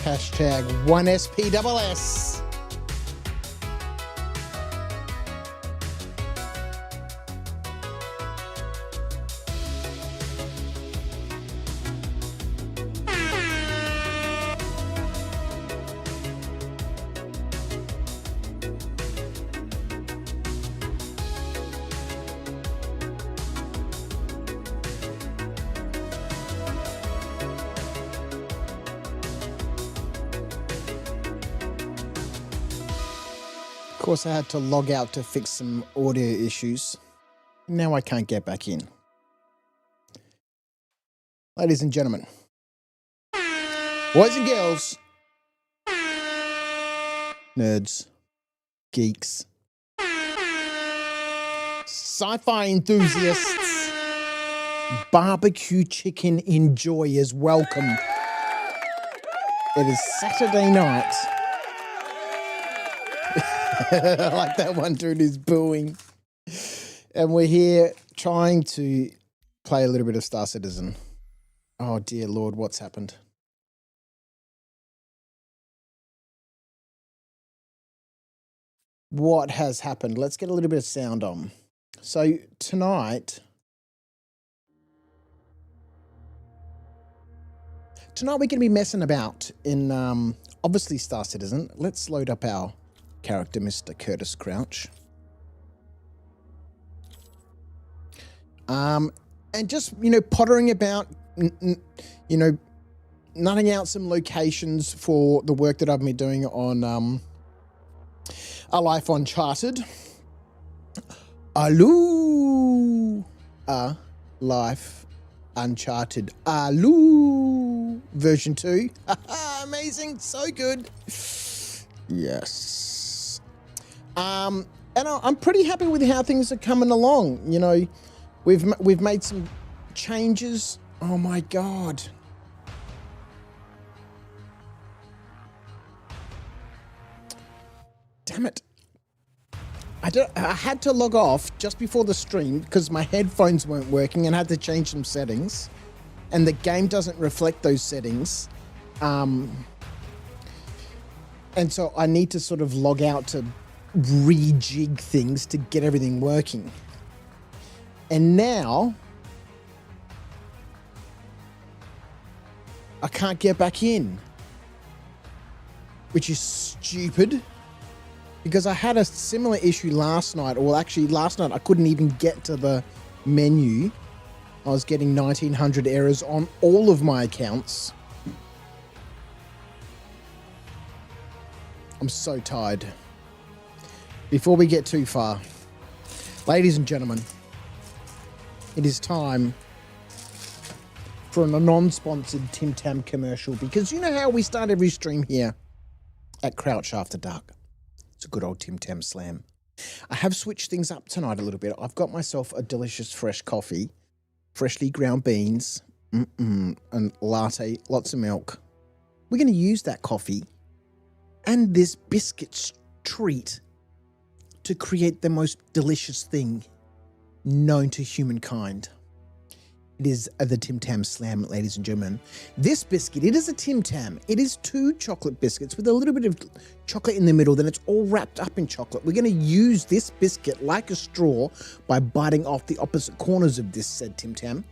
Hashtag 1SPSS. Of course, I had to log out to fix some audio issues. Now I can't get back in. Ladies and gentlemen, boys and girls, nerds, geeks, sci-fi enthusiasts, barbecue chicken enjoyers, welcome. It is Saturday night. I like that one dude who's booing. And we're here trying to play a little bit of Star Citizen. Oh, dear Lord, what's happened? What has happened? Let's get a little bit of sound on. So tonight we're going to be messing about in, obviously, Star Citizen. Let's load up our character, Mr. Curtis Crouch. And just, pottering about, nutting out some locations for the work that I've been doing on A Life Uncharted. A Life Uncharted. Version 2. Amazing. So good. Yes. And I'm pretty happy with how things are coming along. We've made some changes. Oh my God. Damn it. I had to log off just before the stream because my headphones weren't working and had to change some settings. And the game doesn't reflect those settings. And so I need to sort of log out to rejig things to get everything working. And now I can't get back in, which is stupid because I had a similar issue last night. Well, actually last night I couldn't even get to the menu. I was getting 1900 errors on all of my accounts. I'm so tired. Before we get too far, ladies and gentlemen, it is time for a non-sponsored Tim Tam commercial because you know how we start every stream here at Crouch After Dark. It's a good old Tim Tam slam. I have switched things up tonight a little bit. I've got myself a delicious fresh coffee, freshly ground beans, and latte, lots of milk. We're going to use that coffee and this biscuit treat to create the most delicious thing known to humankind. It is the Tim Tam Slam, ladies and gentlemen. This biscuit, it is a Tim Tam. It is 2 chocolate biscuits with a little bit of chocolate in the middle, then it's all wrapped up in chocolate. We're going to use this biscuit like a straw by biting off the opposite corners of this said Tim Tam.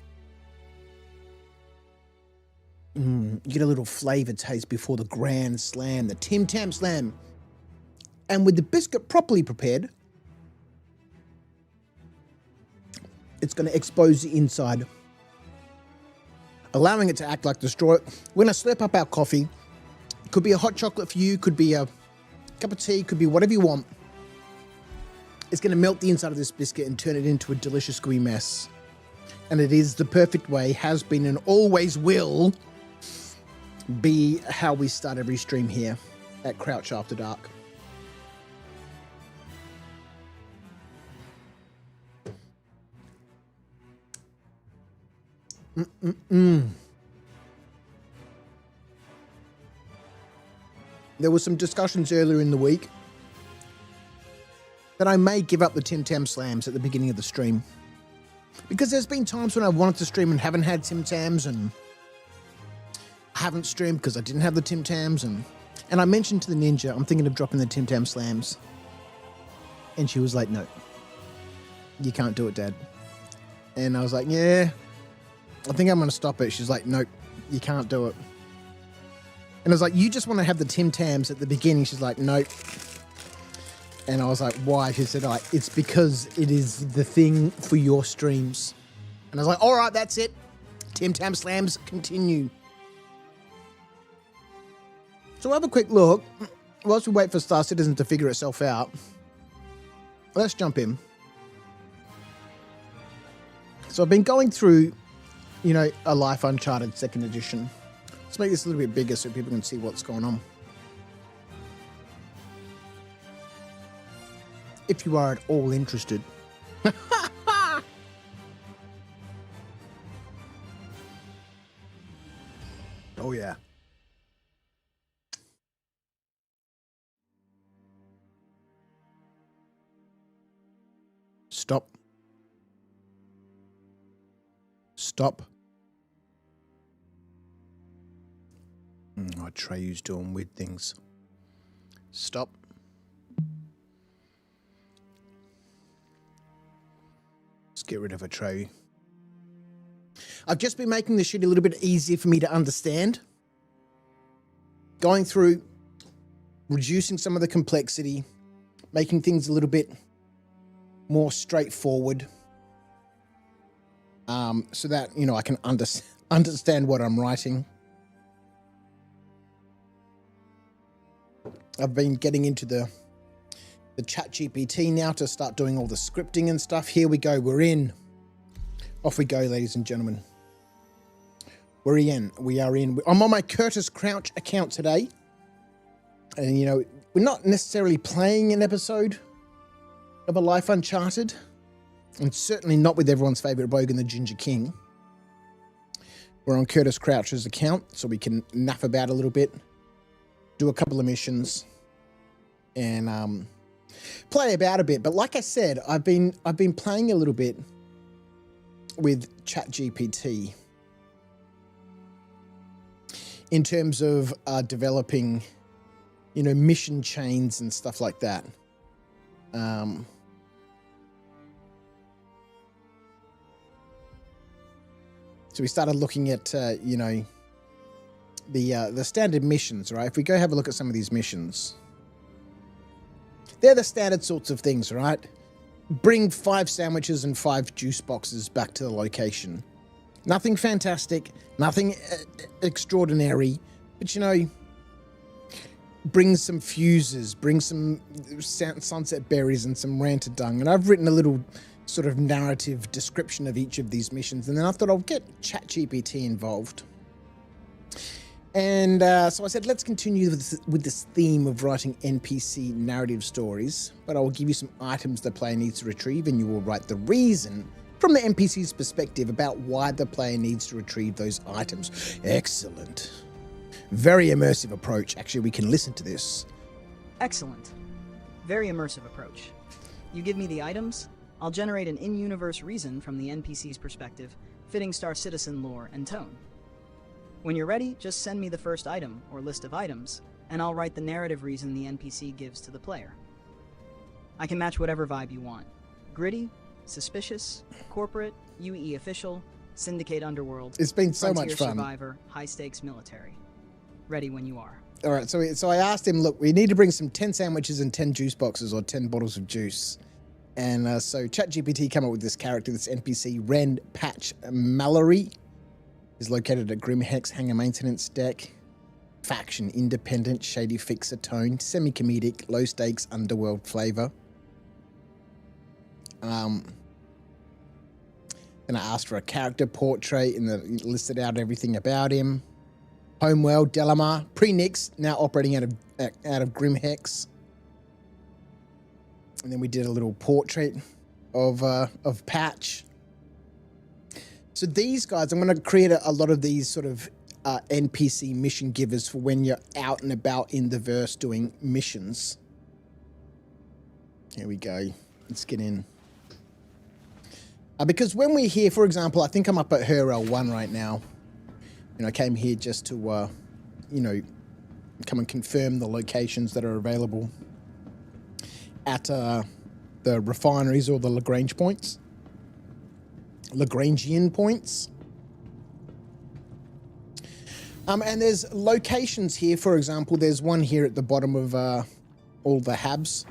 You get a little flavor taste before the grand slam, the Tim Tam Slam. And with the biscuit properly prepared, it's going to expose the inside, allowing it to act like the straw. We're going to slurp up our coffee. Could be a hot chocolate for you, could be a cup of tea, could be whatever you want. It's going to melt the inside of this biscuit and turn it into a delicious gooey mess. And it is the perfect way, has been and always will be how we start every stream here at Crouch After Dark. There were some discussions earlier in the week that I may give up the Tim Tam Slams at the beginning of the stream. Because there's been times when I wanted to stream and haven't had Tim Tams, and I haven't streamed because I didn't have the Tim Tams, and I mentioned to the ninja, I'm thinking of dropping the Tim Tam slams. And she was like, no, you can't do it, Dad. And I was like, yeah, I think I'm going to stop it. She's like, nope, you can't do it. And I was like, you just want to have the Tim Tams at the beginning. She's like, nope. And I was like, why? She said, like, it's because it is the thing for your streams. And I was like, all right, that's it. Tim Tam slams continue. So we'll have a quick look. Whilst we wait for Star Citizen to figure itself out, let's jump in. So I've been going through, you know, A Life Uncharted 2nd edition. Let's make this a little bit bigger so people can see what's going on. If you are at all interested. Oh, yeah. Stop. Stop. Oh, Treyu's doing weird things. Stop. Let's get rid of a Treyu. I've just been making this shit a little bit easier for me to understand. Going through, reducing some of the complexity, making things a little bit more straightforward, so that, you know, I can understand what I'm writing. I've been getting into the chat GPT now to start doing all the scripting and stuff. Here we go. We're in. Off we go, ladies and gentlemen. We're in. We are in. I'm on my Curtis Crouch account today. And, you know, we're not necessarily playing an episode of A Life Uncharted. And certainly not with everyone's favorite Bogan the Ginger King. We're on Curtis Crouch's account, so we can naff about a little bit, do a couple of missions, and play about a bit. But like I said, I've been playing a little bit with ChatGPT in terms of developing, you know, mission chains and stuff like that. So we started looking at, you know, the standard missions, right? If we go have a look at some of these missions, they're the standard sorts of things, right? Bring 5 sandwiches and 5 juice boxes back to the location. Nothing fantastic, nothing extraordinary, but, you know, bring some fuses, bring some sunset berries and some rantadung. And I've written a little sort of narrative description of each of these missions, and then I thought I'll get ChatGPT involved. And so I said, let's continue with this theme of writing NPC narrative stories, but I will give you some items the player needs to retrieve, and you will write the reason from the NPC's perspective about why the player needs to retrieve those items. Excellent. Very immersive approach. Actually, we can listen to this. Excellent. Very immersive approach. You give me the items, I'll generate an in-universe reason from the NPC's perspective, fitting Star Citizen lore and tone. When you're ready, just send me the first item, or list of items, and I'll write the narrative reason the NPC gives to the player. I can match whatever vibe you want. Gritty, suspicious, corporate, UE official, syndicate underworld. It's been so frontier much fun. Survivor, high-stakes military. Ready when you are. All right, so I asked him, look, we need to bring some 10 sandwiches and 10 juice boxes or 10 bottles of juice. And so ChatGPT came up with this character, this NPC, Ren Patch Mallory, is located at Grimhex Hangar Maintenance Deck. Faction, independent, shady fixer tone, semi-comedic, low stakes, underworld flavor. Then I asked for a character portrait and listed out everything about him. Homeworld, Delamar, pre-Nix, now operating out of Grimhex. And then we did a little portrait of Patch. So these guys, I'm going to create a lot of these sort of NPC mission givers for when you're out and about in the verse doing missions. Here we go. Let's get in. Because when we're here, for example, I think I'm up at her L1 right now. I came here just to, come and confirm the locations that are available at the refineries or the Lagrangian points. And there's locations here. For example, there's one here at the bottom of all the Habs,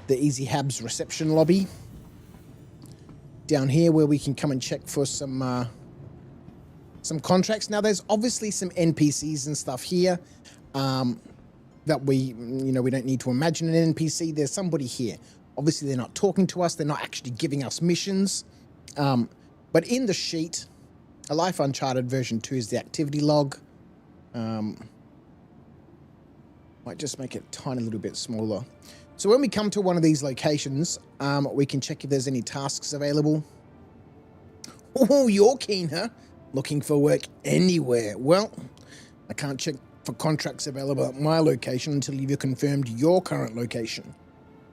the Easy Habs reception lobby. Down here where we can come and check for some contracts. Now, there's obviously some NPCs and stuff here that we don't need to imagine an NPC. There's somebody here. Obviously, they're not talking to us. They're not actually giving us missions. But in the sheet, A Life Uncharted version 2 is the activity log. Might just make it a tiny little bit smaller. So when we come to one of these locations, we can check if there's any tasks available. Oh, you're keen, huh? Looking for work anywhere. Well, I can't check for contracts available at my location until you've confirmed your current location.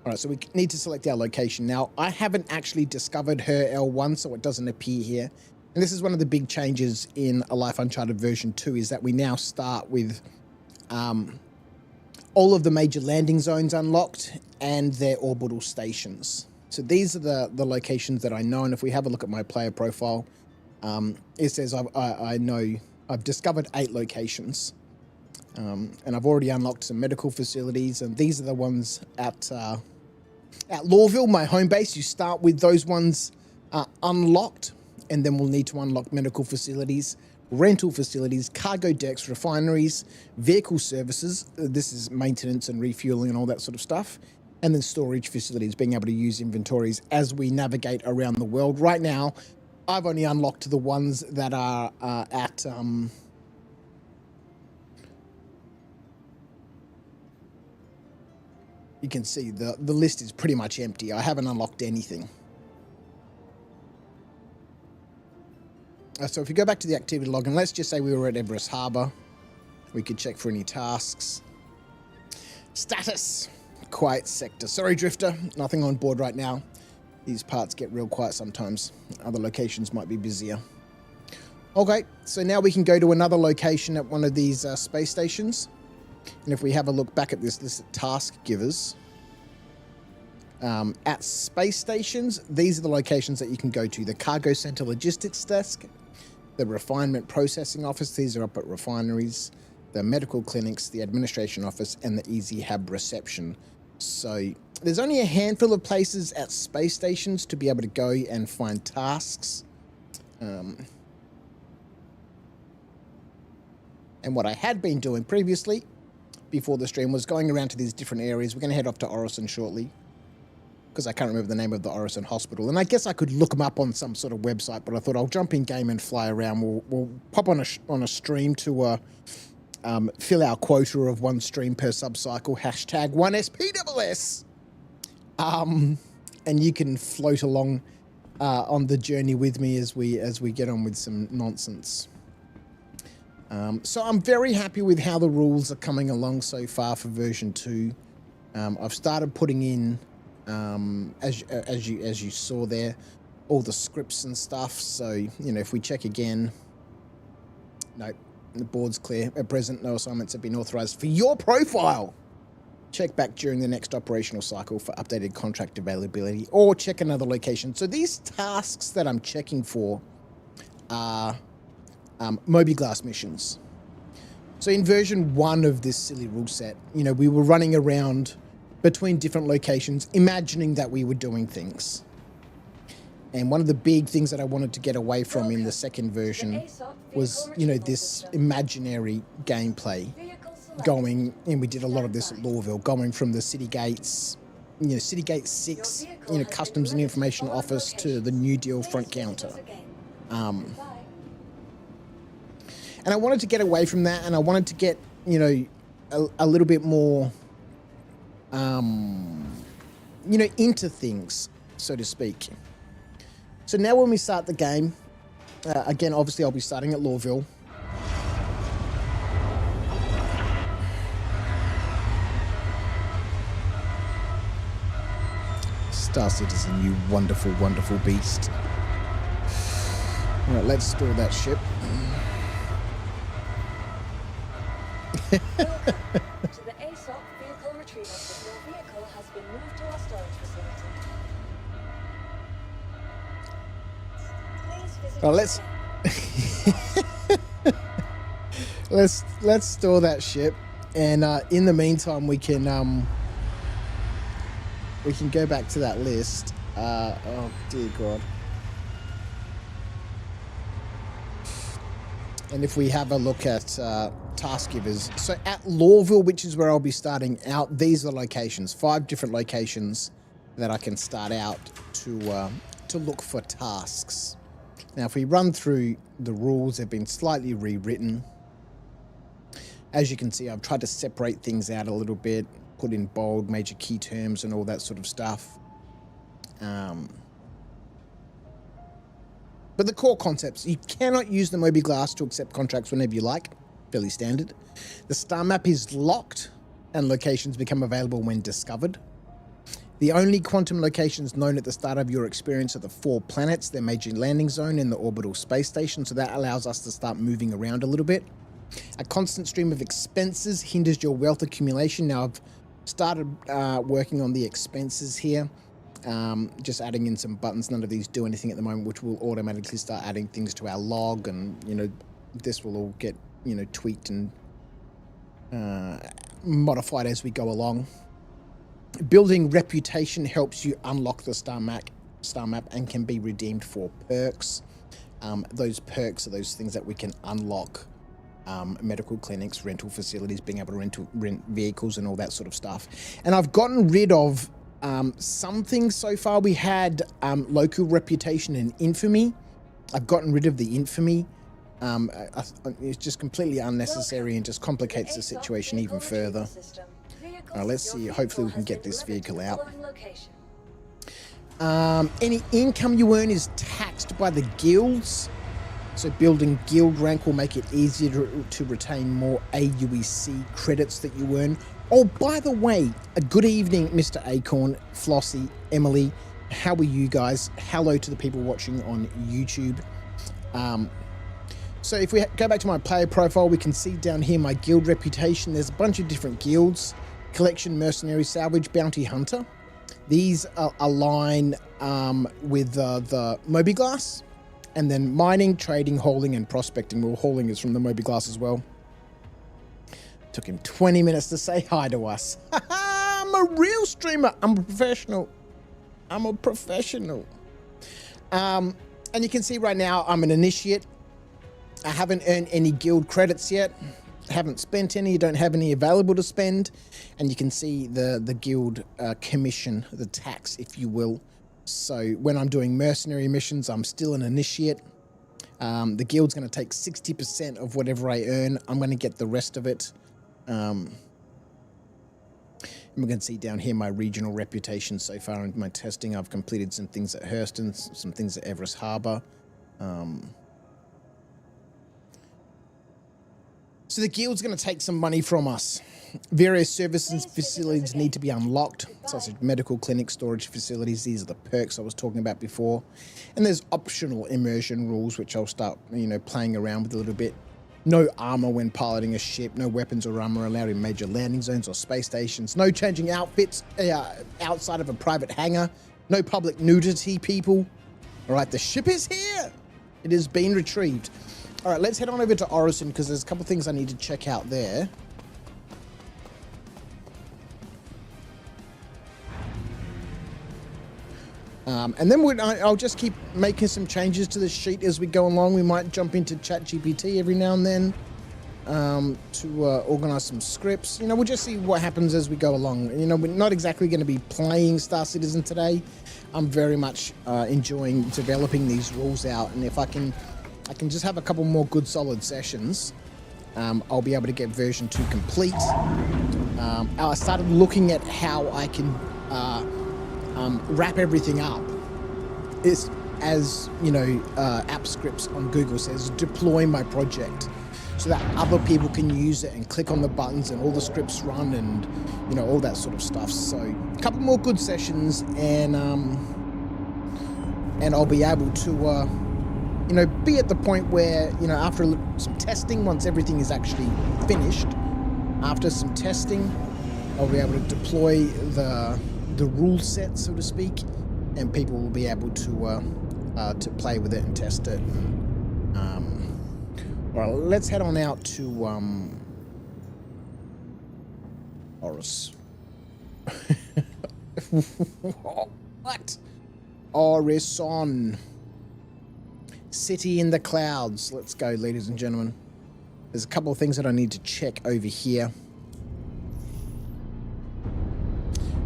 All right, so we need to select our location. Now, I haven't actually discovered her L1, so it doesn't appear here. And this is one of the big changes in A Life Uncharted version 2 is that we now start with all of the major landing zones unlocked and their orbital stations. So these are the locations that I know, and if we have a look at my player profile, it says I know I've discovered 8 locations. And I've already unlocked some medical facilities, and these are the ones at Lawville, my home base. You start with those ones unlocked, and then we'll need to unlock medical facilities, rental facilities, cargo decks, refineries, vehicle services. This is maintenance and refueling and all that sort of stuff. And then storage facilities, being able to use inventories as we navigate around the world. Right now, I've only unlocked the ones that are at... you can see the list is pretty much empty. I haven't unlocked anything. So if we go back to the activity log, and let's just say we were at Everest Harbour, we could check for any tasks. Status, quiet sector. Sorry, Drifter, nothing on board right now. These parts get real quiet sometimes. Other locations might be busier. Okay, so now we can go to another location at one of these space stations. And if we have a look back at this list of task givers, at space stations, these are the locations that you can go to. The Cargo Center Logistics Desk, the Refinement Processing Office, these are up at refineries, the medical clinics, the Administration Office, and the Easy Hub Reception. So there's only a handful of places at space stations to be able to go and find tasks. And what I had been doing previously, before the stream, was going around to these different areas. We're going to head off to Orison shortly, because I can't remember the name of the Orison Hospital. And I guess I could look them up on some sort of website, but I thought I'll jump in game and fly around. We'll pop on a stream to fill our quota of 1 stream per sub-cycle, hashtag 1SPSS. And you can float along on the journey with me as we get on with some nonsense. So I'm very happy with how the rules are coming along so far for version 2. I've started putting in, as you saw there, all the scripts and stuff. So, if we check again, no, the board's clear. At present, no assignments have been authorized for your profile. Check back during the next operational cycle for updated contract availability, or check another location. So these tasks that I'm checking for are Moby-Glass missions. So in version 1 of this silly rule set, we were running around between different locations, imagining that we were doing things. And one of the big things that I wanted to get away from in the second version was, this imaginary gameplay going, and we did a lot of this at Lawville, going from the city gates, City Gate 6, Customs and Information Office to the New Deal front counter. And I wanted to get away from that, and I wanted to get, a little bit more, into things, so to speak. So now when we start the game, again, obviously I'll be starting at Lawville. Star Citizen, you wonderful, wonderful beast. All right, let's store that ship. Welcome to the ASOP vehicle retrieval. Your vehicle has been moved to our storage facility. Please visit Well, us again. let's store that ship, and in the meantime we can go back to that list. Oh dear God. And if we have a look at task givers, so at Lawville, which is where I'll be starting out, these are locations, 5 different locations that I can start out to look for tasks. Now, if we run through the rules, they've been slightly rewritten. As you can see, I've tried to separate things out a little bit, put in bold, major key terms and all that sort of stuff. But the core concepts, you cannot use the Moby Glass to accept contracts whenever you like, fairly standard. The star map is locked and locations become available when discovered. The only quantum locations known at the start of your experience are the 4 planets, their major landing zone and the orbital space station, so that allows us to start moving around a little bit. A constant stream of expenses hinders your wealth accumulation. Now I've started working on the expenses here. Just adding in some buttons. None of these do anything at the moment, which will automatically start adding things to our log, and this will all get tweaked and modified as we go along. Building reputation helps you unlock the star map and can be redeemed for perks. Those perks are those things that we can unlock. Medical clinics, rental facilities, being able to rent vehicles and all that sort of stuff. And I've gotten rid of some things so far. We had local reputation and infamy. I've gotten rid of the infamy. It's just completely unnecessary and just complicates the situation even further. Let's see, hopefully we can get this vehicle out. Any income you earn is taxed by the guilds. So building guild rank will make it easier to retain more AUEC credits that you earn. Oh, by the way, a good evening, Mr. Acorn, Flossie, Emily. How are you guys? Hello to the people watching on YouTube. So if we go back to my player profile, we can see down here my guild reputation. There's a bunch of different guilds. Collection, Mercenary, Salvage, Bounty Hunter. These align with the Moby Glass. And then mining, trading, hauling, and prospecting. Well, hauling is from the Moby Glass as well. Took him 20 minutes to say hi to us. I'm a real streamer. I'm a professional. I'm a professional. And you can see right now I'm an initiate. I haven't earned any guild credits yet. I haven't spent any. Don't have any available to spend. And you can see the guild commission, the tax, if you will. So when I'm doing mercenary missions, I'm still an initiate. The guild's going to take 60% of whatever I earn. I'm going to get the rest of it. And we can see down here my regional reputation so far in my testing. I've completed some things at Hurston, some things at Everest Harbour. So the guild's going to take some money from us. Various services and facilities need to be unlocked, such as medical clinic, storage facilities. These are the perks I was talking about before. And there's optional immersion rules, which I'll start, playing around with a little bit. No armor when piloting a ship. No weapons or armor allowed in major landing zones or space stations. No changing outfits outside of a private hangar. No public nudity, people. All right, the ship is here. It has been retrieved. All right, let's head on over to Orison because there's a couple things I need to check out there. And then I'll just keep making some changes to the sheet as we go along. We might jump into ChatGPT every now and then to organize some scripts. We'll just see what happens as we go along. We're not exactly going to be playing Star Citizen today. I'm very much enjoying developing these rules out, and if I can just have a couple more good solid sessions, I'll be able to get version 2 complete. I started looking at how I can wrap everything up. It's, as app scripts on Google says, deploy my project so that other people can use it and click on the buttons and all the scripts run and all that sort of stuff. So a couple more good sessions and I'll be able to be at the point where after some testing, once everything is actually finished, After some testing, I'll be able to deploy the rule set, so to speak, and people will be able to play with it and test it. Well, let's head on out to Oris. What? Orison. City in the clouds. Let's go, ladies and gentlemen. There's a couple of things that I need to check over here.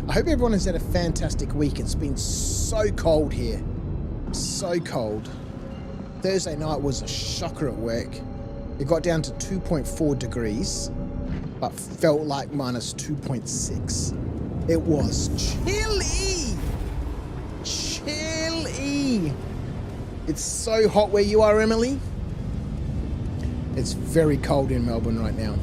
I hope everyone has had a fantastic week. It's been so cold here. So cold. Thursday night was a shocker at work. It got down to 2.4 degrees, but felt like minus 2.6. It was chilly. Chilly. It's so hot where you are, Emily. It's very cold in Melbourne right now.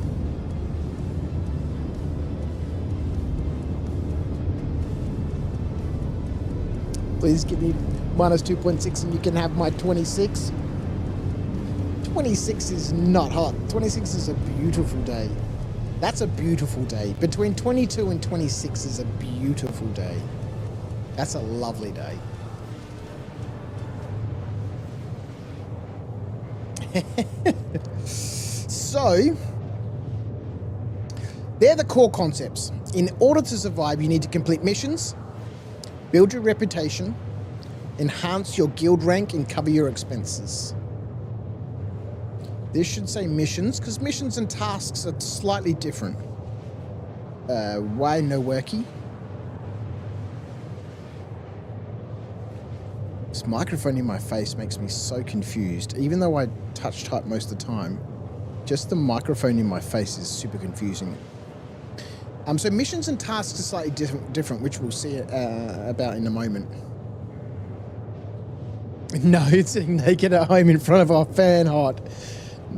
Please give me minus 2.6 and you can have my 26. 26 is not hot. 26 is a beautiful day. That's a beautiful day. Between 22 and 26 is a beautiful day. That's a lovely day. So, they're the core concepts. In order to survive, you need to complete missions, build your reputation, enhance your guild rank, and cover your expenses. This should say missions, because missions and tasks are slightly different. Why no worky? This microphone in my face makes me so confused. Even though I touch type most of the time, just the microphone in my face is super confusing. So missions and tasks are slightly different, which we'll see about in a moment. No, it's sitting naked at home in front of our fan hot.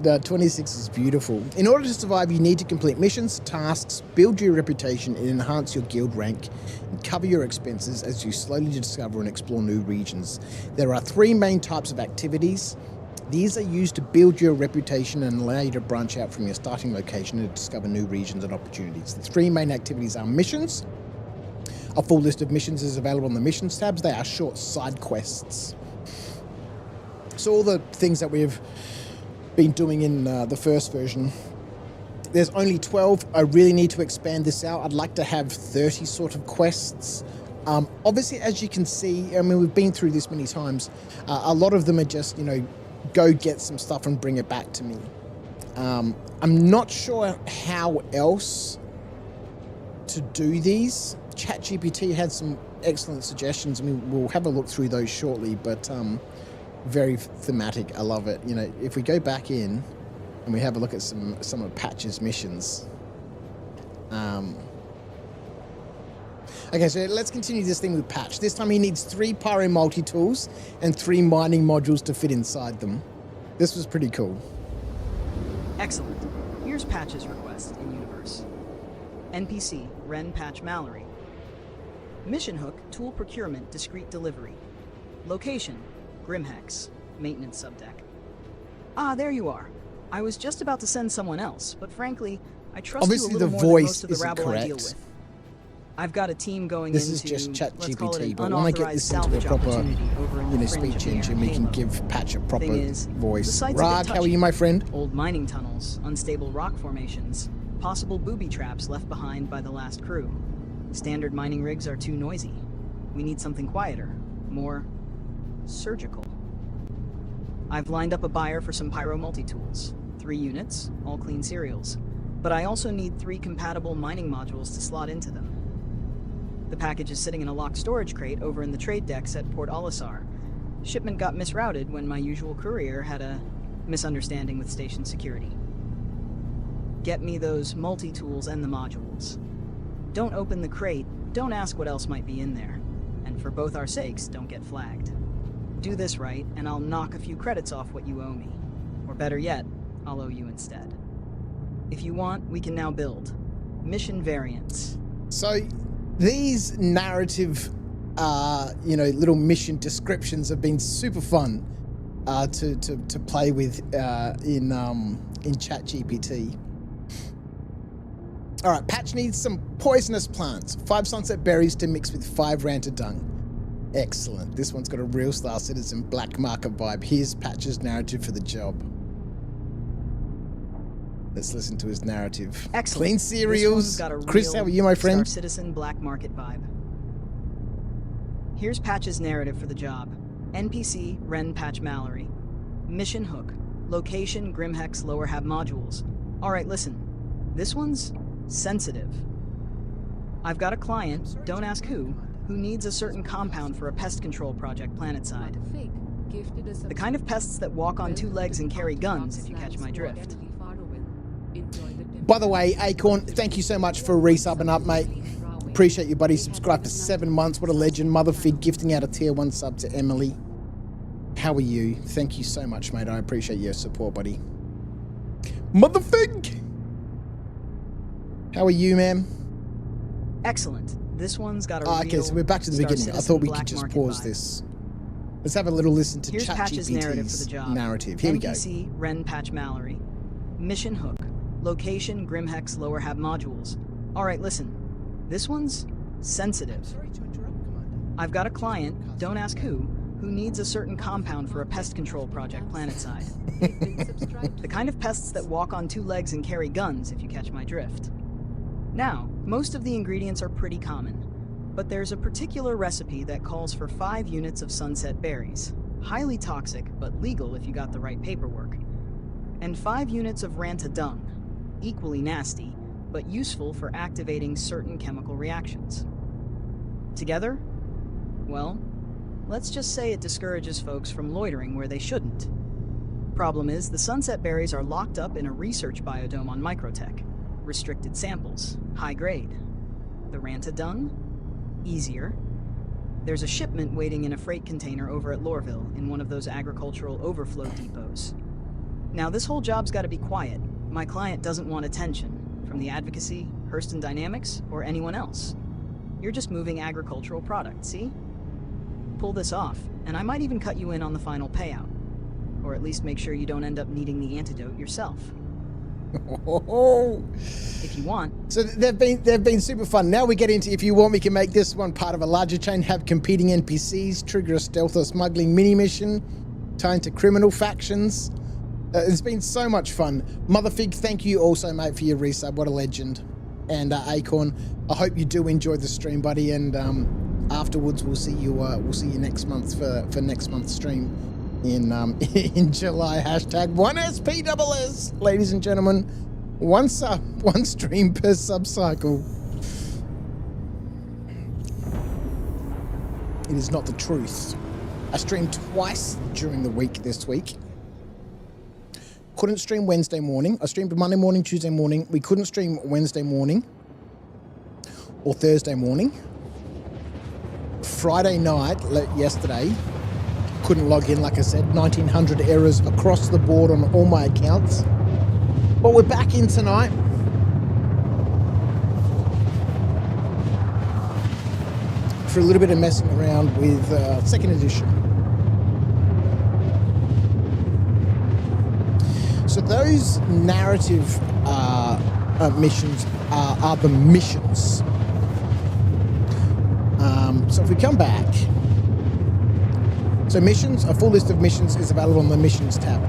The 26 is beautiful. In order to survive, you need to complete missions, tasks, build your reputation, and enhance your guild rank, and cover your expenses as you slowly discover and explore new regions. There are 3 main types of activities. These are used to build your reputation and allow you to branch out from your starting location and discover new regions and opportunities. The 3 main activities are missions. A full list of missions is available on the missions tabs. They are short side quests. So all the things that we've been doing in the first version, there's only 12. I really need to expand this out. I'd like to have 30 sort of quests. Obviously, as you can see, I mean, we've been through this many times. A lot of them are just, go get some stuff and bring it back to me. I'm not sure how else to do these. ChatGPT had some excellent suggestions. I mean, we'll have a look through those shortly, but very thematic. I love it. If we go back in and we have a look at some of Patch's missions. Okay, so let's continue this thing with Patch. This time he needs 3 pyro multi-tools and 3 mining modules to fit inside them. This was pretty cool. Excellent. Here's Patch's request in universe. NPC, Ren Patch Mallory. Mission hook, tool procurement, discreet delivery. Location, Grimhex, maintenance subdeck. Ah, there you are. I was just about to send someone else, but frankly, I trust Obviously you a little the more than voice most of the isn't rabble I deal correct. with. I've got a team going This into, is just let's call it ChatGPT, an but when I get this into a unauthorized proper, salvage opportunity over in the fringe of speech the engine, we can Halo. give Patch a proper Thing is, the voice. site's a bit Rag, how are touchy. you, my friend? Old mining tunnels, unstable rock formations, possible booby traps left behind by the last crew. Standard mining rigs are too noisy. We need something quieter, more surgical. I've lined up a buyer for some pyro multi-tools. 3 units, all clean serials. But I also need 3 compatible mining modules to slot into them. The package is sitting in a locked storage crate over in the trade decks at Port Olisar. Shipment got misrouted when my usual courier had a misunderstanding with station security. Get me those multi-tools and the modules. Don't open the crate, don't ask what else might be in there. And for both our sakes, don't get flagged. Do this right, and I'll knock a few credits off what you owe me. Or better yet, I'll owe you instead. If you want, we can now build. Mission variants. So these narrative, little mission descriptions have been super fun to play with in ChatGPT. All right, Patch needs some poisonous plants. 5 sunset berries to mix with 5 ranter dung. Excellent. This one's got a real Star Citizen black market vibe. Here's Patch's narrative for the job. Let's listen to his narrative. Excellent. Clean cereals. Chris, how are you, my friend? Star Citizen black market vibe. Here's Patch's narrative for the job. NPC, Ren Patch Mallory. Mission Hook. Location, Grimhex Lower Hab Modules. Alright, listen. This one's sensitive. I've got a client, don't ask who needs a certain compound for a pest control project planetside. The kind of pests that walk on 2 legs and carry guns, if you catch my drift. By the way, Acorn, thank you so much for resubbing up, mate. Appreciate you, buddy. Subscribed for 7 months. What a legend. Motherfig gifting out a tier 1 sub to Emily. How are you? Thank you so much, mate. I appreciate your support, buddy. Motherfig! How are you, ma'am? Excellent. This one's got a okay, so we're back to the beginning. I thought we could just pause this. Let's have a little listen to ChatGPT's narrative for the job. Narrative. Here NPC, we go. Ren Patch Mallory. Mission Hook. Location, Grimhex Lower Hab Modules. Alright, listen. This one's sensitive. Sorry to interrupt, Commander. I've got a client, don't ask who needs a certain compound for a pest control project planetside. The kind of pests that walk on 2 legs and carry guns, if you catch my drift. Now, most of the ingredients are pretty common, but there's a particular recipe that calls for 5 units of sunset berries, highly toxic, but legal if you got the right paperwork, and 5 units of ranta dung, equally nasty, but useful for activating certain chemical reactions. Together? Well, let's just say it discourages folks from loitering where they shouldn't. Problem is, the sunset berries are locked up in a research biodome on Microtech. Restricted samples, high grade. The ranta dung? Easier. There's a shipment waiting in a freight container over at Lorville in one of those agricultural overflow depots. Now this whole job's gotta be quiet. My client doesn't want attention from the advocacy, Hurston Dynamics, or anyone else. You're just moving agricultural product, see? Pull this off, and I might even cut you in on the final payout. Or at least make sure you don't end up needing the antidote yourself. If you want. So they've been super fun. Now we get into, if you want, we can make this one part of a larger chain, have competing NPCs, trigger a stealth or smuggling mini mission, tie into criminal factions. It's been so much fun. Motherfig, thank you also, mate, for your resub. What a legend. And Acorn, I hope you do enjoy the stream, buddy. And afterwards, we'll see you next month for next month's stream in July. Hashtag 1SPSS, ladies and gentlemen. One stream per sub cycle. It is not the truth. I streamed twice during the week this week. Couldn't stream Wednesday morning. I streamed Monday morning, Tuesday morning. We couldn't stream Wednesday morning or Thursday morning. Friday night, yesterday, couldn't log in, like I said. 1900 errors across the board on all my accounts. But we're back in tonight. For a little bit of messing around with 2nd edition. So those narrative missions are the missions. So if we come back, so missions, a full list of missions is available on the missions tab.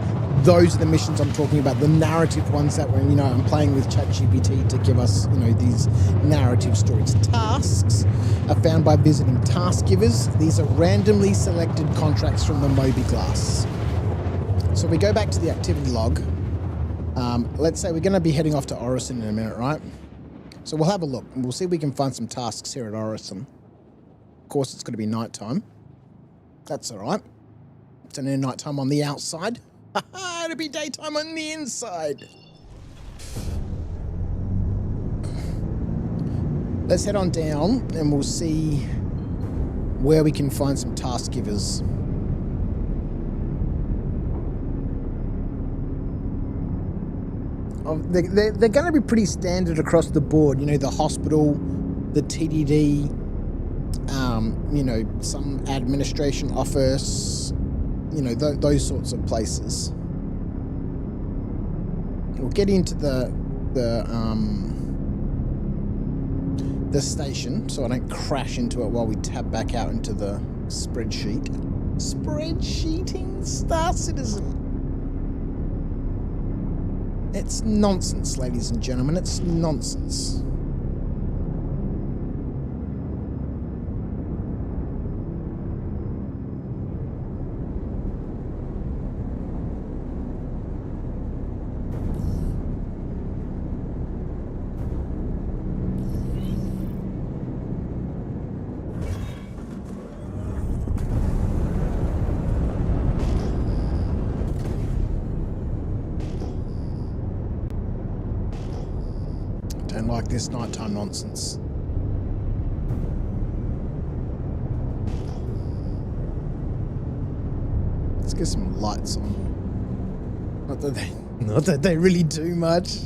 Those are the missions I'm talking about, the narrative ones that were, I'm playing with ChatGPT to give us, these narrative stories. Tasks are found by visiting task givers. These are randomly selected contracts from the Moby Glass. So we go back to the activity log. Let's say we're going to be heading off to Orison in a minute, right? So we'll have a look and we'll see if we can find some tasks here at Orison. Of course, it's going to be nighttime. That's all right. It's only nighttime on the outside. It'll be daytime on the inside. Let's head on down and we'll see where we can find some task givers. They're going to be pretty standard across the board. The hospital, the TDD, some administration office, those sorts of places. We'll get into the the station so I don't crash into it while we tab back out into the spreadsheet. Spreadsheeting Star Citizen. It's nonsense, ladies and gentlemen. It's nonsense. Don't like this nighttime nonsense. Let's get some lights on. Not that they really do much.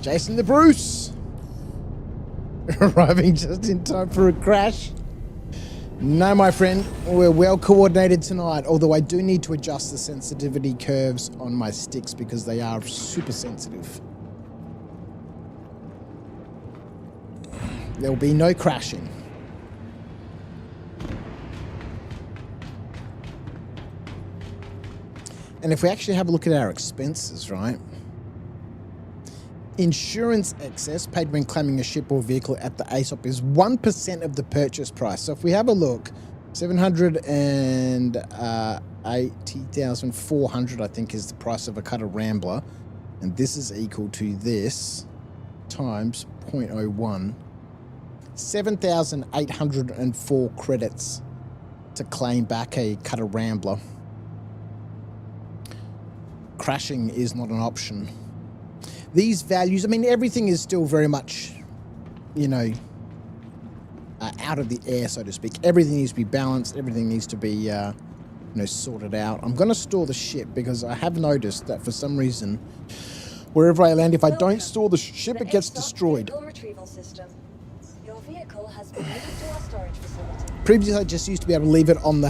Jason the Bruce. Arriving just in time for a crash. No, my friend, we're well coordinated tonight, although I do need to adjust the sensitivity curves on my sticks because they are super sensitive. There will be no crashing. And if we actually have a look at our expenses, right? Insurance excess paid when claiming a ship or vehicle at the ASOP is 1% of the purchase price. So if we have a look, 780,400 I think is the price of a Cutter Rambler, and this is equal to this times 0.01. 7,804 credits to claim back a Cutter Rambler. Crashing is not an option. These values, I mean, everything is still very much, you know, out of the air, so to speak. Everything needs to be balanced. Everything needs to be, you know, sorted out. I'm going to store the ship because I have noticed that for some reason, wherever I land, if I don't store the ship, it gets destroyed. Retrieval system. Your vehicle has been moved to our storage facility. Previously, I just used to be able to leave it on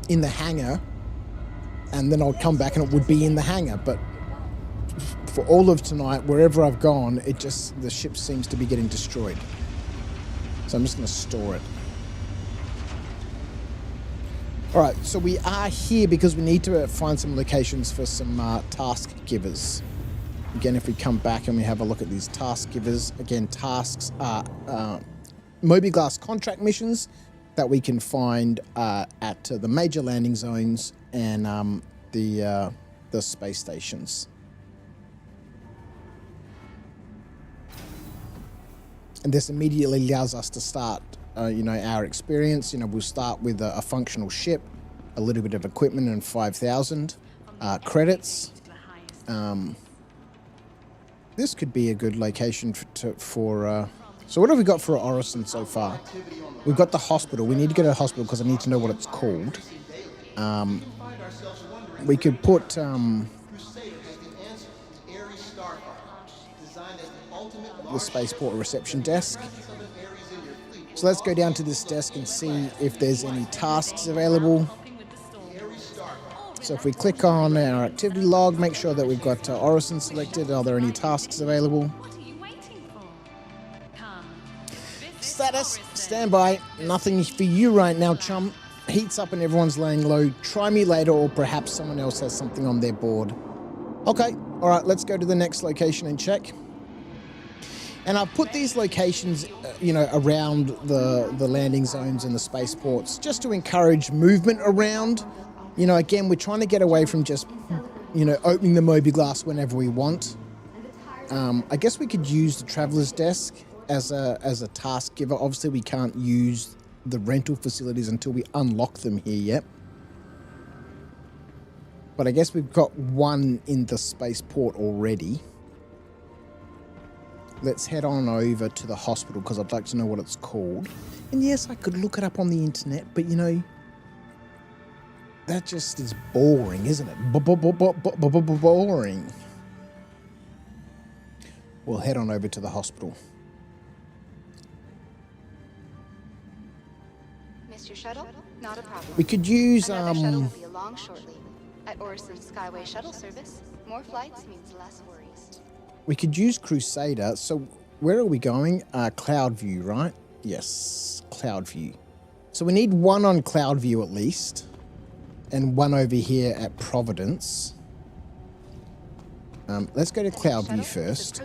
in the hangar, and then I'd come back and it would be in the hangar, but for all of tonight, wherever I've gone, the ship seems to be getting destroyed. So I'm just going to store it. All right, so we are here because we need to find some locations for some task givers. Again, if we come back and we have a look at these task givers, again, tasks are Moby-Glass contract missions that we can find at the major landing zones and the space stations. And this immediately allows us to start, you know, our experience. You know, we'll start with a functional ship, a little bit of equipment, and 5,000 credits. This could be a good location for. So what have we got for Orison so far? We've got the hospital. We need to go to the hospital because I need to know what it's called. We could put. The spaceport reception desk. So let's go down to this desk and see if there's any tasks available. So if we click on our activity log, make sure that we've got Orison selected. Are there any tasks available? Status, standby. Nothing for you right now, chum. Heats up and everyone's laying low. Try me later, or perhaps someone else has something on their board. Okay, all right, let's go to the next location and check. And I've put these locations, you know, around the landing zones and the spaceports just to encourage movement around. You know, again, we're trying to get away from just, you know, opening the Moby-Glass whenever we want. I guess we could use the Traveler's Desk as a task giver. Obviously, we can't use the rental facilities until we unlock them here yet. But I guess we've got one in the spaceport already. Let's head on over to the hospital because I'd like to know what it's called. And yes, I could look it up on the internet, but you know, that just is boring, isn't it? Boring. We'll head on over to the hospital. Miss your shuttle? Not a problem. We could use Another shuttle will be along shortly. At Orison's Skyway shuttle service, more flights means less worries. we could use Crusader. So where are we going? Cloudview, right? Yes, Cloudview. So we need one on Cloudview at least, and one over here at Providence. Let's go to Cloudview first.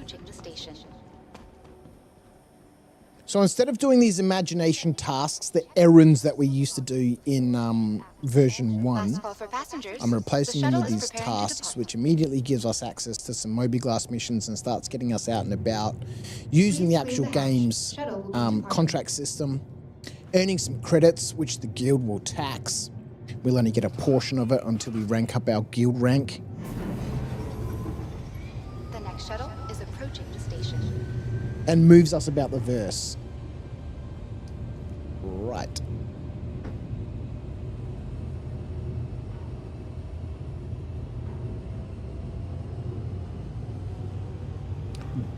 So instead of doing these imagination tasks, the errands that we used to do in version 1, I'm replacing them with these tasks, which immediately gives us access to some Moby-Glass missions and starts getting us out and about, using the actual game's contract system, earning some credits, which the guild will tax. We'll only get a portion of it until we rank up our guild rank. The next shuttle is approaching the station. And moves us about the verse. Right.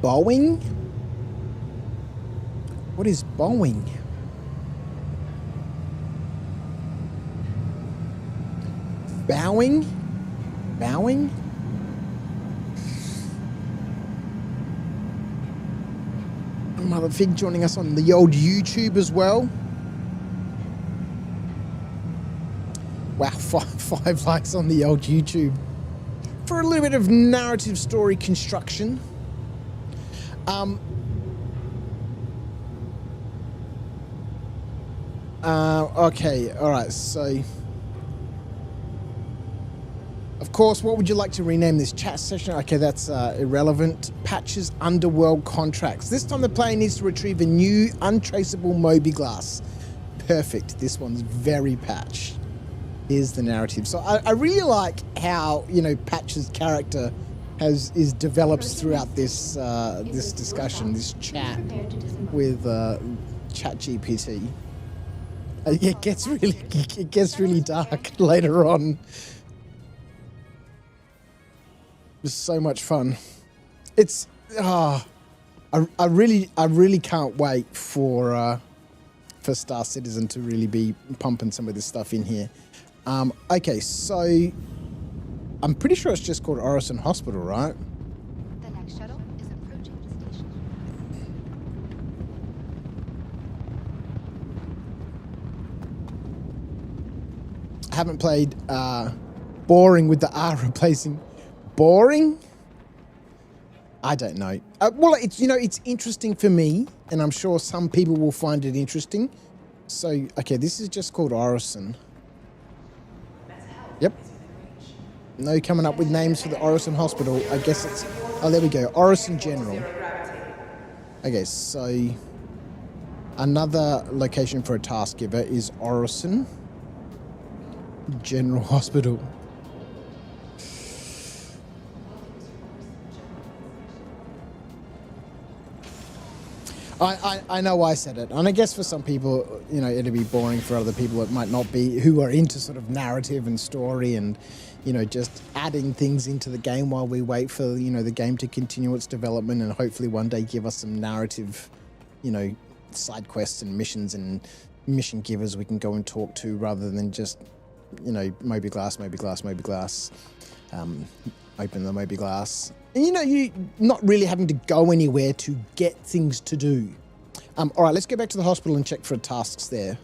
Bowing? What is bowing? Bowing? Bowing? Mother Fig joining us on the old YouTube as well. Wow, five likes on the old YouTube. For a little bit of narrative story construction. Okay, alright, so... Of course, what would you like to rename this chat session? Okay, that's irrelevant. Patches Underworld contracts. This time the player needs to retrieve a new untraceable Moby-Glass. Perfect. This one's very Patch. Here's the narrative. So I really like how, you know, Patch's character is develops throughout this this discussion, this chat with ChatGPT. It gets really dark later on. It's so much fun. It's I really can't wait for Star Citizen to really be pumping some of this stuff in here. Okay, so I'm pretty sure it's just called Orison Hospital, right? The next shuttle is approaching the station. I haven't played Boring with the R replacing boring. I don't know. Well, it's, you know, it's interesting for me, and I'm sure some people will find it interesting. So, okay, this is just called Orison. Yep. No coming up with names for the Orison Hospital. I guess it's... Oh, there we go. Orison General. Okay, so... Another location for a task giver is Orison General Hospital. I know I said it, and I guess for some people, you know, it'll be boring. For other people, it might not be, who are into sort of narrative and story and, you know, just adding things into the game while we wait for, you know, the game to continue its development and hopefully one day give us some narrative, you know, side quests and missions and mission givers we can go and talk to rather than just, you know, Moby-Glass, open the Moby-Glass. And, you know, you not really having to go anywhere to get things to do. All right, let's go back to the hospital and check for tasks there.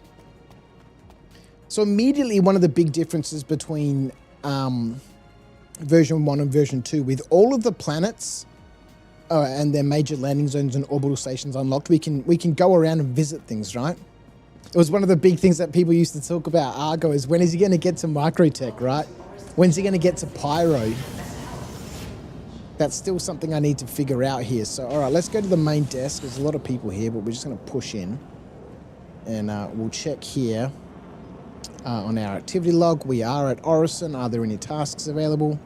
So immediately, one of the big differences between version 1 and version 2, with all of the planets and their major landing zones and orbital stations unlocked, we can go around and visit things, right? It was one of the big things that people used to talk about Argo is, when is he going to get to Microtech, right? When's he going to get to Pyro? That's still something I need to figure out here. So, all right, let's go to the main desk. There's a lot of people here, but we're just going to push in. And we'll check here on our activity log. We are at Orison. Are there any tasks available?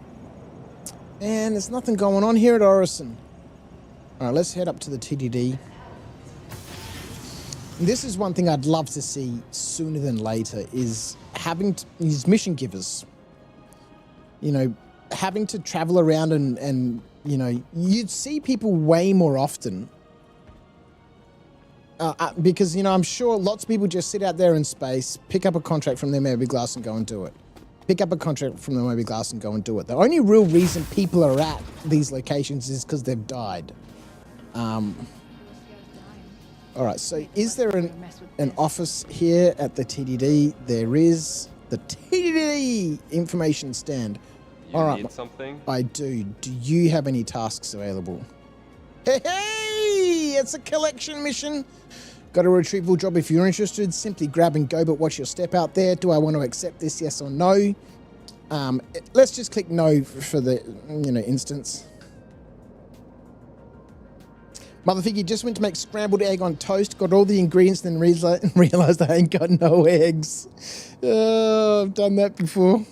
And there's nothing going on here at Orison. All right, let's head up to the TDD. And this is one thing I'd love to see sooner than later, is having these mission givers. You know, having to travel around and you know, you'd see people way more often Because, you know, I'm sure lots of people just sit out there in space, pick up a contract from their mobiGlas and go and do it. Pick up a contract from the mobiGlas and go and do it. The only real reason people are at these locations is because they've died. All right, so is there an office here at the TDD? There is. The TDD information stand. All right, need something? I do. Do you have any tasks available? Hey, it's a collection mission. Got a retrieval job. If you're interested, simply grab and go, but watch your step out there. Do I want to accept this, yes or no? Let's just click no for the, you know, instance. Motherfucker just went to make scrambled egg on toast, got all the ingredients, then realized I ain't got no eggs. Oh, I've done that before.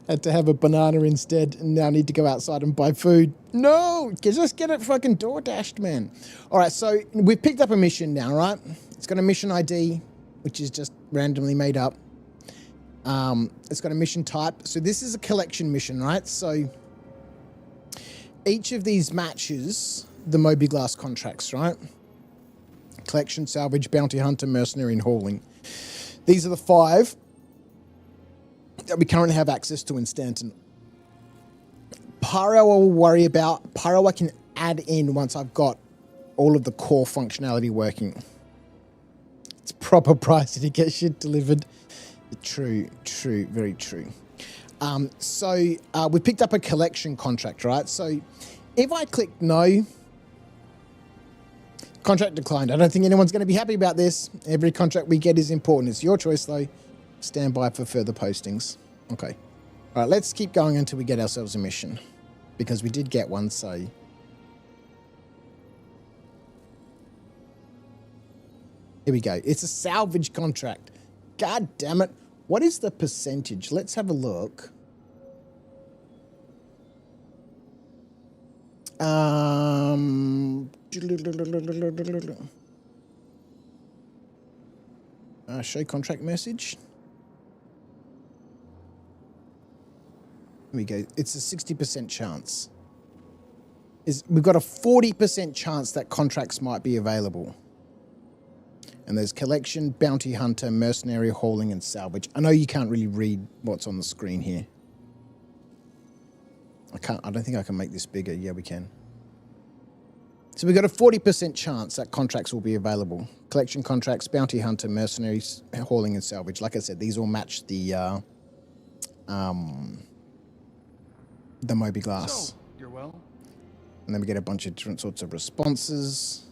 Had to have a banana instead, and now need to go outside and buy food. No, just get it fucking door dashed, man. All right, so we've picked up a mission now, right? It's got a mission ID, which is just randomly made up. It's got a mission type. So this is a collection mission, right? So each of these matches the mobiGlas contracts, right? Collection, salvage, bounty hunter, mercenary, and hauling. These are the 5 that we currently have access to in Stanton. Pyro I will worry about. Pyro I can add in once I've got all of the core functionality working. It's proper pricey to get shit delivered. True, very true. So we picked up a collection contract, right? So if I click no, contract declined. I don't think anyone's going to be happy about this. Every contract we get is important. It's your choice, though. Stand by for further postings. Okay. All right, let's keep going until we get ourselves a mission. Because we did get one, so... Here we go. It's a salvage contract. God damn it. What is the percentage? Let's have a look. Show contract message. Here we go. It's a 60% chance. We've got a 40% chance that contracts might be available. And there's collection, bounty hunter, mercenary, hauling, and salvage. I know you can't really read what's on the screen here. I don't think I can make this bigger. Yeah, we can. So we've got a 40% chance that contracts will be available. Collection contracts, bounty hunter, mercenaries, hauling, and salvage. Like I said, these all match the mobiGlas. So, you're well? And then we get a bunch of different sorts of responses.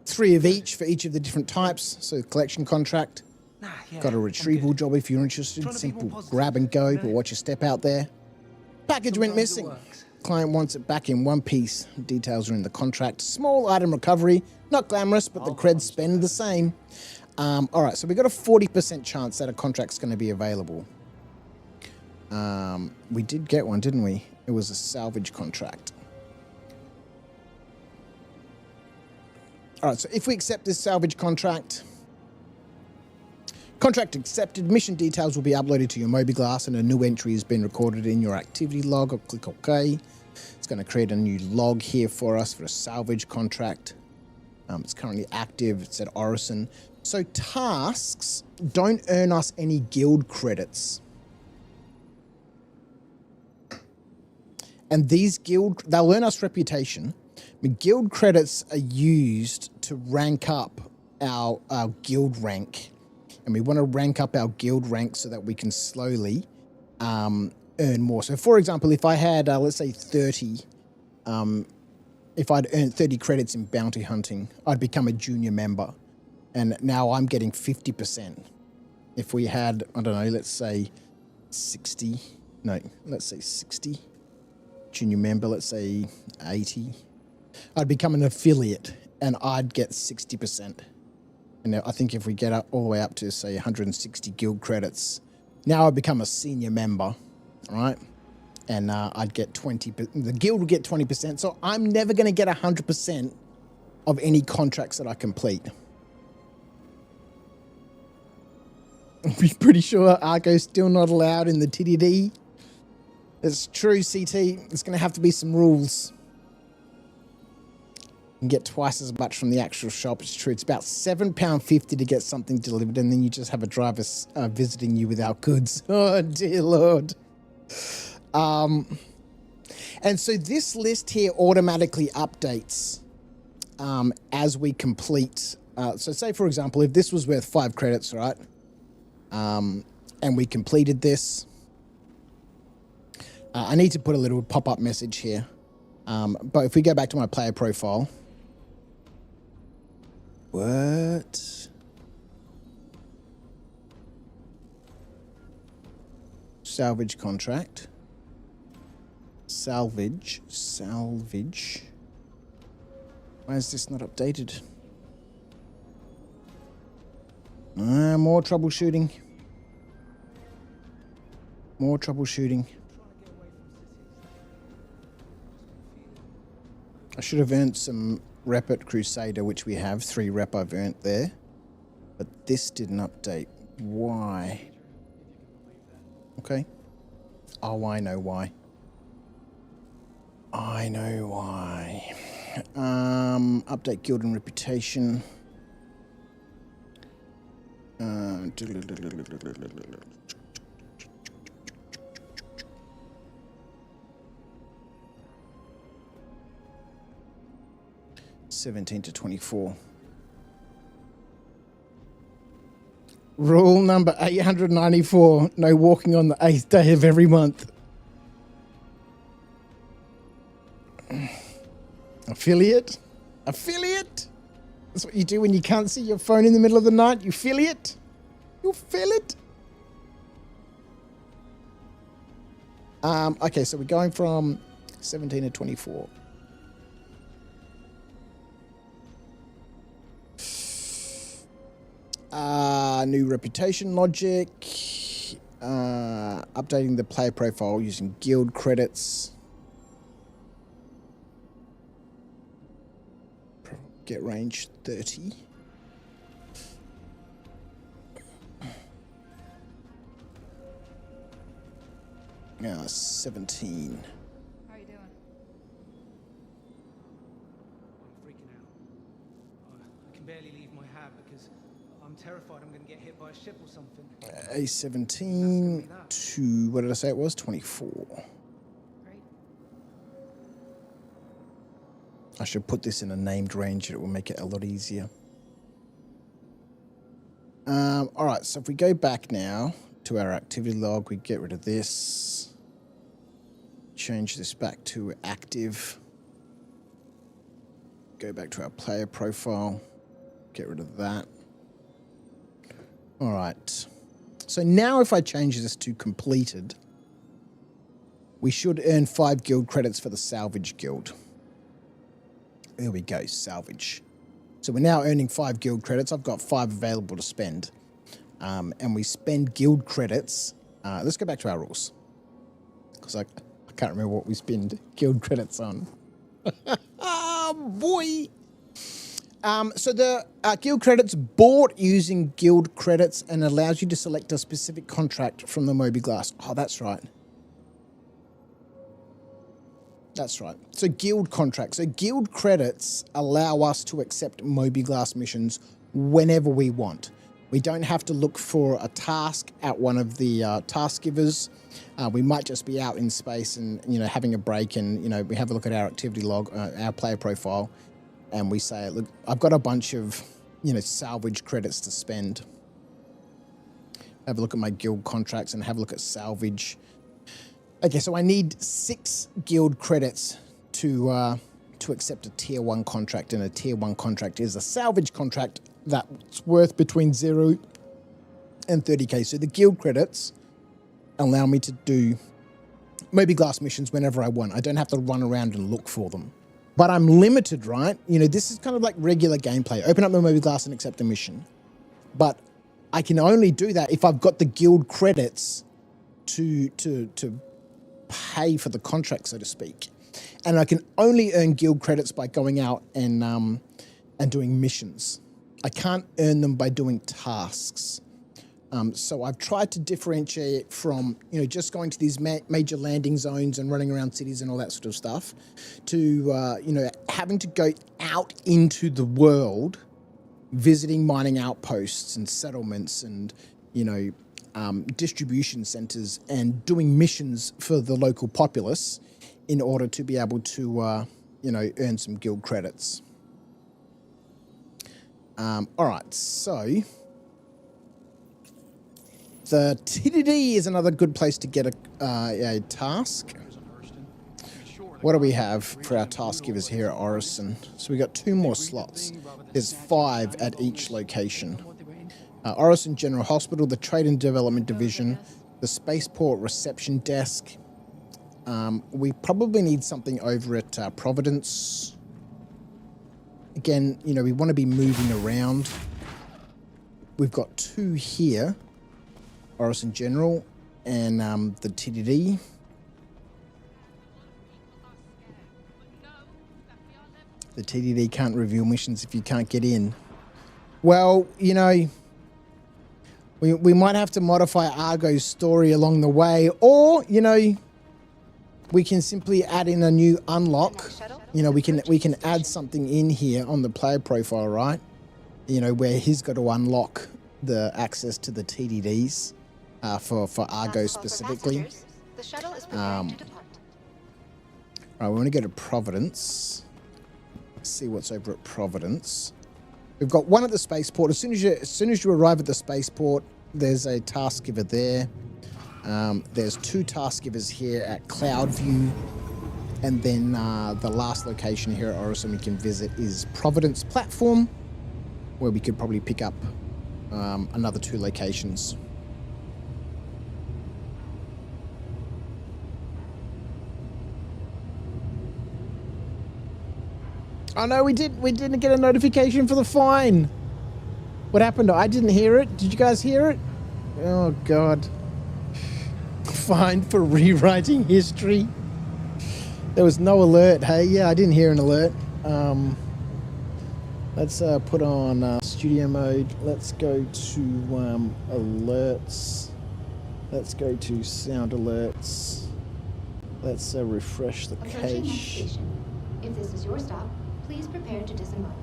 3 of each for each of the different types. So collection contract. Got a retrieval job if you're interested. Simple grab and go, but watch your step out there. Package went missing. Client wants it back in one piece. Details are in the contract. Small item recovery. Not glamorous, but the creds spend the same. All right, so we got a 40% chance that a contract's going to be available. We did get one, didn't we? It was a salvage contract. All right, so if we accept this salvage contract, contract accepted, mission details will be uploaded to your mobiGlas and a new entry has been recorded in your activity log. I'll click OK. It's going to create a new log here for us for a salvage contract. It's currently active. It's at Orison. So tasks don't earn us any guild credits. And these they'll earn us reputation. But guild credits are used to rank up our guild rank. And we want to rank up our guild rank so that we can slowly earn more. So, for example, if I had, let's say, 30, if I'd earned 30 credits in bounty hunting, I'd become a junior member. And now I'm getting 50%. If we had, I don't know, let's say 60. No, let's say 60. Junior member, let's say 80. I'd become an affiliate and I'd get 60%. And I think if we get up all the way up to, say, 160 guild credits, now I'd become a senior member, right? And I'd get 20%. The guild would get 20%. So I'm never going to get 100% of any contracts that I complete. I'm pretty sure Argo's still not allowed in the TDD. It's true, CT. It's going to have to be some rules. You can get twice as much from the actual shop. It's true. It's about £7.50 to get something delivered, and then you just have a driver visiting you without goods. Oh, dear Lord. And so this list here automatically updates as we complete. So say, for example, if this was worth 5 credits, right? And we completed this. I need to put a little pop-up message here. But if we go back to my player profile. What? Salvage contract. Salvage. Why is this not updated? More troubleshooting. I should have earned some rep at Crusader, which we have. 3 rep I've earned there. But this didn't update. Why? Okay. Oh, I know why. Update guild and reputation. 17 to 24. Rule number 894. No walking on the 8th day of every month. Affiliate? That's what you do when you can't see your phone in the middle of the night. You affiliate? You feel it? Okay, so we're going from 17 to 24. New reputation logic. Updating the player profile using guild credits. Get range 30. Now 17. How are you doing? I'm freaking out. I can barely leave my hab because I'm terrified I'm going to get hit by a ship or something. A17 to, what did I say it was? 24. Great. I should put this in a named range. It will make it a lot easier. All right, so if we go back now to our activity log, we get rid of this. Change this back to active. Go back to our player profile. Get rid of that. All right. So now if I change this to completed, we should earn 5 guild credits for the salvage guild. There we go, salvage. So we're now earning 5 guild credits. I've got 5 available to spend. And we spend guild credits. Let's go back to our rules. Because I can't remember what we spend guild credits on. Oh, boy. So the guild credits bought using guild credits and allows you to select a specific contract from the Moby-Glass. Oh, that's right. That's right. So guild contracts. So guild credits allow us to accept Moby-Glass missions whenever we want. We don't have to look for a task at one of the task givers. We might just be out in space and, having a break and, we have a look at our activity log, our player profile, and we say, look, I've got a bunch of, salvage credits to spend. Have a look at my guild contracts and have a look at salvage. Okay, so I need 6 guild credits to accept a tier 1 contract, and a tier 1 contract is a salvage contract that's worth between 0 and 30k. So the guild credits allow me to do Moby-Glass missions whenever I want. I don't have to run around and look for them. But I'm limited, right? This is kind of like regular gameplay. Open up my Moby-Glass and accept a mission. But I can only do that if I've got the guild credits to pay for the contract, so to speak. And I can only earn guild credits by going out and doing missions. I can't earn them by doing tasks. So I've tried to differentiate it from, just going to these major landing zones and running around cities and all that sort of stuff to, having to go out into the world, visiting mining outposts and settlements and, distribution centers and doing missions for the local populace in order to be able to, earn some guild credits. All right, so the TDD is another good place to get a task. What do we have for our task givers here at Orison? So we got 2 more slots. There's 5 at each location. Orison General Hospital, the Trade and Development Division, the Spaceport Reception Desk. We probably need something over at Providence. Again, we want to be moving around. We've got 2 here. Orison General and the TDD. The TDD can't reveal missions if you can't get in. Well, we might have to modify Argo's story along the way, or, we can simply add in a new unlock. We can add something in here on the player profile, right? Where he's got to unlock the access to the TDDs. For Argo specifically. The shuttle is preparing to depart. Right, we want to go to Providence. Let's see what's over at Providence. We've got 1 at the spaceport. As soon as you arrive at the spaceport, there's a task giver there. There's 2 task givers here at Cloudview, and then the last location here at Orison we can visit is Providence Platform, where we could probably pick up another 2 locations. Oh no, we didn't get a notification for the fine. What happened? I didn't hear it. Did you guys hear it? Oh god. Fine for rewriting history. There was no alert. Hey, yeah, I didn't hear an alert. Let's put on studio mode. Let's go to alerts. Let's go to sound alerts. Let's refresh the Approaching next cache. station. If this is your stop, please prepare to disembark.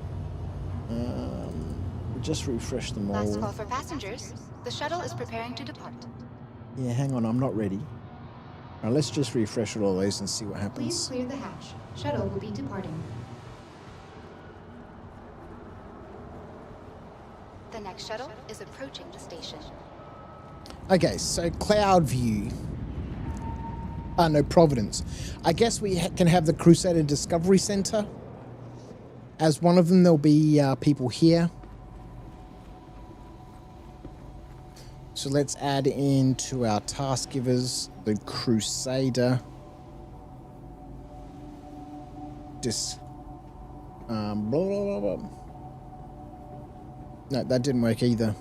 Just refresh them all. Last call for passengers. The shuttle is preparing to depart. Yeah, hang on, I'm not ready. All right, let's just refresh all those and see what Please happens. clear the hatch. Shuttle will be departing. The next shuttle is approaching the station. Okay, so Cloudview. No, Providence. I guess we can have the Crusader Discovery Center. As one of them, there'll be people here. So let's add into our task givers the Crusader. Blah, blah, blah, blah. No, that didn't work either.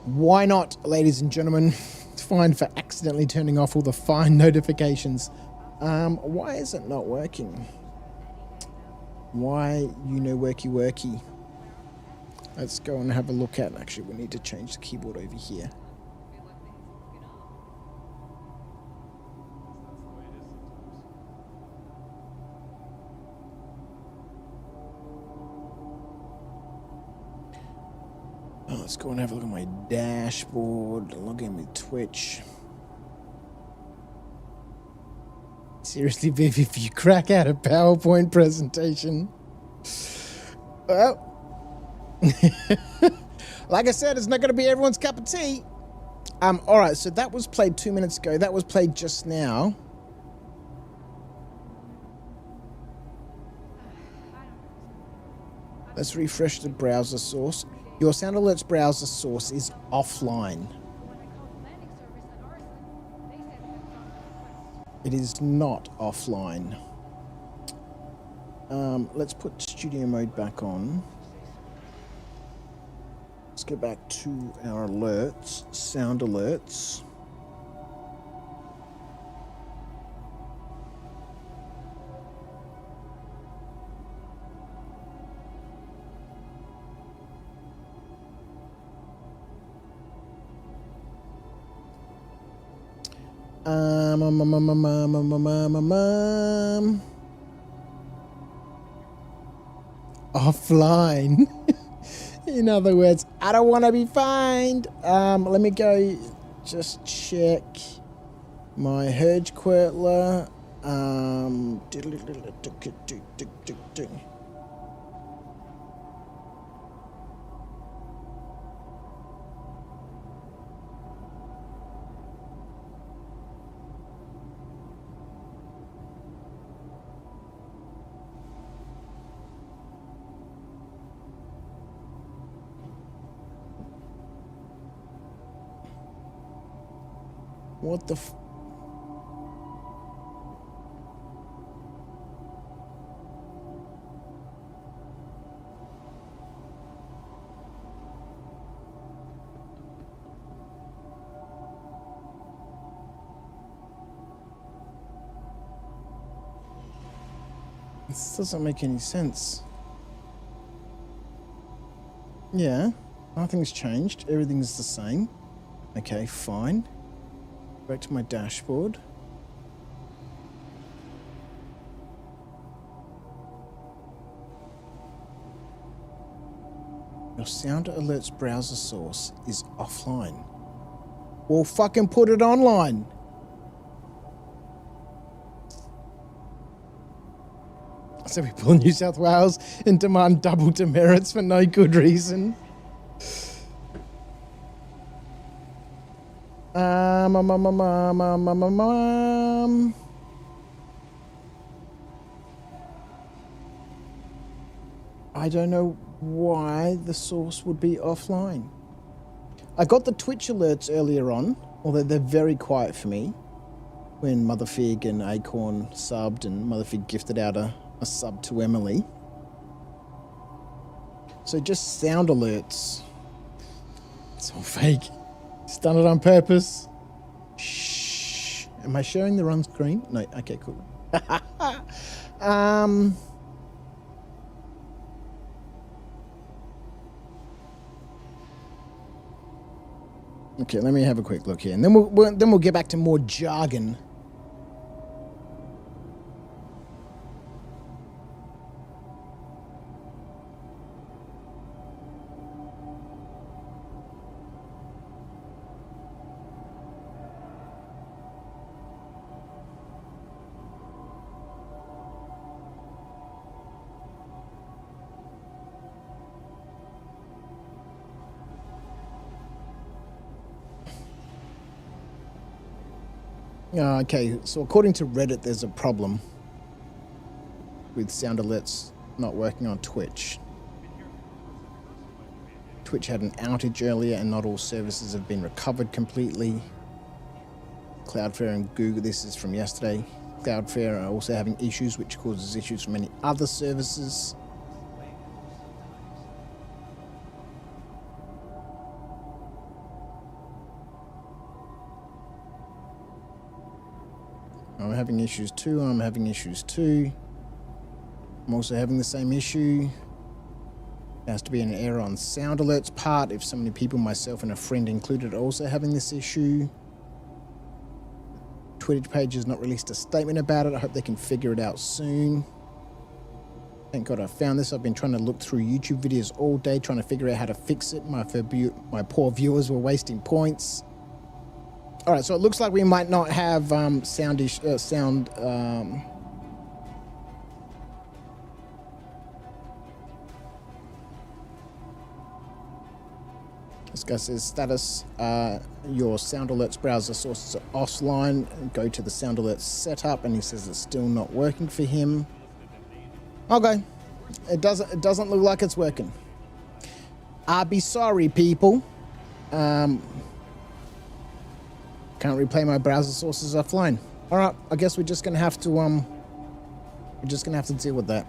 Why not, ladies and gentlemen? Fine for accidentally turning off all the fine notifications. Why is it not working? Why, worky. Let's go and have a look at. Actually, we need to change the keyboard over here. Oh, let's go and have a look at my dashboard. Log in with Twitch. Seriously, Viv, if you crack out a PowerPoint presentation. Well, like I said, it's not going to be everyone's cup of tea. All right, so that was played 2 minutes ago. That was played just now. Let's refresh the browser source. Your Sound Alerts browser source is offline. It is not offline. Let's put studio mode back on. Let's go back to our alerts, sound alerts. Offline. In other words, I don't want to be fined. Let me go just check my Herge Quirtler. What the f... This doesn't make any sense. Yeah, nothing's changed. Everything's the same. Okay, fine. Back to my dashboard. Your sound alerts browser source is offline. Well, fucking put it online. So people in New South Wales and demand double demerits for no good reason. I don't know why the source would be offline. I got the Twitch alerts earlier on, although they're very quiet for me. When Motherfig and Acorn subbed and Motherfig gifted out a sub to Emily. So just sound alerts. It's all fake. It's done it on purpose. Shh. Am I sharing the run screen? No. Okay, cool. Okay, let me have a quick look here, and then we'll get back to more jargon. Okay, so according to Reddit, there's a problem with sound alerts not working on Twitch. Twitch had an outage earlier and not all services have been recovered completely. Cloudflare and Google, this is from yesterday. Cloudflare are also having issues, which causes issues for many other services. I'm having issues too. I'm also having the same issue. There has to be an error on sound alerts part. If so many people, myself and a friend included, are also having this issue. Twitter page has not released a statement about it. I hope they can figure it out soon. Thank God I found this. I've been trying to look through YouTube videos all day, trying to figure out how to fix it. My poor viewers were wasting points. All right, so it looks like we might not have This guy says status, your sound alerts browser sources are offline. Go to the sound alerts setup, and he says it's still not working for him. Okay, it doesn't look like it's working. I'll be sorry, people. Can't replay my browser sources offline. All right, I guess we're just gonna have to deal with that.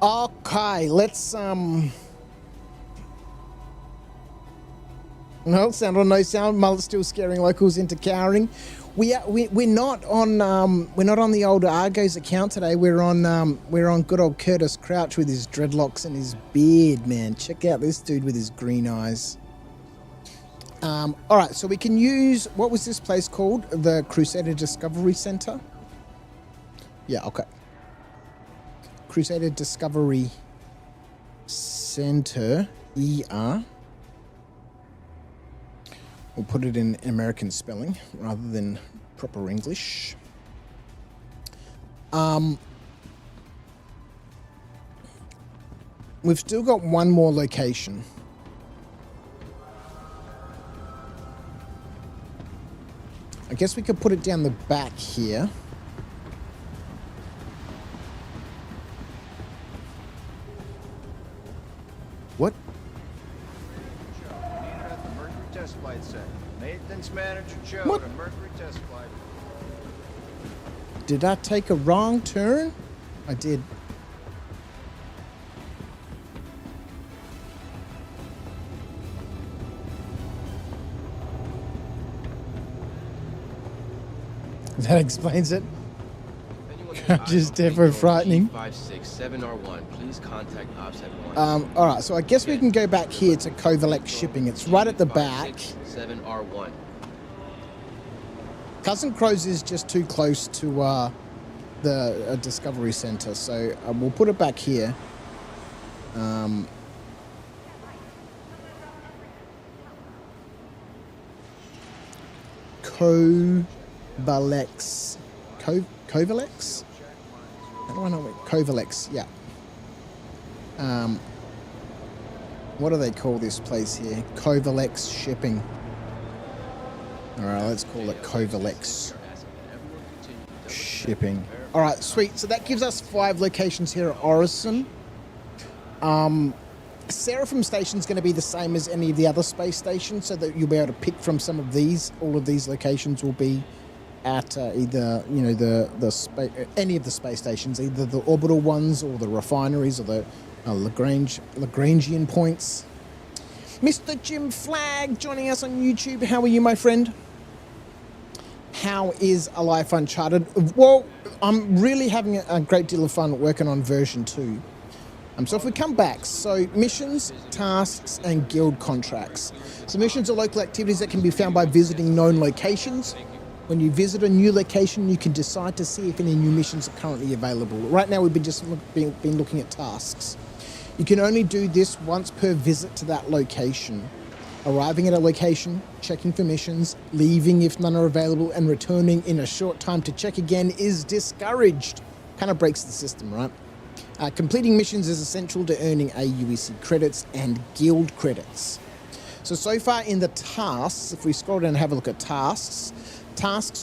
Okay, let's No sound or no sound. Mullet still scaring locals into cowering. We're not on the old Argos account today. We're on good old Curtis Crouch with his dreadlocks and his beard, man. Check out this dude with his green eyes. All right, so we can use, what was this place called? The Crusader Discovery Center. Yeah, okay. Crusader Discovery Center, ER. We'll put it in American spelling rather than proper English. We've still got one more location. I guess we could put it down the back here. What? Test flight center. Maintenance manager Joe What? to Mercury test flight. Did I take a wrong turn? I did. That explains it. Just definitely frightening. 567R1. Please contact ops at 1. All right, so I guess we can go back here to Kovalex Shipping. It's right at the back. 7R1. Cousin Crows is just too close to the Discovery Center, so we'll put it back here. Kovalex. Kovalex? How do I know what? Kovalex, yeah. What do they call this place here? Kovalex Shipping. Alright, let's call it Kovalex Shipping. Alright, sweet. So that gives us 5 locations here at Orison. Seraphim Station is going to be the same as any of the other space stations, so that you'll be able to pick from some of these. All of these locations will be at either, you know, any of the space stations, either the orbital ones or the refineries or the Lagrangian points. Mr. Jim Flagg joining us on YouTube. How are you, my friend? How is A Life Uncharted? Well, I'm really having a great deal of fun working on version 2. So if we come back, so missions, tasks, and guild contracts. So missions are local activities that can be found by visiting known locations. When you visit a new location, you can decide to see if any new missions are currently available. Right now, we've been looking at tasks. You can only do this once per visit to that location. Arriving at a location, checking for missions, leaving if none are available, and returning in a short time to check again is discouraged. Kind of breaks the system, right? Completing missions is essential to earning AUEC credits and guild credits. So far in the tasks, if we scroll down and have a look at tasks,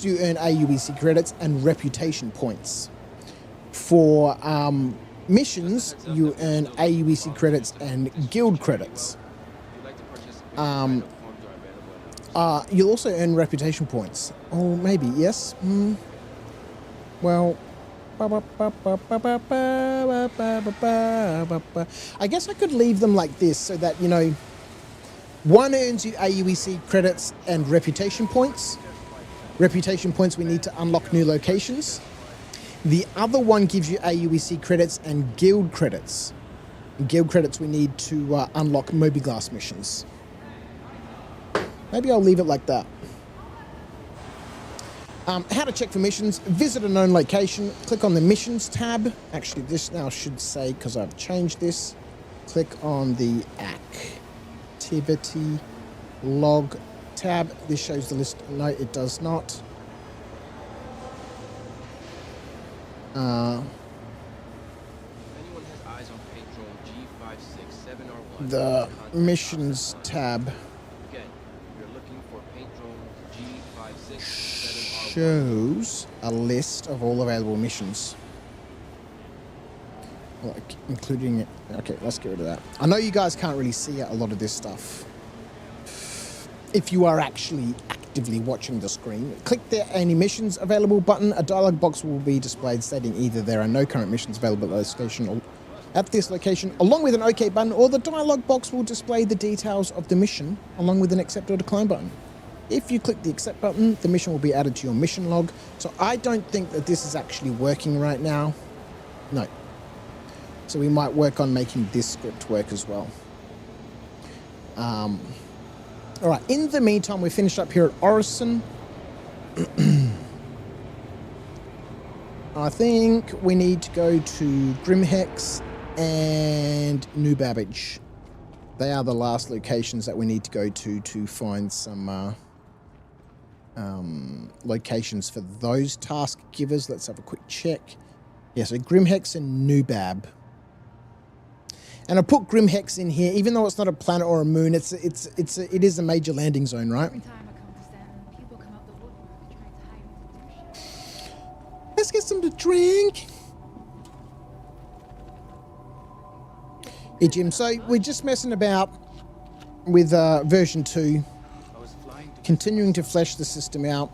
you earn AUEC credits and reputation points. For missions, you earn AUEC credits and guild credits. You'll also earn reputation points. Oh, maybe, yes? Well, I guess I could leave them like this so that, you know, one earns you AUEC credits and reputation points. Reputation points we need to unlock new locations. The other one gives you AUEC credits and guild credits. Guild credits we need to unlock Moby-Glass missions. Maybe I'll leave it like that. How to check for missions. Visit a known location. Click on the missions tab. Actually, this now should say, because I've changed this, click on the activity log tab. This shows the list. No, it does not. The missions tab shows a list of all available missions, like including. Okay, let's get rid of that. I know you guys can't really see a lot of this stuff if you are actually actively watching the screen. Click the any missions available button. A dialog box will be displayed stating either there are no current missions available at the station at this location, along with an OK button, or the dialog box will display the details of the mission, along with an accept or decline button. If you click the accept button, the mission will be added to your mission log. So I don't think that this is actually working right now. No. So we might work on making this script work as well. All right, in the meantime, we finished up here at Orison. I think we need to go to Grimhex and New Babbage. They are the last locations that we need to go to find some locations for those task givers. Let's have a quick check. Yeah, so Grimhex and New Bab. And I put Grimhex in here, even though it's not a planet or a moon. It is a major landing zone, right? Every time I come to Stanton, people come out the woodwork trying to hide me from their shit. Let's get some to drink. Hey, Jim, so we're just messing about with version 2, continuing to flesh the system out.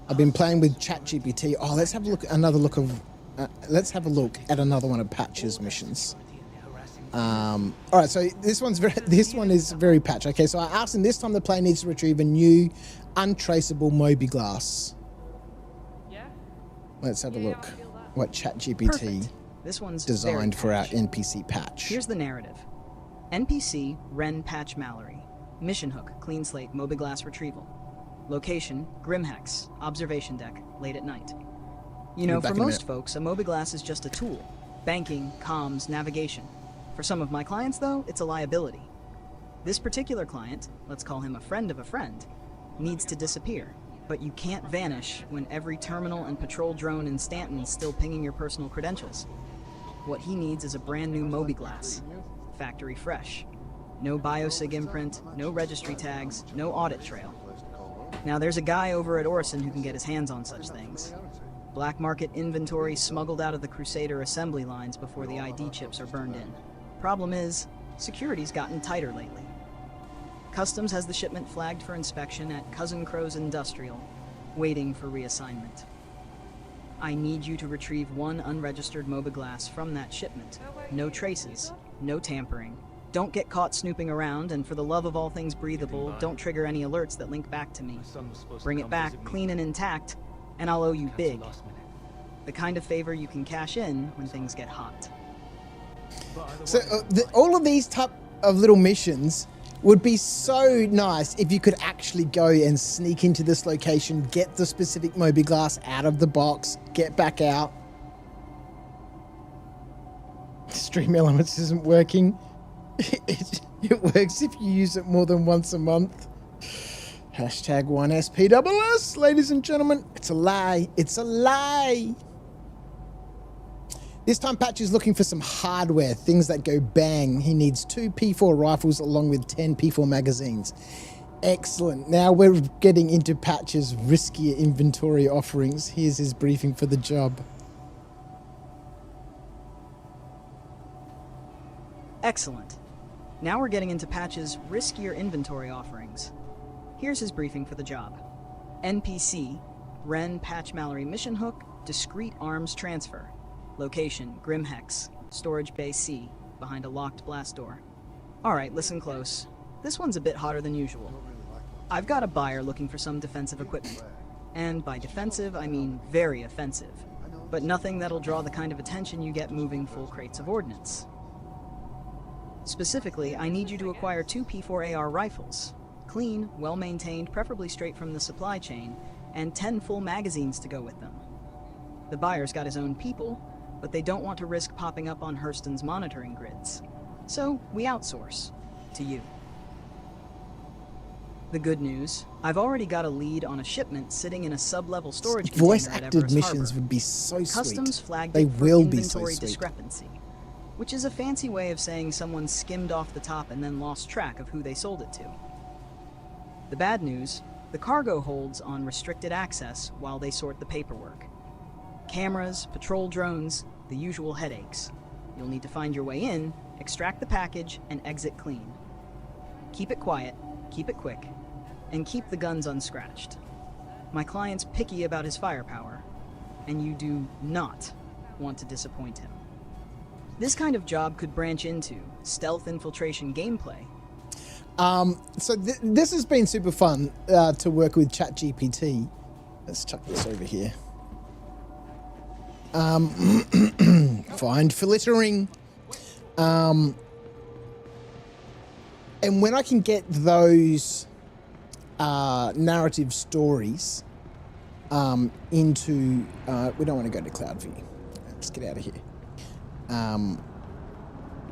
I've been playing with ChatGPT. Oh, let's have a look. Let's have a look at another one of Patch's missions. All right, so this one is very Patch. Okay, so I asked him this time the player needs to retrieve a new, untraceable Moby glass. Yeah. Let's have a look. What ChatGPT Perfect. This one's designed for our Patch. NPC Patch. Here's the narrative. NPC Ren Patch Mallory. Mission hook, clean slate, Moby glass retrieval. Location, Grimhex, observation deck, late at night. You know, for most folks, a Moby glass is just a tool. Banking, comms, navigation. For some of my clients, though, it's a liability. This particular client, let's call him a friend of a friend, needs to disappear. But you can't vanish when every terminal and patrol drone in Stanton is still pinging your personal credentials. What he needs is a brand new Moby glass. Factory fresh. No biosig imprint, no registry tags, no audit trail. Now there's a guy over at Orison who can get his hands on such things. Black market inventory smuggled out of the Crusader assembly lines before the ID chips are burned in. Problem is, security's gotten tighter lately. Customs has the shipment flagged for inspection at Cousin Crow's Industrial, waiting for reassignment. I need you to retrieve one unregistered Moby glass from that shipment. No traces, no tampering. Don't get caught snooping around, and for the love of all things breathable, don't trigger any alerts that link back to me. Bring it back clean and intact, and I'll owe you big. The kind of favor you can cash in when things get hot. So all of these type of little missions would be so nice if you could actually go and sneak into this location, get the specific Moby glass out of the box, get back out. Stream Elements isn't working. It works if you use it more than once a month. Hashtag 1SPSS, ladies and gentlemen. It's a lie. It's a lie. This time Patch is looking for some hardware, things that go bang. He needs 2 P4 rifles along with 10 P4 magazines. Excellent. Now we're getting into Patch's riskier inventory offerings. Here's his briefing for the job. Excellent. Now we're getting into Patch's riskier inventory offerings. Here's his briefing for the job. NPC, Ren Patch Mallory mission hook, discrete arms transfer. Location, Grimhex, storage bay C, behind a locked blast door. Alright, listen close. This one's a bit hotter than usual. I've got a buyer looking for some defensive equipment. And by defensive, I mean very offensive. But nothing that'll draw the kind of attention you get moving full crates of ordnance. Specifically, I need you to acquire 2 P4AR rifles. Clean, well-maintained, preferably straight from the supply chain, and 10 full magazines to go with them. The buyer's got his own people, but they don't want to risk popping up on Hurston's monitoring grids. So, we outsource. To you. The good news, I've already got a lead on a shipment sitting in a sub-level storage container at Voice-acted Everest missions Harbor. would be so sweet. Customs flagged They it for will be so inventory sweet. discrepancy, which is a fancy way of saying someone skimmed off the top and then lost track of who they sold it to. The bad news, the cargo holds on restricted access while they sort the paperwork. Cameras, patrol drones, the usual headaches. You'll need to find your way in, extract the package, and exit clean. Keep it quiet, keep it quick, and keep the guns unscratched. My client's picky about his firepower, and you do not want to disappoint him. This kind of job could branch into stealth infiltration gameplay. So this has been super fun to work with ChatGPT. Let's chuck this over here. Find filtering. And when I can get those narrative stories into... we don't want to go to cloud view. Let's get out of here.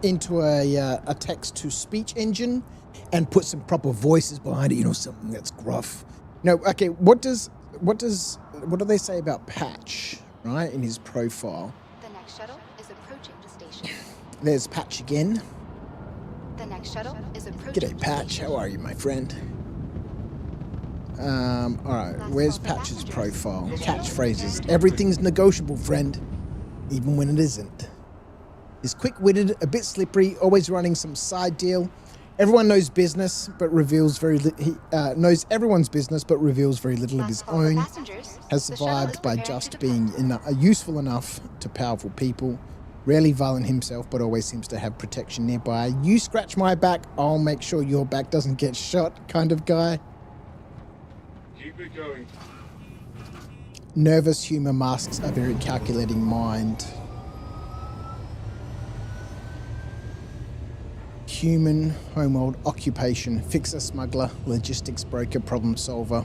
Into a text-to-speech engine and put some proper voices behind it, you know, something that's gruff. No, okay, what do they say about Patch, right, in his profile? The next shuttle is approaching the station. There's Patch again. The next shuttle is approaching. G'day, Patch. How are you, my friend? All right, where's Patch's profile? Catchphrases. Everything's negotiable, friend, even when it isn't. He's quick-witted, a bit slippery, always running some side deal. Everyone knows business, but reveals very knows everyone's business, but reveals very little of his own. Has survived by just being useful enough to powerful people. Rarely violent himself, but always seems to have protection nearby. You scratch my back, I'll make sure your back doesn't get shot, kind of guy. Keep it going. Nervous humor masks a very calculating mind. Human, homeworld, occupation, fixer, smuggler, logistics broker, problem solver.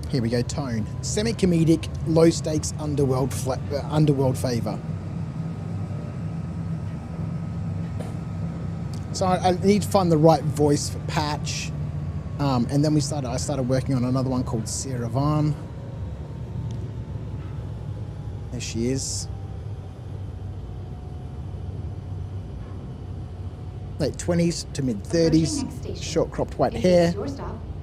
Here we go, tone. Semi-comedic, low-stakes underworld favor. So I need to find the right voice for Patch. And then I started working on another one called Sarah Vaughn. There she is. Late 20s to mid 30s, short cropped white hair,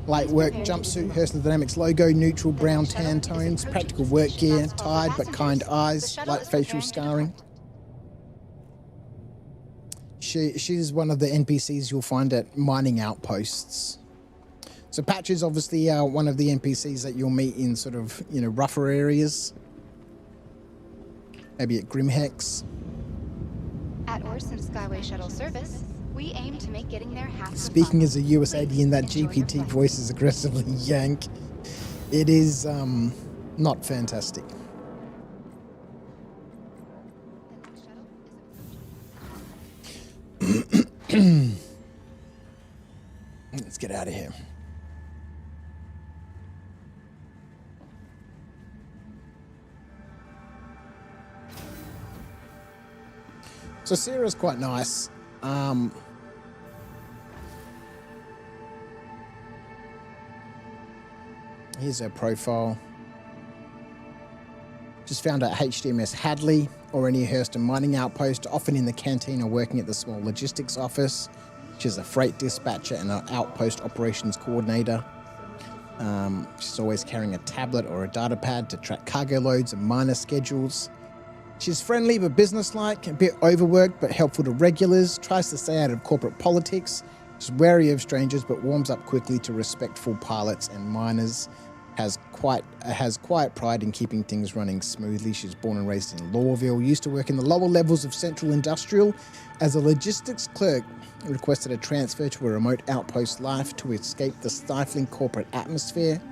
light work jumpsuit, Hearst Dynamics logo, neutral brown tan tones, practical work gear, tired but kind eyes, light facial scarring. She's one of the NPCs you'll find at mining outposts. So Patch is obviously one of the NPCs that you'll meet in sort of, you know, rougher areas. Maybe at Grimhex. At Orson Skyway Shuttle Service, we aim to make getting there half the Speaking fun. as a USAD, that Please enjoy your GPT flight. voice is aggressively yank. It is not fantastic. The next shuttle is approaching. Let's get out of here. So Sarah's quite nice. Here's her profile. Just found at HDMS Hadley or any Hurston mining outpost, often in the canteen or working at the small logistics office. She's a freight dispatcher and an outpost operations coordinator. She's always carrying a tablet or a data pad to track cargo loads and miner schedules. She's friendly but businesslike, a bit overworked but helpful to regulars, tries to stay out of corporate politics, is wary of strangers but warms up quickly to respectful pilots and miners, has quiet pride in keeping things running smoothly. She's born and raised in Lawville, used to work in the lower levels of Central Industrial as a logistics clerk, requested a transfer to a remote outpost life to escape the stifling corporate atmosphere.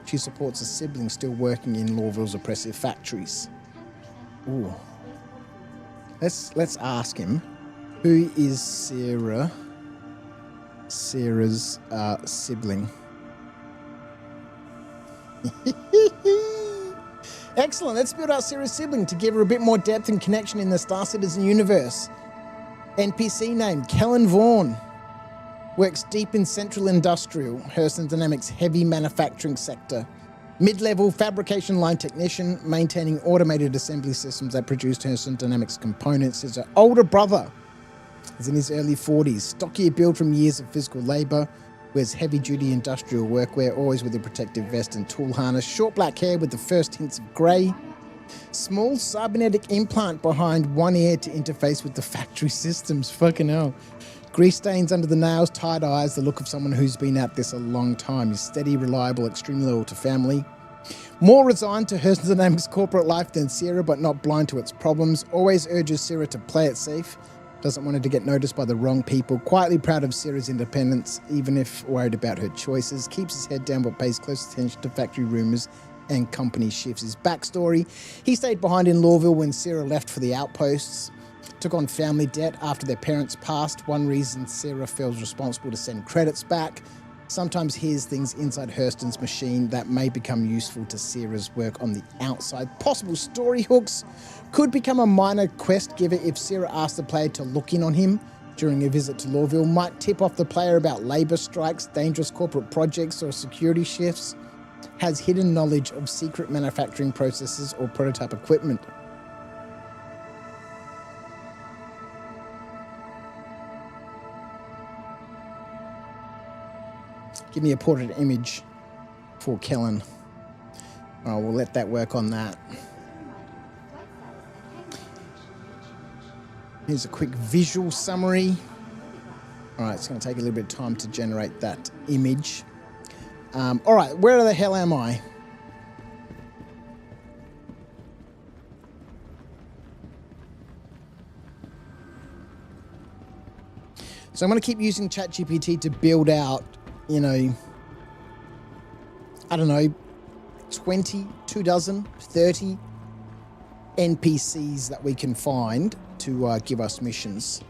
She supports a sibling still working in Lawville's oppressive factories. Ooh. Let's ask him, who is Sarah's sibling? Excellent. Let's build out Sarah's sibling to give her a bit more depth and connection in the Star Citizen universe. NPC name Kellen Vaughn. Works deep in Central Industrial, Hurston Dynamics heavy manufacturing sector. Mid-level fabrication line technician, maintaining automated assembly systems that produce Hurston Dynamics components. His older brother is in his early 40s. Stockier build from years of physical labor. Wears heavy-duty industrial workwear, always with a protective vest and tool harness. Short black hair with the first hints of grey. Small cybernetic implant behind one ear to interface with the factory systems. Fucking hell. Grease stains under the nails, tired eyes, the look of someone who's been at this a long time. He's steady, reliable, extremely loyal to family. More resigned to her dynamic's corporate life than Sierra, but not blind to its problems. Always urges Sierra to play it safe. Doesn't want her to get noticed by the wrong people. Quietly proud of Sierra's independence, even if worried about her choices. Keeps his head down but pays close attention to factory rumours and company shifts. His backstory: he stayed behind in Lawville when Sierra left for the outposts. Took on family debt after their parents passed. One reason Sierra feels responsible to send credits back. Sometimes hears things inside Hurston's machine that may become useful to Sierra's work on the outside. Possible story hooks. Could become a minor quest giver if Sierra asks the player to look in on him during a visit to Lawville. Might tip off the player about labour strikes, dangerous corporate projects or security shifts. Has hidden knowledge of secret manufacturing processes or prototype equipment. Give me a portrait image for Kellen. Oh, we'll let that work on that. Here's a quick visual summary. All right, it's going to take a little bit of time to generate that image. All right, where the hell am I? So I'm going to keep using ChatGPT to build out, you know, I don't know, 20, 24, 30 NPCs that we can find to give us missions.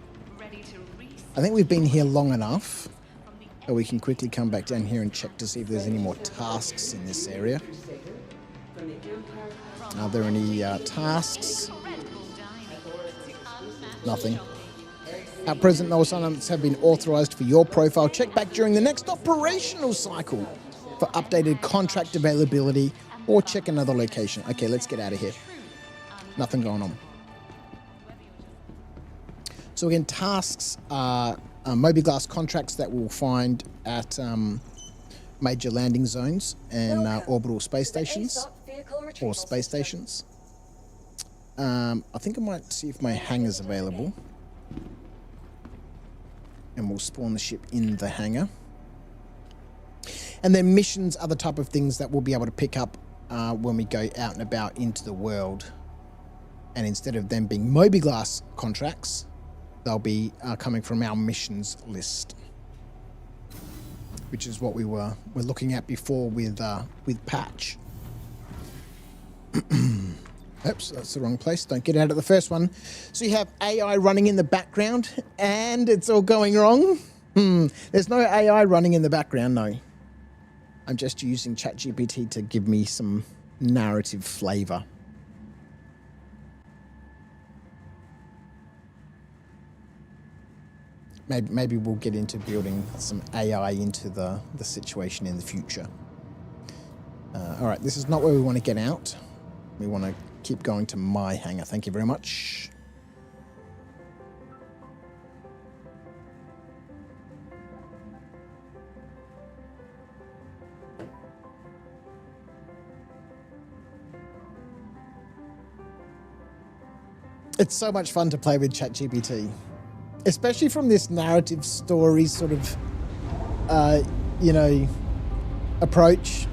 I think we've been here long enough that we can quickly come back down here and check to see if there's any more tasks in this area. Are there any tasks? Nothing. At present, no assignments have been authorized for your profile. Check back during the next operational cycle for updated contract availability or check another location. Okay, let's get out of here. Nothing going on. So again, tasks are mobiGlas contracts that we'll find at major landing zones and orbital space stations or space stations. I think I might see if my hangar's available. And we'll spawn the ship in the hangar. And then missions are the type of things that we'll be able to pick up when we go out and about into the world. And instead of them being mobiGlas contracts, they'll be coming from our missions list, which is what we were looking at before with Patch. Oops, that's the wrong place. Don't get out of the first one. So you have AI running in the background, and it's all going wrong. There's no AI running in the background, no. I'm just using ChatGPT to give me some narrative flavor. Maybe we'll get into building some AI into the situation in the future. All right, this is not where we want to get out. We want to keep going to my hangar. Thank you very much. It's so much fun to play with ChatGPT, especially from this narrative story sort of, you know, approach.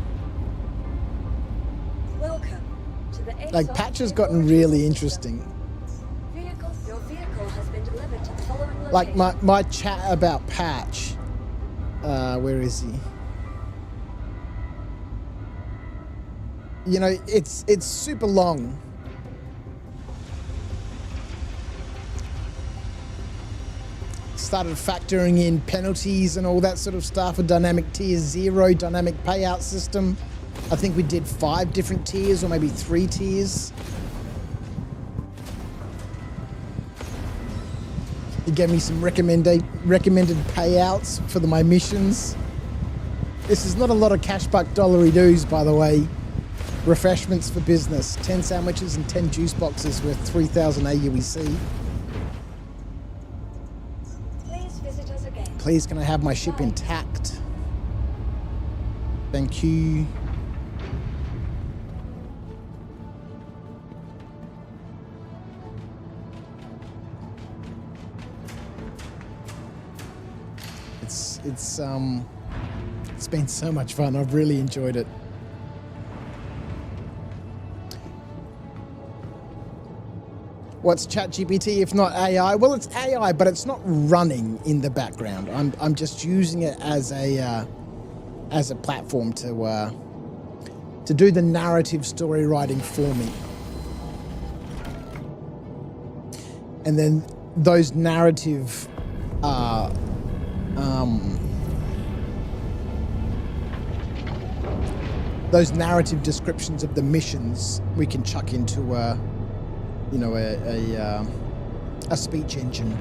Like, Patch has gotten really interesting. Your vehicle has been delivered to the following Like, location. my chat about Patch. Where is he? You know, it's super long. Started factoring in penalties and all that sort of stuff. A dynamic tier 0 dynamic payout system. I think we did 5 different tiers or maybe 3 tiers. He gave me some recommended payouts for my missions. This is not a lot of cash buck dollary doos, by the way. Refreshments for business. 10 sandwiches and 10 juice boxes worth 3,000 AUEC. Please visit us again. Please, can I have my ship intact? Thank you. It's been so much fun. I've really enjoyed it. What's ChatGPT if not AI? Well, it's AI, but it's not running in the background. I'm just using it as a platform to do the narrative story writing for me. And then those narrative descriptions of the missions we can chuck into a speech engine.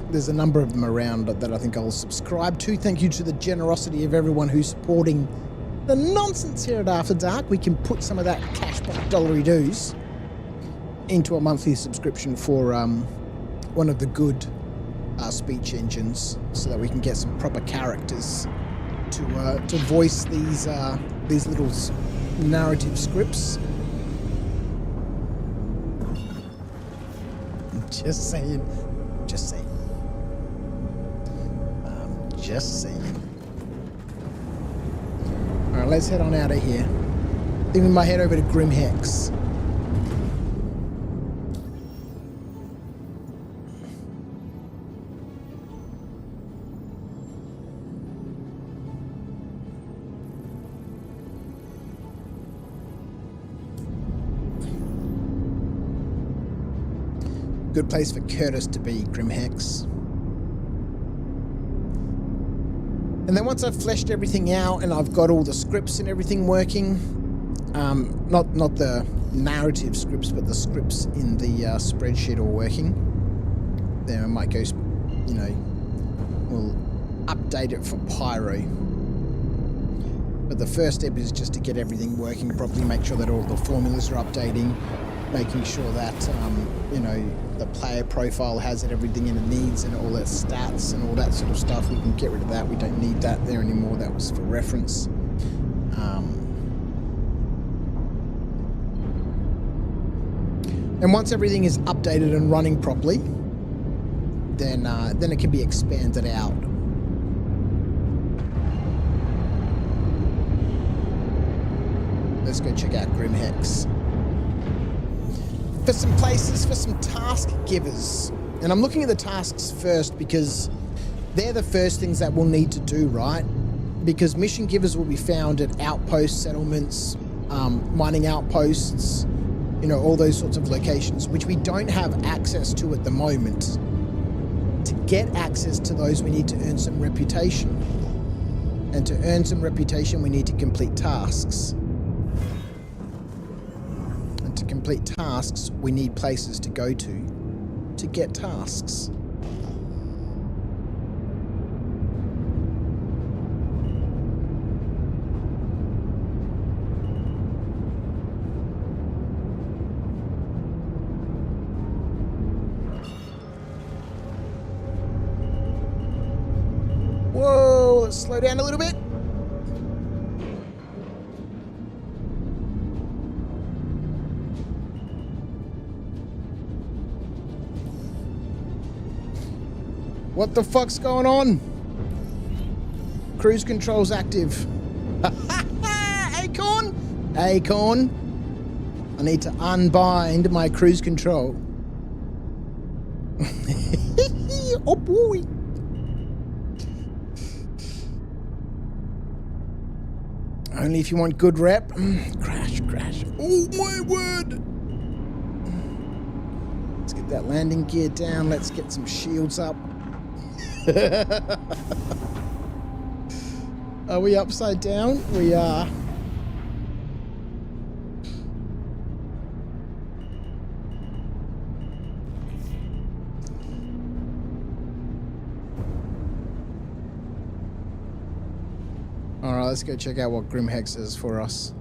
There's a number of them around that I think I'll subscribe to. Thank you to the generosity of everyone who's supporting the nonsense here at After Dark. We can put some of that cash back dollary dues into a monthly subscription for one of the good speech engines, so that we can get some proper characters to voice these little narrative scripts. Just saying. Just saying. Just saying. Alright, let's head on out of here. I think we might head over to Grim Hex. Good place for Curtis to be, Grim Hex. And then once I've fleshed everything out and I've got all the scripts and everything working, not the narrative scripts, but the scripts in the spreadsheet all working, then I might go, we'll update it for Pyro. But the first step is just to get everything working properly, make sure that all the formulas are updating, making sure that, the player profile has everything it needs and all its stats and all that sort of stuff. We can get rid of that. We don't need that there anymore. That was for reference. And once everything is updated and running properly, then it can be expanded out. Let's go check out Grim Hex. For some places, for some task givers. And I'm looking at the tasks first because they're the first things that we'll need to do, right? Because mission givers will be found at outpost settlements, mining outposts, all those sorts of locations, which we don't have access to at the moment. To get access to those, we need to earn some reputation. And to earn some reputation, we need to complete tasks. To complete tasks, we need places to go to get tasks. Whoa, let's slow down a little bit. What the fuck's going on? Cruise control's active. Acorn! Acorn! I need to unbind my cruise control. Oh boy! Only if you want good rep. Crash, crash. Oh my word! Let's get that landing gear down. Let's get some shields up. Are we upside down? We are. Alright, let's go check out what Grim Hex is for us.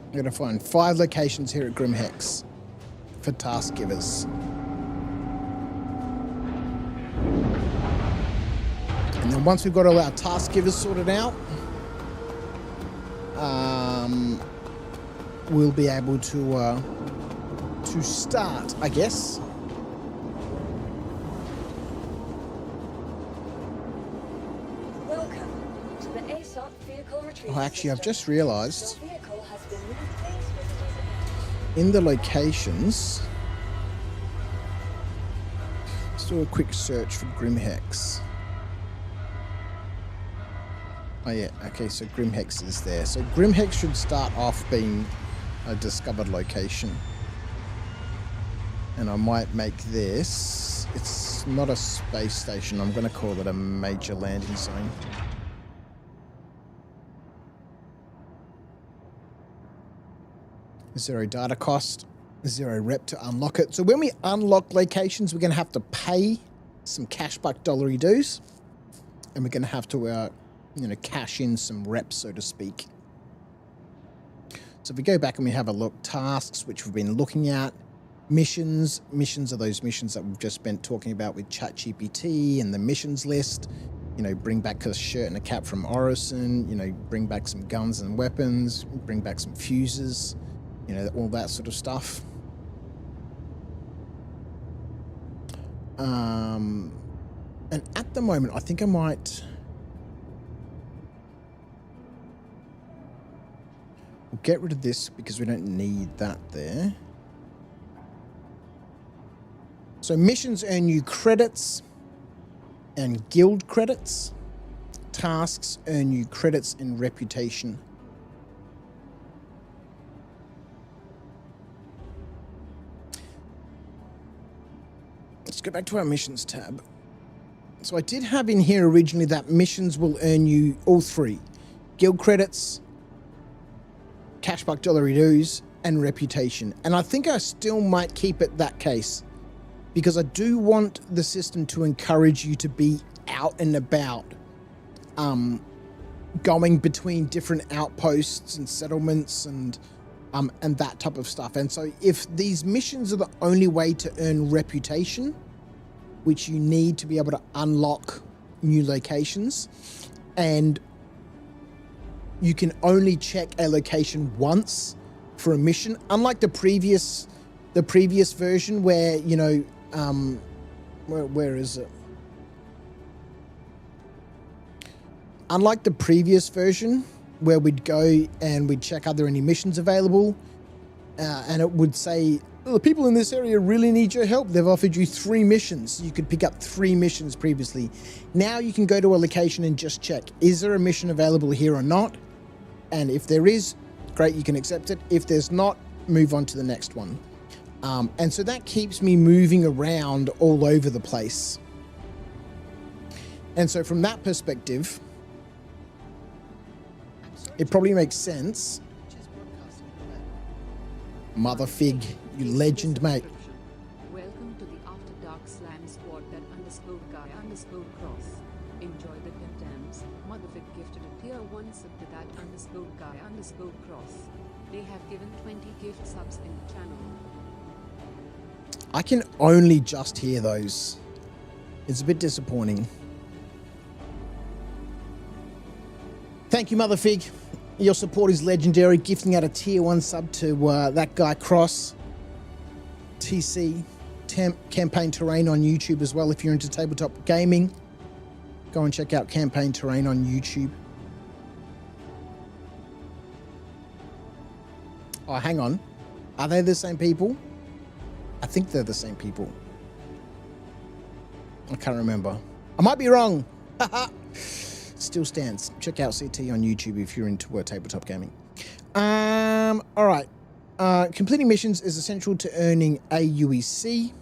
I'm going to find 5 locations here at Grim Hex for task givers. And then once we've got all our task givers sorted out, we'll be able to start, I guess. Welcome to the ASOP vehicle retrieval. Oh, actually, I've system. just realised Your vehicle has been moved. Please visit in the locations. Let's do a quick search for Grimhex. Oh yeah, okay, so Grimhex is there. So Grimhex should start off being a discovered location. And I might make this, it's not a space station, I'm going to call it a major landing zone. Zero data cost, zero rep to unlock it. So when we unlock locations, we're going to have to pay some cash buck dollary dues. And we're going to have to, cash in some reps, so to speak. So if we go back and we have a look, tasks, which we've been looking at, missions are those missions that we've just been talking about with ChatGPT and the missions list. Bring back a shirt and a cap from Orison, bring back some guns and weapons, bring back some fuses, all that sort of stuff. And at the moment, I think I might... We'll get rid of this because we don't need that there. So missions earn you credits and guild credits. Tasks earn you credits and reputation. Let's go back to our missions tab. So I did have in here originally that missions will earn you all three. Guild credits, cash buck dollary dues, and reputation. And I think I still might keep it that case because I do want the system to encourage you to be out and about, going between different outposts and settlements and that type of stuff. And so if these missions are the only way to earn reputation, which you need to be able to unlock new locations, and you can only check a location once for a mission, unlike the previous version where, where is it? Unlike the previous version where we'd go and we'd check are there any missions available, and it would say, oh, the people in this area really need your help. They've offered you 3 missions. You could pick up 3 missions previously. Now you can go to a location and just check, is there a mission available here or not? And if there is, great, you can accept it. If there's not, move on to the next one. And so that keeps me moving around all over the place. And so from that perspective, it probably makes sense. Mother Fig, you legend, mate. Welcome to the After Dark Slam Squad that _guy_cross. Enjoy the contents. Motherfig gifted a tier 1 sub to that _guy_cross. They have given 20 gift subs in the channel. I can only just hear those. It's a bit disappointing. Thank you, Motherfig. Your support is legendary. Gifting out a tier 1 sub to that guy Cross. TC. Campaign Terrain on YouTube as well. If you're into tabletop gaming, go and check out Campaign Terrain on YouTube. Oh, hang on. Are they the same people? I think they're the same people. I can't remember. I might be wrong. Still stands. Check out CT on YouTube if you're into tabletop gaming. All right. Completing missions is essential to earning AUEC.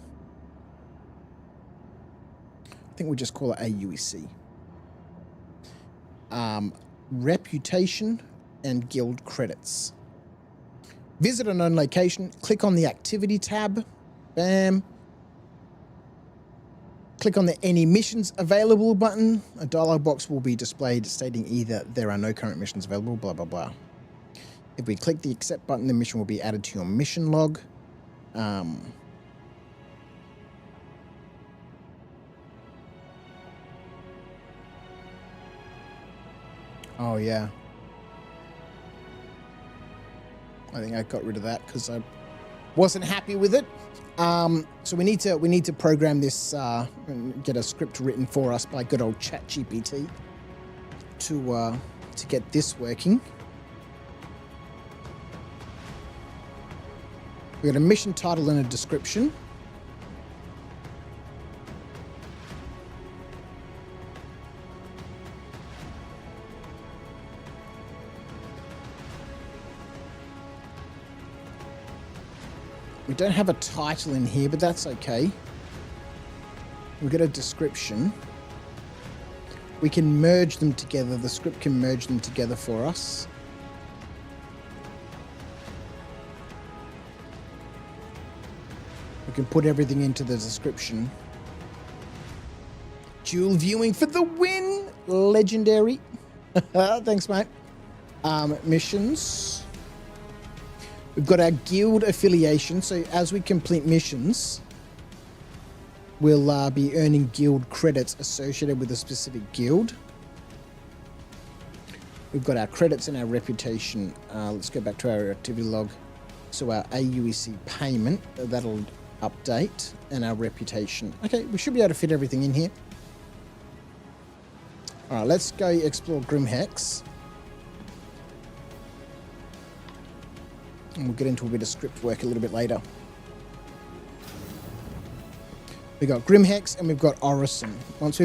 I think we'll just call it AUEC. Reputation and guild credits. Visit a known location. Click on the activity tab. Bam. Click on the Any Missions Available button. A dialog box will be displayed stating either there are no current missions available, blah, blah, blah. If we click the Accept button, the mission will be added to your mission log. Oh, yeah. I think I got rid of that because I wasn't happy with it. So we need to program this and get a script written for us by good old ChatGPT to get this working. We got a mission title and a description. We don't have a title in here, but that's okay. We've got a description. We can merge them together. The script can merge them together for us. We can put everything into the description. Dual viewing for the win! Legendary. Thanks, mate. Missions. We've got our guild affiliation, so as we complete missions, we'll be earning guild credits associated with a specific guild. We've got our credits and our reputation. Let's go back to our activity log. So our AUEC payment, that'll update, and our reputation. Okay, we should be able to fit everything in here. All right, let's go explore Grimhex. And we'll get into a bit of script work a little bit later. We've got Grimhex and we've got Orison. Once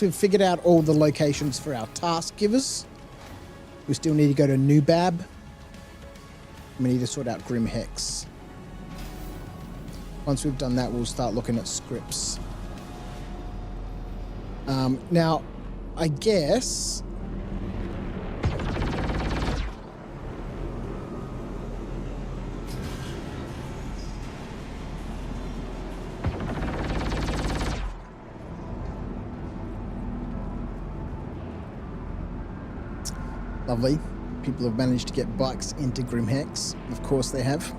we've figured out all the locations for our task givers, we still need to go to Nubab. We need to sort out Grimhex. Once we've done that, we'll start looking at scripts. Now, I guess... Lovely. People have managed to get bikes into Grimhex. Of course they have.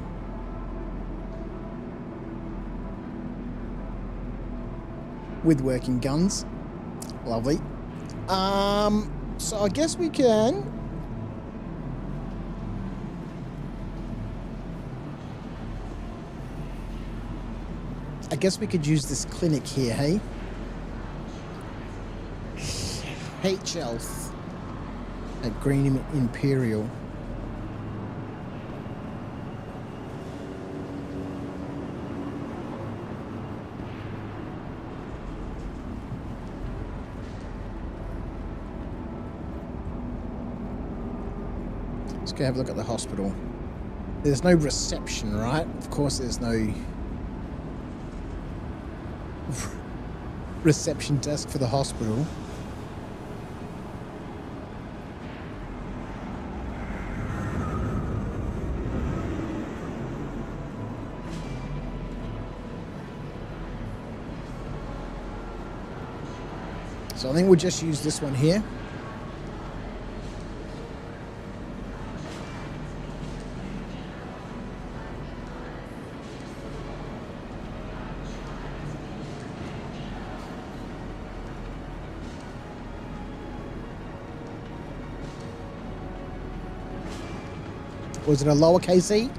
With working guns. Lovely. So I guess we can... I guess we could use this clinic here, hey? H-Health. At Green Imperial. Let's go have a look at the hospital. There's no reception, right? Of course there's no reception desk for the hospital. So I think we'll just use this one here. Was it a lowercase e?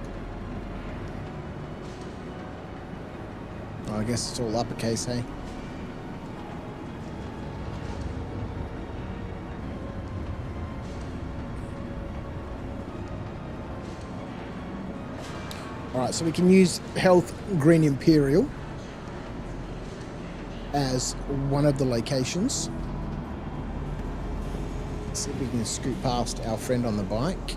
Oh, I guess it's all uppercase, hey? Alright, so we can use Health Green Imperial as one of the locations. Let's see if we can scoot past our friend on the bike.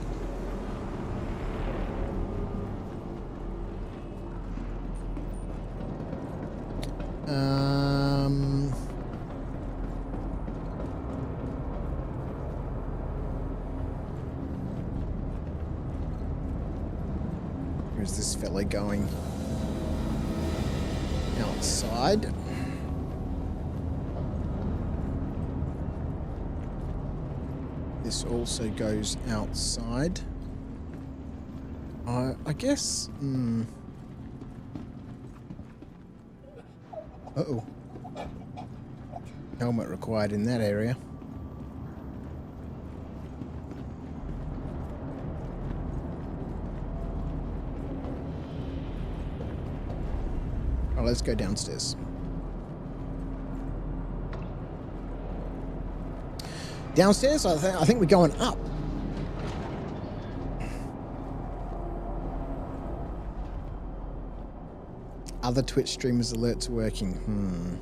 Where's this fella going? Outside. This also goes outside. I guess... Uh-oh. Helmet required in that area. let's go downstairs. Downstairs, I think we're going up. Other Twitch streamers alerts working.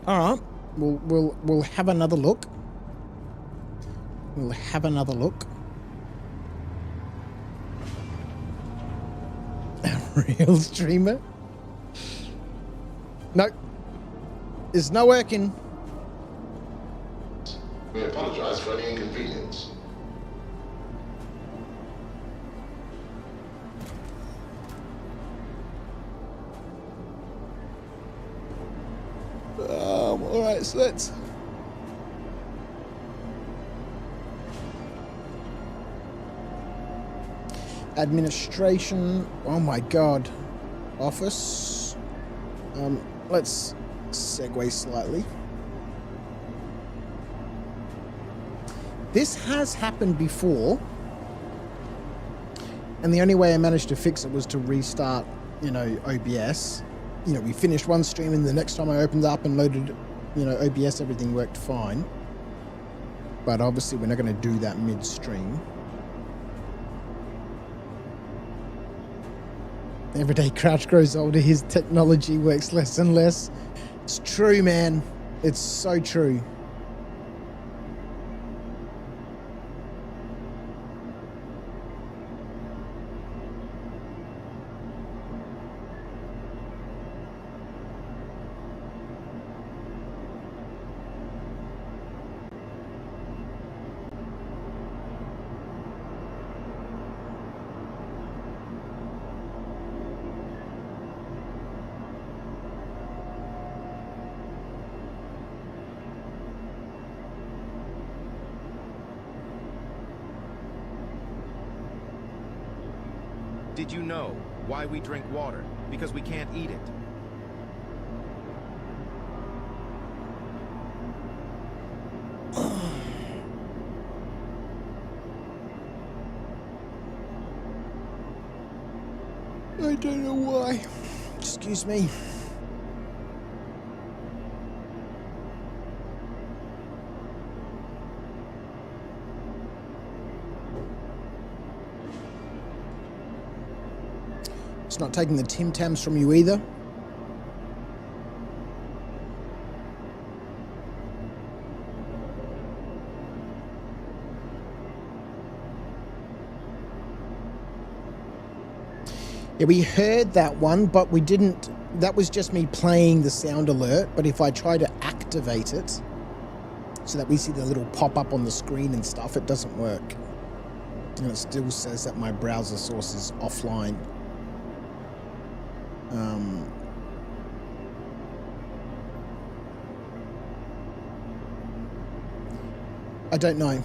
All right, we'll have another look. We'll have another look. A real streamer? Nope. It's not working. We apologize for any inconvenience. All right, so let's. Administration. Oh my God. Office. Let's segue slightly. This has happened before, and the only way I managed to fix it was to restart, OBS. We finished one stream, and the next time I opened up and loaded, OBS, everything worked fine. But obviously, we're not going to do that mid-stream. Every day Crouch grows older, his technology works less and less. It's true, man. It's so true. Did you know why we drink water? Because we can't eat it. I don't know why. Excuse me. It's not taking the Tim Tams from you either. Yeah, we heard that one, but we didn't. That was just me playing the sound alert. But if I try to activate it so that we see the little pop up on the screen and stuff, it doesn't work. And it still says that my browser source is offline. I don't know.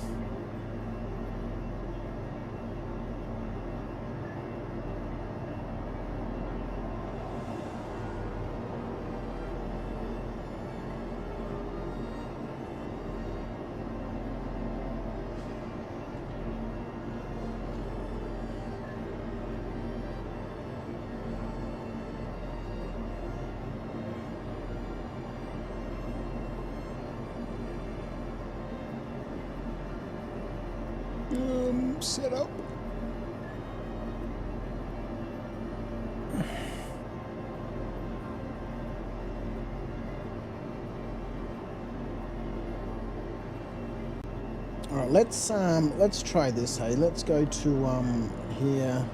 Set up. All right, let's try this. Hey, let's go to here.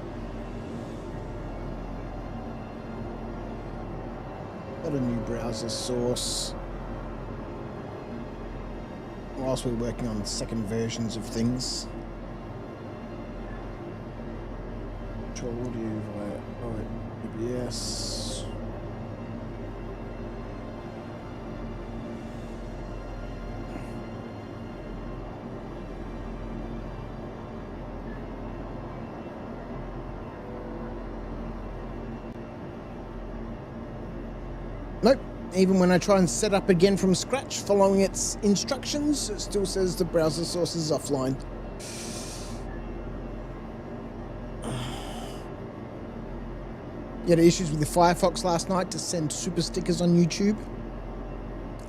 Got a new browser source. Whilst we're working on second versions of things. Audio via OBS. Nope, Even when I try and set up again from scratch following its instructions, it still says the browser source is offline. You had issues with the Firefox last night to send super stickers on YouTube.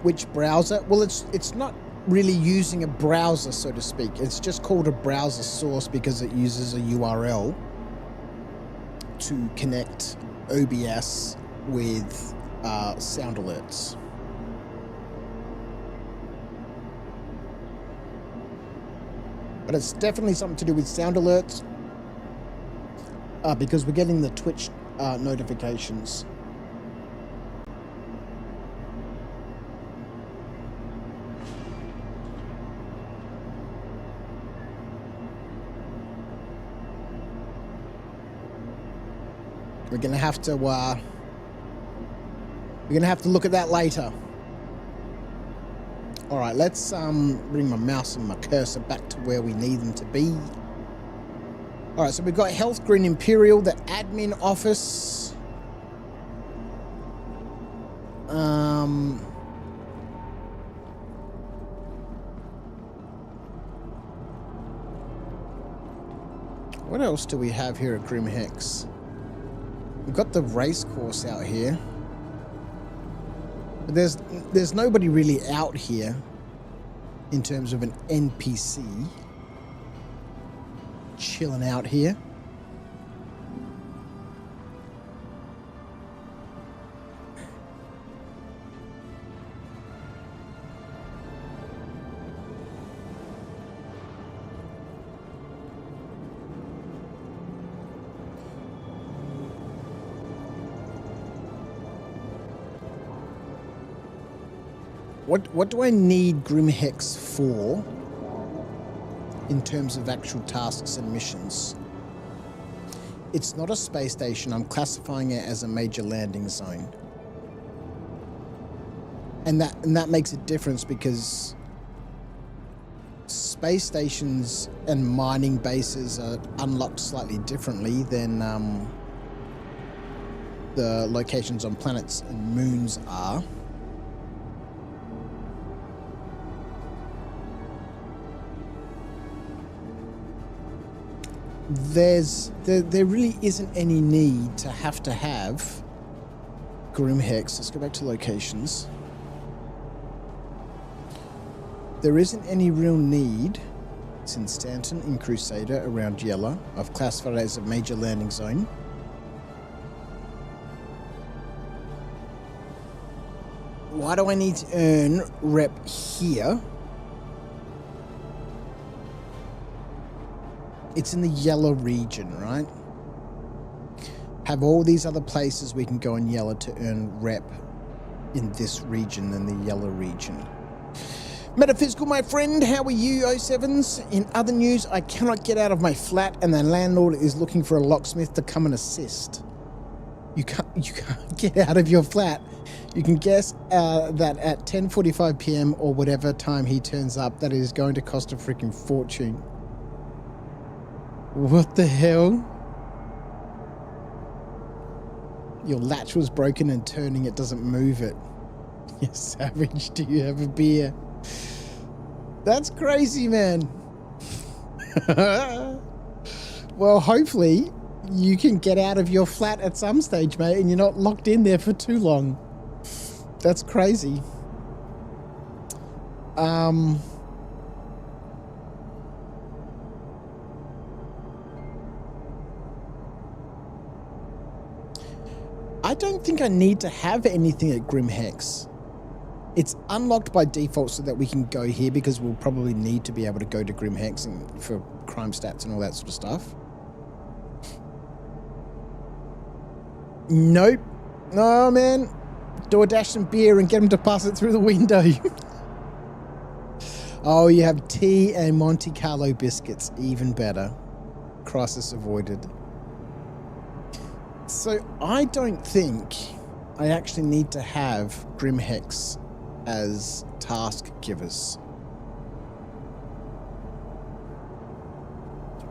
Which browser? Well, it's not really using a browser, so to speak. It's just called a browser source because it uses a URL to connect OBS with sound alerts. But it's definitely something to do with sound alerts because we're getting the Twitch notifications. We're gonna have to look at that later. All right, let's bring my mouse and my cursor back to where we need them to be. All right, so we've got Health Green Imperial, the admin office. What else do we have here at Grim Hex? We've got the race course out here. But there's nobody really out here in terms of an NPC chilling out here. What do I need Grim Hex for in terms of actual tasks and missions? It's not a space station. I'm classifying it as a major landing zone. And that makes a difference because space stations and mining bases are unlocked slightly differently than the locations on planets and moons are. There really isn't any need to have Grim Hex. Let's go back to locations. There isn't any real need. It's in Stanton, in Crusader, around Yella. I've classified it as a major landing zone. Why do I need to earn rep here? It's in the yellow region, right? Have all these other places we can go in yellow to earn rep in this region than the yellow region. Metaphysical, my friend, how are you, 07s? In other news, I cannot get out of my flat and the landlord is looking for a locksmith to come and assist. You can't get out of your flat. You can guess that at 10:45 p.m. or whatever time he turns up, that is going to cost a freaking fortune. What the hell? Your latch was broken and turning it doesn't move it. You savage, do you have a beer? That's crazy, man. Well, hopefully you can get out of your flat at some stage, mate, and you're not locked in there for too long. That's crazy. I don't think I need to have anything at Grim Hex. It's unlocked by default so that we can go here because we'll probably need to be able to go to Grim Hex and for crime stats and all that sort of stuff. Nope. No, man. DoorDash some beer and get them to pass it through the window. Oh, you have tea and Monte Carlo biscuits. Even better. Crisis avoided. So I don't think I actually need to have Grim Hex as task givers.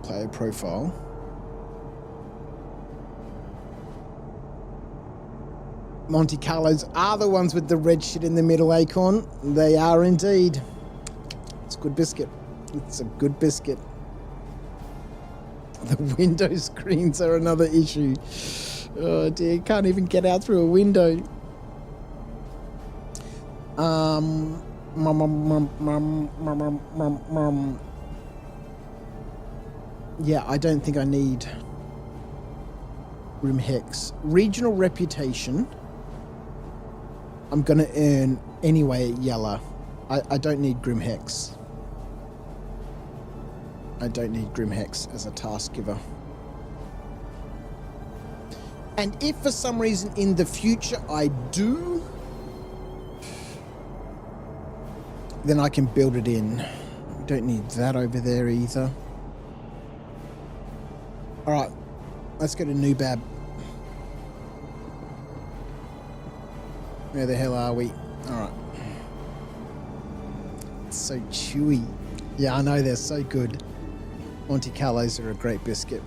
Player profile. Monte Carlos are the ones with the red shit in the middle, Acorn. They are indeed. It's a good biscuit. It's a good biscuit. The window screens are another issue. Oh dear, can't even get out through a window. Yeah, I don't think I need Grim Hex. Regional reputation. I'm going to earn anyway at Yella. I don't need Grim Hex. I don't need Grim Hex as a task giver. And if for some reason in the future I do, then I can build it in. Don't need that over there either. Alright, let's go to Nubab. Where the hell are we? Alright. It's so chewy. Yeah, I know, they're so good. Monte Carlos are a great biscuit.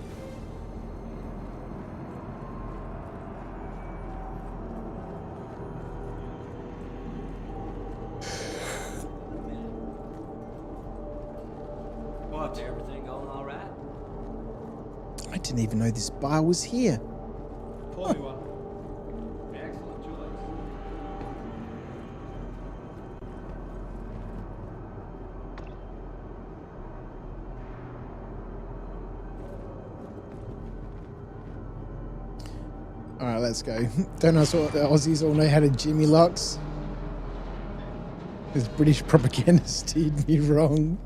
What, everything going all right? I didn't even know this bar was here. Pull you up. Excellent choice. Alright, let's go. Don't ask what the Aussies all know how to Jimmy locks. This British propaganda steered me wrong.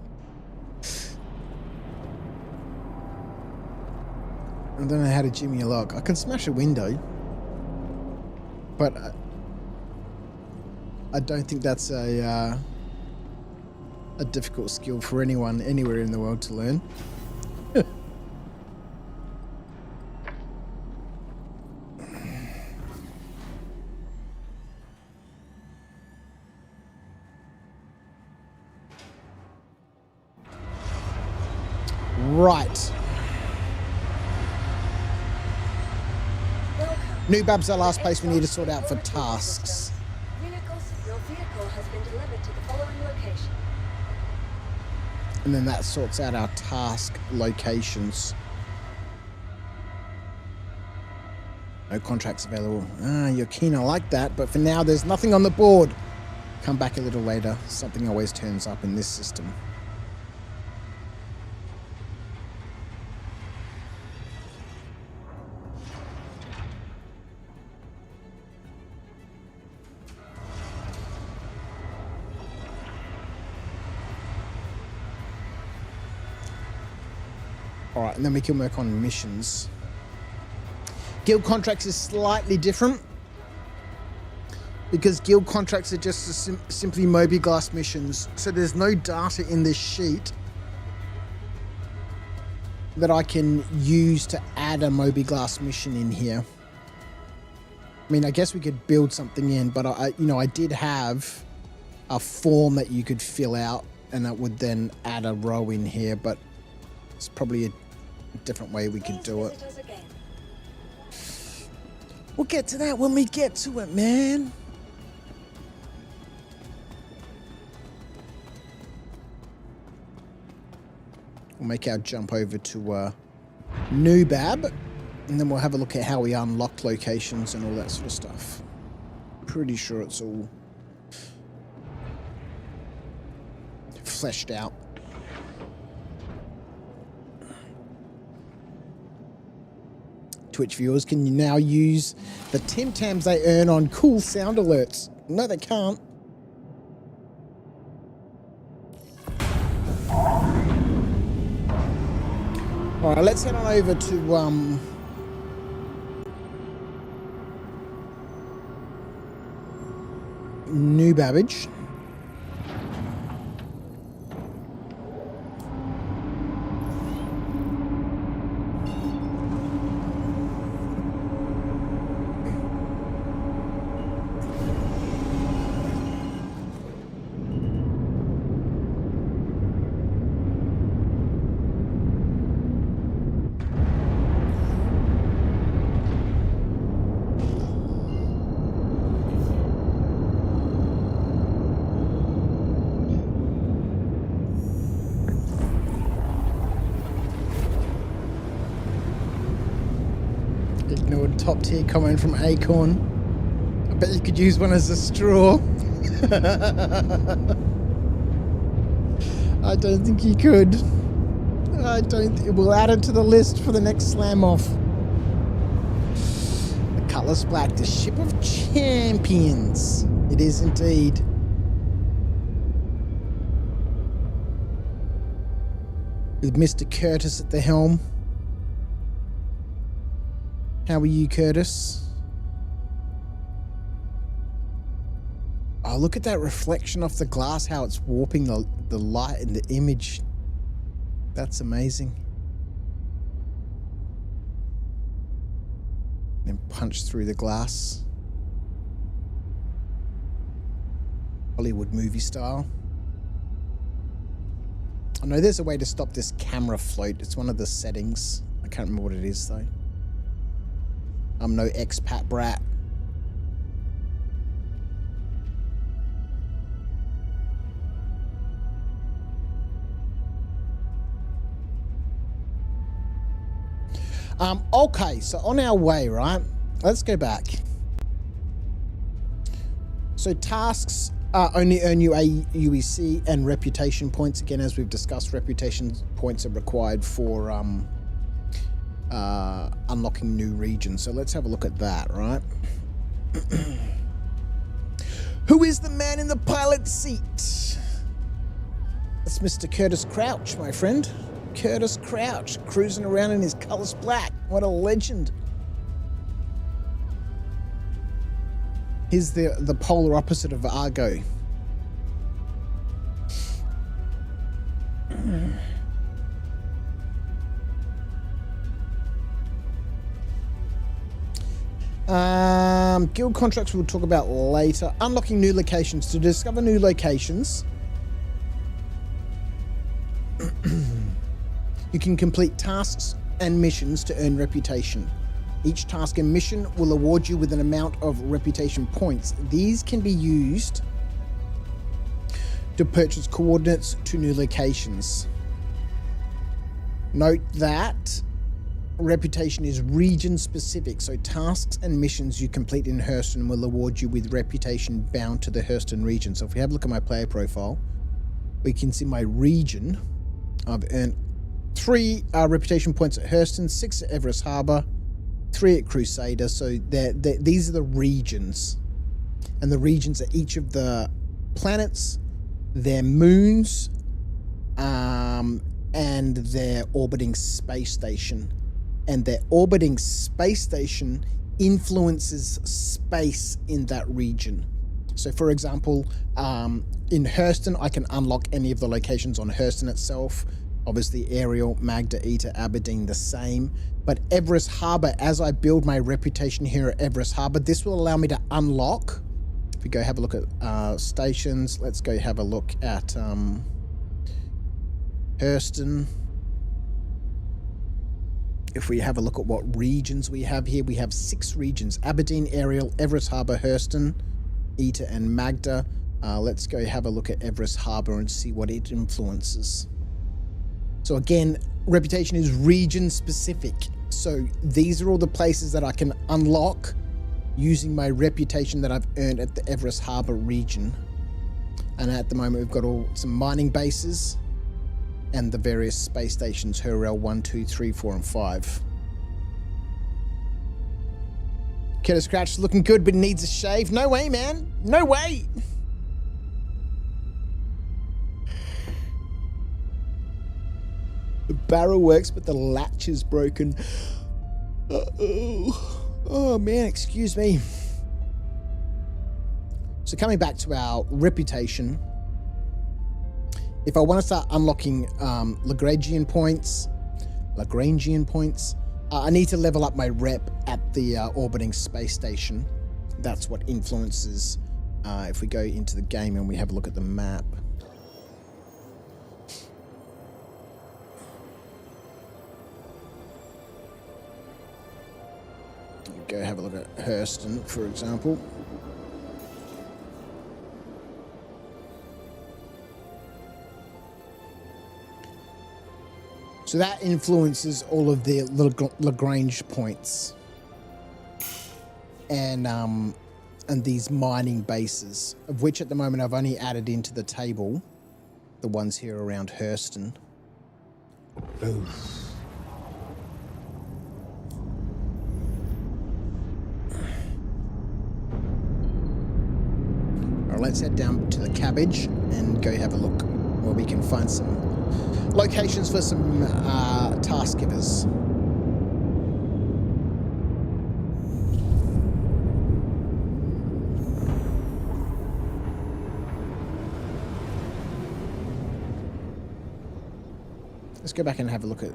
I don't know how to Jimmy a lock. I can smash a window. But I don't think that's a difficult skill for anyone anywhere in the world to learn. Right. Nubab's our last place we need to sort out for tasks. Your vehicle has been delivered to the following location. And then that sorts out our task locations. No contracts available. Ah, you're keen, I like that, but for now there's nothing on the board. Come back a little later. Something always turns up in this system. Alright, and then we can work on missions. Guild contracts is slightly different. Because guild contracts are just simply Moby-Glass missions. So there's no data in this sheet that I can use to add a Moby-Glass mission in here. I mean, I guess we could build something in, but I did have a form that you could fill out and that would then add a row in here, but it's probably a different way we could do it. We'll get to that when we get to it, man. We'll make our jump over to Nubab, and then we'll have a look at how we unlock locations and all that sort of stuff. Pretty sure it's all fleshed out. Twitch viewers can now use the Tim Tams they earn on cool sound alerts. No, they can't. All right, let's head on over to New Babbage. Top tier comment from Acorn. I bet you could use one as a straw. I don't think you could. I don't. We'll add it to the list for the next slam off. The colour's black. The ship of champions. It is indeed. With Mr. Curtis at the helm. How are you, Curtis? Oh, look at that reflection off the glass, how it's warping the light and the image. That's amazing. Then punch through the glass. Hollywood movie style. I know there's a way to stop this camera float. It's one of the settings. I can't remember what it is, though. I'm no expat brat. Okay, so on our way, right? Let's go back. So tasks only earn you UEC and reputation points. Again, as we've discussed, reputation points are required for unlocking new regions. So let's have a look at that, right? Who is the man in the pilot seat? That's Mr. Curtis Crouch, my friend. Curtis Crouch, cruising around in his colors black. What a legend. He's the polar opposite of Argo. Guild contracts we'll talk about later. Unlocking new locations. To discover new locations, you can complete tasks and missions to earn reputation. Each task and mission will award you with an amount of reputation points. These can be used to purchase coordinates to new locations. Note that reputation is region specific, so tasks and missions you complete in Hurston will award you with reputation bound to the Hurston region. So if we have a look at my player profile, we can see my region. I've earned 3 reputation points at Hurston, 6 at Everest Harbour, 3 at Crusader. So these are the regions. And the regions are each of the planets, their moons, and their orbiting space station. And their orbiting space station influences space in that region. So for example, in Hurston, I can unlock any of the locations on Hurston itself. Obviously, Ariel, Magda, Eta, Aberdeen, the same. But Everest Harbour, as I build my reputation here at Everest Harbour, this will allow me to unlock. If we go have a look at stations, let's go have a look at Hurston. If we have a look at what regions we have here, we have 6 regions: Aberdeen, Ariel, Everest Harbour, Hurston, Eta, and Magda. Let's go have a look at Everest Harbour and see what it influences. So again, reputation is region specific. So these are all the places that I can unlock using my reputation that I've earned at the Everest Harbour region. And at the moment, we've got some mining bases and the various space stations, Hurrell 1, 2, 3, 4, and 5. Curtis Crouch is looking good, but needs a shave. No way, man. No way. The barrel works, but the latch is broken. Oh, man, excuse me. So coming back to our reputation, if I want to start unlocking Lagrangian points, I need to level up my rep at the orbiting space station. That's what influences if we go into the game and we have a look at the map. Go have a look at Hurston, for example. So that influences all of the Lagrange points. and these mining bases, of which at the moment I've only added into the table the ones here around Hurston. Ooh. Alright, let's head down to the cabbage and go have a look where we can find some locations for some task givers. Let's go back and have a look at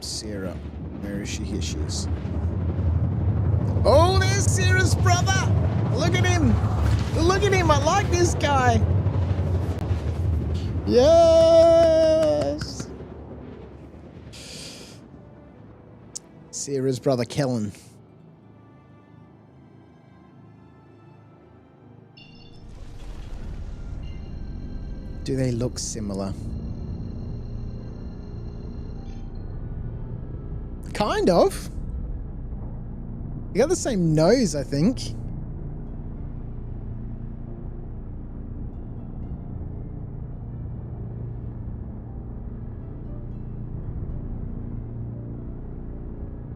Sarah. Where is she? Here she is. Oh, there's Sarah's brother! Look at him! Look at him! I like this guy! Yes! Sarah's brother, Kellen. Do they look similar? Kind of. You got the same nose, I think.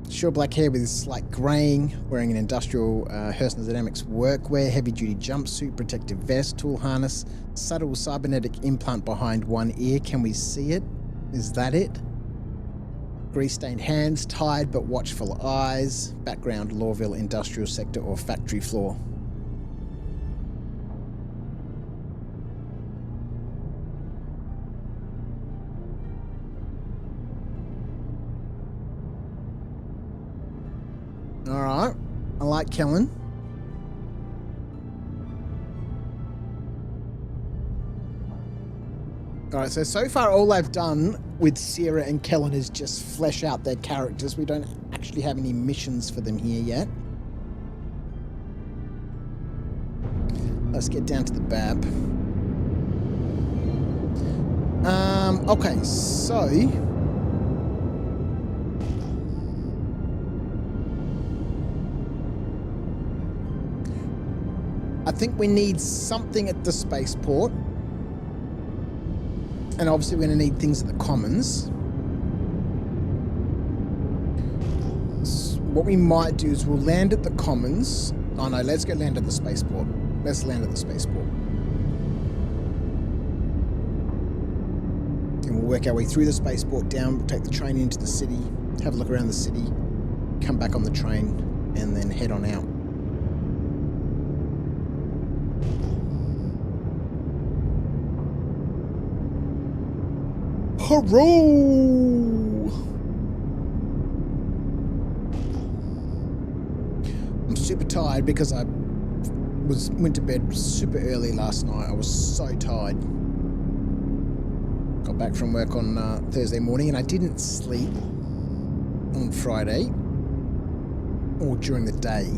Short black hair with slight graying, wearing an industrial Hurston Dynamics workwear, heavy-duty jumpsuit, protective vest, tool harness, subtle cybernetic implant behind one ear. Can we see it? Is that it? Grease-stained hands, tired but watchful eyes. Background, Lawville industrial sector or factory floor. Alright, I like Kellen. Alright, so far all I've done with Sarah and Kellen is just flesh out their characters. We don't actually have any missions for them here yet. Let's get down to the Bab. Okay, so... I think we need something at the spaceport. And obviously we're going to need things at the Commons. So what we might do is we'll land at the Commons. Oh no, let's go land at the spaceport. Let's land at the spaceport. And we'll work our way through the spaceport down, take the train into the city, have a look around the city, come back on the train, and then head on out. Hurrah! I'm super tired because I went to bed super early last night. I was so tired. Got back from work on Thursday morning and I didn't sleep on Friday or during the day.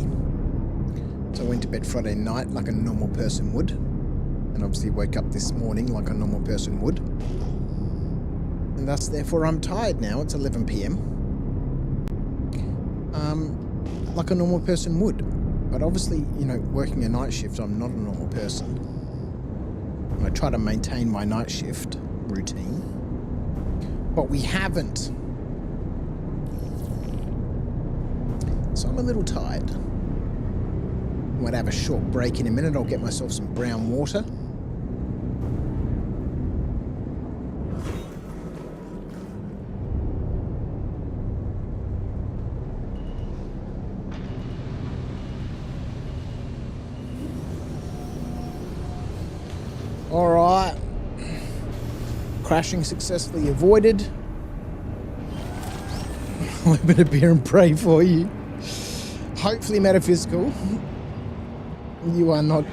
So I went to bed Friday night like a normal person would, and obviously woke up this morning like a normal person would. And thus, therefore, I'm tired now. It's 11 p.m. Like a normal person would. But obviously, you know, working a night shift, I'm not a normal person. And I try to maintain my night shift routine. But we haven't. So I'm a little tired. I might have a short break in a minute. I'll get myself some brown water. Alright. Crashing successfully avoided. A little bit of beer and pray for you. Hopefully metaphysical. You are not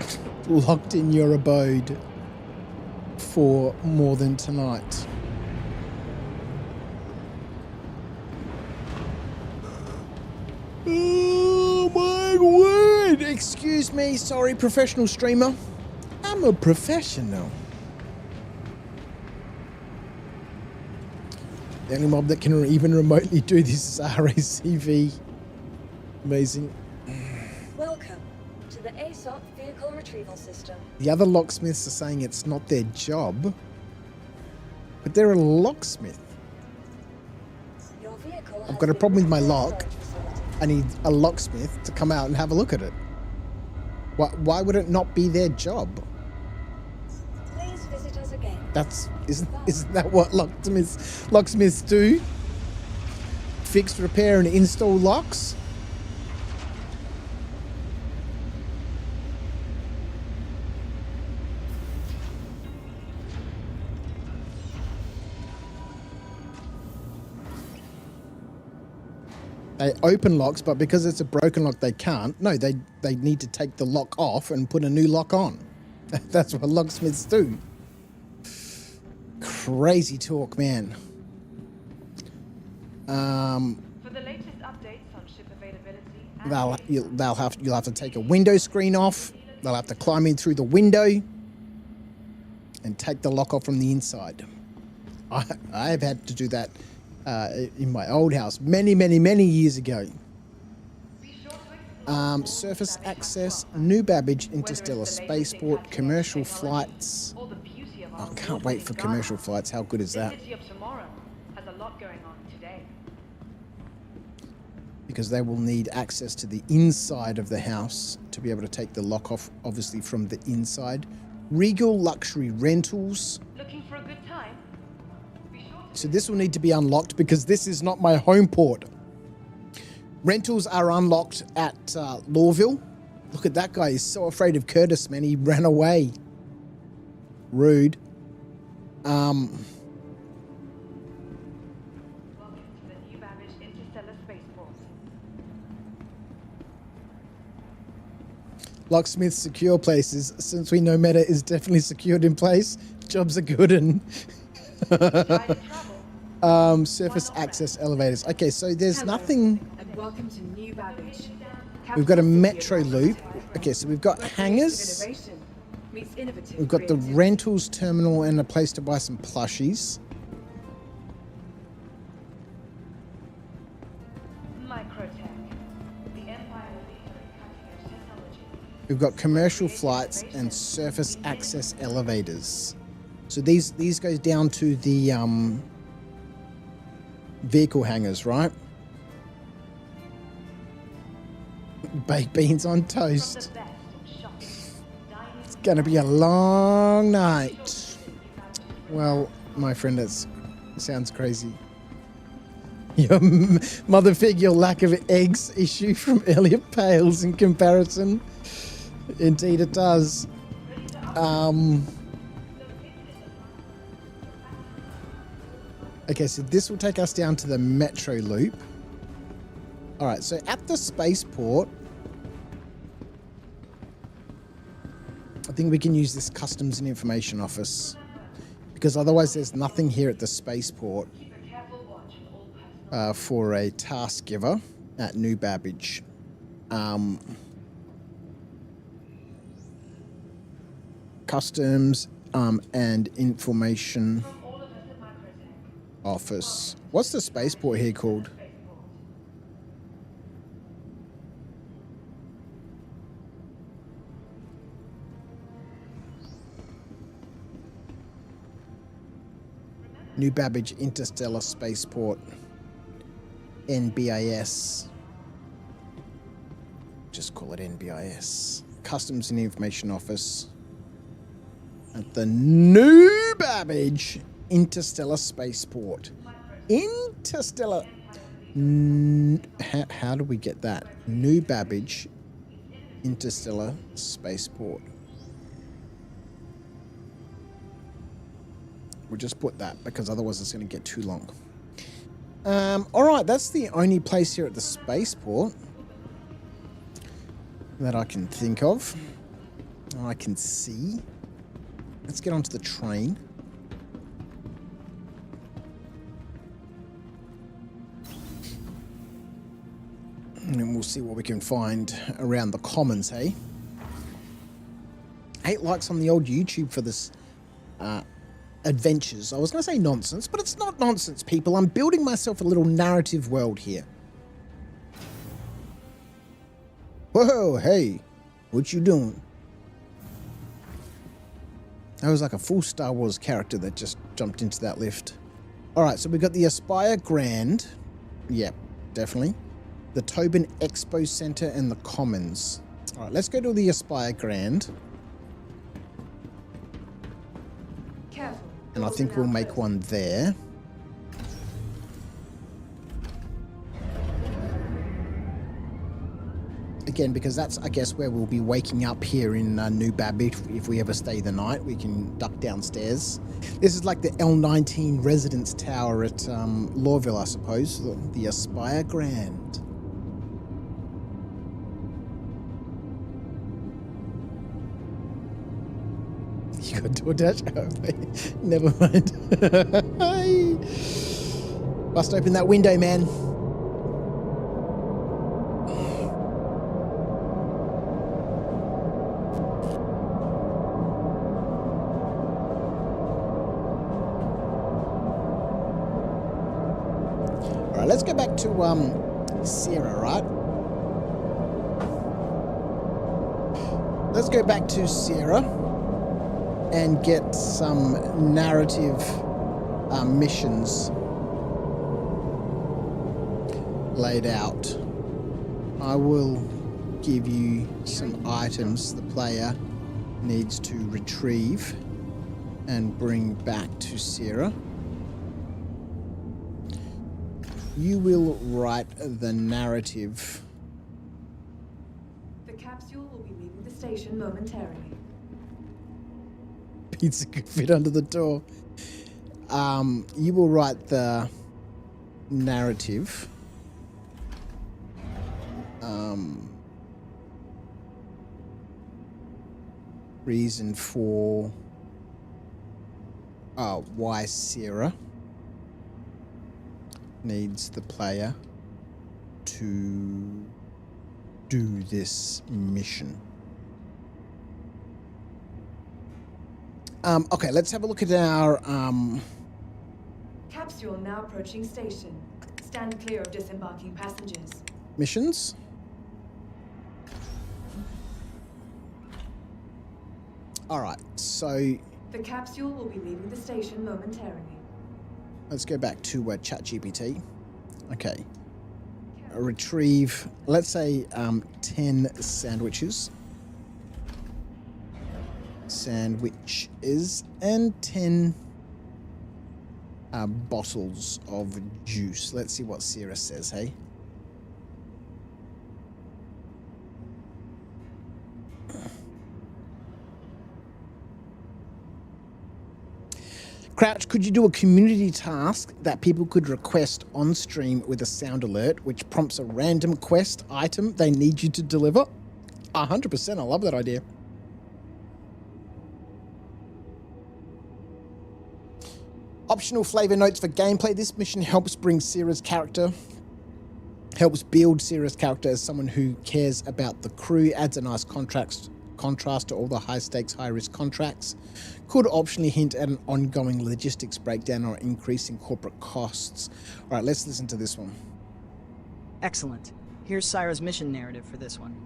locked in your abode for more than tonight. Oh my word! Excuse me, sorry, professional streamer. I'm a professional. The only mob that can even remotely do this is RACV. Amazing. the ASOP vehicle retrieval system. The other locksmiths are saying it's not their job, but they're a locksmith. Your vehicle I've got a problem with my lock. I need a locksmith to come out and have a look at it. Why would it not be their job? Please visit us again. Isn't that what locksmiths do? Fix, repair, and install locks? They open locks, but because it's a broken lock, they can't. No, they need to take the lock off and put a new lock on. That's what locksmiths do. Crazy talk, man. For the latest updates on ship availability, You'll have to take a window screen off. They'll have to climb in through the window and take the lock off from the inside. I've had to do that in my old house many years ago. Surface access, New Babbage, interstellar spaceport, commercial flights. I can't wait for commercial flights. How good is that? Because they will need access to the inside of the house to be able to take the lock off, obviously, from the inside. Regal Luxury Rentals. Looking for a good time? So this will need to be unlocked because this is not my home port. Rentals are unlocked at Lawville. Look at that guy. He's so afraid of Curtis, man. He ran away. Rude. Welcome to the New Babbage Interstellar Spaceport. Locksmith secure places. Since we know Meta is definitely secured in place, jobs are good and surface access elevators. Okay, so there's nothing. And welcome to New Babbage. We've got a metro loop. Okay, so we've got hangars. We've got the rentals terminal and a place to buy some plushies. We've got commercial flights and surface access elevators. So these go down to the vehicle hangars, right? Baked beans on toast. It's gonna be a long night. Well, my friend, it sounds crazy. Your mother fig, your lack of eggs issue from earlier pales in comparison. Indeed it does. Okay, so this will take us down to the metro loop. All right, so at the spaceport, I think we can use this customs and information office because otherwise there's nothing here at the spaceport for a task giver at New Babbage. Customs and information office. What's the spaceport here called? New Babbage Interstellar Spaceport. NBIS. Just call it NBIS. Customs and Information Office. At the New Babbage Interstellar Spaceport. Interstellar. How do we get that? New Babbage Interstellar Spaceport. We'll just put that because otherwise it's going to get too long. All right, that's the only place here at the spaceport that I can think of. I can see. Let's get onto the train. And we'll see what we can find around the commons, hey? 8 likes on the old YouTube for this adventures. I was going to say nonsense, but it's not nonsense, people. I'm building myself a little narrative world here. Whoa, hey. What you doing? That was like a full Star Wars character that just jumped into that lift. All right, so we got the Aspire Grand. Yep, definitely. The Tobin Expo Center and the Commons. All right, let's go to the Aspire Grand. Careful. And I think we'll make one there. Again, because that's, I guess, where we'll be waking up here in New Babbage. If we ever stay the night, we can duck downstairs. This is like the L19 residence tower at Lorville, I suppose. The Aspire Grand. You got DoorDash? Never mind. Bust open that window, man. Let's go back to Sarah, right? Let's go back to Sarah and get some narrative missions laid out. I will give you some items the player needs to retrieve and bring back to Sarah. You will write the narrative. The capsule will be leaving the station momentarily. Pizza could fit under the door. You will write the narrative. Reason for why Sarah needs the player to do this mission. Okay, let's have a look at our Capsule now approaching station. Stand clear of disembarking passengers. missions. All right, so The capsule will be leaving the station momentarily. let's go back to ChatGPT. Okay. Retrieve, let's say, 10 sandwiches. Sandwiches and 10 bottles of juice. Let's see what Sarah says, hey? Crouch, could you do a community task that people could request on stream with a sound alert, which prompts a random quest item they need you to deliver? 100%, I love that idea. Optional flavor notes for gameplay. This mission helps build Sarah's character as someone who cares about the crew, adds a nice contrast to all the high-stakes, high-risk contracts. Could optionally hint at an ongoing logistics breakdown or increase in corporate costs. All right, let's listen to this one. Excellent. Here's Syra's mission narrative for this one.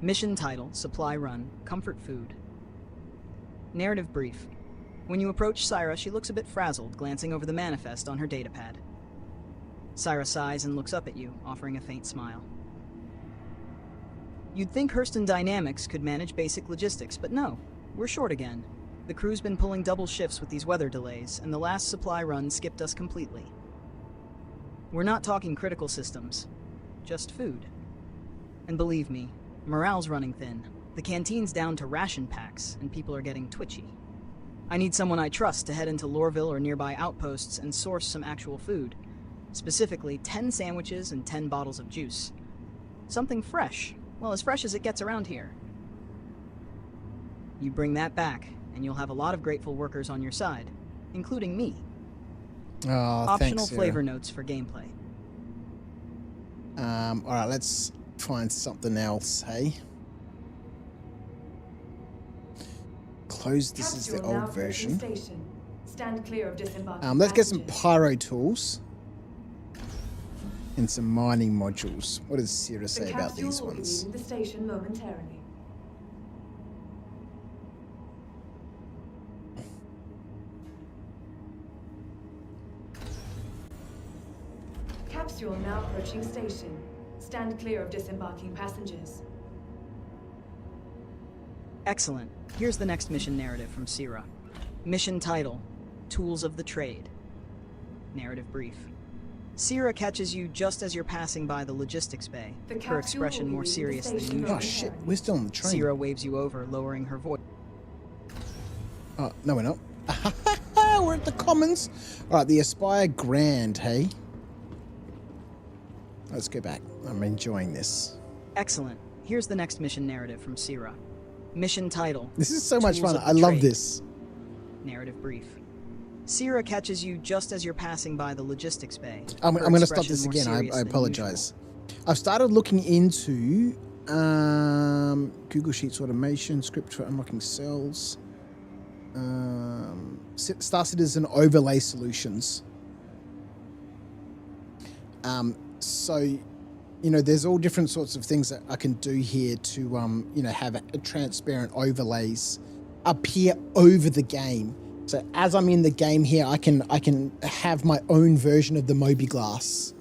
Mission title, Supply Run, Comfort Food. Narrative brief. When you approach Syra, she looks a bit frazzled, glancing over the manifest on her datapad. Syra sighs and looks up at you, offering a faint smile. You'd think Hurston Dynamics could manage basic logistics, but no, we're short again. The crew's been pulling double shifts with these weather delays, and the last supply run skipped us completely. We're not talking critical systems, just food. And believe me, morale's running thin. The canteen's down to ration packs, and people are getting twitchy. I need someone I trust to head into Lorville or nearby outposts and source some actual food. Specifically, 10 sandwiches and 10 bottles of juice. Something fresh. Well, as fresh as it gets around here. You bring that back, and you'll have a lot of grateful workers on your side, including me. Oh, Optional thanks, flavor notes for gameplay. All right, let's find something else, hey? Close, this is the old version. Stand clear of disembarking Let's get some passengers. pyro tools. And some mining modules. What does Sierra The say about capsule these will be ones? leaving the station momentarily. Capsule now approaching station. Stand clear of disembarking passengers. Excellent. Here's the next mission narrative from Sierra. Mission title, Tools of the Trade. Narrative brief. Sierra catches you just as you're passing by the logistics bay, her expression more serious than usual. Oh shit, we're still on the train. Sierra waves you over, lowering her voice. Oh, no we're not. We're at the Commons. Alright, the Aspire Grand, hey? Let's go back. I'm enjoying this. Excellent. Here's the next mission narrative from Sierra. Mission title. This is so much Tools fun. of the I love Trade. this. Narrative brief. Sierra catches you just as you're passing by the logistics bay. I'm her going to stop expression this more again. serious I than apologize. I've started looking into Google Sheets automation, script for unlocking cells, Star Citizen overlay solutions. So, you know, there's all different sorts of things that I can do here to, you know, have a transparent overlays appear over the game. So as I'm in the game here, I can have my own version of the Moby-Glass,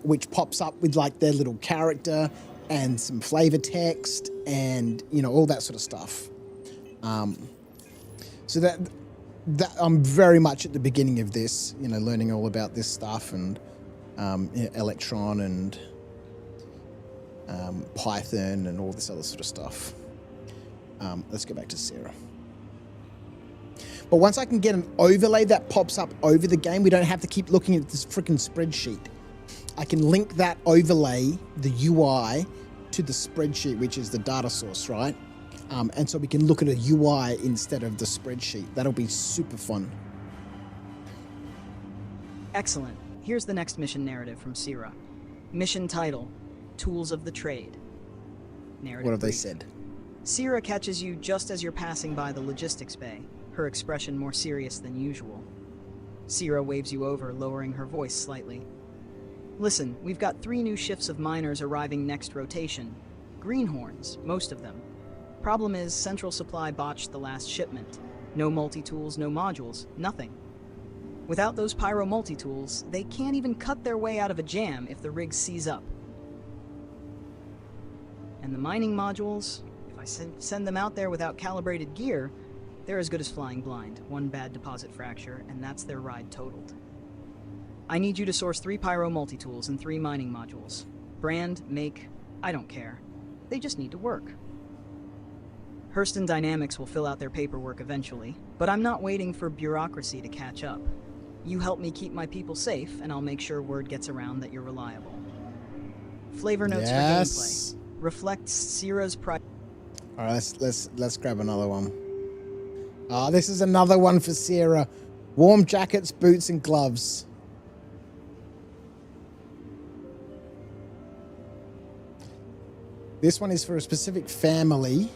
which pops up with like their little character and some flavor text and, you know, all that sort of stuff. So that I'm very much at the beginning of this, you know, learning all about this stuff and you know, Electron and Python and all this other sort of stuff. Let's go back to Sarah. But once I can get an overlay that pops up over the game, we don't have to keep looking at this freaking spreadsheet. I can link that overlay, the UI, to the spreadsheet, which is the data source, right? And so we can look at a UI instead of the spreadsheet. That'll be super fun. Excellent. Here's the next mission narrative from Sierra. Mission title, Tools of the Trade. Narrative What have they brief. said? Sierra catches you just as you're passing by the logistics bay, her expression more serious than usual. Sierra waves you over, lowering her voice slightly. Listen, we've got 3 new shifts of miners arriving next rotation. Greenhorns, most of them. Problem is, Central Supply botched the last shipment. No multi-tools, no modules, nothing. Without those pyro multi-tools, they can't even cut their way out of a jam if the rig sees up. And the mining modules, if I send them out there without calibrated gear, they're as good as flying blind. 1 bad deposit fracture, and that's their ride totaled. I need you to source 3 pyro multi-tools and 3 mining modules. Brand, make, I don't care. They just need to work. Hurston Dynamics will fill out their paperwork eventually, but I'm not waiting for bureaucracy to catch up. You help me keep my people safe, and I'll make sure word gets around that you're reliable. Flavor notes for gameplay. Reflects Sierra's pride. All right, let's grab another one. Ah, this is another one for Sierra. Warm jackets, boots, and gloves. This one is for a specific family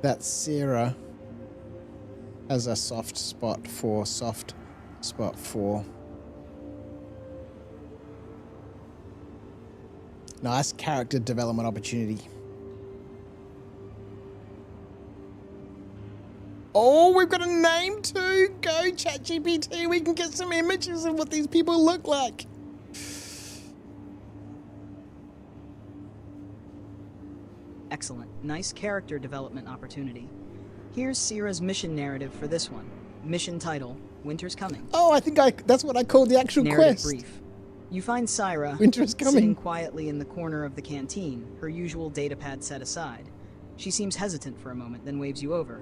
that Sierra has a soft spot for. Nice character development opportunity. Oh, we've got a name too. Go ChatGPT. We can get some images of what these people look like. Excellent. Nice character development opportunity. Here's Sierra's mission narrative for this one. Mission title, Winter's Coming. Oh, I think that's what I called the actual Narrative quest. brief. You find Syra Winter is coming. sitting quietly in the corner of the canteen, her usual datapad set aside. She seems hesitant for a moment, then waves you over.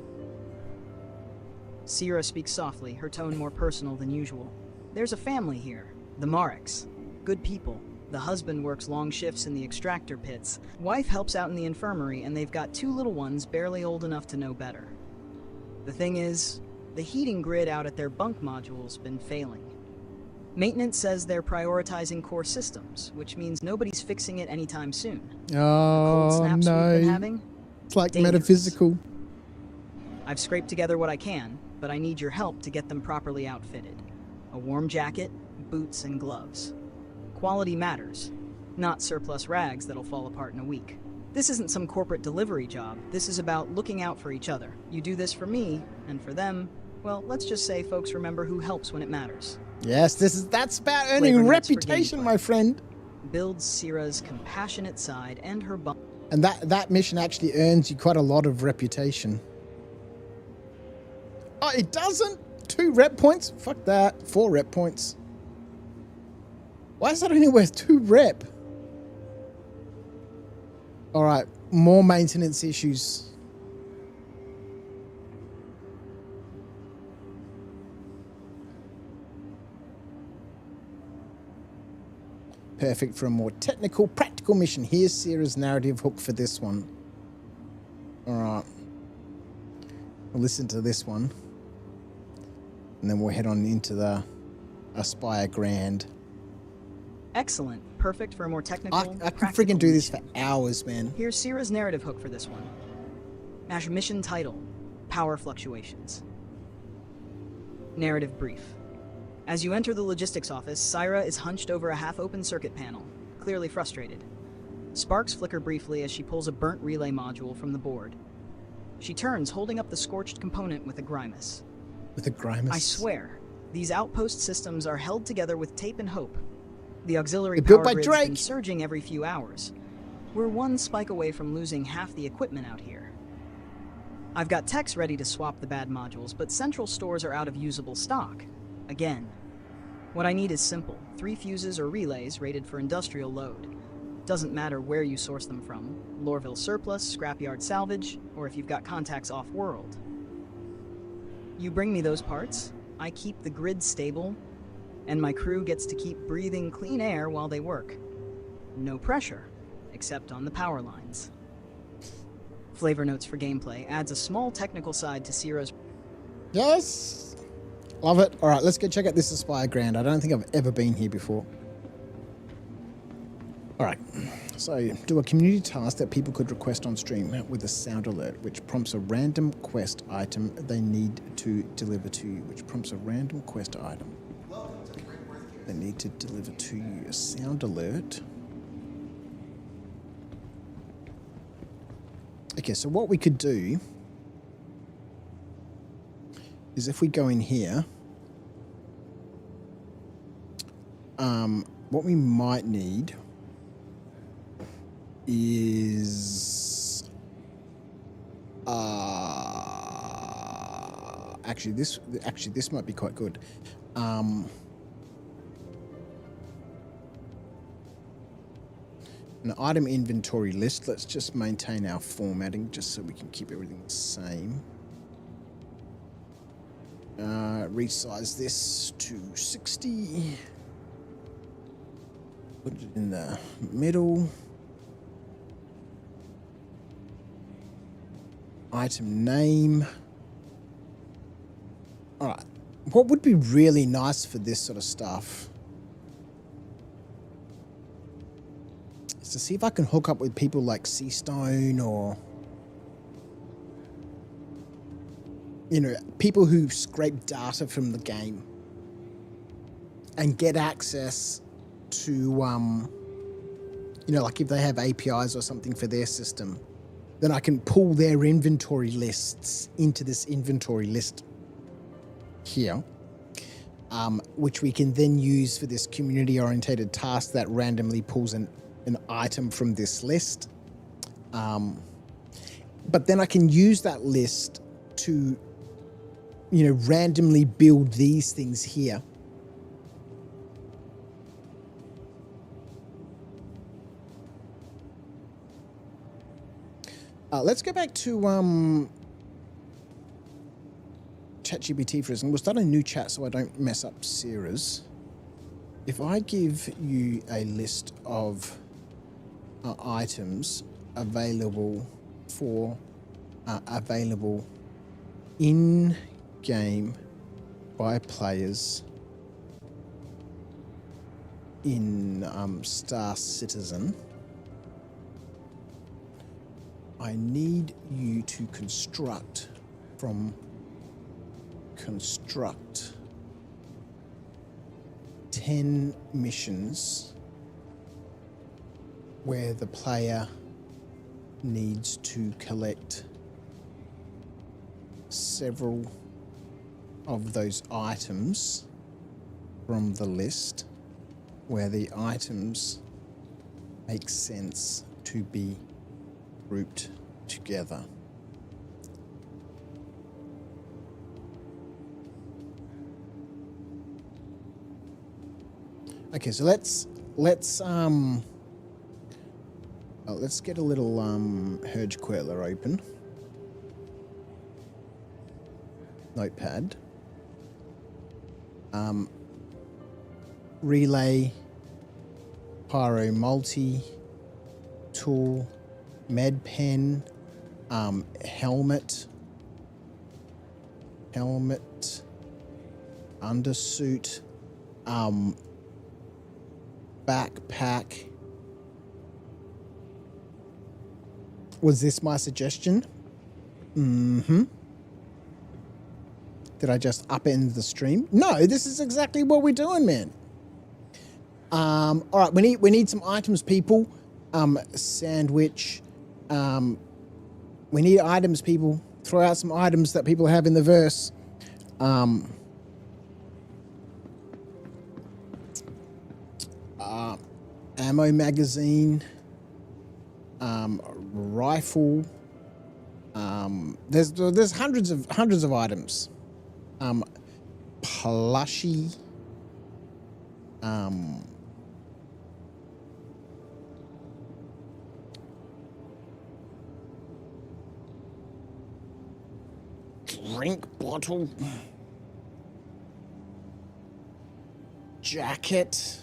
Sierra speaks softly, her tone more personal than usual. There's a family here, the Mareks. Good people. The husband works long shifts in the extractor pits. Wife helps out in the infirmary, and they've got 2 little ones barely old enough to know better. The thing is, the heating grid out at their bunk module's been failing. Maintenance says they're prioritizing core systems, which means nobody's fixing it anytime soon. The cold Oh snaps we've been no! having, It's like dangerous. metaphysical. I've scraped together what I can, but I need your help to get them properly outfitted. A warm jacket, boots, and gloves. Quality matters, not surplus rags that'll fall apart in a week. This isn't some corporate delivery job. This is about looking out for each other. You do this for me, and for them, well, let's just say folks remember who helps when it matters. Yes, that's about earning Flavor notes for reputation, gameplay. my friend. Builds Sierra's compassionate side and her And that mission actually earns you quite a lot of reputation. Oh, it doesn't? 2 rep points? Fuck that. 4 rep points. Why is that only worth 2 rep? Alright, more maintenance issues. Perfect for a more technical, practical mission. Here's Sierra's narrative hook for this one. Alright. We'll listen to this one. And then we'll head on into the Aspire Grand. Excellent. Perfect for a more technical, I can freaking do this for hours, man. Here's Sierra's narrative hook for this one. Mission title, Power Fluctuations. Narrative brief. As you enter the logistics office, Syra is hunched over a half-open circuit panel, clearly frustrated. Sparks flicker briefly as she pulls a burnt relay module from the board. She turns, holding up the scorched component with a grimace. With a grimace? I swear, these outpost systems are held together with tape and hope. The auxiliary built power by grid's Drake. been surging every few hours. We're one spike away from losing half the equipment out here. I've got techs ready to swap the bad modules, but central stores are out of usable stock. Again. What I need is simple. 3 fuses or relays rated for industrial load. Doesn't matter where you source them from. Lorville surplus, scrapyard salvage, or if you've got contacts off-world. You bring me those parts, I keep the grid stable, and my crew gets to keep breathing clean air while they work. No pressure, except on the power lines. Flavor notes for gameplay adds a small technical side to Sierra's... Yes! Love it. Alright, let's go check out this Aspire Grand. I don't think I've ever been here before. Alright, so do a community task that people could request on stream with a sound alert, which prompts a random quest item they need to deliver to you. Which prompts a random quest item they need to deliver to you. A sound alert. Okay, so what we could do is if we go in here, what we might need is actually this might be quite good. An item inventory list. Let's just maintain our formatting just so we can keep everything the same. Resize this to 60. Put it in the middle. Item name. Alright. What would be really nice for this sort of stuff is to see if I can hook up with people like Seastone or, you know, people who scrape data from the game and get access to, you know, like if they have APIs or something for their system, then I can pull their inventory lists into this inventory list here, which we can then use for this community-orientated task that randomly pulls an item from this list. But then I can use that list to, you know, randomly build these things here. Let's go back to ChatGPT for a second. We'll start a new chat so I don't mess up Sierra's. If I give you a list of items available for available in game by players in Star Citizen, I need you to construct 10 missions where the player needs to collect several of those items from the list where the items make sense to be grouped together. Okay, so let's get a little Herge Querler open. Notepad. Relay, Pyro Multi, Tool, Med Pen, helmet, undersuit, backpack. Was this my suggestion? Mm-hmm. Did I just upend the stream? No, this is exactly what we're doing, man. All right, we need some items, people. Sandwich. We need items, people. Throw out some items that people have in the verse. Ammo magazine. Rifle. There's hundreds of items. Plushie. Drink bottle. Jacket.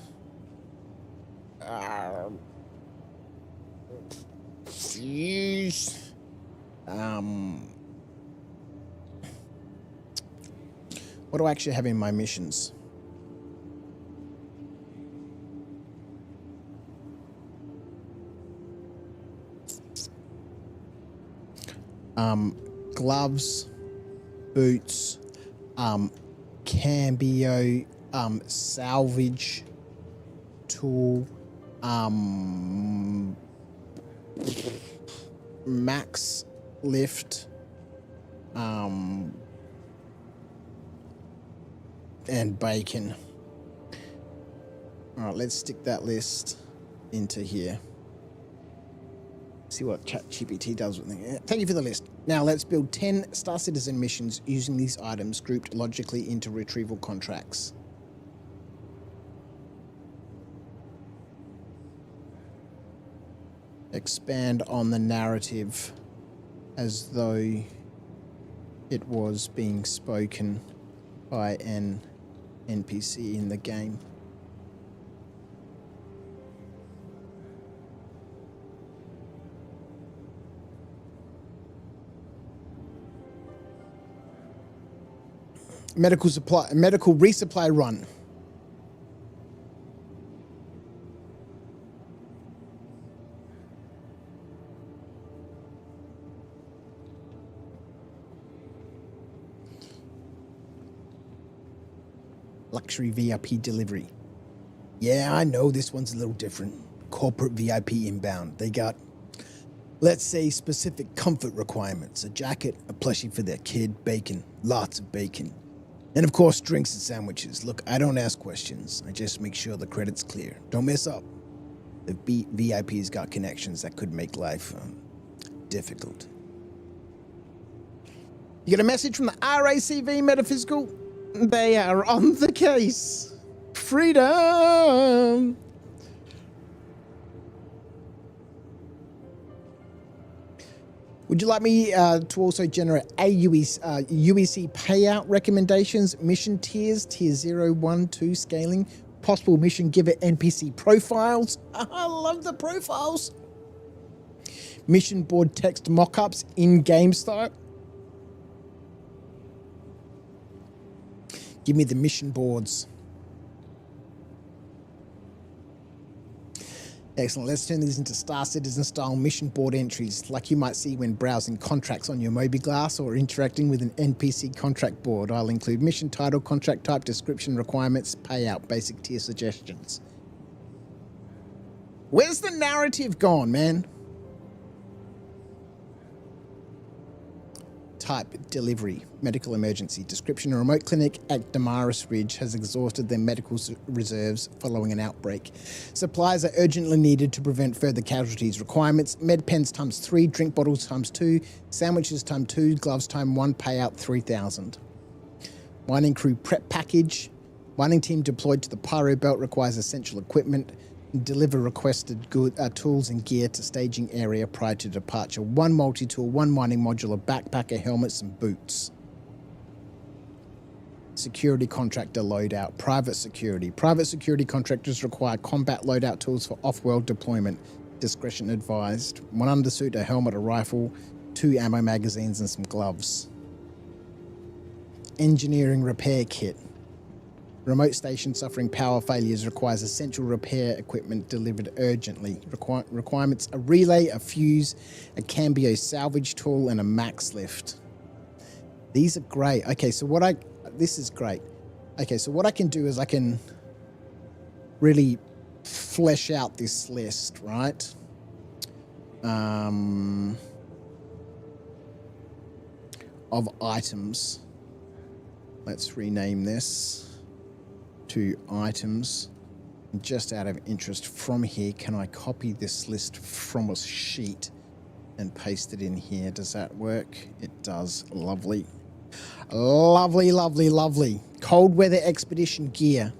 Fuse. What do I actually have in my missions? Gloves, boots, cambio, salvage, tool, max lift, and bacon. All right, let's stick that list into here. See what ChatGPT does with it. Thank you for the list. Now let's build 10 Star Citizen missions using these items grouped logically into retrieval contracts. Expand on the narrative as though it was being spoken by an NPC in the game. Medical resupply run. Luxury VIP delivery. Yeah, I know this one's a little different. Corporate VIP inbound. They got, let's say, specific comfort requirements. A jacket, a plushie for their kid, bacon, lots of bacon. And of course, drinks and sandwiches. Look, I don't ask questions. I just make sure the credit's clear. Don't mess up. The VIP's got connections that could make life difficult. You get a message from the RACV Metaphysical? They are on the case. Freedom! Would you like me to also generate UEC payout recommendations, mission tiers, tier 0, 1, 2 scaling, possible mission giver NPC profiles? I love the profiles. Mission board text mock-ups in game style. Give me the mission boards. Excellent. Let's turn these into Star Citizen style mission board entries like you might see when browsing contracts on your MobiGlass or interacting with an NPC contract board. I'll include mission title, contract type, description, requirements, payout, basic tier suggestions. Where's the narrative gone, man? Type, delivery, medical emergency. Description, a remote clinic at Damaris Ridge has exhausted their medical reserves following an outbreak. Supplies are urgently needed to prevent further casualties. Requirements, med pens ×3, drink bottles ×2, sandwiches ×2, gloves ×1, payout 3,000. Mining crew prep package. Mining team deployed to the Pyro Belt requires essential equipment. Deliver requested tools and gear to staging area prior to departure. 1 multi-tool, 1 mining module, a backpacker, helmets, and boots. Security contractor loadout. Private security. Private security contractors require combat loadout tools for off-world deployment. Discretion advised. 1 undersuit, a helmet, a rifle, 2 ammo magazines, and some gloves. Engineering repair kit. Remote station suffering power failures requires essential repair equipment delivered urgently. Requirements, a relay, a fuse, a cambio salvage tool, and a max lift. These are great. Okay, so this is great. Okay, so what I can do is I can really flesh out this list, right? Of items. Let's rename this to items. Just out of interest, from here, can I copy this list from a sheet and paste it in here? Does that work? It does. Lovely. Lovely, lovely, lovely. Cold weather expedition gear.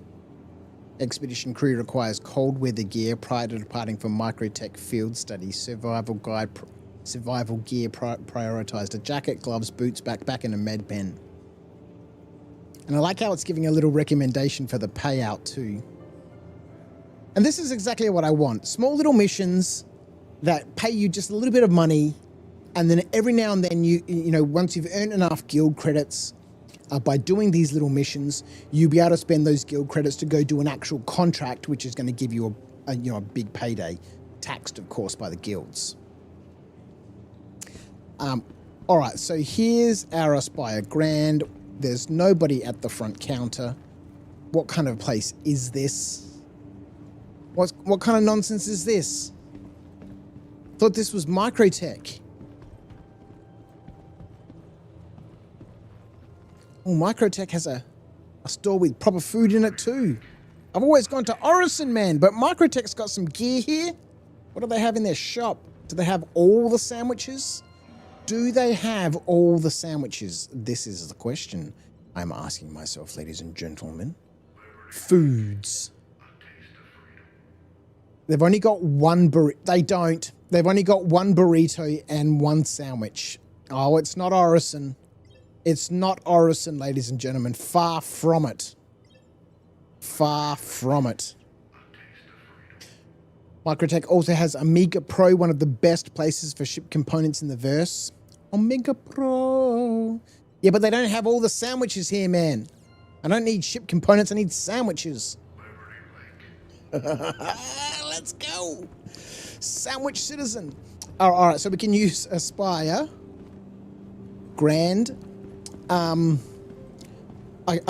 Expedition crew requires cold weather gear prior to departing for microtech field study. Survival gear prioritized. A jacket, gloves, boots, backpack, and a med pen. And I like how it's giving a little recommendation for the payout too. And this is exactly what I want. Small little missions that pay you just a little bit of money. And then every now and then, you know, once you've earned enough guild credits by doing these little missions, you'll be able to spend those guild credits to go do an actual contract, which is going to give you a big payday, taxed, of course, by the guilds. All right, so here's our Aspire Grand. There's nobody at the front counter. What kind of place is this? What kind of nonsense is this? Thought this was Microtech. Oh, Microtech has a store with proper food in it too. I've always gone to Orison, man, but Microtech's got some gear here. What do they have in their shop? Do they have all the sandwiches? Do they have all the sandwiches? This is the question I'm asking myself, ladies and gentlemen. Foods. They've only got one burrito. They don't. They've only got one burrito and one sandwich. Oh, it's not Orison. It's not Orison, ladies and gentlemen. Far from it. Far from it. Microtech also has Omega Pro, one of the best places for ship components in the verse. Omega Pro. Yeah, but they don't have all the sandwiches here, man. I don't need ship components, I need sandwiches. Let's go. Sandwich citizen. All right, so we can use Aspire. Grand. I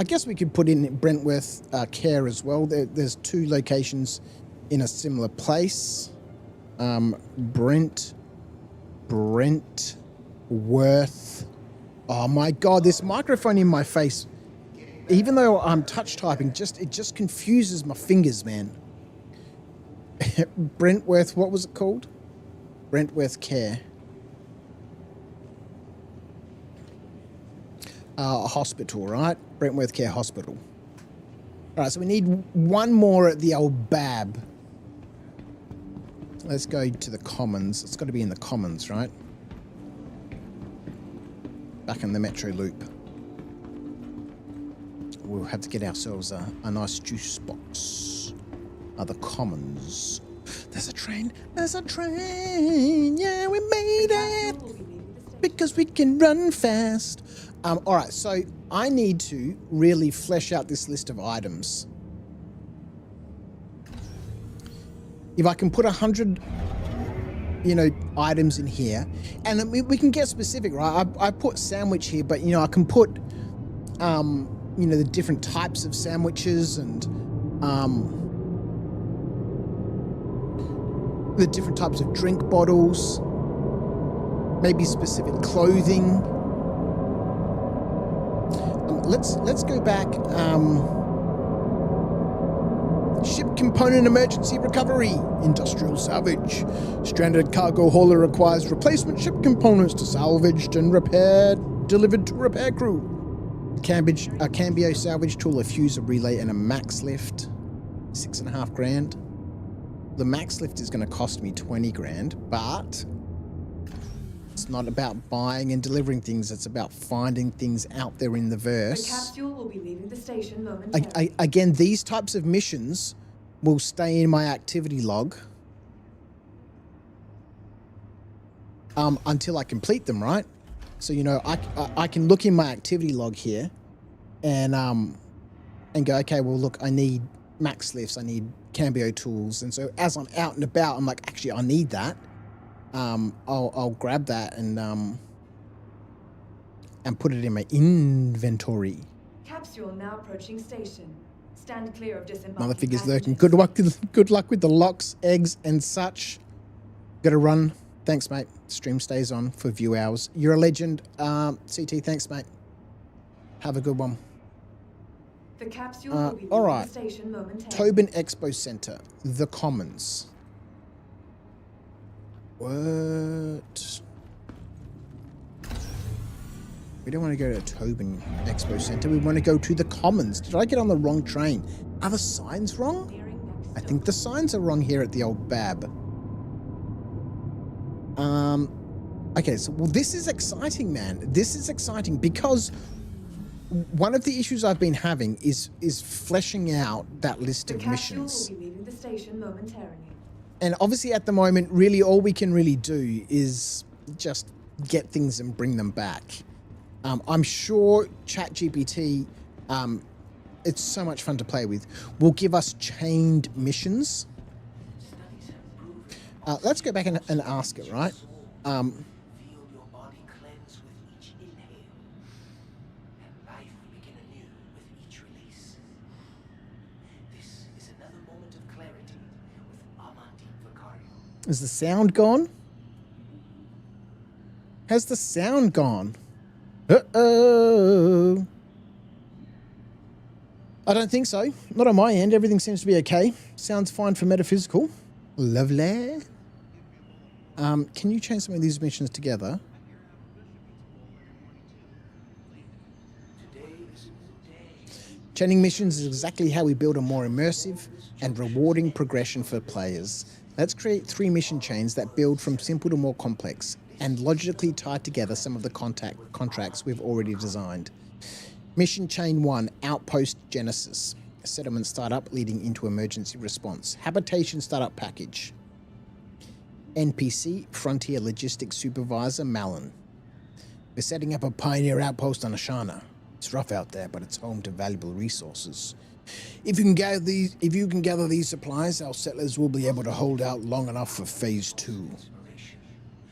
guess we could put in Brentworth Care as well. There's 2 locations in a similar place. Brentworth. Oh my God, this microphone in my face, even though I'm touch typing, it just confuses my fingers, man. Brentworth, what was it called? Brentworth Care. Hospital, right? Brentworth Care Hospital. All right, so we need one more at the old Bab. Let's go to the Commons. It's got to be in the Commons, right? Back in the Metro Loop. We'll have to get ourselves a nice juice box. The Commons. There's a train. There's a train. Yeah, we made it. Because we can run fast. All right, so I need to really flesh out this list of items. If I can put 100, items in here, and we can get specific, right? I put sandwich here, but, I can put, the different types of sandwiches and, the different types of drink bottles, maybe specific clothing. Let's go back. Ship component emergency recovery. Industrial salvage. Stranded cargo hauler requires replacement ship components to salvaged and delivered to repair crew. A Cambio salvage tool, a fuse, a relay, and a max lift. 6.5 grand. The max lift is going to cost me 20 grand, but it's not about buying and delivering things. It's about finding things out there in the verse. The capsule will be leaving the station momentarily. Again, these types of missions will stay in my activity log until I complete them, right? So, you know, I can look in my activity log here and go, okay, well, look, I need max lifts, I need Cambio tools. And so as I'm out and about, I'm like, actually, I need that. I'll grab that and put it in my inventory. Capsule now approaching station. Stand clear of disembarking Motherfuckers lurking. passengers. Good luck with the locks, eggs, and such. Gotta run. Thanks, mate. Stream stays on for view hours. You're a legend. CT, thanks, mate. Have a good one. The capsule will be all leaving right. the station momentarily. Tobin Expo Center. The Commons. What? We don't want to go to Tobin Expo Center. We want to go to the Commons. Did I get on the wrong train? Are the signs wrong? I think the signs are wrong here at the old Bab. Okay, so, well, this is exciting, man. This is exciting because one of the issues I've been having is fleshing out that list of missions. The capsule will be leaving the station momentarily. And obviously at the moment, really all we can really do is just get things and bring them back. I'm sure ChatGPT, it's so much fun to play with, will give us chained missions. Let's go back and ask it, right? Feel your body cleanse with each inhale, and life begin anew with each release. This is another moment of clarity with Amandine Vicario. Is the sound gone? Has the sound gone? Uh-oh. I don't think so. Not on my end. Everything seems to be okay. Sounds fine for metaphysical. Lovely. Can you chain some of these missions together? Chaining missions is exactly how we build a more immersive and rewarding progression for players. Let's create 3 mission chains that build from simple to more complex and logically tie together some of the contracts we've already designed. Mission Chain 1, Outpost Genesis. Settlement startup leading into emergency response. Habitation startup package. NPC, Frontier Logistics Supervisor, Malin. We're setting up a pioneer outpost on Ashana. It's rough out there, but it's home to valuable resources. If you can gather these supplies, our settlers will be able to hold out long enough for phase 2.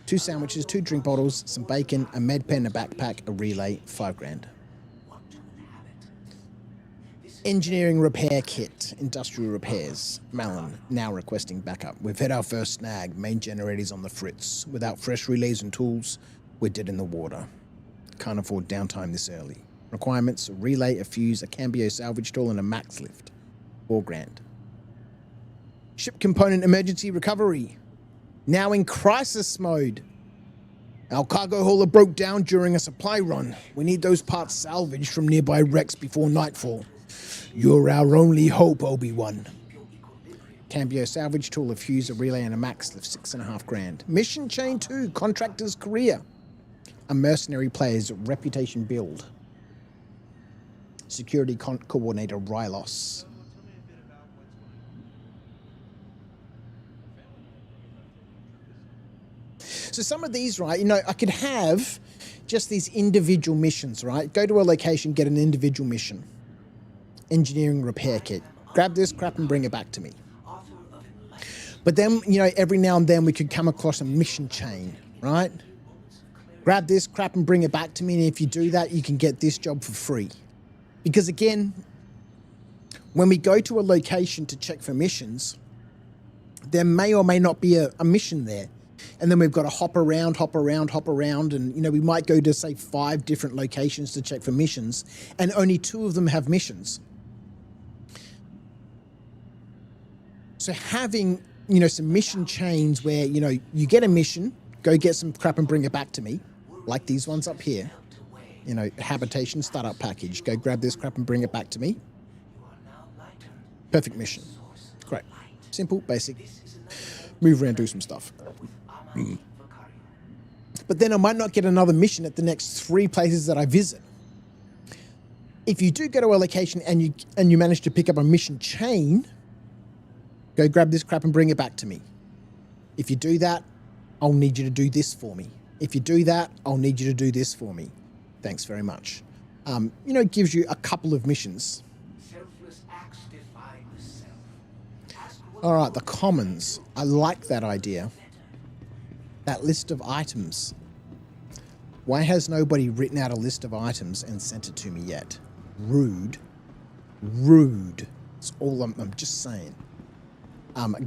2 sandwiches, 2 drink bottles, some bacon, a med pen, a backpack, a relay, 5 grand. Engineering repair kit, industrial repairs. Malin, now requesting backup. We've hit our first snag, main generators on the fritz. Without fresh relays and tools, we're dead in the water. Can't afford downtime this early. Requirements, a relay, a fuse, a Cambio salvage tool, and a max lift. 4 grand. Ship component emergency recovery. Now in crisis mode. Our cargo hauler broke down during a supply run. We need those parts salvaged from nearby wrecks before nightfall. You're our only hope, Obi-Wan. Cambio salvage tool, a fuse, a relay, and a max lift, 6.5 grand. Mission Chain 2, Contractor's Career. A mercenary player's reputation build. Security coordinator, Rylos. So some of these, right, you know, I could have just these individual missions, right? Go to a location, get an individual mission. Engineering repair kit. Grab this crap and bring it back to me. But then, you know, every now and then we could come across a mission chain, right? Grab this crap and bring it back to me, and if you do that, you can get this job for free. Because again, when we go to a location to check for missions, there may or may not be a mission there. And then we've got to hop around, and, you know, we might go to, say, 5 different locations to check for missions, and only 2 of them have missions. So having, you know, some mission chains where, you know, you get a mission, go get some crap and bring it back to me, like these ones up here. You know, habitation startup package. Go grab this crap and bring it back to me. Perfect mission. Great. Simple, basic. Move around, do some stuff. But then I might not get another mission at the next 3 places that I visit. If you do go to a location and you manage to pick up a mission chain, go grab this crap and bring it back to me. If you do that, I'll need you to do this for me. If you do that, I'll need you to do this for me. Thanks very much. You know, it gives you a couple of missions. All right, the commons. I like that idea. That list of items. Why has nobody written out a list of items and sent it to me yet? Rude. Rude. That's all I'm just saying.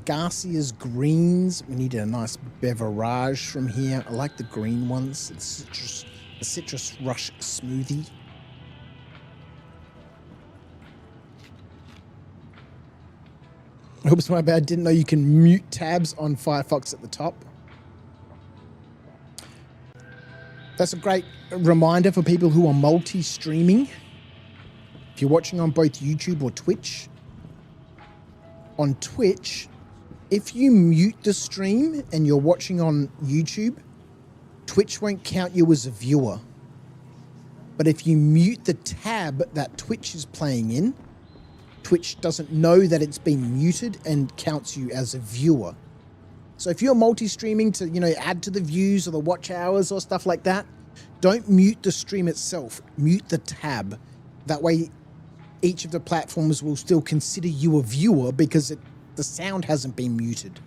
Garcia's greens. We need a nice beverage from here. I like the green ones. The citrus rush smoothie. Oops, my bad. Didn't know you can mute tabs on Firefox at the top. That's a great reminder for people who are multi-streaming. If you're watching on both YouTube or Twitch, on Twitch, if you mute the stream and you're watching on YouTube, Twitch won't count you as a viewer. But if you mute the tab that Twitch is playing in, Twitch doesn't know that it's been muted and counts you as a viewer. So if you're multi-streaming to, you know, add to the views or the watch hours or stuff like that, don't mute the stream itself. Mute the tab. That way, each of the platforms will still consider you a viewer because the sound hasn't been muted.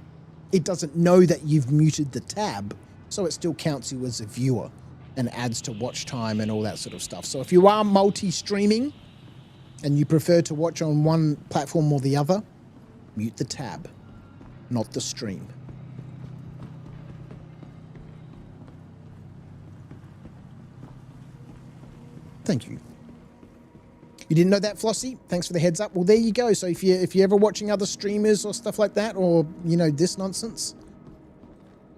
It doesn't know that you've muted the tab, so it still counts you as a viewer and adds to watch time and all that sort of stuff. So if you are multi-streaming and you prefer to watch on one platform or the other, mute the tab, not the stream. Thank you. You didn't know that, Flossie? Thanks for the heads up. Well, there you go. So if you're ever watching other streamers or stuff like that, or, you know, this nonsense,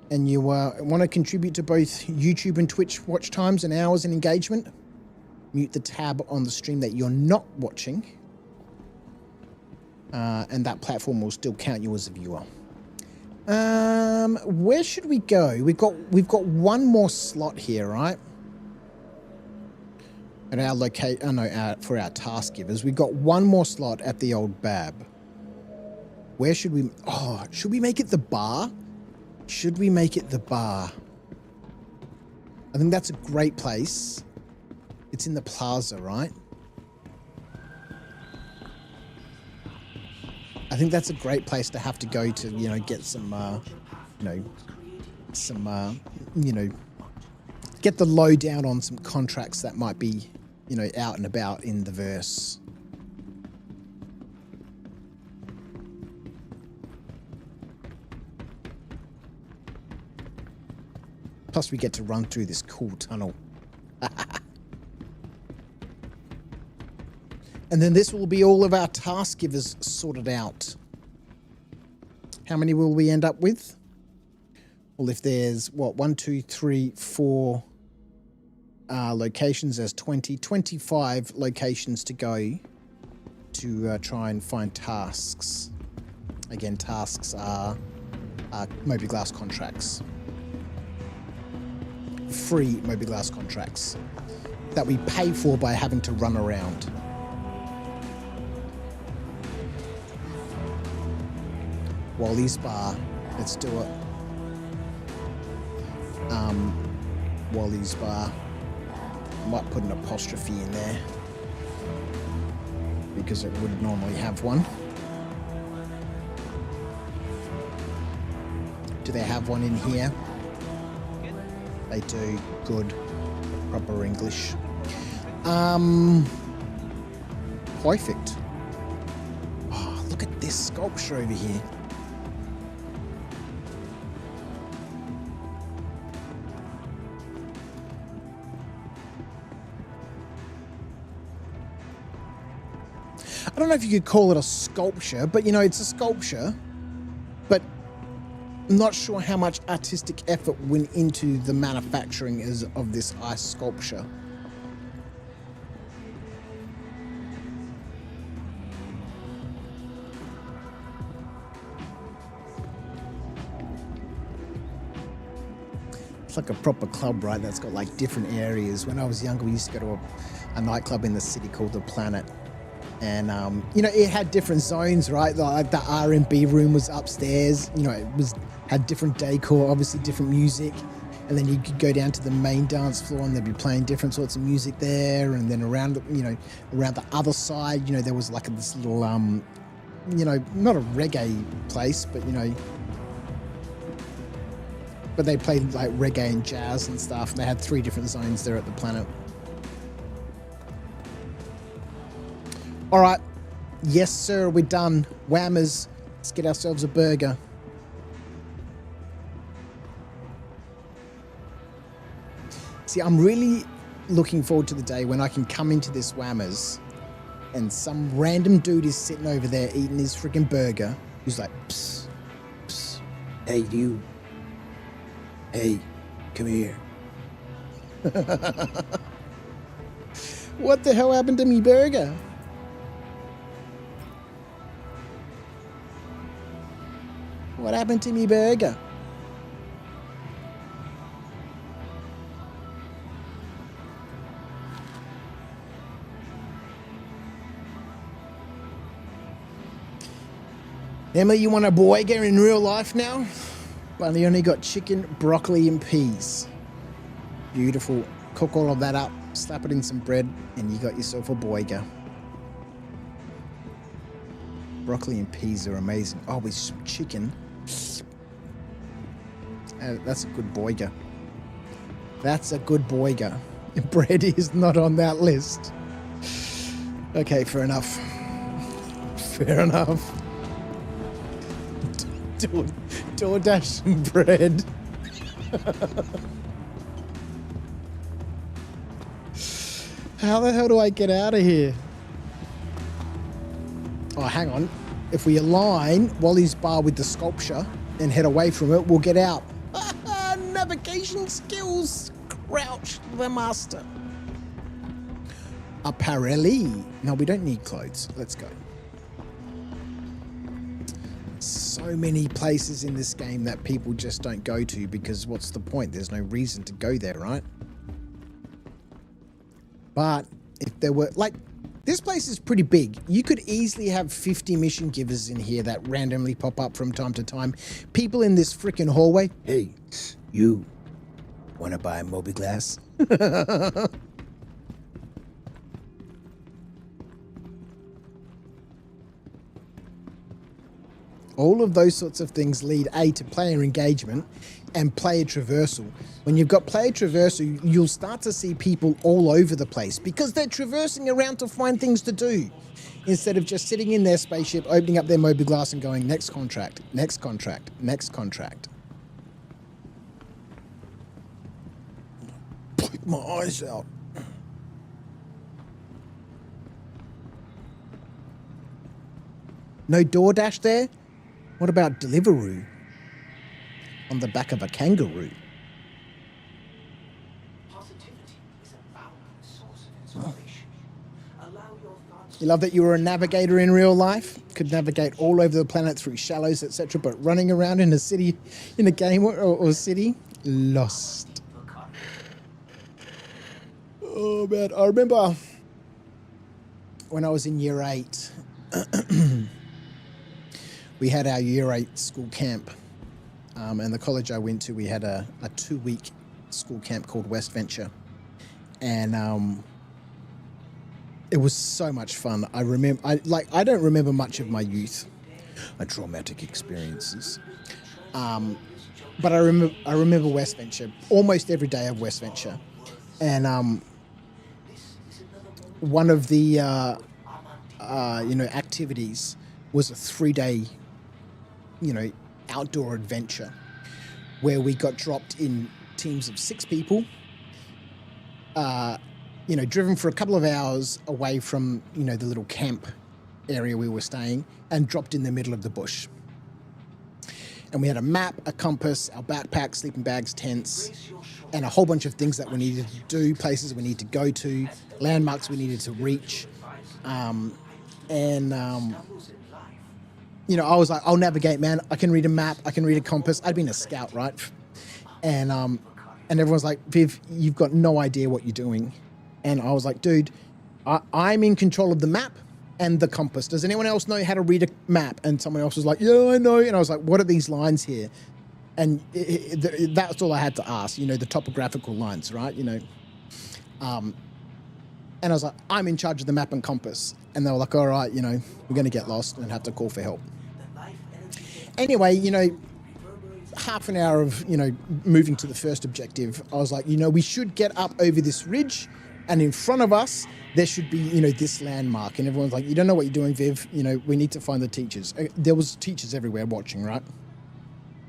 and you want to contribute to both YouTube and Twitch watch times and hours and engagement, mute the tab on the stream that you're not watching, and that platform will still count you as a viewer. Where should we go? We've got one more slot here, right? At our for our task givers, we've got one more slot at the old Bab. Where should we? Oh, should we make it the bar? Should we make it the bar? I think that's a great place. It's in the plaza, right? I think that's a great place to have to go to, you know, get some, get the lowdown on some contracts that might be, you know, out and about in the verse. Plus, we get to run through this cool tunnel. And then this will be all of our task givers sorted out. How many will we end up with? Well, if there's, 1, 2, 3, 4 locations, there's 25 locations to go to try and find tasks. Again, tasks are mobiGlas contracts. Free mobiGlas contracts that we pay for by having to run around. Wally's Bar. Let's do it. Wally's Bar. I might put an apostrophe in there because it would normally have one. Do they have one in here? They do. Good. Proper English. Perfect. Oh, look at this sculpture over here. I don't know if you could call it a sculpture, but you know, it's a sculpture. But I'm not sure how much artistic effort went into the manufacturing of this ice sculpture. It's like a proper club, right? That's got like different areas. When I was younger, we used to go to a nightclub in the city called The Planet. And, you know, it had different zones, right? Like the R&B room was upstairs. You know, had different decor, obviously different music. And then you could go down to the main dance floor and they'd be playing different sorts of music there. And then around, you know, around the other side, you know, there was like this little, you know, not a reggae place, but, you know, but they played like reggae and jazz and stuff. And they had 3 different zones there at The Planet. All right. Yes, sir. We're done. Whammers. Let's get ourselves a burger. See, I'm really looking forward to the day when I can come into this Whammers and some random dude is sitting over there eating his freaking burger. He's like, psst, psst. Hey, you. Hey, come here. What the hell happened to me burger? What happened to me burger? Emily, you want a burger in real life now? But you only got chicken, broccoli, and peas. Beautiful. Cook all of that up, slap it in some bread, and you got yourself a burger. Broccoli and peas are amazing. Oh, with some chicken. That's a good burger. That's a good burger. Bread is not on that list. Okay, fair enough. Fair enough. DoorDash some bread. How the hell do I get out of here? Oh, hang on. If we align Wally's bar with the sculpture and head away from it, we'll get out. Navigation skills. Crouch the master. Apparelli. No, we don't need clothes. Let's go. So many places in this game that people just don't go to because what's the point? There's no reason to go there, right? But if there were, like, this place is pretty big. You could easily have 50 mission givers in here that randomly pop up from time to time. People in this freaking hallway. Hey, you want to buy a Mobi-Glass? All of those sorts of things lead to player engagement and player traversal. When you've got player traversal, you'll start to see people all over the place because they're traversing around to find things to do instead of just sitting in their spaceship, opening up their Mobi-Glass and going, next contract, next contract, next contract. Put my eyes out. No DoorDash there? What about Deliveroo? On the back of a kangaroo. Positivity is a boundless source of inspiration. Allow your thoughts. You love that you were a navigator in real life? Could navigate all over the planet through shallows, etc., but running around in a city, in a game or city? Lost. Oh, man. I remember when I was in year 8, we had our year 8 school camp. And the college I went to, we had a 2-week school camp called West Venture. And it was so much fun. I don't remember much of my youth, my traumatic experiences. But I remember West Venture, almost every day of West Venture. And one of the activities was a 3-day outdoor adventure where we got dropped in teams of 6 people, driven for a couple of hours away from, the little camp area we were staying and dropped in the middle of the bush. And we had a map, a compass, our backpack, sleeping bags, tents, and a whole bunch of things that we needed to do, places we needed to go to, landmarks we needed to reach. You know, I was like, I'll navigate, man. I can read a map. I can read a compass. I'd been a scout, right? And everyone's like, Viv, you've got no idea what you're doing. And I was like, dude, I'm in control of the map and the compass. Does anyone else know how to read a map? And someone else was like, yeah, I know. And I was like, what are these lines here? And that's all I had to ask, you know, the topographical lines, right? You know, and I was like, I'm in charge of the map and compass. And they were like, all right, you know, we're going to get lost and have to call for help. Anyway, you know, half an hour of, you know, moving to the first objective, I was like, you know, we should get up over this ridge, and in front of us, there should be, you know, this landmark. And everyone's like, you don't know what you're doing, Viv. You know, we need to find the teachers. There was teachers everywhere watching, right?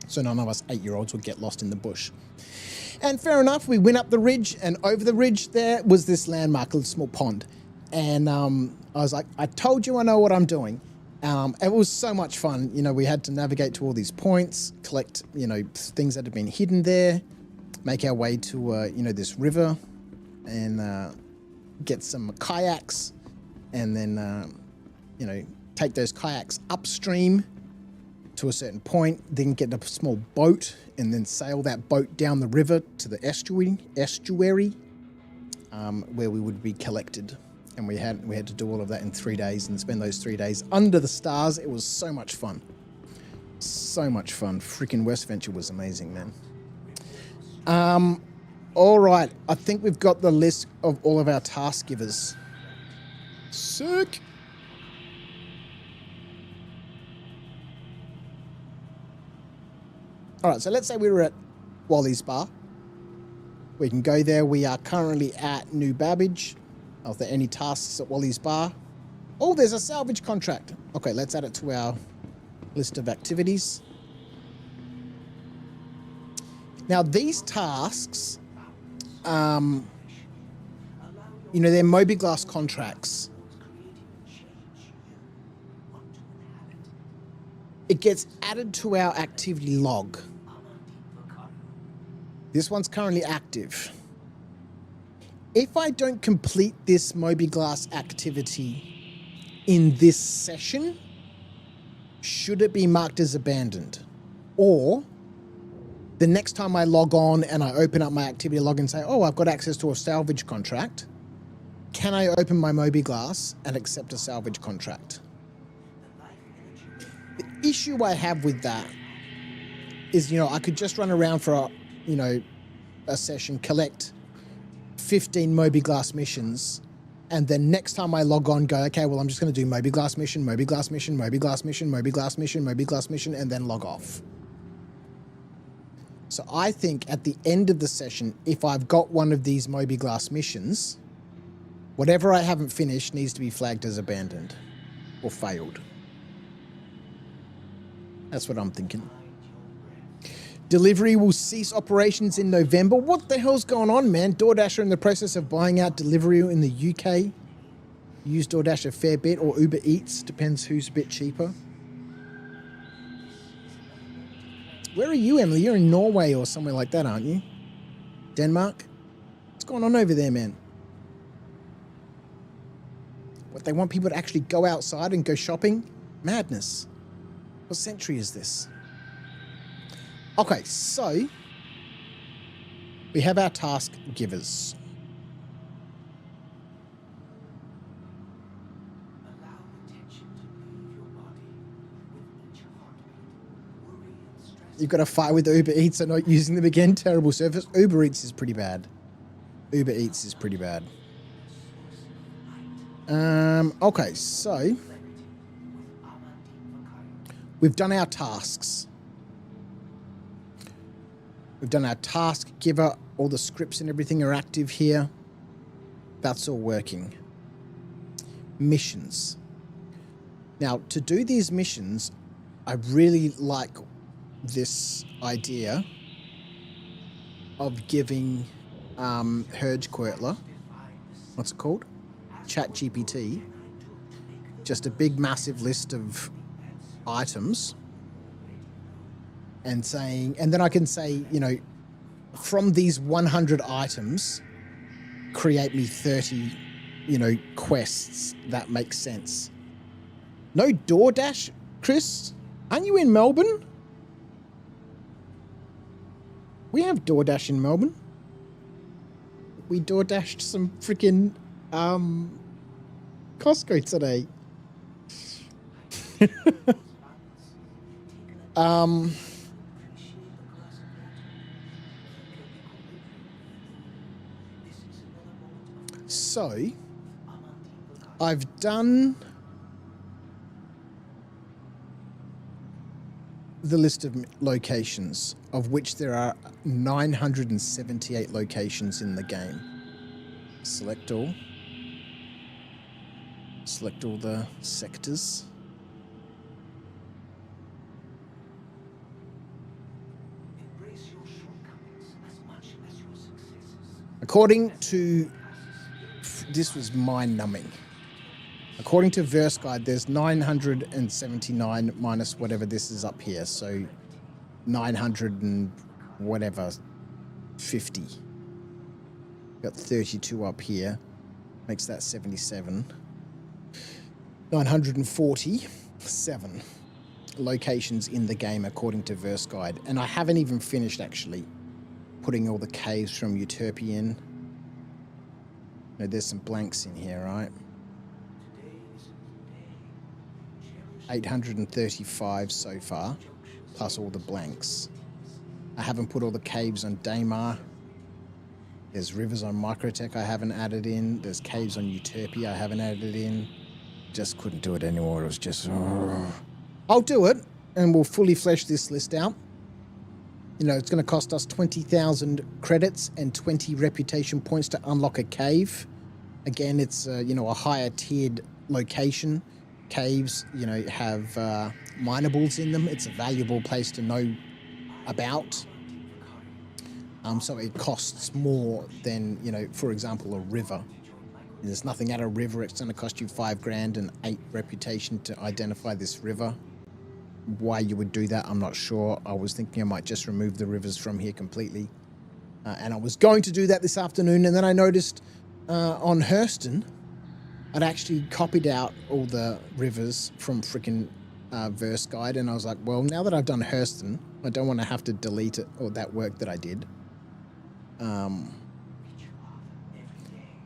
So none of us 8-year-olds would get lost in the bush. And fair enough, we went up the ridge, and over the ridge there was this landmark, a small pond. And I was like, I told you I know what I'm doing. It was so much fun. You know, we had to navigate to all these points, collect, you know, things that had been hidden there, make our way to, you know, this river, and get some kayaks, and then, you know, take those kayaks upstream to a certain point, then get a small boat, and then sail that boat down the river to the estuary, where we would be collected. And we had to do all of that in 3 days and spend those 3 days under the stars. It was so much fun. So much fun. Freaking West Venture was amazing, man. All right. I think we've got the list of all of our task givers. Sick. All right. So let's say we were at Wally's Bar. We can go there. We are currently at New Babbage. Are there any tasks at Wally's Bar? Oh, there's a salvage contract. Okay, let's add it to our list of activities. Now, these tasks, you know, they're Moby-Glass contracts. It gets added to our activity log. This one's currently active. If I don't complete this Moby-Glass activity in this session, should it be marked as abandoned? Or the next time I log on and I open up my activity log and say, oh, I've got access to a salvage contract, can I open my Moby-Glass and accept a salvage contract? The issue I have with that is, you know, I could just run around for, you know, a session, collect 15 Moby-Glass missions, and then next time I log on, go, okay, well, I'm just going to do Moby-Glass mission, Moby-Glass mission, Moby-Glass mission, Moby-Glass mission, Moby-Glass mission, and then log off. So I think at the end of the session, if I've got one of these Moby-Glass missions, whatever I haven't finished needs to be flagged as abandoned or failed. That's what I'm thinking. Delivery will cease operations in November. What the hell's going on, man? DoorDash are in the process of buying out Deliveroo in the UK. Use DoorDash a fair bit, or Uber Eats. Depends who's a bit cheaper. Where are you, Emily? You're in Norway or somewhere like that, aren't you? Denmark? What's going on over there, man? What, they want people to actually go outside and go shopping? Madness. What century is this? Okay, so we have our task givers. You've got to fight with Uber Eats and not using them again. Terrible service. Uber Eats is pretty bad. Uber Eats is pretty bad. Okay, so we've done our tasks. We've done our task giver. All the scripts and everything are active here. That's all working. Missions. Now, to do these missions, I really like this idea of giving Herge Quirtler, what's it called? ChatGPT, just a big, massive list of items and saying, and then I can say, you know, from these 100 items, create me 30, you know, quests that make sense. No DoorDash, Chris? Aren't you in Melbourne? We have DoorDash in Melbourne. We DoorDashed some freaking Costco today. So I've done the list of locations, of which there are 978 locations in the game. Select all. Select all the sectors. According to, this was mind-numbing. According to Verse Guide, there's 979 minus whatever this is up here, so 900 and whatever, 50. Got 32 up here, makes that 77. 947 locations in the game according to Verse Guide, and I haven't even finished actually putting all the caves from Utopian. No, there's some blanks in here, right? 835 so far, plus all the blanks. I haven't put all the caves on Daymar. There's rivers on Microtech I haven't added in. There's caves on Utopia I haven't added in. Just couldn't do it anymore. It was just... I'll do it, and we'll fully flesh this list out. You know, it's going to cost us 20,000 credits and 20 reputation points to unlock a cave. Again, it's, you know, a higher tiered location. Caves, you know, have minables in them. It's a valuable place to know about. So it costs more than, you know, for example, a river. There's nothing at a river. It's going to cost you 5 grand and 8 reputation to identify this river. Why you would do that, I'm not sure. I was thinking I might just remove the rivers from here completely. And I was going to do that this afternoon, and then I noticed on Hurston, I'd actually copied out all the rivers from freaking Verse Guide, and I was like, well, now that I've done Hurston, I don't want to have to delete it, or that work that I did.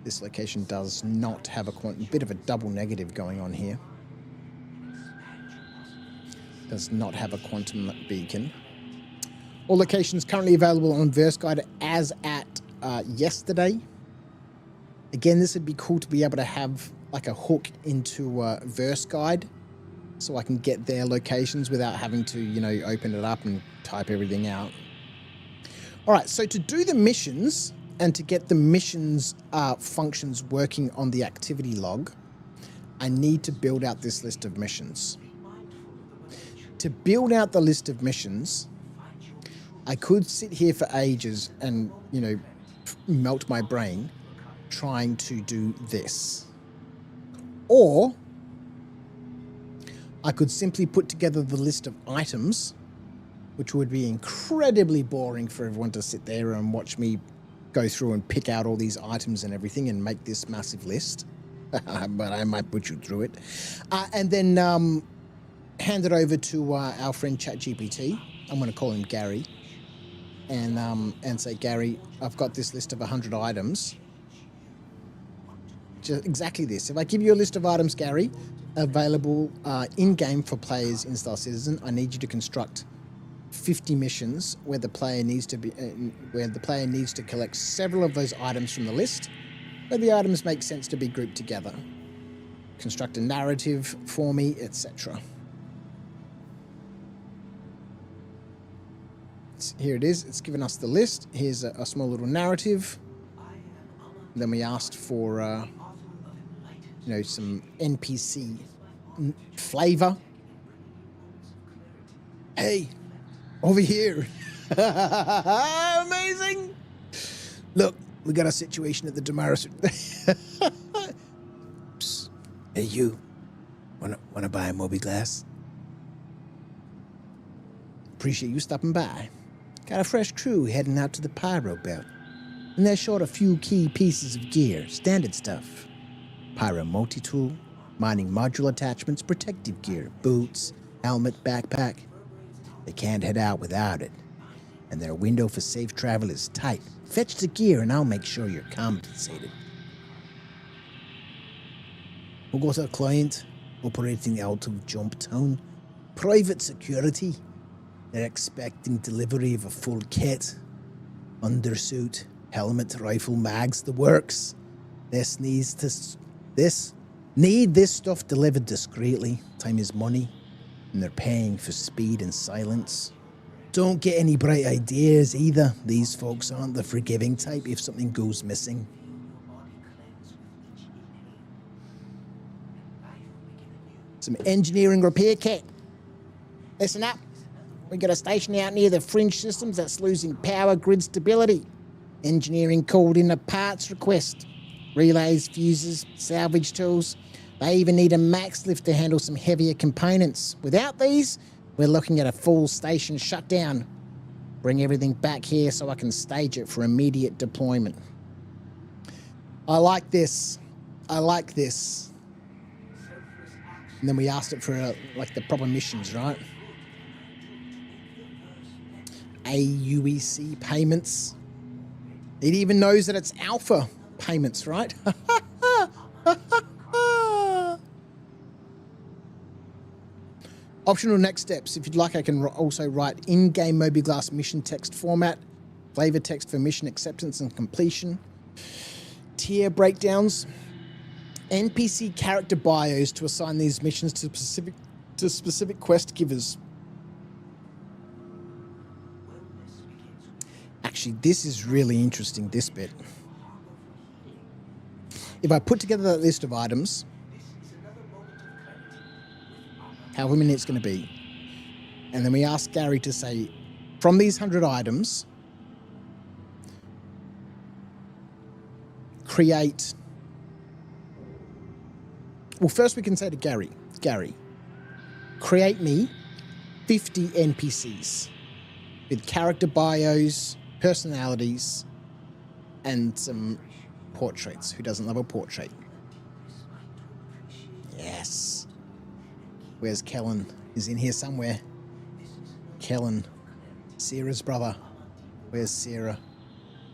This location does not have a bit of a double negative going on here. Does not have a quantum beacon. All locations currently available on Verse Guide as at yesterday. Again, this would be cool to be able to have like a hook into Verse Guide so I can get their locations without having to, you know, open it up and type everything out. All right, so to do the missions and to get the missions functions working on the activity log, I need to build out this list of missions. To build out the list of missions, I could sit here for ages and, you know, melt my brain trying to do this. Or I could simply put together the list of items, which would be incredibly boring for everyone to sit there and watch me go through and pick out all these items and everything and make this massive list. But I might put you through it. And then hand it over to our friend ChatGPT. I'm going to call him Gary. And say, Gary, I've got this list of 100 items. Just exactly this. If I give you a list of items, Gary, available in-game for players in Star Citizen, I need you to construct 50 missions where the player needs to collect several of those items from the list, where the items make sense to be grouped together. Construct a narrative for me, etc. Here it is. It's given us the list. Here's a small little narrative. And then we asked for, you know, some NPC flavor. Hey, over here. Amazing. Look, we got a situation at the Damaris. Psst. Hey, you. Wanna buy a mobi-glass? Appreciate you stopping by. Got a fresh crew heading out to the pyro belt. And they're short a few key pieces of gear, standard stuff. Pyro multi-tool, mining module attachments, protective gear, boots, helmet, backpack. They can't head out without it. And their window for safe travel is tight. Fetch the gear and I'll make sure you're compensated. We've got a client operating out of Jump Town. Private security. They're expecting delivery of a full kit. Undersuit, helmet, rifle, mags, the works. Need this stuff delivered discreetly. Time is money. And they're paying for speed and silence. Don't get any bright ideas either. These folks aren't the forgiving type if something goes missing. Some engineering repair kit. Listen up. We got a station out near the fringe systems that's losing power grid stability. Engineering called in a parts request. Relays, fuses, salvage tools. They even need a max lift to handle some heavier components. Without these, we're looking at a full station shutdown. Bring everything back here so I can stage it for immediate deployment. I like this. I like this. And then we asked it for like the proper missions, right? AUEC payments. It even knows that it's alpha payments, right? Optional next steps. If you'd like, I can also write in-game mobi-glass mission text format, flavor text for mission acceptance and completion, tier breakdowns, NPC character bios to assign these missions to specific quest givers. Actually, this is really interesting, this bit. If I put together that list of items, however many it's going to be, and then we ask Gary to say, from these 100 items, create... Well, first we can say to Gary, create me 50 NPCs with character bios, personalities, and some portraits. Who doesn't love a portrait? Yes. Where's Kellen? He's in here somewhere. Kellen. Sarah's brother. Where's Sarah?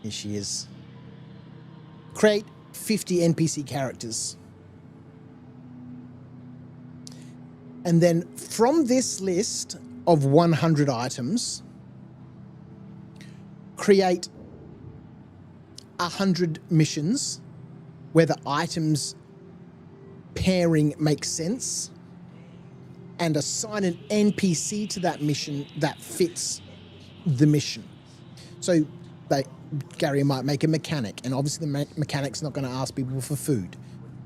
Here she is. Create 50 NPC characters. And then from this list of 100 items, create 100 missions where the items pairing makes sense, and assign an NPC to that mission that fits the mission. So Gary might make a mechanic, and obviously the mechanic's not going to ask people for food.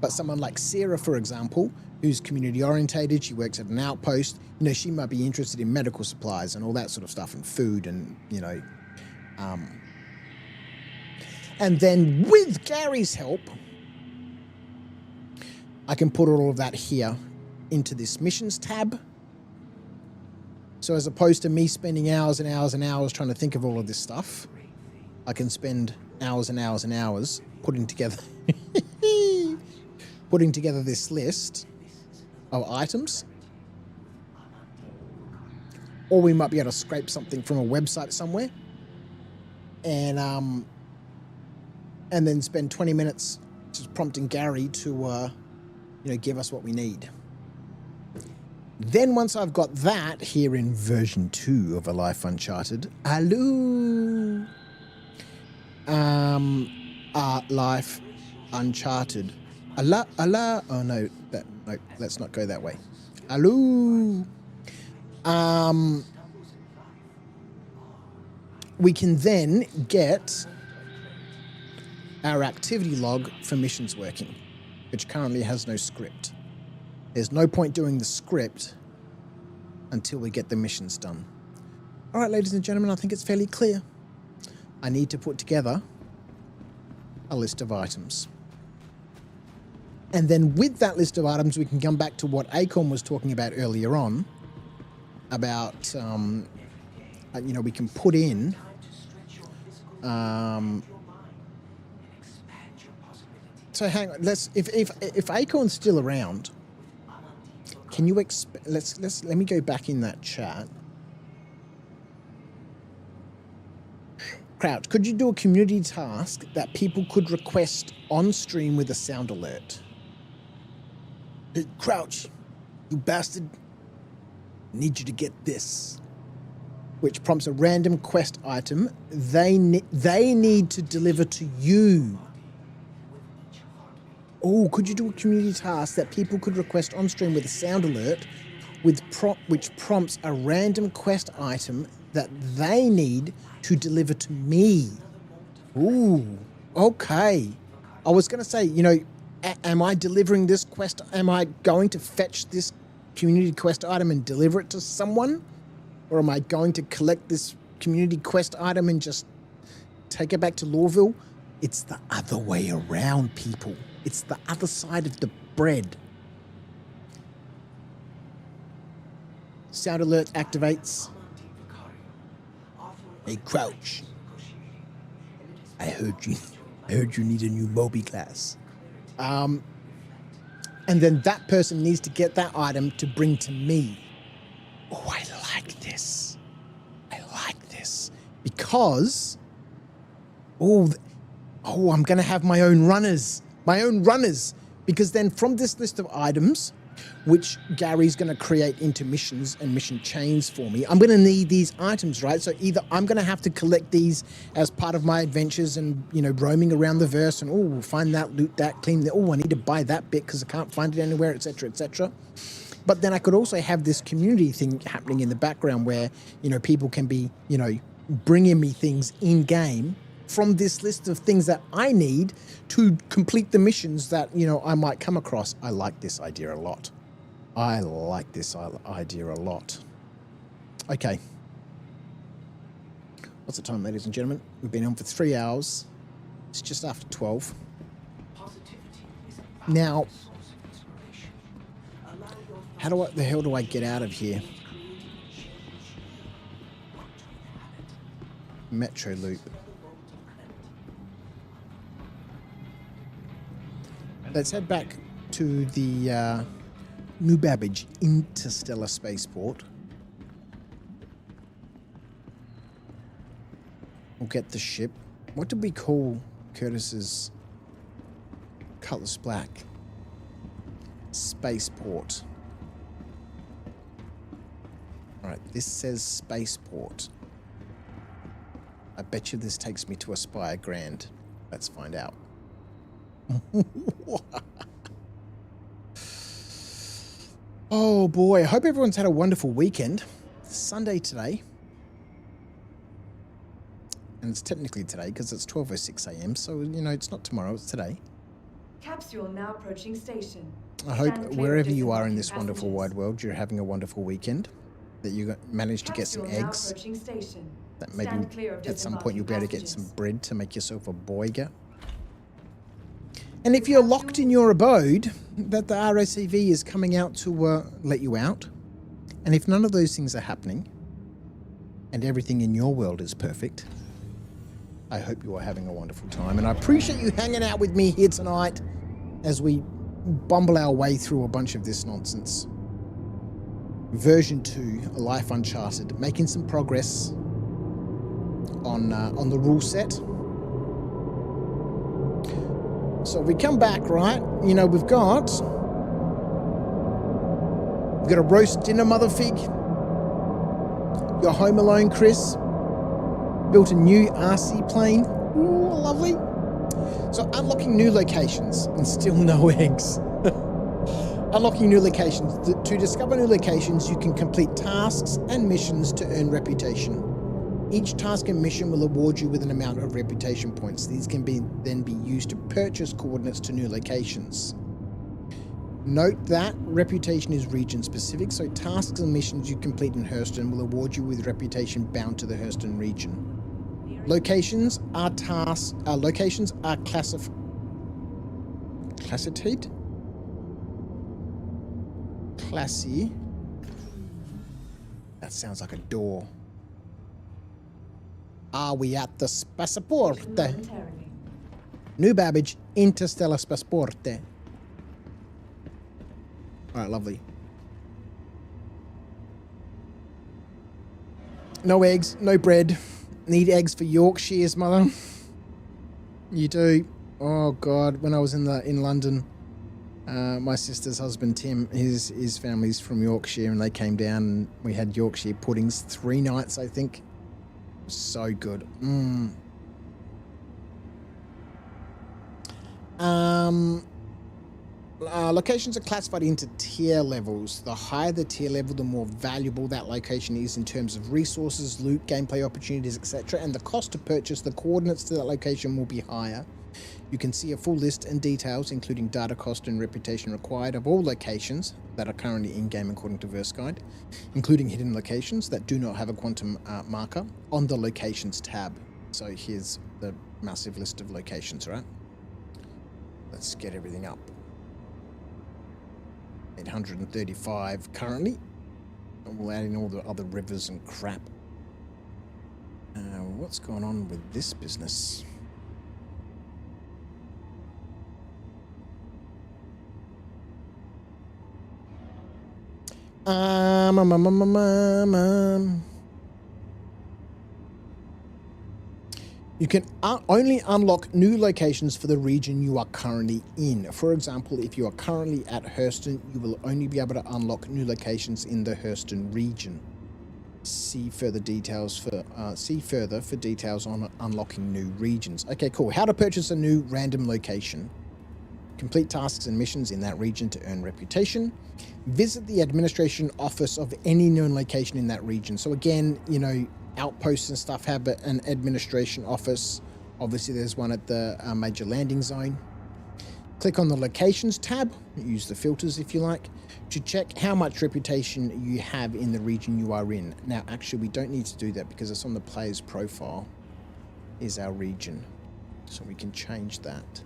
But someone like Sarah, for example, who's community orientated, she works at an outpost, you know, she might be interested in medical supplies and all that sort of stuff, and food, and, you know, and then with Gary's help, I can put all of that here into this missions tab. So as opposed to me spending hours and hours and hours trying to think of all of this stuff, I can spend hours and hours and hours putting together this list of items. Or we might be able to scrape something from a website somewhere and then spend 20 minutes just prompting Gary to give us what we need. Then once I've got that here in version 2 of A Life Uncharted, hello, A Life Uncharted, Allah, oh no, let's not go that way. Hello, we can then get our activity log for missions working, which currently has no script. There's no point doing the script until we get the missions done. All right, ladies and gentlemen, I think it's fairly clear. I need to put together a list of items. And then with that list of items, we can come back to what Acorn was talking about earlier on, about, we can put in, so hang on, if Acorn's still around, can you let me go back in that chat. Crouch, could you do a community task that people could request on stream with a sound alert? Crouch, you bastard, need you to get this. Which prompts a random quest item they need to deliver to you. Oh, could you do a community task that people could request on stream with a sound alert which prompts a random quest item that they need to deliver to me? Ooh, okay. I was going to say, am I delivering this quest? Am I going to fetch this community quest item and deliver it to someone? Or am I going to collect this community quest item and just take it back to Lorville? It's the other way around, people. It's the other side of the bread. Sound alert activates. Hey, Crouch. I heard you need a new Moby class. And then that person needs to get that item to bring to me. Oh, I like this. Because, I'm going to have my own runners. Because then from this list of items, which Gary's going to create into missions and mission chains for me, I'm going to need these items, right? So either I'm going to have to collect these as part of my adventures and, roaming around the verse and, find that, loot that, clean that. I need to buy that bit because I can't find it anywhere, etc., etc. But then I could also have this community thing happening in the background where, people can be, bringing me things in-game from this list of things that I need to complete the missions that, I might come across. I like this idea a lot. Okay. What's the time, ladies and gentlemen? We've been on for 3 hours. It's just after 12. Now, how the hell do I get out of here? Metro loop. Let's head back to the New Babbage Interstellar Spaceport. We'll get the ship. What did we call Curtis's Cutlass Black? Spaceport. Alright, this says Spaceport. I bet you this takes me to Aspire Grand. Let's find out. Oh boy, I hope everyone's had a wonderful weekend. It's Sunday today. And it's technically today because it's 12:06 a.m. So, it's not tomorrow, it's today. Capsule now approaching station. I hope wherever you are in this wonderful wide world, you're having a wonderful weekend. That you managed to get some eggs. That maybe at some point you'll be able to get some bread to make yourself a boiger. And if you're locked in your abode, that the RSAV is coming out to let you out. And if none of those things are happening, and everything in your world is perfect, I hope you are having a wonderful time. And I appreciate you hanging out with me here tonight as we bumble our way through a bunch of this nonsense. Version 2, A Life Uncharted, making some progress on the rule set. So we come back, right? We've got a roast dinner, motherfig. You're home alone, Chris. Built a new RC plane. Ooh, lovely. So unlocking new locations and still no eggs. Unlocking new locations. To discover new locations, you can complete tasks and missions to earn reputation. Each task and mission will award you with an amount of reputation points. These can then be used to purchase coordinates to new locations. Note that reputation is region specific, so tasks and missions you complete in Hurston will award you with reputation bound to the Hurston region. Locations are classified classy. That sounds like a door. Are we at the Spaceport? New Babbage, Interstellar Spaceport. Alright, lovely. No eggs, no bread. Need eggs for Yorkshire's, mother. You do. Oh God, when I was in London, my sister's husband Tim, his family's from Yorkshire, and they came down and we had Yorkshire puddings 3 nights, I think. So good. Locations are classified into tier levels. The higher the tier level, the more valuable that location is in terms of resources, loot, gameplay opportunities, etc. And the cost to purchase the coordinates to that location will be higher. You can see a full list and details, including data cost and reputation required of all locations that are currently in-game according to Verse Guide, including hidden locations that do not have a quantum marker on the Locations tab. So here's the massive list of locations, right? Let's get everything up. 835 currently. And we'll add in all the other rivers and crap. What's going on with this business? You can only unlock new locations for the region you are currently in. For example, if you are currently at Hurston, you will only be able to unlock new locations in the Hurston region. See further for details on unlocking new regions. Okay, cool. How to purchase a new random location. Complete tasks and missions in that region to earn reputation. Visit the administration office of any known location in that region. So again, you know, outposts and stuff have an administration office. Obviously, there's one at the major landing zone. Click on the Locations tab. Use the filters if you like to check how much reputation you have in the region you are in. Now, actually, we don't need to do that because it's on the player's profile is our region. So we can change that.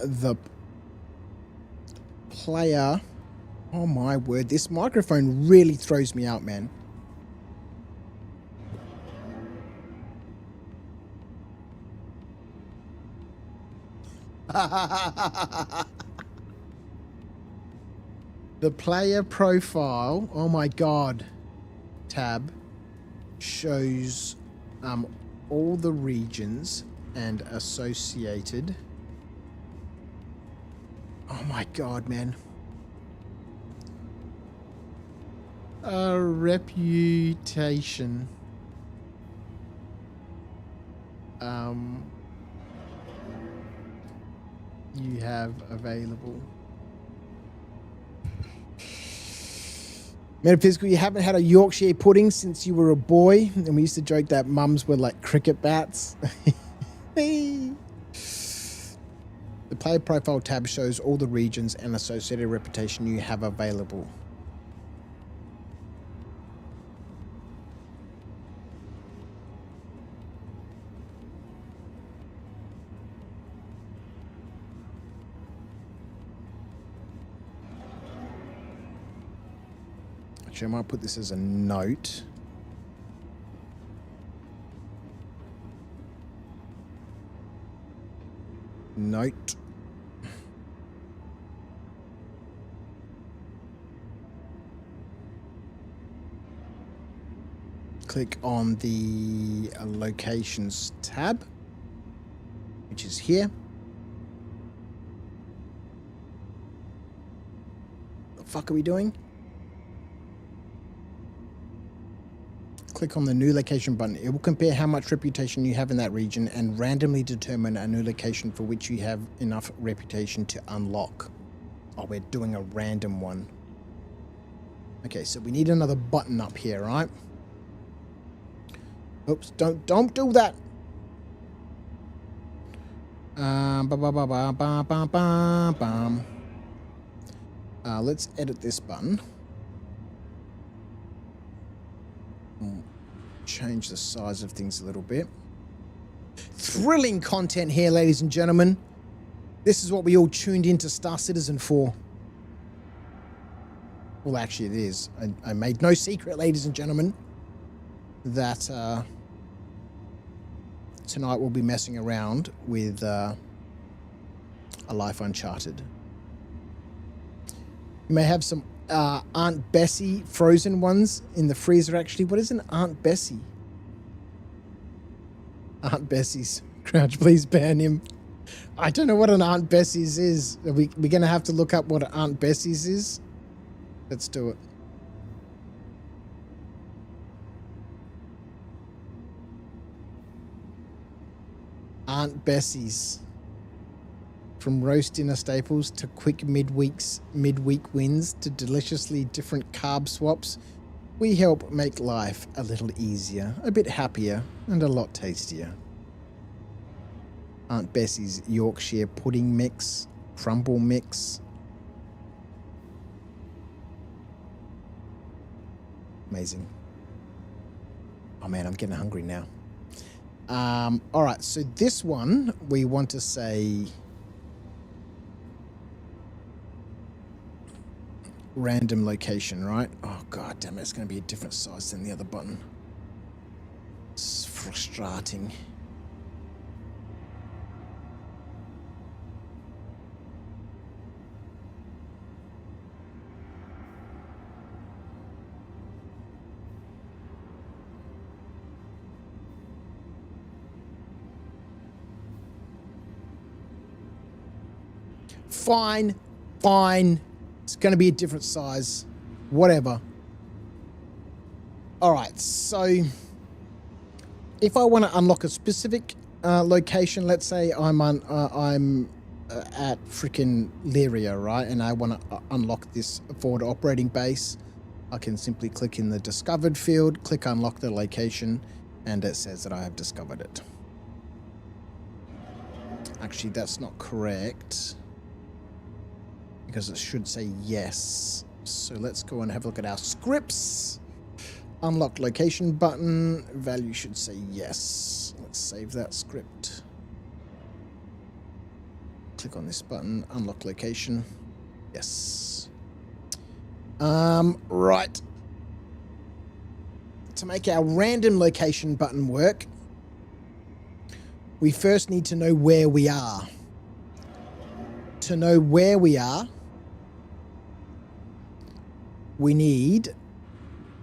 The player, oh my word, this microphone really throws me out, man. The player profile, oh my god, tab shows all the regions and associated. Oh my god, man. Reputation. You have available. Metaphysical, you haven't had a Yorkshire pudding since you were a boy, and we used to joke that mums were like cricket bats. The player profile tab shows all the regions and associated reputation you have available. Actually, I might put this as a note. Note. Click on the Locations tab, which is here. What the fuck are we doing? Click on the New Location button. It will compare how much reputation you have in that region and randomly determine a new location for which you have enough reputation to unlock. Oh, we're doing a random one. Okay, so we need another button up here, right? Oops, don't do that. Let's edit this button. Change the size of things a little bit. Thrilling content here, ladies and gentlemen. This is what we all tuned into Star Citizen for. Well, actually it is. I made no secret, ladies and gentlemen, that tonight we'll be messing around with A Life Uncharted. You may have some Aunt Bessie frozen ones in the freezer, actually. What is an Aunt Bessie? Aunt Bessie's. Crouch, please ban him. I don't know what an Aunt Bessie's is. We're going to have to look up what an Aunt Bessie's is. Let's do it. Aunt Bessie's. From roast dinner staples to quick midweek wins to deliciously different carb swaps, we help make life a little easier, a bit happier, and a lot tastier. Aunt Bessie's Yorkshire pudding mix, crumble mix. Amazing. Oh man, I'm getting hungry now. All right, so this one we want to say random location, right? Oh god damn it, it's going to be a different size than the other button. It's frustrating. Fine, fine. It's going to be a different size. Whatever. All right, so if I want to unlock a specific location, let's say I'm at freaking Lyria, right? And I want to unlock this forward operating base. I can simply click in the discovered field, click unlock the location, and it says that I have discovered it. Actually, that's not correct, because it should say yes. So let's go and have a look at our scripts. Unlock location button. Value should say yes. Let's save that script. Click on this button. Unlock location. Yes. Right. To make our random location button work, we first need to know where we are. To know where we are, we need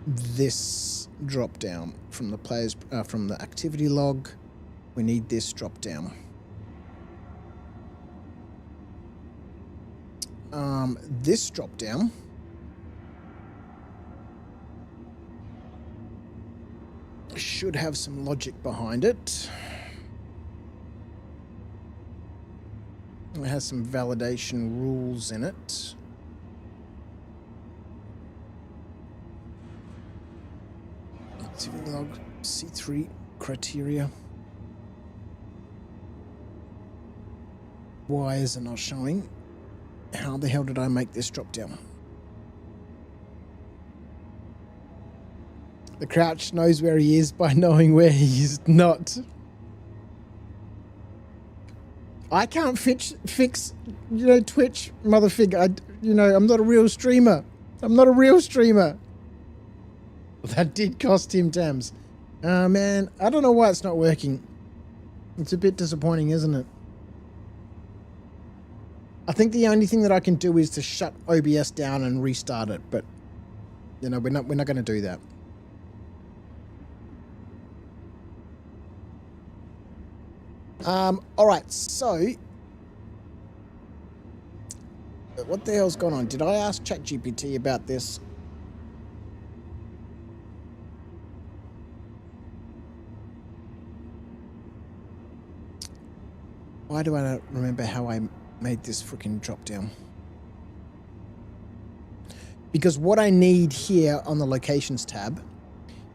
this drop down from the players from the activity log. We need this drop down. This drop down should have some logic behind it. It has some validation rules in it. Activity log C3 criteria. Why is it not showing? How the hell did I make this drop down? The Crouch knows where he is by knowing where he is not. I can't fix Twitch, motherfucker. I'm not a real streamer. I'm not a real streamer. That did cost him Tams. Man, I don't know why it's not working. It's a bit disappointing, isn't it? I think the only thing that I can do is to shut OBS down and restart it, but we're not going to do that. All right, so what the hell's going on? Did I ask ChatGPT about this? Why do I not remember how I made this freaking drop down? Because what I need here on the locations tab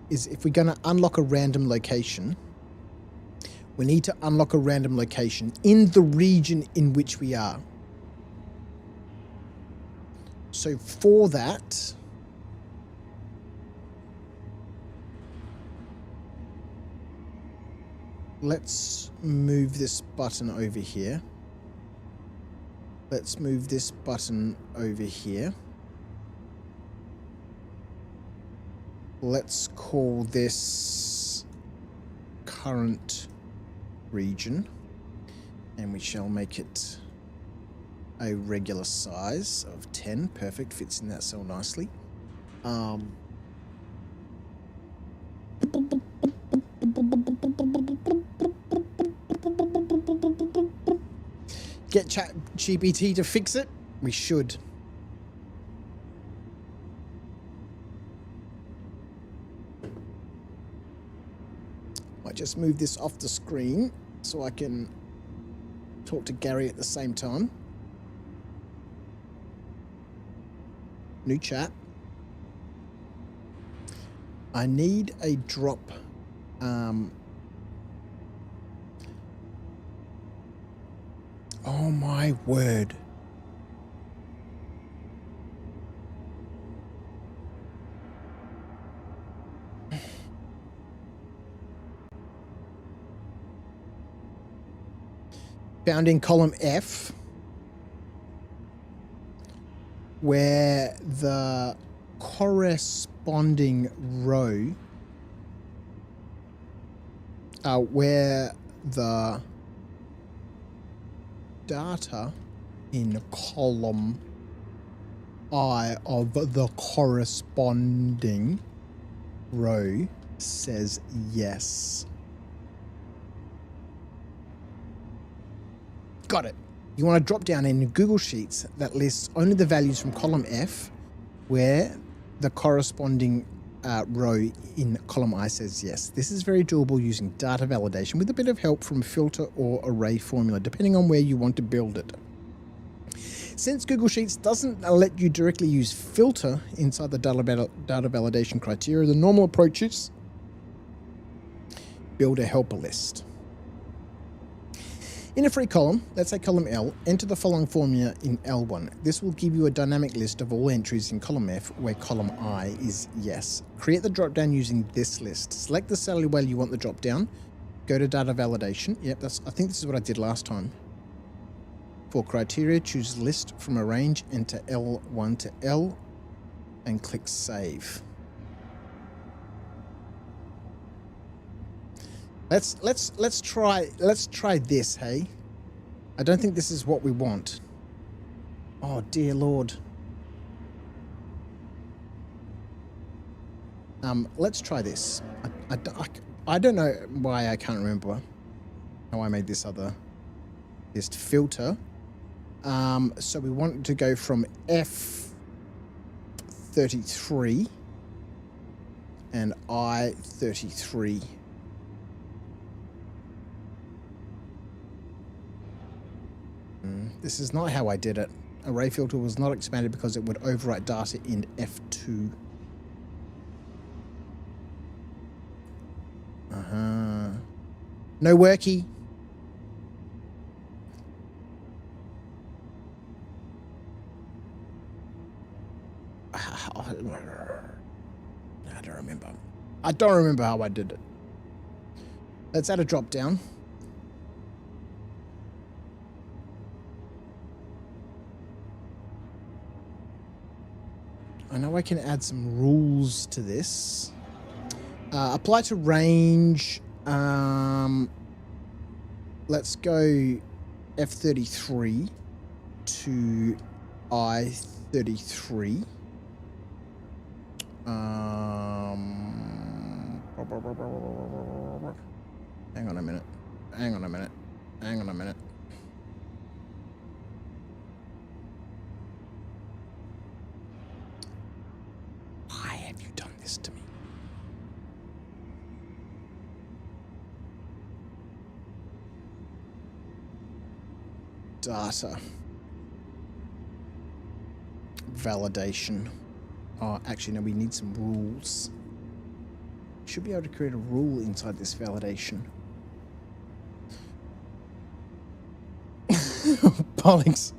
is if we're going to unlock a random location, we need to unlock a random location in the region in which we are. So for that, let's move this button over here. Let's move this button over here. Let's call this current region, and we shall make it a regular size of 10. Perfect, fits in that cell nicely. Get ChatGPT to fix it? We should. Might just move this off the screen so I can talk to Gary at the same time. New chat. I need a drop. Oh my word. Found in column F, where the corresponding row, where the data in column I of the corresponding row says yes. Got it. You want to drop down in Google Sheets that lists only the values from column F where the corresponding row in column I says yes. This is very doable using data validation with a bit of help from filter or array formula, depending on where you want to build it. Since Google Sheets doesn't let you directly use filter inside the data validation criteria, the normal approach is build a helper list. In a free column, let's say column L, enter the following formula in L1. This will give you a dynamic list of all entries in column F where column I is yes. Create the dropdown using this list. Select the cell where you want the dropdown. Go to data validation. Yep, I think this is what I did last time. For criteria, choose list from a range, enter L1 to L, and click save. Let's try this, hey? I don't think this is what we want. Oh dear Lord. Let's try this. I don't know why I can't remember how I made this other list filter. So we want to go from F33 and I33. This is not how I did it. Array filter was not expanded because it would overwrite data in F2. No worky. I don't remember. I don't remember how I did it. Let's add a drop down. I know I can add some rules to this. Apply to range. Let's go F33 to I33. Hang on a minute. Hang on a minute. Hang on a minute. Why have you done this to me? Data. Validation. Oh, actually, no, we need some rules. Should be able to create a rule inside this validation. Bollocks.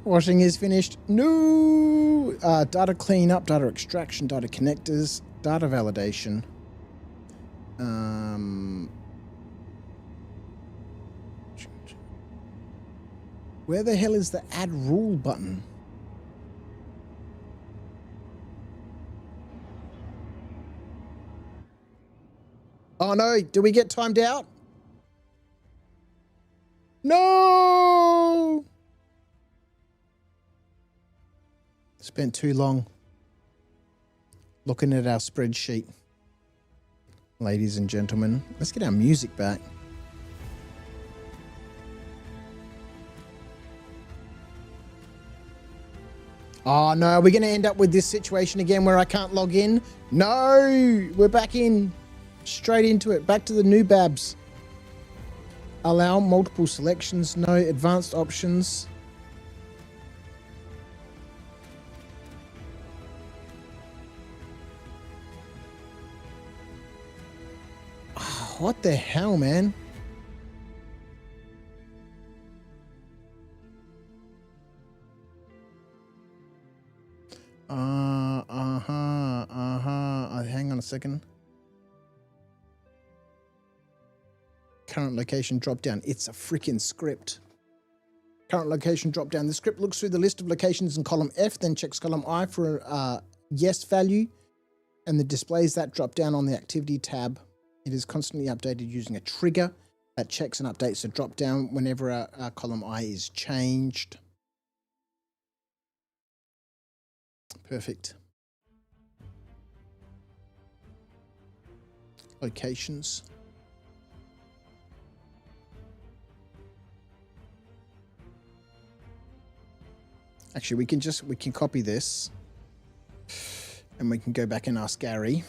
Washing is finished. No! Data cleanup, data extraction, data connectors, data validation. Where the hell is the add rule button? Oh no, do we get timed out? No! Spent too long looking at our spreadsheet. Ladies and gentlemen, let's get our music back. Oh no, we're going to end up with this situation again where I can't log in. No, we're back in. Straight into it. Back to the new Babs. Allow multiple selections. No advanced options. Oh, what the hell, man? Hang on a second. Current location drop down. It's a freaking script. Current location drop down. The script looks through the list of locations in column F, then checks column I for a yes value, and then displays that drop down on the activity tab. It is constantly updated using a trigger that checks and updates the drop down whenever a column I is changed. Perfect. Locations. Actually, we can copy this and we can go back and ask Gary.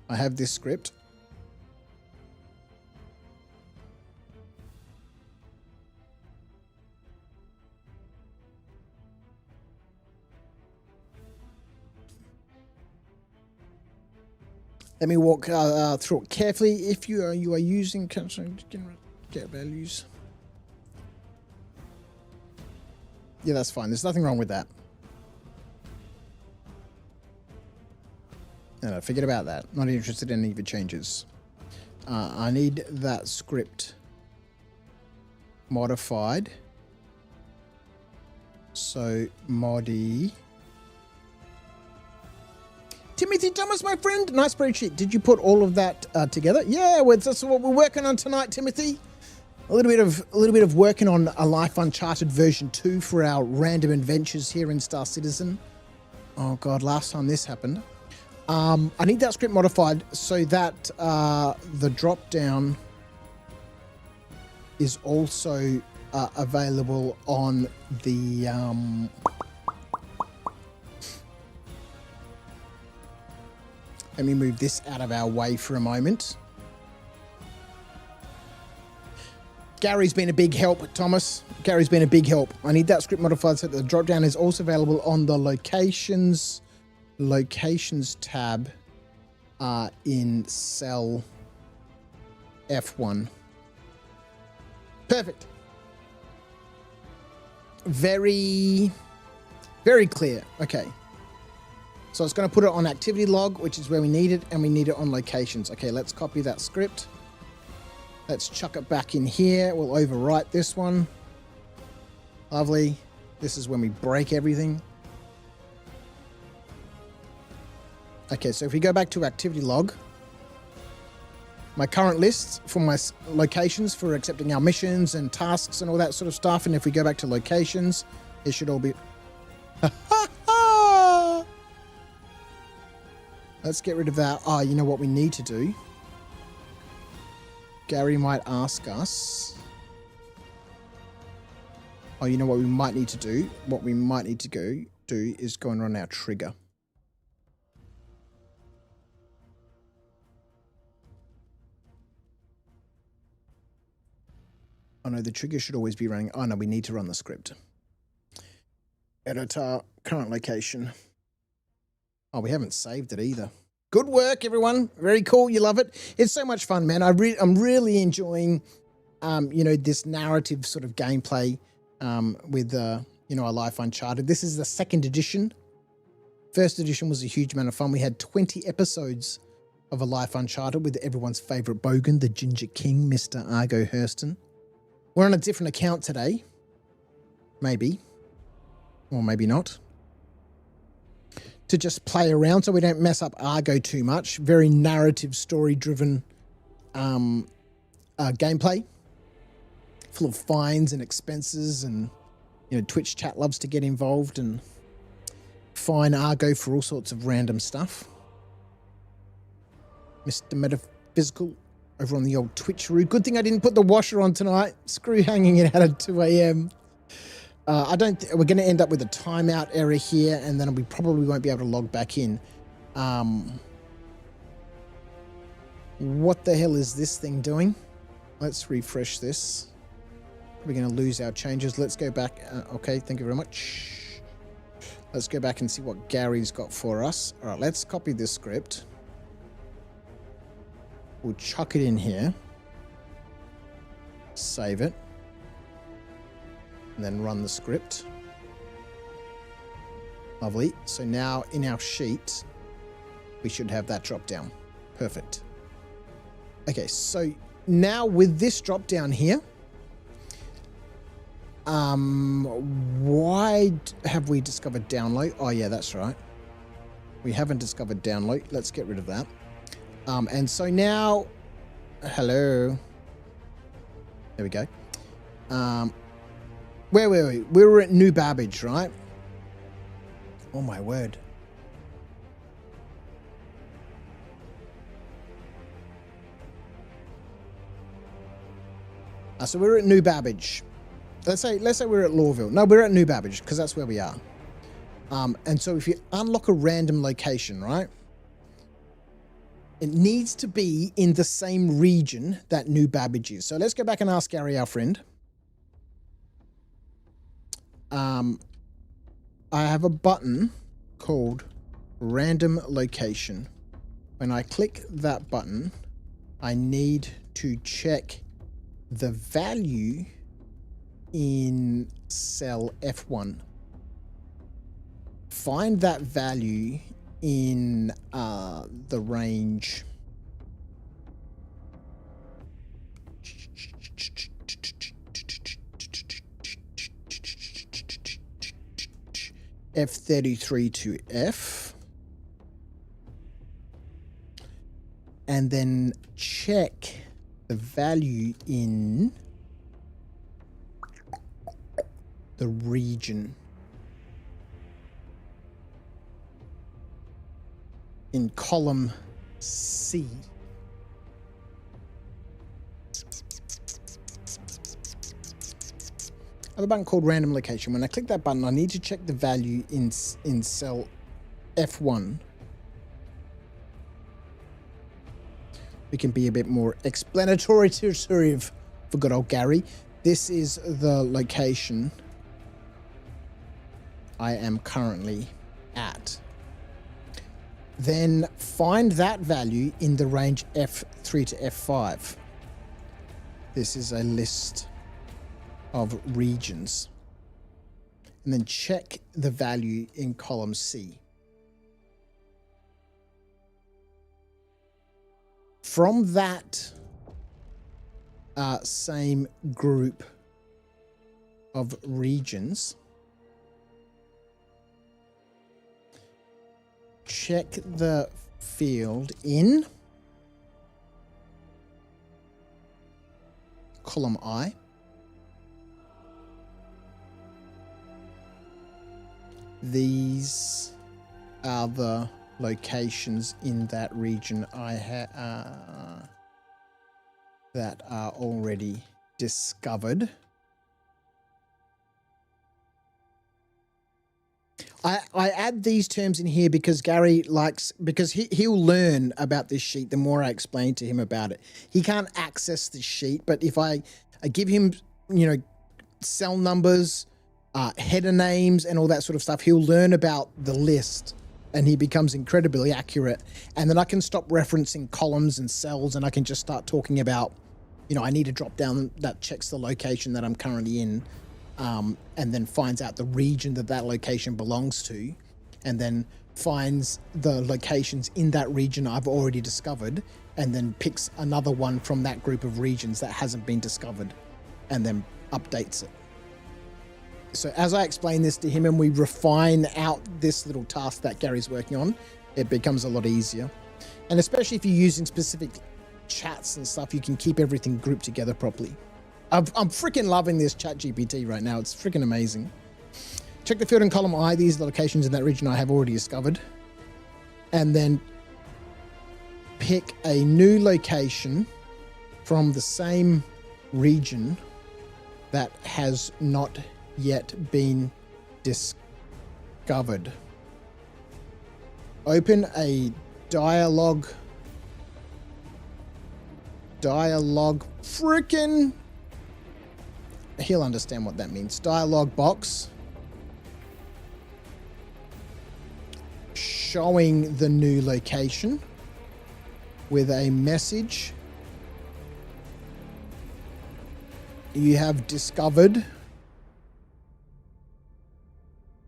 I have this script. Let me walk through it carefully. If you are using get values. Yeah, that's fine. There's nothing wrong with that. No, forget about that. Not interested in any of the changes. I need that script modified. So, modi. Timothy Thomas, my friend. Nice spreadsheet. Did you put all of that together? Yeah, well, that's what we're working on tonight, Timothy. A little bit of working on A Life Uncharted version 2 for our random adventures here in Star Citizen. Oh God, last time this happened. I need that script modified so that the drop down is also available on the let me move this out of our way for a moment. Gary's been a big help, Thomas. Gary's been a big help. I need that script modified so that the drop down is also available on the locations tab in cell F1. Perfect. Very, very clear. Okay. So it's going to put it on activity log, which is where we need it, and we need it on locations. Okay, let's copy that script. Let's chuck it back in here. We'll overwrite this one. Lovely. This is when we break everything. Okay, so if we go back to activity log, my current lists for my locations for accepting our missions and tasks and all that sort of stuff. And if we go back to locations, it should all be... Let's get rid of that. Oh, you know what we need to do? Gary might ask us. Oh, you know what we might need to do? What we might need to do is go and run our trigger. Oh no, the trigger should always be running. Oh no, we need to run the script. Editor, current location. Oh, we haven't saved it either. Good work, everyone. Very cool. You love it. It's so much fun, man. I'm really enjoying, you know, this narrative sort of gameplay with, you know, A Life Uncharted. This is the second edition. First edition was a huge amount of fun. We had 20 episodes of A Life Uncharted with everyone's favourite bogan, the Ginger King, Mr. Argo Hurston. We're on a different account today. Maybe. Or maybe not. To just play around so we don't mess up Argo too much. Very narrative, story-driven gameplay. Full of fines and expenses, and Twitch chat loves to get involved and fine Argo for all sorts of random stuff. Mr. Metaphysical over on the old Twitcheroo. Good thing I didn't put the washer on tonight. Screw hanging it out at 2 a.m. We're going to end up with a timeout error here, and then we probably won't be able to log back in. What the hell is this thing doing? Let's refresh this. We're going to lose our changes. Let's go back. Okay, thank you very much. Let's go back and see what Gary's got for us. All right, let's copy this script. We'll chuck it in here. Save it. And then run the script. Lovely. So now in our sheet, we should have that drop down. Perfect. Okay, so now with this drop down here, why have we discovered download? Oh yeah, that's right. We haven't discovered download. Let's get rid of that. And so now, hello. There we go. Where were we? We were at New Babbage, right? Oh my word. So we're at New Babbage. Let's say we're at Lawville. No, we're at New Babbage because that's where we are. And so if you unlock a random location, right? It needs to be in the same region that New Babbage is. So let's go back and ask Gary, our friend. I have a button called Random Location. When I click that button, I need to check the value in cell F1. Find that value in the range F33 to F, and then check the value in the region. In column C. I have a button called Random Location. When I click that button, I need to check the value in cell F1. We can be a bit more explanatory for good old Gary. This is the location I am currently at. Then find that value in the range F3 to F5. This is a list of regions. And then check the value in column C. From that same group of regions, check the field in column I. These are the locations in that region that are already discovered. I add these terms in here because Gary likes, because he'll learn about this sheet the more I explain to him about it. He can't access this sheet, but if I give him, cell numbers, header names and all that sort of stuff, he'll learn about the list and he becomes incredibly accurate. And then I can stop referencing columns and cells and I can just start talking about, I need a drop down that checks the location that I'm currently in. And then finds out the region that location belongs to, and then finds the locations in that region I've already discovered, and then picks another one from that group of regions that hasn't been discovered, and then updates it. So as I explain this to him and we refine out this little task that Gary's working on, it becomes a lot easier. And especially if you're using specific chats and stuff, you can keep everything grouped together properly. I'm freaking loving this chat GPT right now. It's freaking amazing. Check the field in column I. These are the locations in that region I have already discovered. And then pick a new location from the same region that has not yet been discovered. Open a dialogue freaking, he'll understand what that means. Dialogue box showing the new location with a message. You have discovered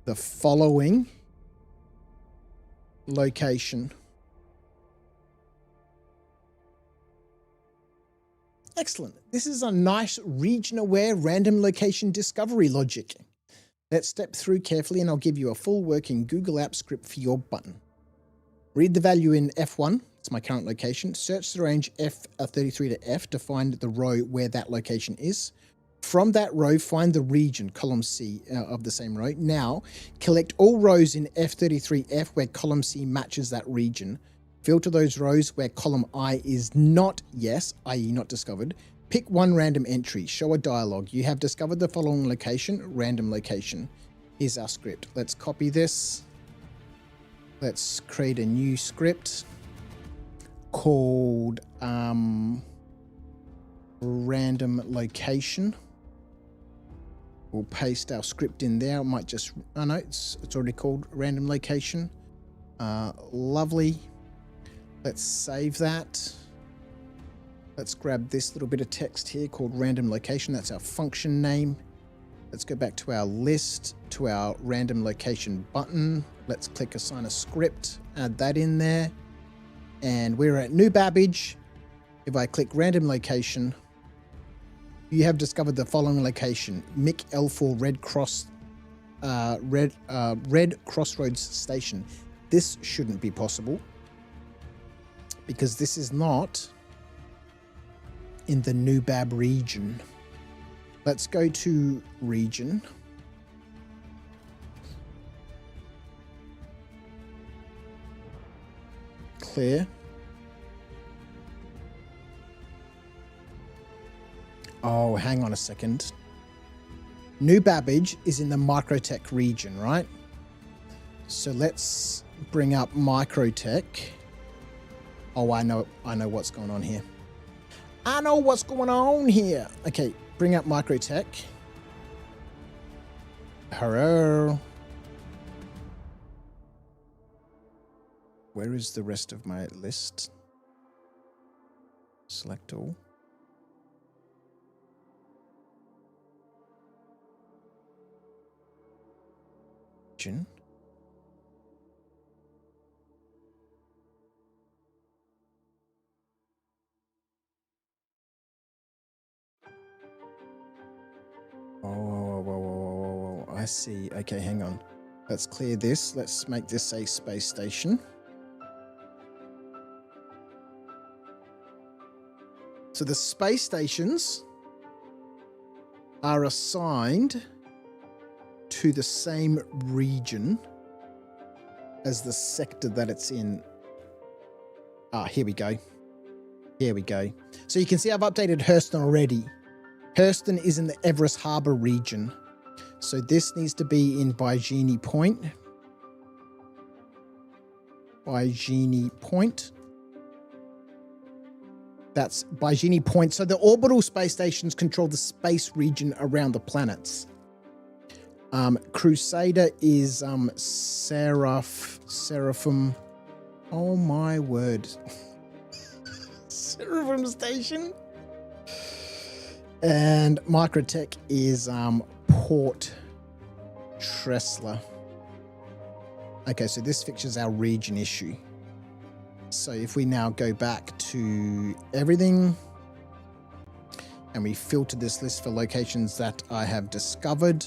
the following location. Excellent. This is a nice region-aware random location discovery logic. Let's step through carefully and I'll give you a full working Google Apps script for your button. Read the value in F1, it's my current location. Search the range F33 to F to find the row where that location is. From that row, find the region, column C of the same row. Now, collect all rows in F33F where column C matches that region. Filter those rows where column I is not yes, i.e. not discovered. Pick one random entry. Show a dialogue. You have discovered the following location, random location. Here's our script. Let's copy this. Let's create a new script called random location. We'll paste our script in there. I might just, oh no, it's already called random location. Lovely. Let's save that. Let's grab this little bit of text here called random location. That's our function name. Let's go back to our list, to our random location button. Let's click assign a script, add that in there. And we're at new Babbage. If I click random location, you have discovered the following location, Mick L4 Red Crossroads Station. This shouldn't be possible because this is not in the Nubab region. Let's go to region. Clear. Oh, hang on a second. New Babbage is in the Microtech region, right? So let's bring up Microtech. Oh, I know what's going on here. I know what's going on here. Okay, bring up Microtech. Hello. Where is the rest of my list? Select all. Region. Oh, I see. Okay, hang on. Let's clear this. Let's make this a space station. So the space stations are assigned to the same region as the sector that it's in. Ah, here we go. Here we go. So you can see I've updated Hurston already. Hurston is in the Everest Harbour region. So this needs to be in Bygenie Point. Bygenie Point. That's Bygenie Point. So the orbital space stations control the space region around the planets. Crusader is Seraphim. Oh my word. Seraphim Station. And Microtech is Port Tressler. Okay, so this fixes our region issue. So if we now go back to everything and we filter this list for locations that I have discovered.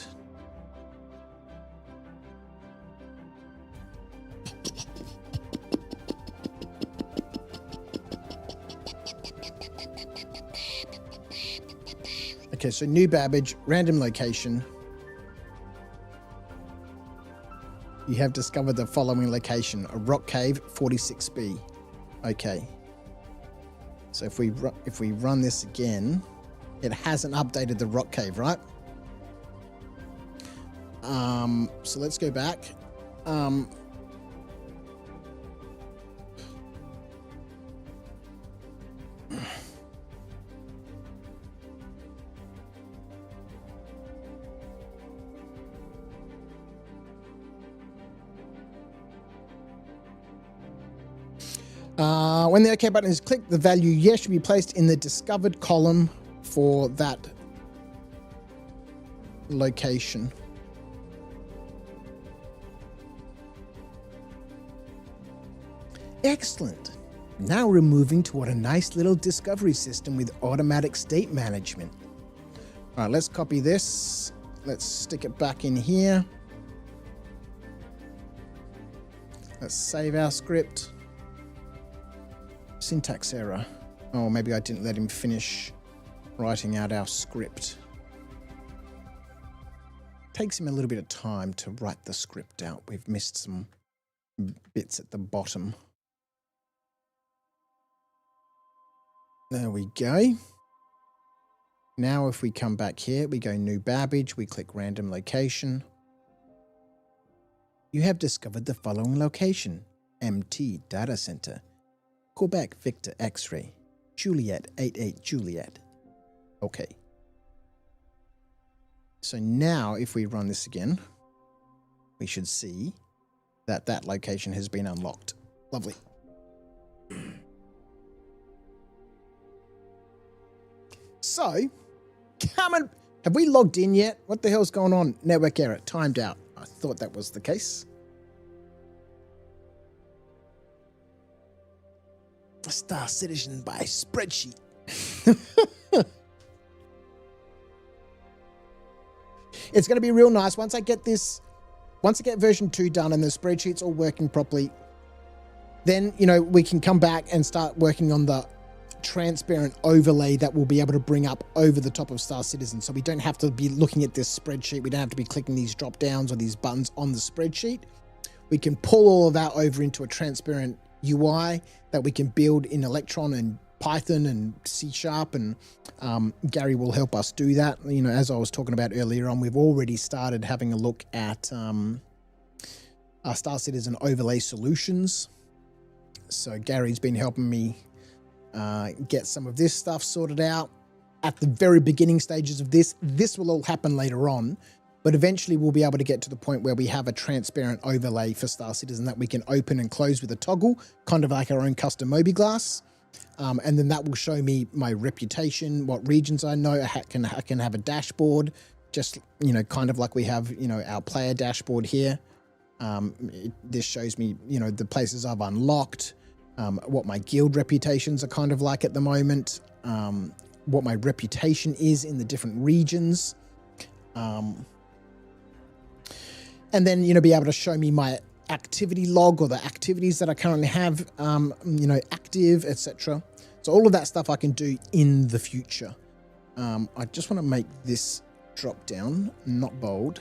Okay, so New Babbage, random location. You have discovered the following location, a rock cave, 46B. Okay. So if we run this again, it hasn't updated the rock cave, right? So let's go back. When the OK button is clicked, the value yes should be placed in the discovered column for that location. Excellent. Now we're moving toward a nice little discovery system with automatic state management. All right, let's copy this. Let's stick it back in here. Let's save our script. Syntax error. Oh, maybe I didn't let him finish writing out our script. Takes him a little bit of time to write the script out. We've missed some bits at the bottom. There we go. Now if we come back here, we go New Babbage, we click Random Location. You have discovered the following location. MT Data Center. Quebec Victor X-Ray. Juliet 88 Juliet. Okay. So now if we run this again, we should see that that location has been unlocked. Lovely. So, come on. Have we logged in yet? What the hell's going on? Network error. Timed out. I thought that was the case. Star Citizen by spreadsheet. It's going to be real nice once I get this, once I get version 2 done and the spreadsheet's all working properly, then, you know, we can come back and start working on the transparent overlay that we'll be able to bring up over the top of Star Citizen. So we don't have to be looking at this spreadsheet. We don't have to be clicking these drop downs or these buttons on the spreadsheet. We can pull all of that over into a transparent UI that we can build in Electron and Python and C#, and Gary will help us do that. You know, as I was talking about earlier on, we've already started having a look at our Star Citizen overlay solutions. So Gary's been helping me get some of this stuff sorted out. At the very beginning stages of this will all happen later on, but eventually we'll be able to get to the point where we have a transparent overlay for Star Citizen that we can open and close with a toggle, kind of like our own custom mobiGlass. And then that will show me my reputation, what regions I know. I can have a dashboard, just, you know, kind of like we have, you know, our player dashboard here. This shows me, you know, the places I've unlocked, what my guild reputations are kind of like at the moment, what my reputation is in the different regions. And then, you know, be able to show me my activity log or the activities that I currently have, you know, active, etc. So all of that stuff I can do in the future. I just want to make this drop down, not bold.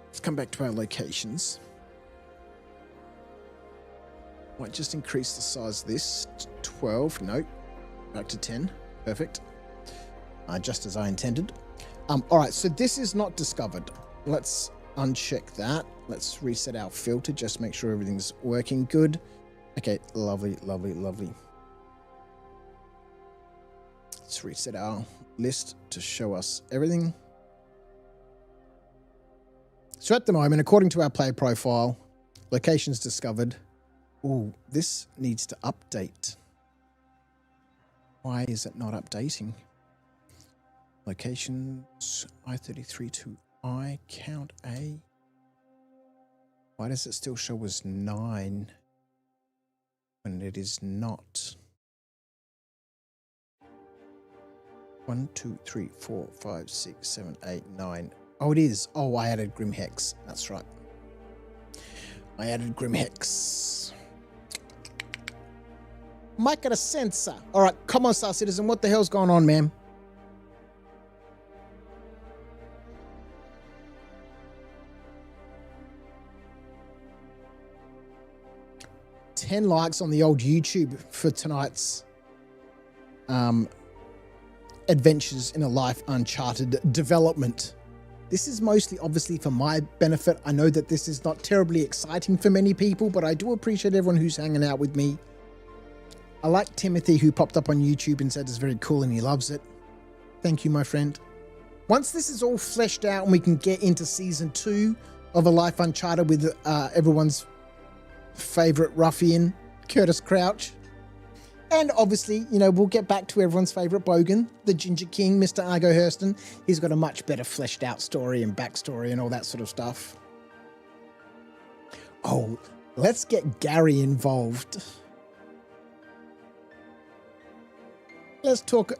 Let's come back to our locations. Might just increase the size of this to 12. No, back to 10. Perfect. Just as I intended. All right, so this is not discovered. Let's uncheck that. Let's reset our filter, just make sure everything's working good. Okay, lovely, lovely, lovely. Let's reset our list to show us everything. So at the moment, according to our player profile, locations discovered. Oh, this needs to update. Why is it not updating? Locations I-33 to I count A. Why does it still show as 9 when it is not? 1, 2, 3, 4, 5, 6, 7, 8, 9. Oh, it is. Oh, I added Grim Hex. That's right. I added Grim Hex. Might get a sensor. All right, come on, Star Citizen. What the hell's going on, man? $10 likes on the old YouTube for tonight's Adventures in a Life Uncharted development. This is mostly obviously for my benefit. I know that this is not terribly exciting for many people, but I do appreciate everyone who's hanging out with me. I like Timothy, who popped up on YouTube and said it's very cool and he loves it. Thank you, my friend. Once this is all fleshed out and we can get into season 2 of A Life Uncharted with everyone's favorite ruffian, Curtis Crouch. And obviously, you know, we'll get back to everyone's favorite bogan, the Ginger King, Mr. Argo Hurston. He's got a much better fleshed out story and backstory and all that sort of stuff. Oh, let's get Gary involved. Let's talk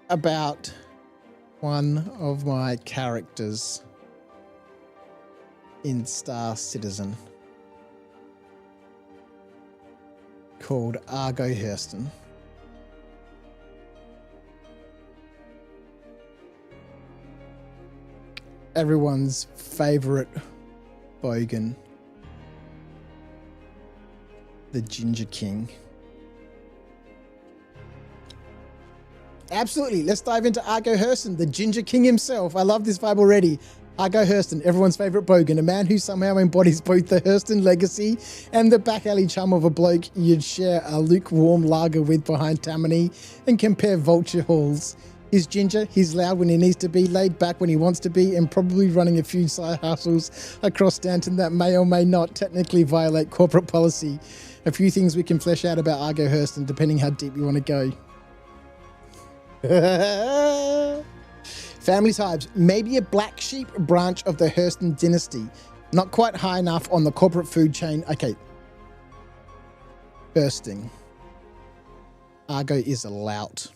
about one of my characters in Star Citizen, called Argo Hurston. Everyone's favorite bogan, the Ginger King. Absolutely, let's dive into Argo Hurston, the Ginger King himself. I love this vibe already. Argo Hurston, everyone's favorite bogan, a man who somehow embodies both the Hurston legacy and the back alley chum of a bloke you'd share a lukewarm lager with behind Tammany and compare vulture halls. He's ginger, he's loud when he needs to be, laid back when he wants to be, and probably running a few side hustles across Stanton that may or may not technically violate corporate policy. A few things we can flesh out about Argo Hurston depending how deep you want to go. Family types, maybe a black sheep branch of the Hurston dynasty. Not quite high enough on the corporate food chain. Okay. Bursting. Argo is a lout.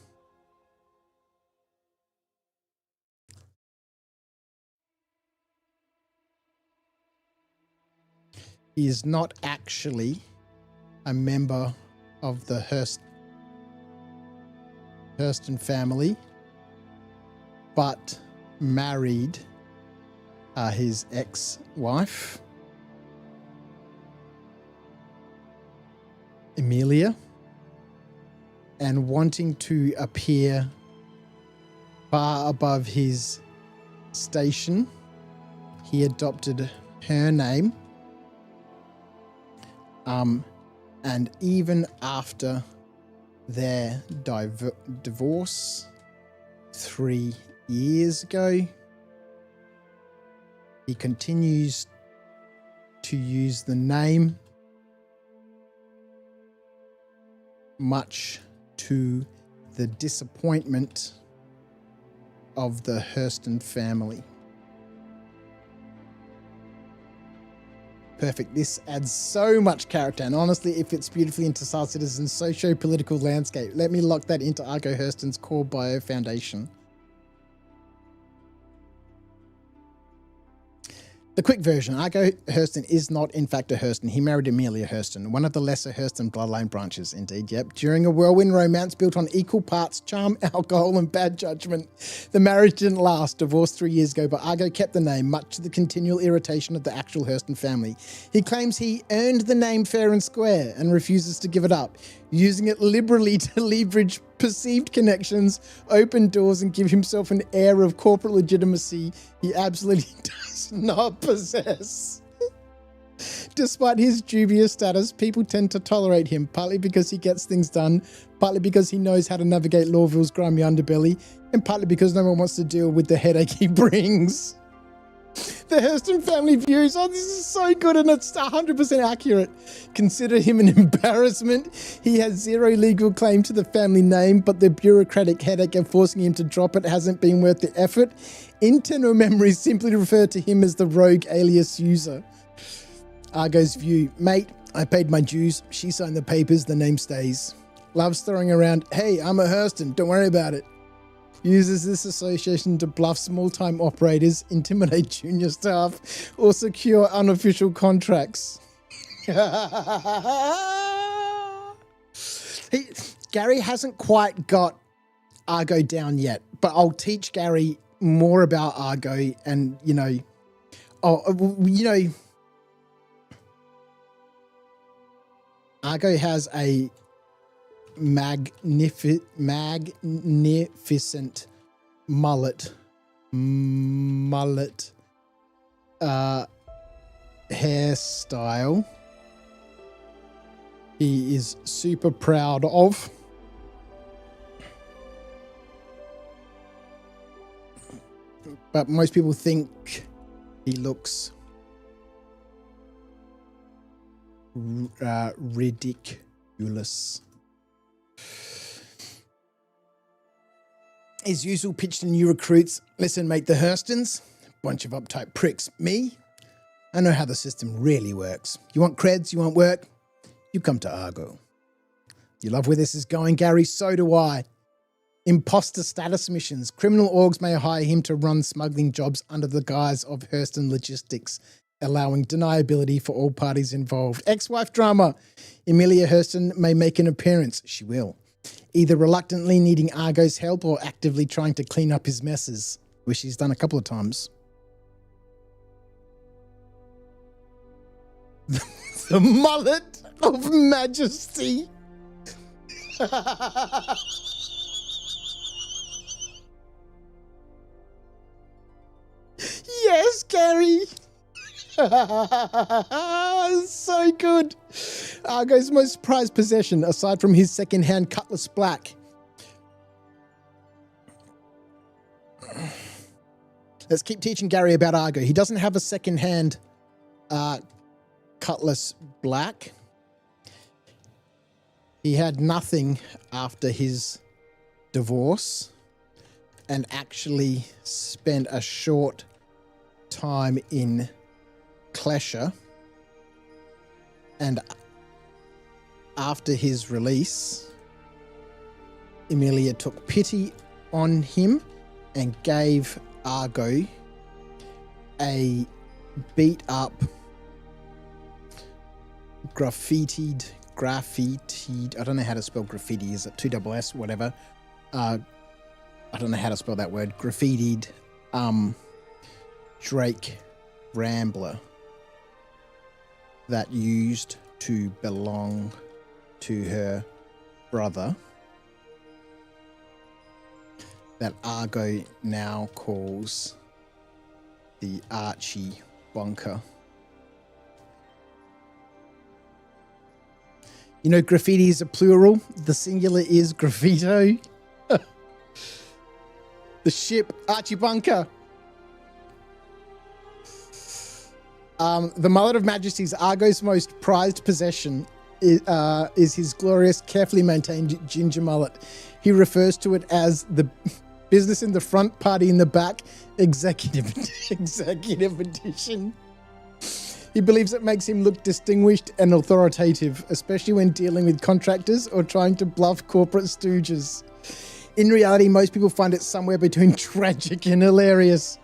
He is not actually a member of the Hurston family, but married his ex-wife, Amelia, and wanting to appear far above his station, he adopted her name. And even after their divorce 3 years ago, he continues to use the name, much to the disappointment of the Hurston family. Perfect. This adds so much character, and honestly, it fits beautifully into Star Citizen's socio-political landscape. Let me lock that into Argo Hurston's core bio foundation. The quick version, Argo Hurston is not in fact a Hurston. He married Amelia Hurston, one of the lesser Hurston bloodline branches, indeed, yep. During a whirlwind romance built on equal parts charm, alcohol, and bad judgment. The marriage didn't last, divorced 3 years ago, but Argo kept the name, much to the continual irritation of the actual Hurston family. He claims he earned the name fair and square and refuses to give it up, using it liberally to leverage perceived connections, open doors, and give himself an air of corporate legitimacy he absolutely does not possess. Despite his dubious status, people tend to tolerate him, partly because he gets things done, partly because he knows how to navigate Lawville's grimy underbelly, and partly because no one wants to deal with the headache he brings. The Hurston family views. Oh, this is so good and it's 100% accurate. Consider him an embarrassment. He has zero legal claim to the family name, but the bureaucratic headache of forcing him to drop it hasn't been worth the effort. Internal memories simply refer to him as the rogue alias user. Argo's view. Mate, I paid my dues. She signed the papers. The name stays. Loves throwing around, hey, I'm a Hurston. Don't worry about it. Uses this association to bluff small-time operators, intimidate junior staff, or secure unofficial contracts. Gary hasn't quite got Argo down yet, but I'll teach Gary more about Argo and, Argo has a magnificent mullet hairstyle he is super proud of. But most people think he looks ridiculous. His usual pitch to new recruits. Listen, mate, the Hurstons, bunch of uptight pricks. Me, I know how the system really works. You want creds, you want work, you come to Argo. You love where this is going, Gary? So do I. Imposter status missions. Criminal orgs may hire him to run smuggling jobs under the guise of Hurston logistics, allowing deniability for all parties involved. Ex-wife drama. Emilia Hurston may make an appearance. She will. Either reluctantly needing Argo's help or actively trying to clean up his messes, which he's done a couple of times. The mullet of majesty. Yes, Gary. So good. Argo's most prized possession, aside from his second-hand Cutlass Black. Let's keep teaching Gary about Argo. He doesn't have a second-hand Cutlass Black. He had nothing after his divorce and actually spent a short time in Klesher, and after his release, Emilia took pity on him and gave Argo a beat up, graffitied, I don't know how to spell graffiti, is it 2SS, whatever, I don't know how to spell that word, graffitied Drake Rambler that used to belong to her brother that Argo now calls the Archie Bunker. You know, graffiti is a plural. The singular is graffito. The ship Archie Bunker. The Mullet of Majesty's Argo's most prized possession is his glorious, carefully maintained ginger mullet. He refers to it as the business in the front, party in the back, executive edition. He believes it makes him look distinguished and authoritative, especially when dealing with contractors or trying to bluff corporate stooges. In reality, most people find it somewhere between tragic and hilarious.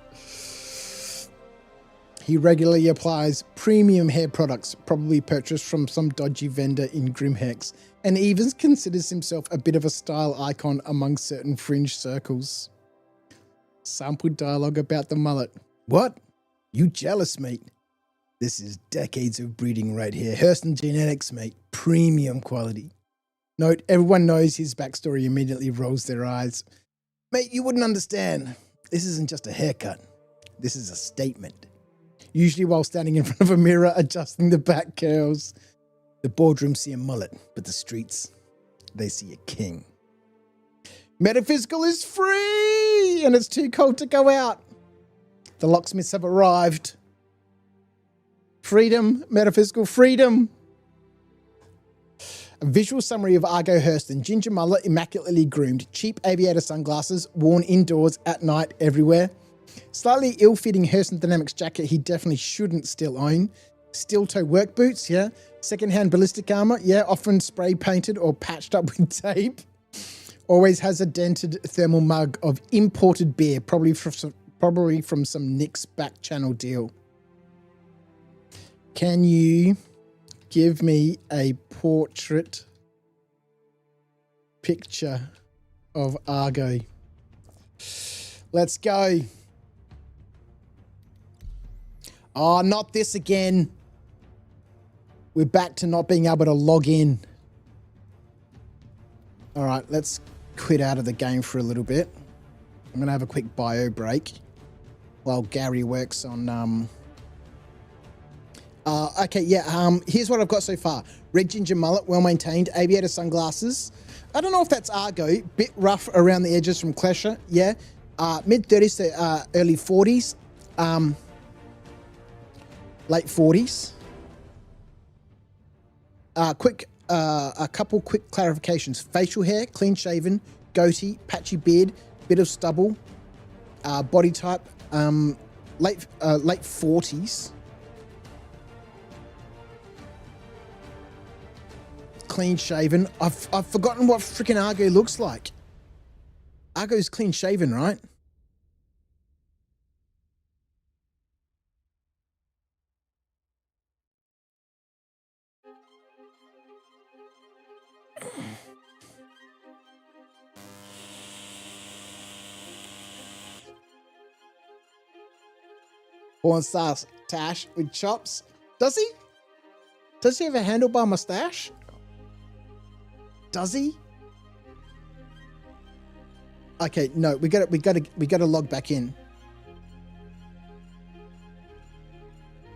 He regularly applies premium hair products, probably purchased from some dodgy vendor in Grimhex, and even considers himself a bit of a style icon among certain fringe circles. Sampled dialogue about the mullet. What? You jealous, mate? This is decades of breeding right here. Hurston genetics, mate. Premium quality. Note, everyone knows his backstory immediately rolls their eyes. Mate, you wouldn't understand. This isn't just a haircut. This is a statement. Usually while standing in front of a mirror adjusting the back curls. The boardroom see a mullet, but the streets, they see a king. Metaphysical is free, and it's too cold to go out. The locksmiths have arrived. Freedom, metaphysical freedom. A visual summary of Argo Hurston. Ginger mullet, immaculately groomed. Cheap aviator sunglasses, worn indoors, at night, everywhere. Slightly ill-fitting Hurston Dynamics jacket he definitely shouldn't still own. Steel-toe work boots, yeah. Second-hand ballistic armor, yeah. Often spray-painted or patched up with tape. Always has a dented thermal mug of imported beer, probably from some Nick's back channel deal. Can you give me a portrait picture of Argo? Let's go. Oh, not this again. We're back to not being able to log in. All right, let's quit out of the game for a little bit. I'm going to have a quick bio break while Gary works on... okay, yeah, here's what I've got so far. Red ginger mullet, well-maintained, aviator sunglasses. I don't know if that's Argo. Bit rough around the edges from Klesher, yeah. Mid-30s to early 40s. Late 40s. A couple quick clarifications. Facial hair, clean shaven, goatee, patchy beard, bit of stubble, body type, late 40s. Clean shaven. I've forgotten what freaking Argo looks like. Argo's clean shaven, right? Porn star Tash with chops. Does he? Does he have a handlebar mustache? Does he? Okay, no, we gotta log back in.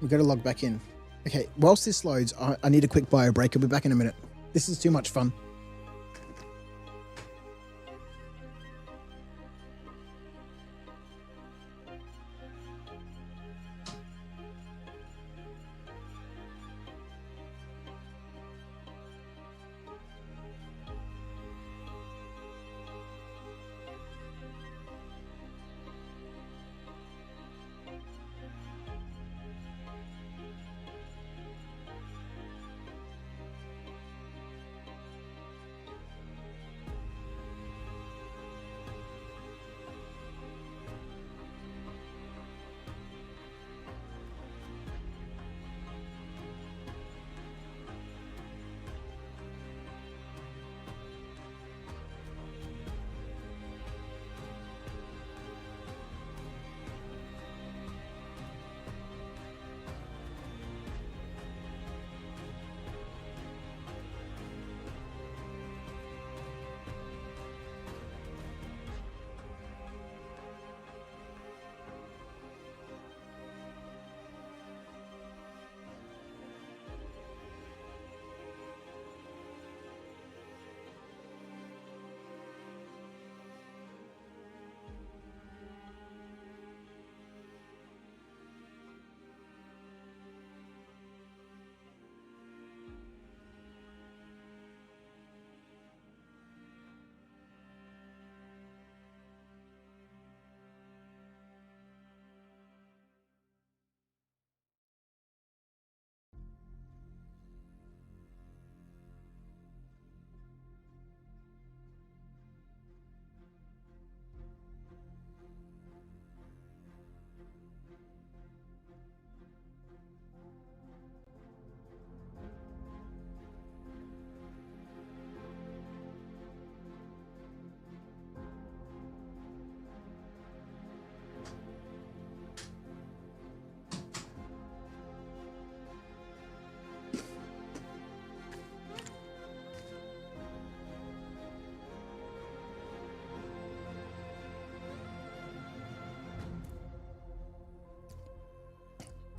We gotta log back in. Okay, whilst this loads, I need a quick bio break. I'll be back in a minute. This is too much fun.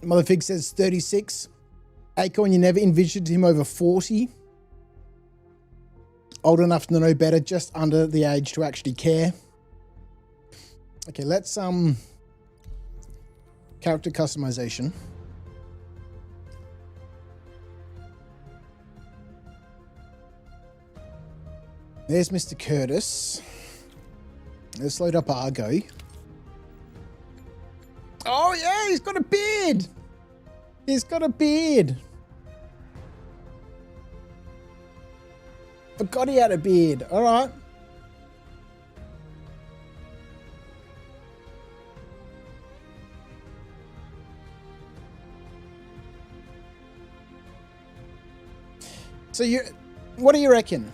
Motherfig says 36. Acorn, you never envisioned him over 40. Old enough to know better, just under the age to actually care. Okay, let's Character customization. There's Mr. Curtis. Let's load up Argo. Oh yeah, he's got a beard. He's got a beard. Forgot he had a beard. All right. So what do you reckon?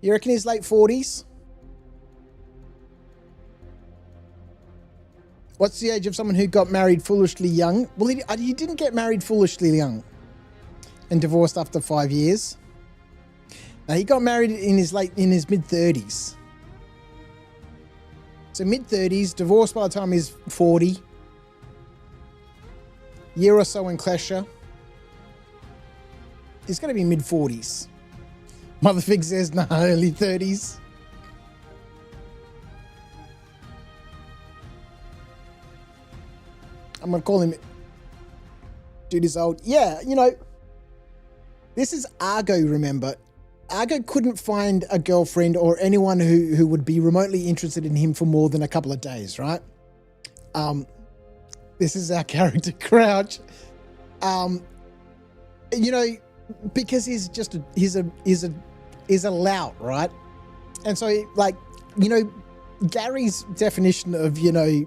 You reckon he's late 40s? What's the age of someone who got married foolishly young? Well, he didn't get married foolishly young and divorced after 5 years. Now, he got married in his mid-30s. So mid-30s, divorced by the time he's 40. Year or so in Klesher. He's going to be mid-40s. Motherfig says, nah, early 30s. I'm going to call him... Dude is old. Yeah, you know, this is Argo, remember. Argo couldn't find a girlfriend or anyone who would be remotely interested in him for more than a couple of days, right? This is our character, Crouch. You know, because he's a lout, right? And so, like, you know, Gary's definition of, you know,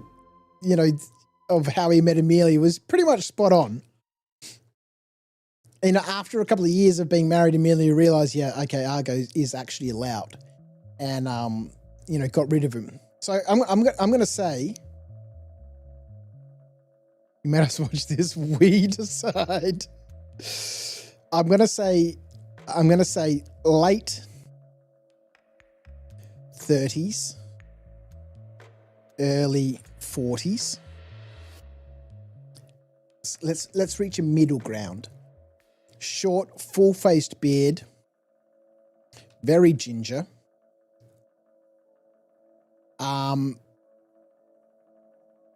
of how he met Amelia was pretty much spot on. You know, after a couple of years of being married, Amelia realized, yeah, okay, Argo is actually a lout, and you know, got rid of him. So I'm gonna say, you made us watch this. We decide. I'm gonna say late 30s, early 40s. Let's reach a middle ground. Short, full-faced beard, very ginger.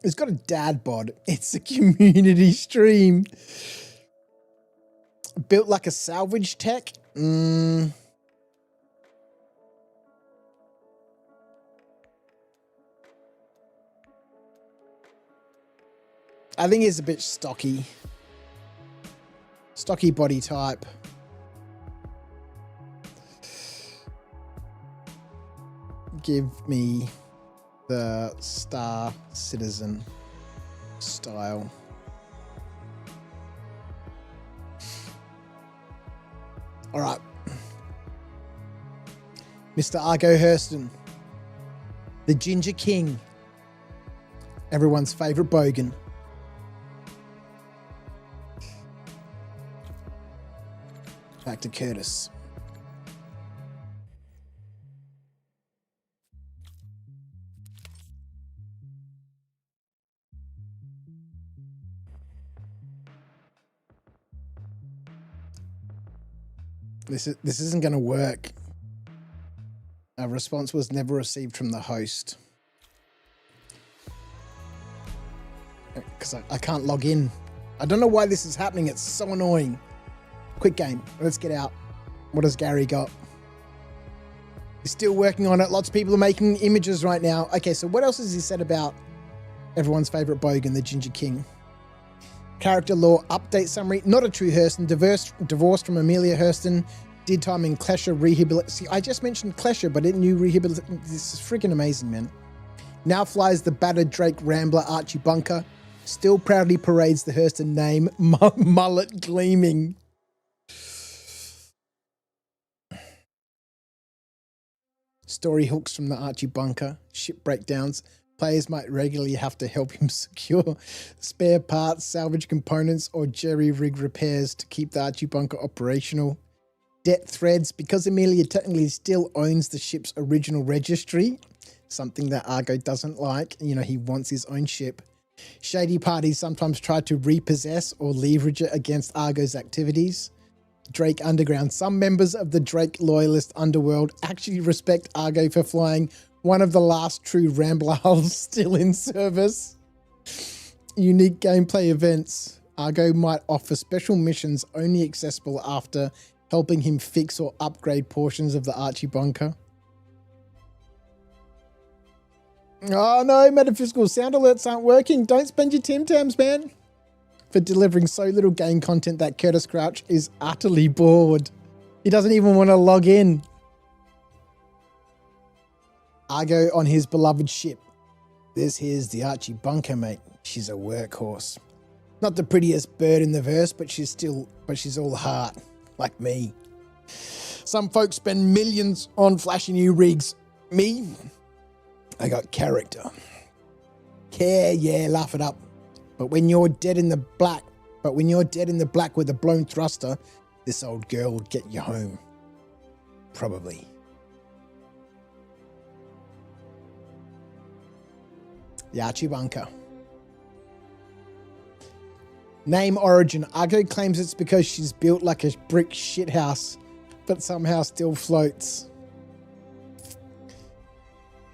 He's got a dad bod. It's a community stream. Built like a salvage tech. I think he's a bit stocky. Stocky body type. Give me the Star Citizen style. All right. Mr. Argo Hurston. The Ginger King. Everyone's favorite bogan. Back to Curtis. This isn't going to work. A response was never received from the host. Because I can't log in. I don't know why this is happening. It's so annoying. Quick game. Let's get out. What has Gary got? He's still working on it. Lots of people are making images right now. Okay, so what else has he said about everyone's favorite bogan, the Ginger King? Character lore update summary. Not a true Hurston. Divorced from Amelia Hurston. Did time in Klesher rehabilitation. See, I just mentioned Klesher, but it knew rehabilitation. This is freaking amazing, man. Now flies the battered Drake Rambler Archie Bunker. Still proudly parades the Hurston name. Mullet gleaming. Story hooks from the Archie Bunker. Ship breakdowns. Players might regularly have to help him secure spare parts, salvage components, or jerry-rig repairs to keep the Archie Bunker operational. Debt threads. Because Amelia technically still owns the ship's original registry, something that Argo doesn't like. You know, he wants his own ship. Shady parties sometimes try to repossess or leverage it against Argo's activities. Drake Underground. Some members of the Drake loyalist underworld actually respect Argo for flying One of the last true Ramblers still in service. Unique gameplay events. Argo might offer special missions only accessible after helping him fix or upgrade portions of the Archie bunker. Oh no, metaphysical sound alerts aren't working. Don't spend your Tim Tams, man. For delivering so little game content that Curtis Crouch is utterly bored. He doesn't even want to log in. Argo on his beloved ship. This here's the Archie bunker, mate. She's a workhorse. Not the prettiest bird in the verse, but she's all heart, like me. Some folks spend millions on flashy new rigs. Me, I got character. Care, yeah, laugh it up. But when you're dead in the black with a blown thruster, this old girl will get you home. Probably. The Archie bunker. Name origin. Argo claims it's because she's built like a brick shithouse, but somehow still floats.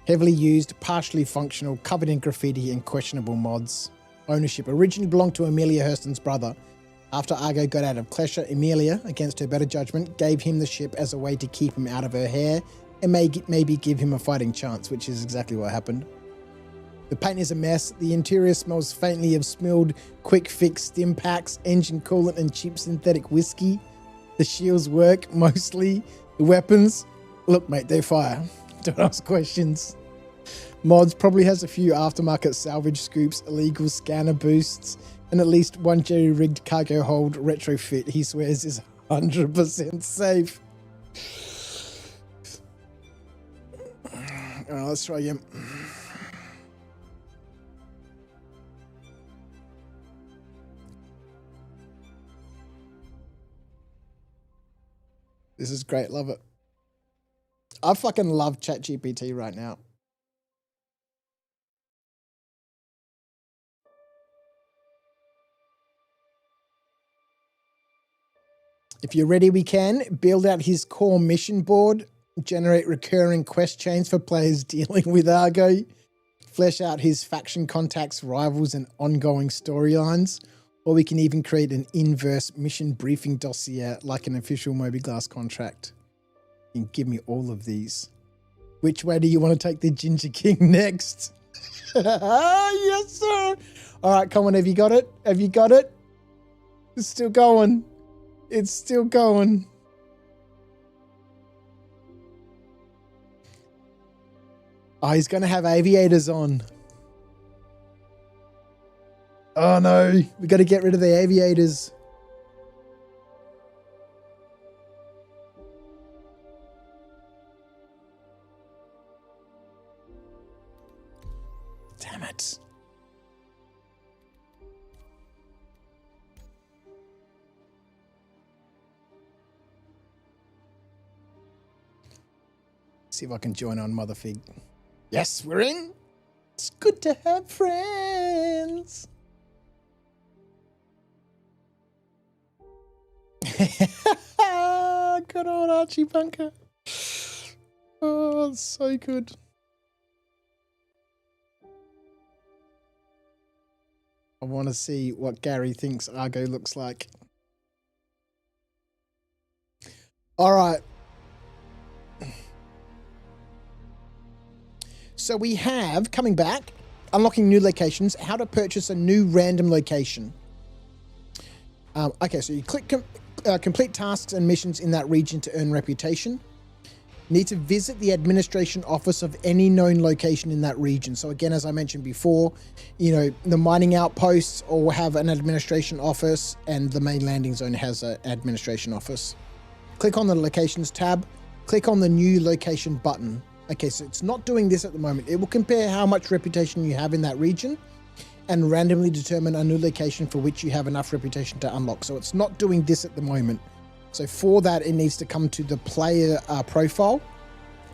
Heavily used, partially functional, covered in graffiti and questionable mods. Ownership. Originally belonged to Amelia Hurston's brother. After Argo got out of Klesha, Amelia, against her better judgment, gave him the ship as a way to keep him out of her hair and maybe give him a fighting chance, which is exactly what happened. The paint is a mess. The interior smells faintly of spilled quick fix stim packs, engine coolant, and cheap synthetic whiskey. The shields work mostly. The weapons, look, mate, they fire. Don't ask questions. Mods probably has a few aftermarket salvage scoops, illegal scanner boosts, and at least one jerry-rigged cargo hold retrofit he swears is 100% safe. All right, let's try again. This is great. Love it. I fucking love ChatGPT right now. If you're ready, we can build out his core mission board, generate recurring quest chains for players dealing with Argo, flesh out his faction contacts, rivals, and ongoing storylines. Or we can even create an inverse mission briefing dossier like an official Moby-Glass contract. And give me all of these. Which way do you want to take the Ginger King next? Yes, sir. All right, come on. Have you got it? Have you got it? It's still going. It's still going. Oh, he's going to have aviators on. Oh no, we got to get rid of the aviators. Damn it. See if I can join on Motherfig. Yes, we're in. It's good to have friends. Good old Archie bunker. Oh, it's so good. I want to see what Gary thinks Argo looks like. All right. So we have, coming back, unlocking new locations, how to purchase a new random location. Okay, so you click complete tasks and missions in that region to earn reputation. Need to visit the administration office of any known location in that region. So again, as I mentioned before, you know, the mining outposts all have an administration office and the main landing zone has an administration office. Click on the locations tab, click on the new location button. Okay, so it's not doing this at the moment. It will compare how much reputation you have in that region and randomly determine a new location for which you have enough reputation to unlock. So it's not doing this at the moment. So for that, it needs to come to the player profile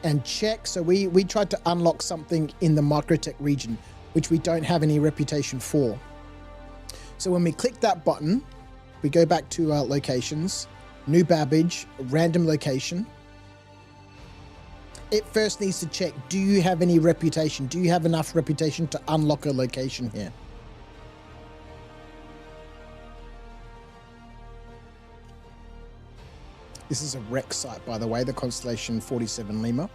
and check. So we tried to unlock something in the Microtech region, which we don't have any reputation for. So when we click that button, we go back to locations, new Babbage, random location. it first needs to check, do you have any reputation? Do you have enough reputation to unlock a location here? This is a wreck site, by the way, the Constellation 47 Lima.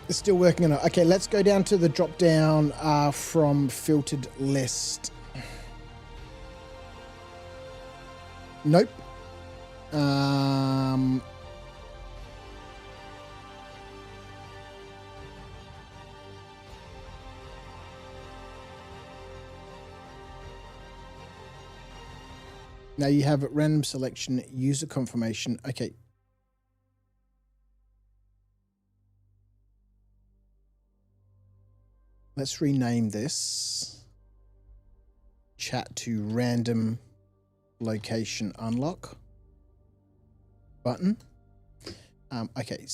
Still working on it. Okay, let's go down to the drop down from filtered list. Nope. Now you have random selection, user confirmation. Okay. Let's rename this chat to random location unlock button. Okay,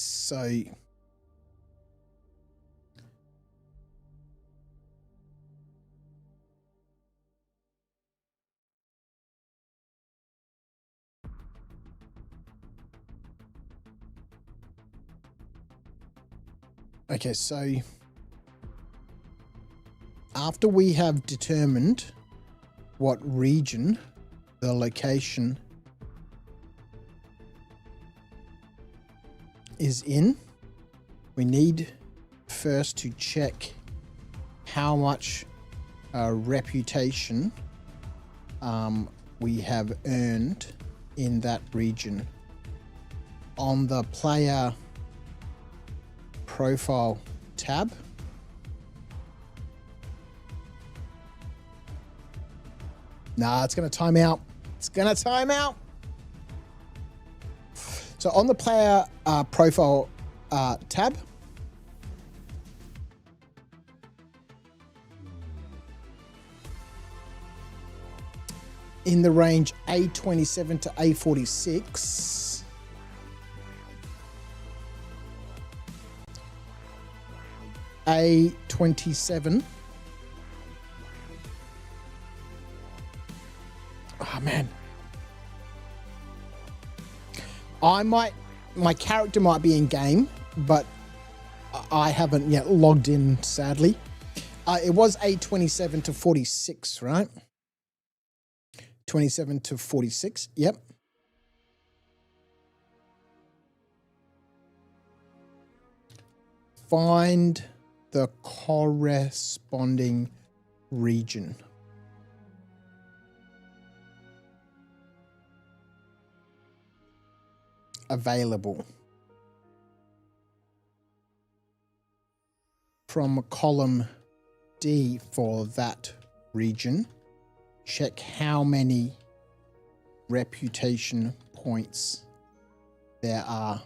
so after we have determined what region the location is in, we need first to check how much reputation we have earned in that region. On the player profile tab, nah, it's going to time out. It's going to time out. So on the player profile tab, in the range A27 to A46, A27. Oh man, my character might be in game, but I haven't yet logged in, sadly. It was A27 to 46, right? 27 to 46, yep. Find the corresponding region. Available. From column D for that region, check how many reputation points there are.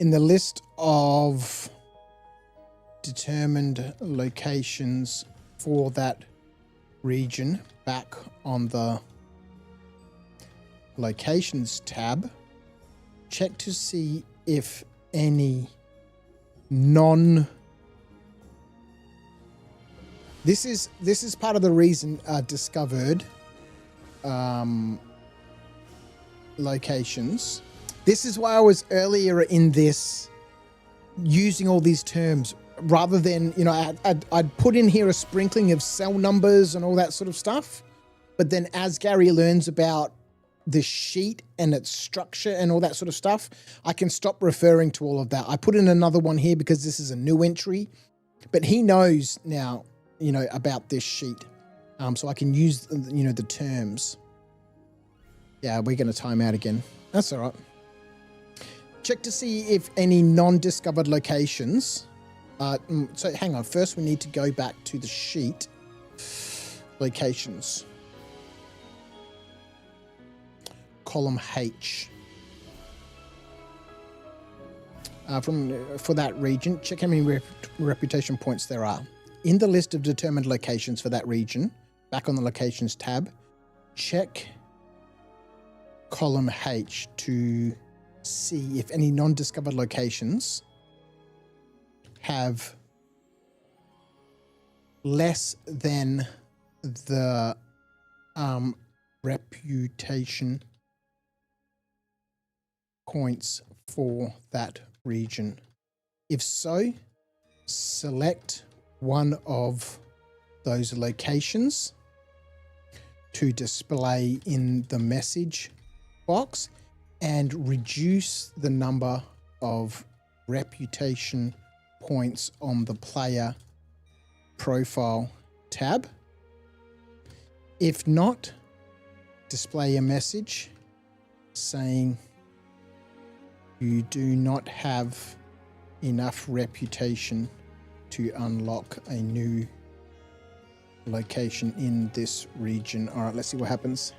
In the list of determined locations for that region, back on the locations tab, check to see if any this is part of the reason discovered locations. This is why I was earlier in this using all these terms rather than, you know, I'd put in here a sprinkling of cell numbers and all that sort of stuff. But then as Gary learns about the sheet and its structure and all that sort of stuff, I can stop referring to all of that. I put in another one here because this is a new entry, but he knows now, you know, about this sheet. So I can use, you know, the terms. Yeah, we're going to time out again. That's all right. Check to see if any non-discovered locations. So hang on. First, we need to go back to the sheet. Locations. Column H. For that region, check how many reputation points there are. In the list of determined locations for that region, back on the locations tab, check column H to see if any non-discovered locations have less than the reputation points for that region. If so, select one of those locations to display in the message box and reduce the number of reputation points on the player profile tab. If not, display a message saying you do not have enough reputation to unlock a new location in this region. All right, let's see what happens.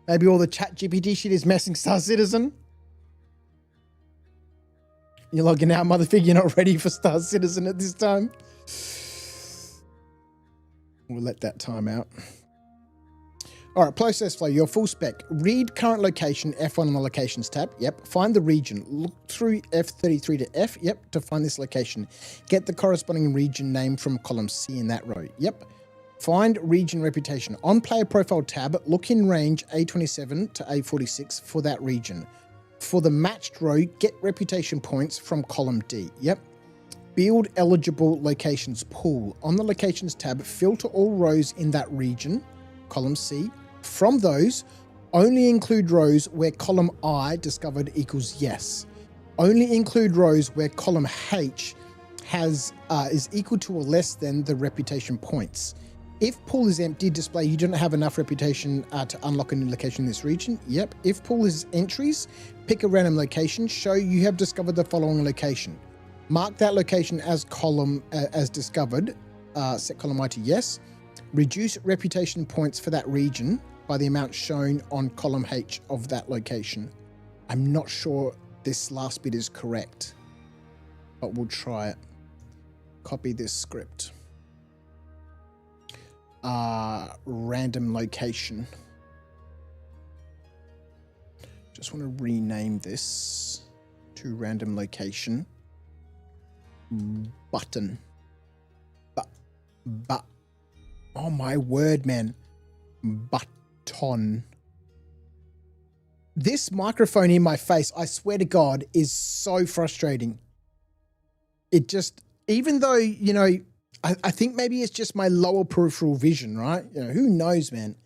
Maybe all the chat GPT shit is messing Star Citizen. You're logging out, motherfucker. You're not ready for Star Citizen at this time. We'll let that time out. All right, process flow, your full spec. Read current location, F1 on the locations tab. Yep. Find the region. Look through F33 to F. Yep. To find this location. Get the corresponding region name from column C in that row. Yep. Find region reputation. On player profile tab, look in range A27 to A46 for that region. For the matched row, get reputation points from column D. Yep. Build eligible locations pool. On the locations tab, filter all rows in that region, column C. From those, only include rows where column I discovered equals yes. Only include rows where column H is equal to or less than the reputation points. If pool is empty, display you don't have enough reputation to unlock a new location in this region. Yep. If pool is entries, pick a random location. Show you have discovered the following location. Mark that location as column as discovered. Set column I to yes. Reduce reputation points for that region by the amount shown on column H of that location. I'm not sure this last bit is correct, but we'll try it. Copy this script. Random location. Just want to rename this to random location button. But oh my word, man. Button. This microphone in my face, I swear to God, is so frustrating. It just, even though, you know, I think maybe it's just my lower peripheral vision, right? You know, who knows, man?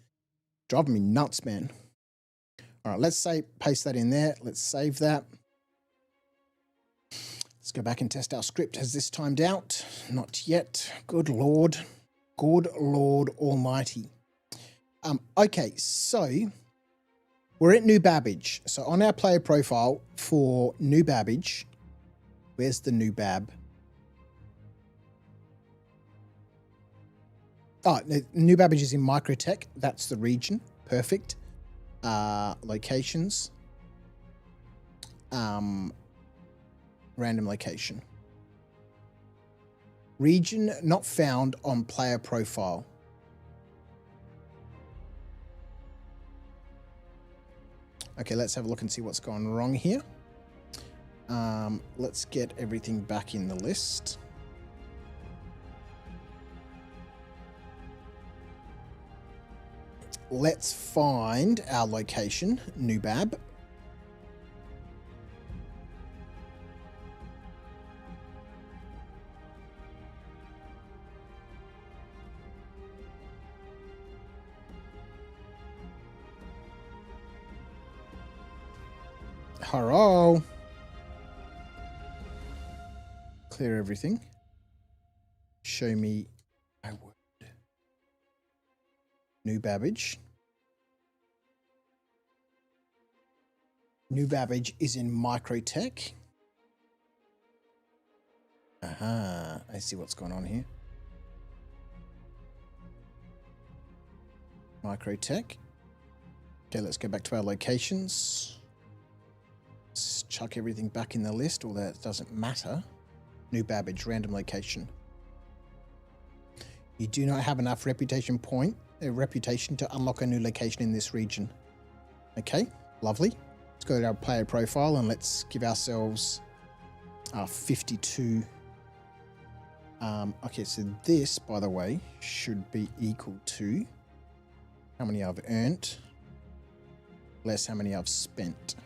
Driving me nuts, man. All right, let's say paste that in there. Let's save that. Let's go back and test our script. Has this timed out? Not yet. Good Lord. Good Lord Almighty. Okay, so we're at New Babbage. So on our player profile for New Babbage, where's the New Bab? Oh, New Babbage is in Microtech. That's the region. Perfect. Locations. Random location. Region not found on player profile. Okay, let's have a look and see what's gone wrong here. Let's get everything back in the list. Let's find our location, New Bab. Hello. Clear everything. Show me my word. New Babbage. New Babbage is in Microtech. Aha, I see what's going on here. Microtech. Okay, let's go back to our locations. Let's chuck everything back in the list, although it doesn't matter. New Babbage, random location. You do not have enough reputation to unlock a new location in this region. Okay, lovely. Let's go to our player profile and let's give ourselves 52. Okay, so this, by the way, should be equal to how many I've earned, less how many I've spent.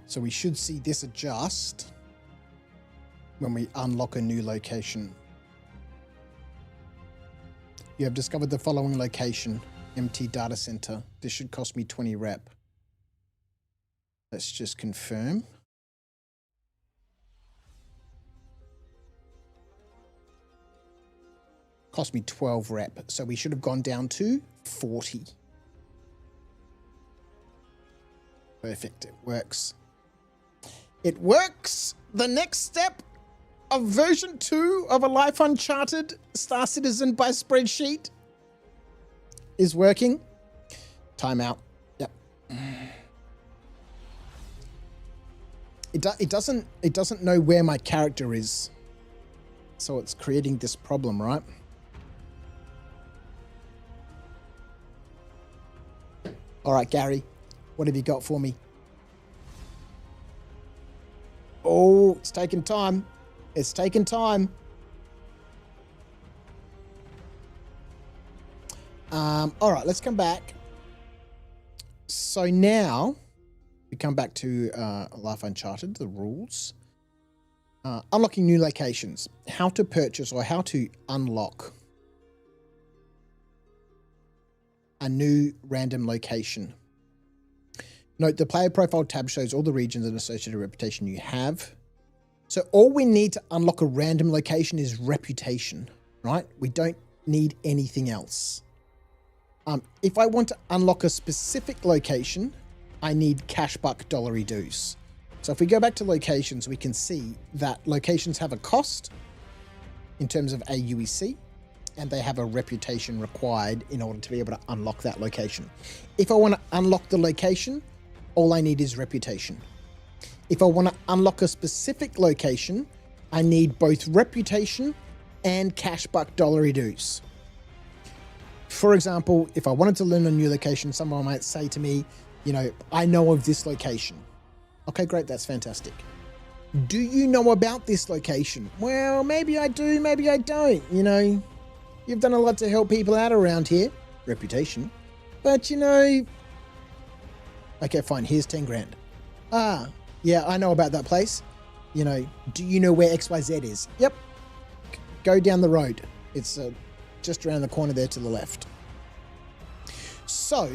So we should see this adjust when we unlock a new location. You have discovered the following location, MT Data Center. This should cost me 20 rep. Let's just confirm. Cost me 12 rep. So we should have gone down to 40. Perfect, it works. It works! The next step of version 2 of A Life Uncharted Star Citizen by spreadsheet is working. Timeout. Yep. It doesn't know where my character is. So it's creating this problem, right? All right, Gary, what have you got for me? Oh, it's taking time. It's taking time. All right, let's come back. So now we come back to Life Uncharted, the rules. Unlocking new locations. How to purchase or how to unlock a new random location. Note the player profile tab shows all the regions and associated reputation you have. So all we need to unlock a random location is reputation, right? We don't need anything else. If I want to unlock a specific location, I need cash buck dollary dues. So if we go back to locations, we can see that locations have a cost in terms of AUEC, and they have a reputation required in order to be able to unlock that location. If I want to unlock the location, all I need is reputation. If I want to unlock a specific location, I need both reputation and cash buck dollary dues. For example, if I wanted to learn a new location, someone might say to me, you know, I know of this location. Okay, great, that's fantastic. Do you know about this location? Well, maybe I do, maybe I don't. You know, you've done a lot to help people out around here. Reputation. But, you know, okay, fine, here's 10 grand. Ah, yeah, I know about that place. You know, do you know where XYZ is? Yep. Go down the road. It's just around the corner there to the left. So,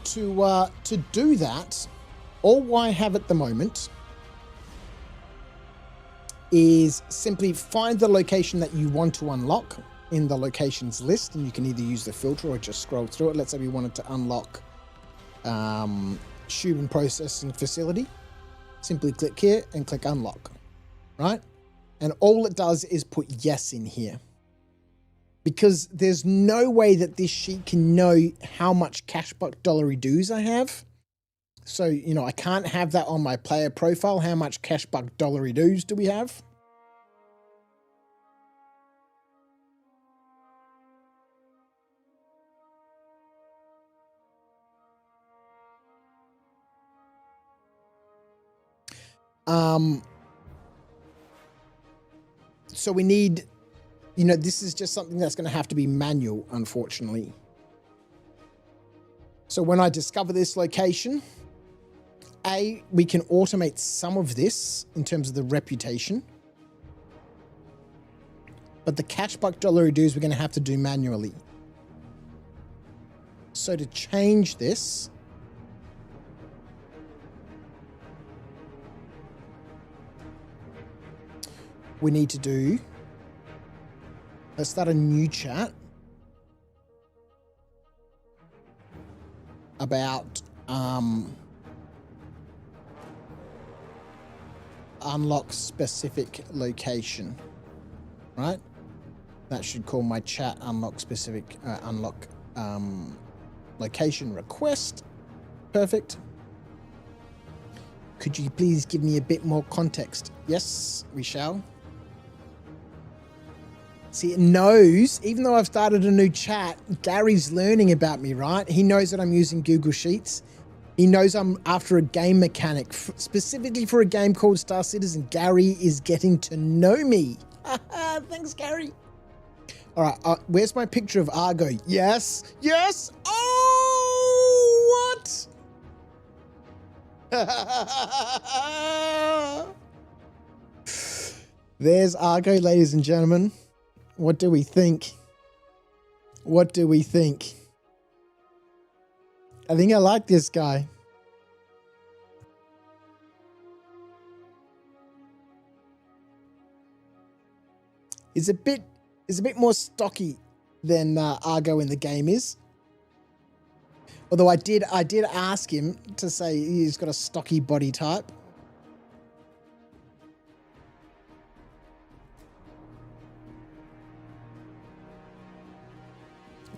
to do that, all I have at the moment is simply find the location that you want to unlock in the locations list, and you can either use the filter or just scroll through it. Let's say we wanted to unlock Tube and Processing Facility. Simply click here and click unlock, right? And all it does is put yes in here. Because there's no way that this sheet can know how much cash buck dollary dues I have. So, you know, I can't have that on my player profile. How much cash buck dollary dues do we have? So we need, you know, this is just something that's going to have to be manual, unfortunately. So when I discover this location, we can automate some of this in terms of the reputation. But the cash buck dollary dues we're going to have to do manually. So to change this, we need to do, let's start a new chat about unlock specific location, right? That should call my chat unlock specific, unlock location request. Perfect. Could you please give me a bit more context? Yes, we shall. See, it knows, even though I've started a new chat, Gary's learning about me, right? He knows that I'm using Google Sheets. He knows I'm after a game mechanic, specifically for a game called Star Citizen. Gary is getting to know me. Thanks, Gary. All right, where's my picture of Argo? Yes, yes. Oh, what? There's Argo, ladies and gentlemen. What do we think? What do we think? I think I like this guy. He's a bit more stocky than Argo in the game is. Although I did ask him to say he's got a stocky body type.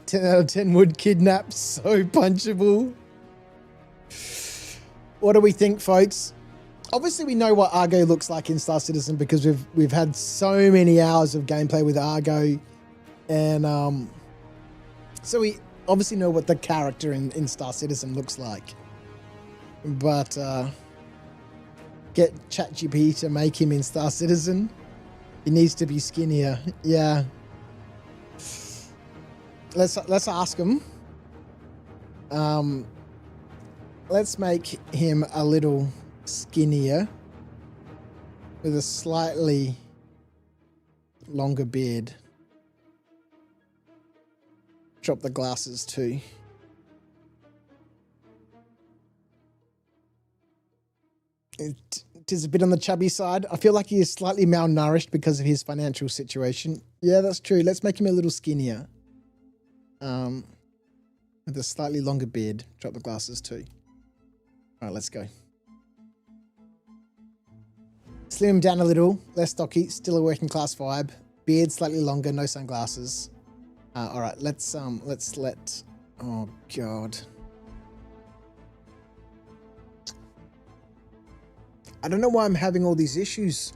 10 out of 10 would kidnap. So punchable. What do we think, folks? Obviously, we know what Argo looks like in Star Citizen because we've had so many hours of gameplay with Argo, and so we obviously know what the character in Star Citizen looks like. But get ChatGPT to make him in Star Citizen. He needs to be skinnier. Yeah. Let's ask him. Let's make him a little skinnier with a slightly longer beard. Drop the glasses too. It is a bit on the chubby side. I feel like he is slightly malnourished because of his financial situation. Yeah, that's true. Let's make him a little skinnier. With a slightly longer beard. Drop the glasses too. All right, let's go. Slim him down a little, less stocky, still a working class vibe. Beard slightly longer, no sunglasses. All right, let's let. Oh God. I don't know why I'm having all these issues.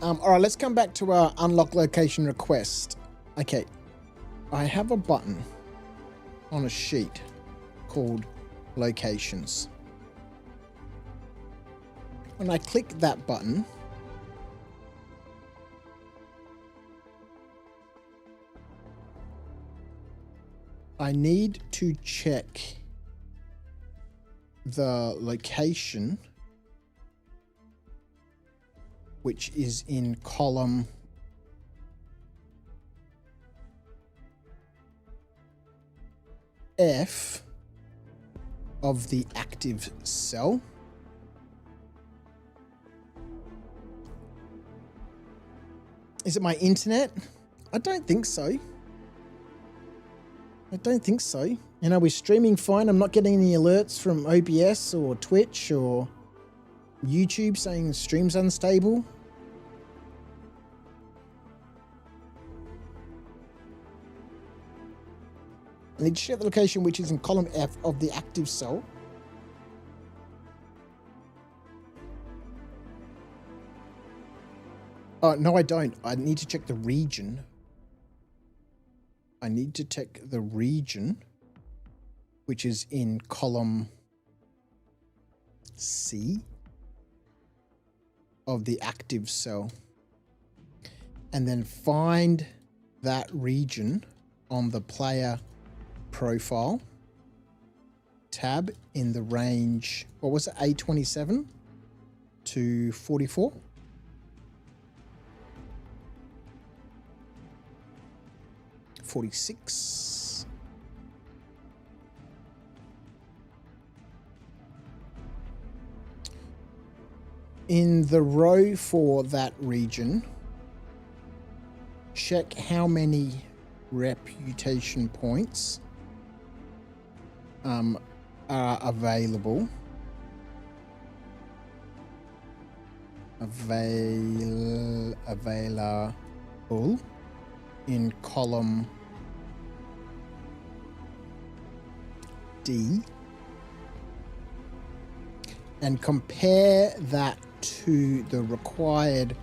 All right, let's come back to our unlock location request. Okay, I have a button on a sheet called locations. When I click that button, I need to check the location, which is in column F of the active cell. Is it my internet? I don't think so. I don't think so. You know, we're streaming fine. I'm not getting any alerts from OBS or Twitch or YouTube saying stream's unstable. I need to check the location which is in column F of the active cell. Oh, no, I don't. I need to check the region. I need to check the region, which is in column C of the active cell. And then find that region on the player profile tab in the range, what was it, A27 to 44? .46. In the row for that region, check how many reputation points are available. Available in column D, and compare that to the required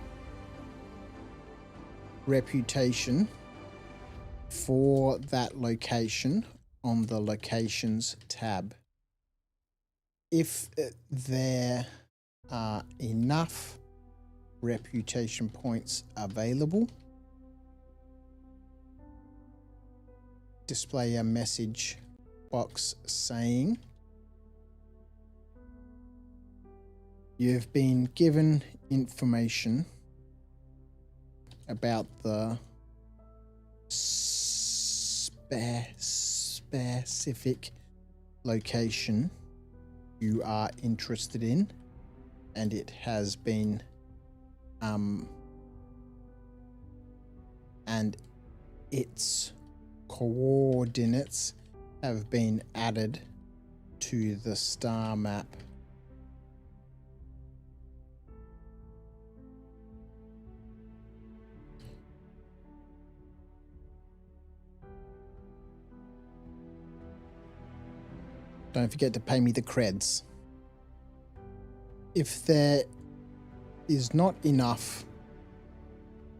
reputation for that location on the Locations tab. If there are enough reputation points available, display a message box saying you've been given information about the specific location you are interested in, and it has been and its coordinates have been added to the star map. Don't forget to pay me the creds. If there is not enough,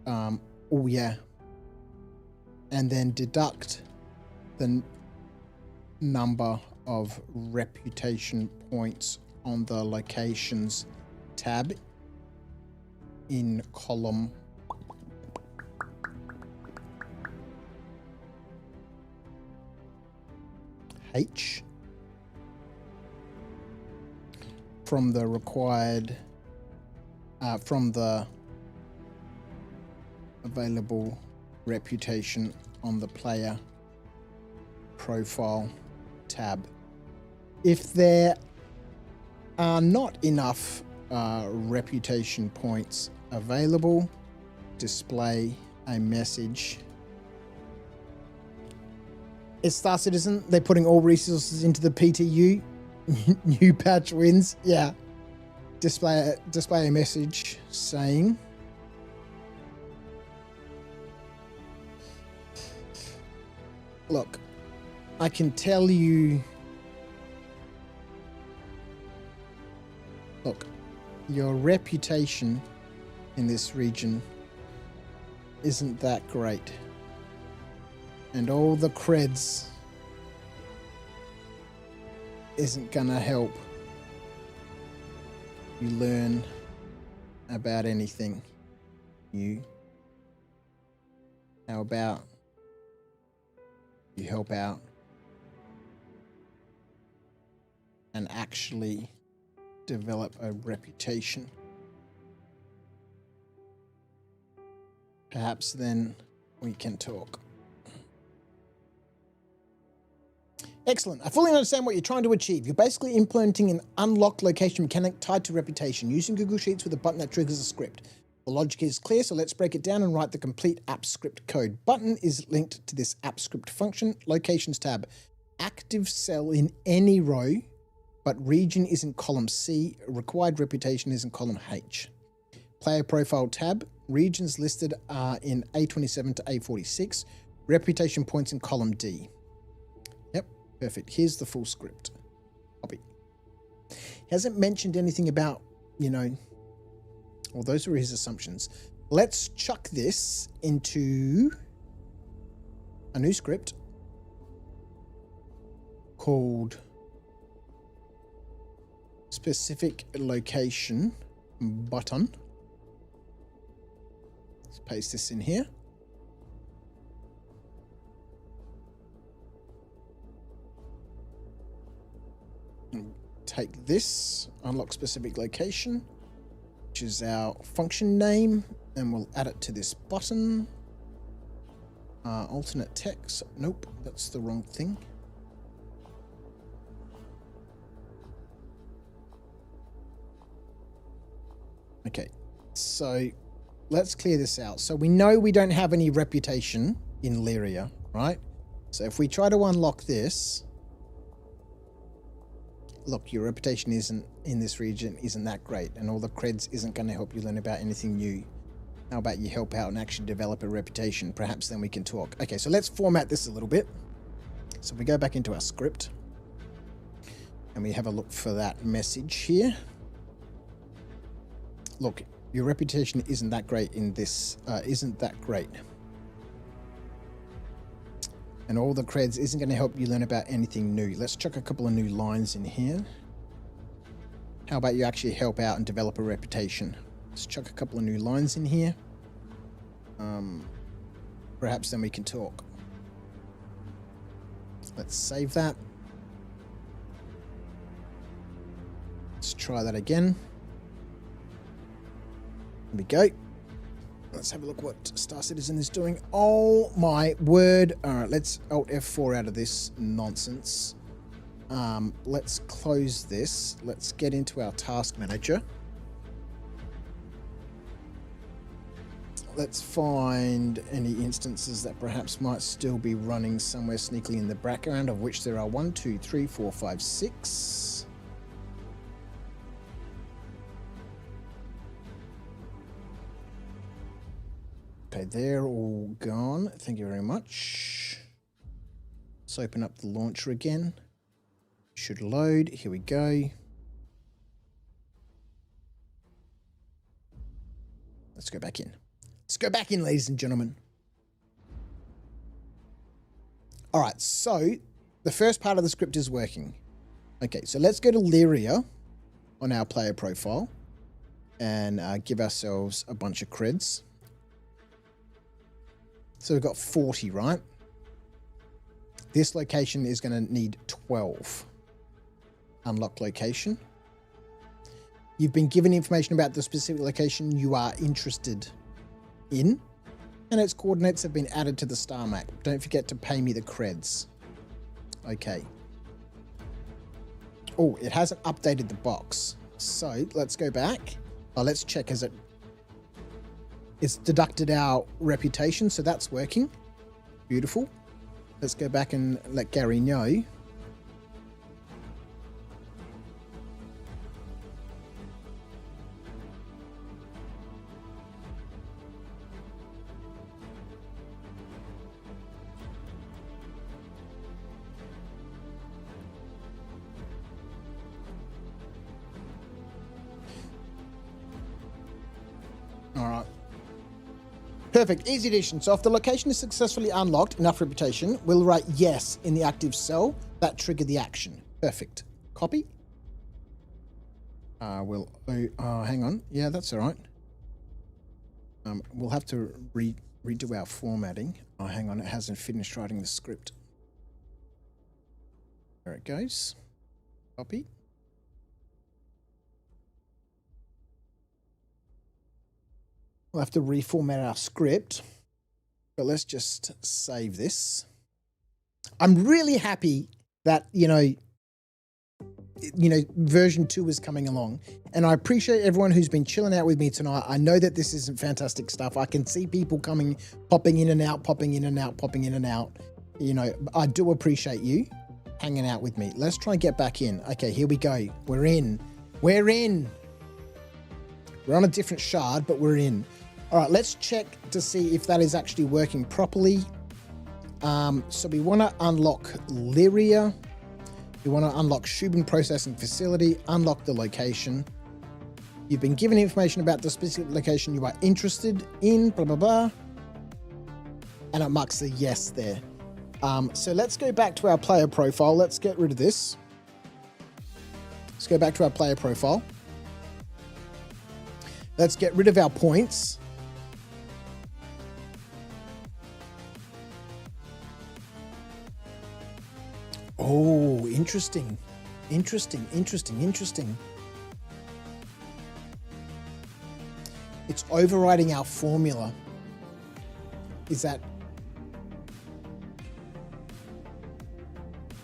and then deduct the number of reputation points on the Locations tab in column H from the required from the available reputation on the player profile tab. If there are not enough reputation points available, display a message. It's Star Citizen. They're putting all resources into the PTU. New patch wins. Yeah. Display a message saying look, I can tell you, look, your reputation in this region isn't that great, and all the creds isn't gonna help you learn about anything new. How about you help out and actually develop a reputation? Perhaps then we can talk. Excellent. I fully understand what you're trying to achieve. You're basically implementing an unlocked location mechanic tied to reputation, using Google Sheets with a button that triggers a script. The logic is clear, so let's break it down and write the complete app script code. Button is linked to this app script function. Locations tab. Active cell in any row, but region is in column C. Required reputation is in column H. Player profile tab. Regions listed are in A27 to A46. Reputation points in column D. Yep, perfect. Here's the full script. Copy. Hasn't mentioned anything about, well, those are his assumptions. Let's chuck this into a new script called specific location button. Let's paste this in here. And take this, unlock specific location, which is our function name, and we'll add it to this button. Alternate text. Nope, that's the wrong thing. Okay, so let's clear this out. So we know we don't have any reputation in Lyria, right? So if we try to unlock this, look, your reputation isn't in this region isn't that great, and all the creds isn't going to help you learn about anything new. How about you help out and actually develop a reputation? Perhaps then we can talk. Okay, so let's format this a little bit. So we go back into our script. And we have a look for that message here. Look, your reputation isn't that great in this, isn't that great. And all the creds isn't going to help you learn about anything new. Let's chuck a couple of new lines in here. How about you actually help out and develop a reputation? Let's chuck a couple of new lines in here. Perhaps then we can talk. Let's save that. Let's try that again. There we go. Let's have a look what Star Citizen is doing. Oh my word. All right, let's Alt F4 out of this nonsense. Let's close this. Let's get into our task manager. Let's find any instances that perhaps might still be running somewhere sneakily in the background, of which there are 1, 2, 3, 4, 5, 6. Okay, they're all gone. Thank you very much. Let's open up the launcher again. Should load. Here we go. Let's go back in. Let's go back in, ladies and gentlemen. All right, so the first part of the script is working. Okay, so let's go to Lyria on our player profile and give ourselves a bunch of creds. So we've got 40, right? This location is going to need 12. Unlock location. You've been given information about the specific location you are interested in, and its coordinates have been added to the star map. Don't forget to pay me the creds. Okay. Oh, it hasn't updated the box. So let's go back. Oh, let's check. It's deducted our reputation, so that's working. Beautiful. Let's go back and let Gary know. All right. Perfect. Easy addition. So if the location is successfully unlocked, enough reputation, we'll write yes in the active cell. That triggered the action. Perfect. Copy. Hang on. Yeah, that's all right. We'll have to redo our formatting. Oh, hang on. It hasn't finished writing the script. There it goes. Copy. We'll have to reformat our script, but let's just save this. I'm really happy that, version 2 is coming along, and I appreciate everyone who's been chilling out with me tonight. I know that this isn't fantastic stuff. I can see people popping in and out, popping in and out, popping in and out. I do appreciate you hanging out with me. Let's try and get back in. Okay, here we go. We're in. We're in. We're on a different shard, but we're in. All right, let's check to see if that is actually working properly. So we want to unlock Lyria. We want to unlock Shubin Processing Facility, unlock the location. You've been given information about the specific location you are interested in, blah, blah, blah. And it marks a yes there. So let's go back to our player profile. Let's get rid of this. Let's go back to our player profile. Let's get rid of our points. Oh, interesting. Interesting. It's overriding our formula. Is that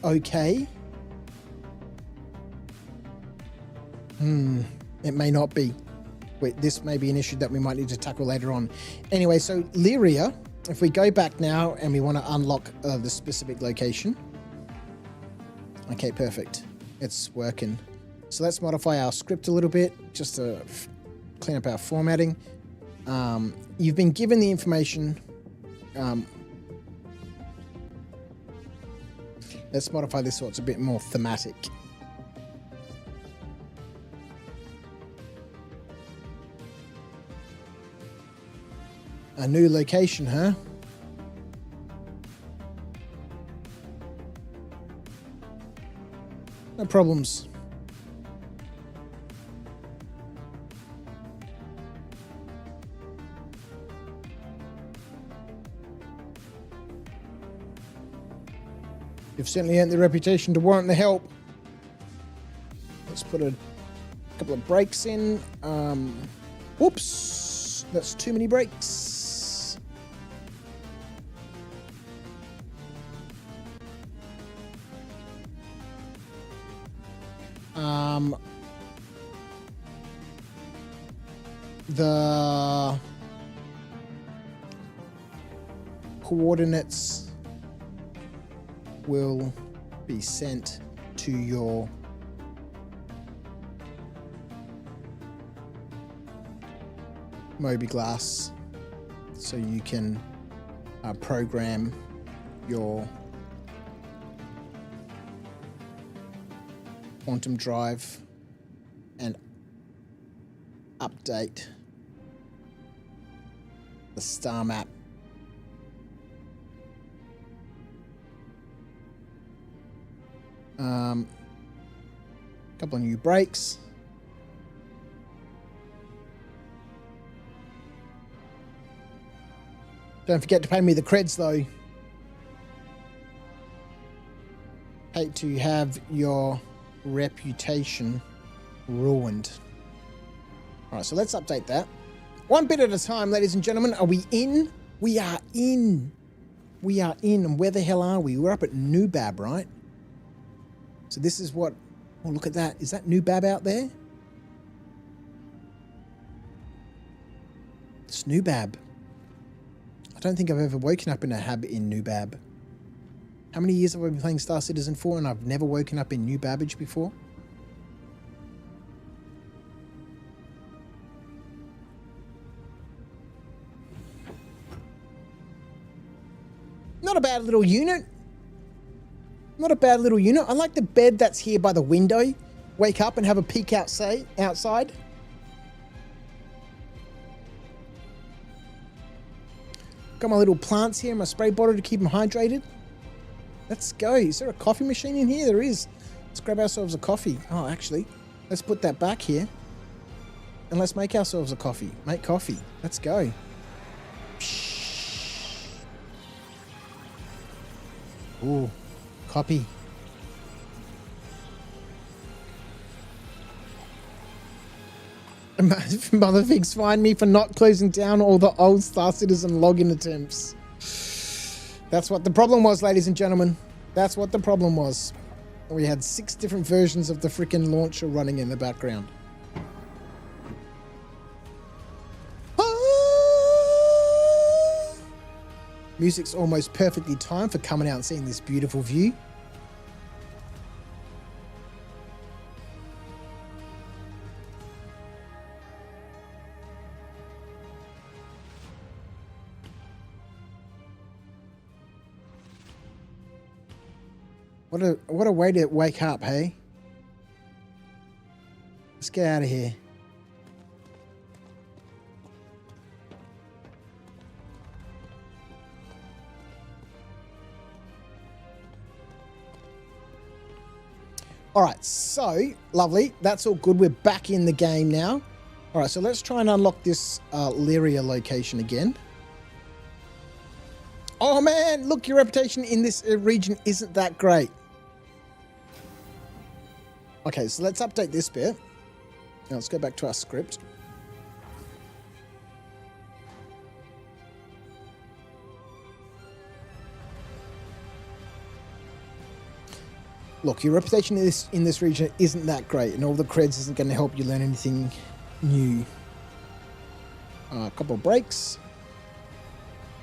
okay? It may not be. Wait, this may be an issue that we might need to tackle later on. Anyway, so Lyria, if we go back now and we want to unlock the specific location. Okay, perfect. It's working. So let's modify our script a little bit just to clean up our formatting. You've been given the information. Let's modify this so it's a bit more thematic. A new location, huh? No problems. You've certainly earned the reputation to warrant the help. Let's put a couple of brakes in. Whoops, that's too many brakes. The coordinates will be sent to your Mobi-Glass so you can program your quantum drive and update the star map. Couple of new brakes. Don't forget to pay me the creds though. Hate to have your reputation ruined. Alright, so let's update that. One bit at a time, ladies and gentlemen. Are we in? We are in. We are in. And where the hell are we? We're up at Nubab, right? So this is what... Oh, look at that. Is that Nubab out there? It's Nubab. I don't think I've ever woken up in a hab in Nubab. How many years have I been playing Star Citizen for and I've never woken up in New Babbage before? Not a bad little unit. Not a bad little unit. I like the bed that's here by the window. Wake up and have a peek outside. Got my little plants here, my spray bottle to keep them hydrated. Let's go. Is there a coffee machine in here? There is. Let's grab ourselves a coffee. Oh, actually, let's put that back here. And let's make ourselves a coffee. Make coffee. Let's go. Ooh, copy. Motherfigs find me for not closing down all the old Star Citizen login attempts. That's what the problem was, ladies and gentlemen. That's what the problem was. We had 6 different versions of the freaking launcher running in the background. Music's almost perfectly timed for coming out and seeing this beautiful view. What a way to wake up, hey? Let's get out of here. All right, so lovely. That's all good. We're back in the game now. All right, so let's try and unlock this Lyria location again. Oh man, look, your reputation in this region isn't that great. Okay, so let's update this bit. Now let's go back to our script. Look, your reputation in this region isn't that great, and all the creds isn't going to help you learn anything new. A couple of breaks.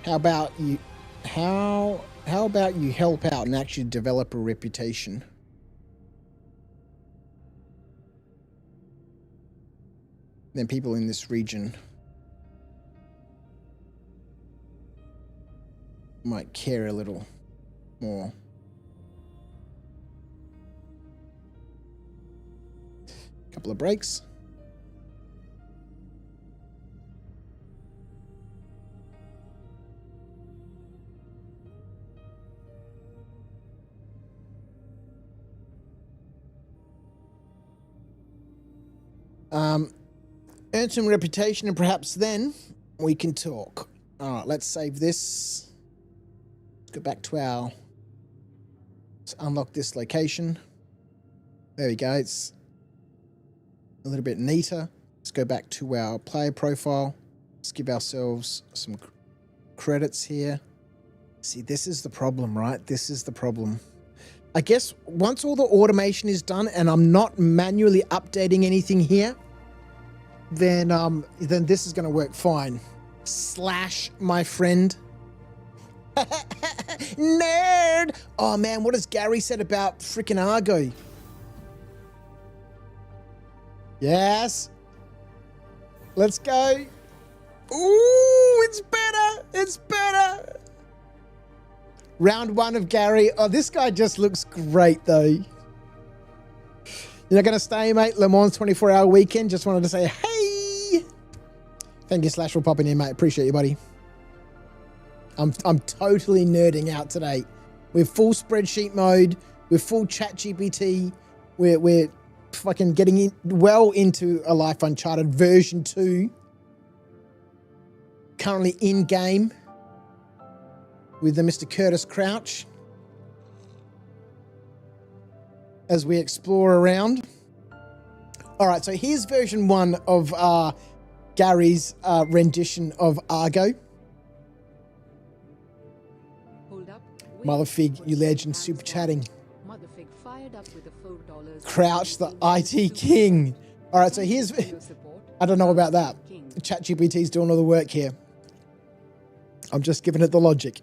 How about you? How about you help out and actually develop a reputation? Then people in this region might care a little more. Couple of breaks. Earn some reputation and perhaps then we can talk. All right, let's save this. Let's go back to let's unlock this location. There we go. It's a little bit neater. Let's go back to our player profile. Let's give ourselves some credits here. See, this is the problem, right? This is the problem. I guess once all the automation is done and I'm not manually updating anything here, then this is going to work fine. Slash, my friend. Nerd! Oh man, what has Gary said about freaking Argo? Yes. Let's go. Ooh, it's better. It's better. Round 1 of Gary. Oh, this guy just looks great, though. You're not going to stay, mate? Le Mans 24-hour weekend. Just wanted to say, hey. Thank you, Slash, for popping in, mate. Appreciate you, buddy. I'm totally nerding out today. We're full spreadsheet mode. We're full chat GPT. We're fucking getting well into A Life Uncharted version 2. Currently in game with the Mr. Curtis Crouch as we explore around. All right, so here's version 1 of Gary's rendition of Argo. Motherfig, you legend, super chatting. Motherfig fired up with a $4. Crouch, the IT king. All right, so here's... I don't know about that. ChatGPT's doing all the work here. I'm just giving it the logic.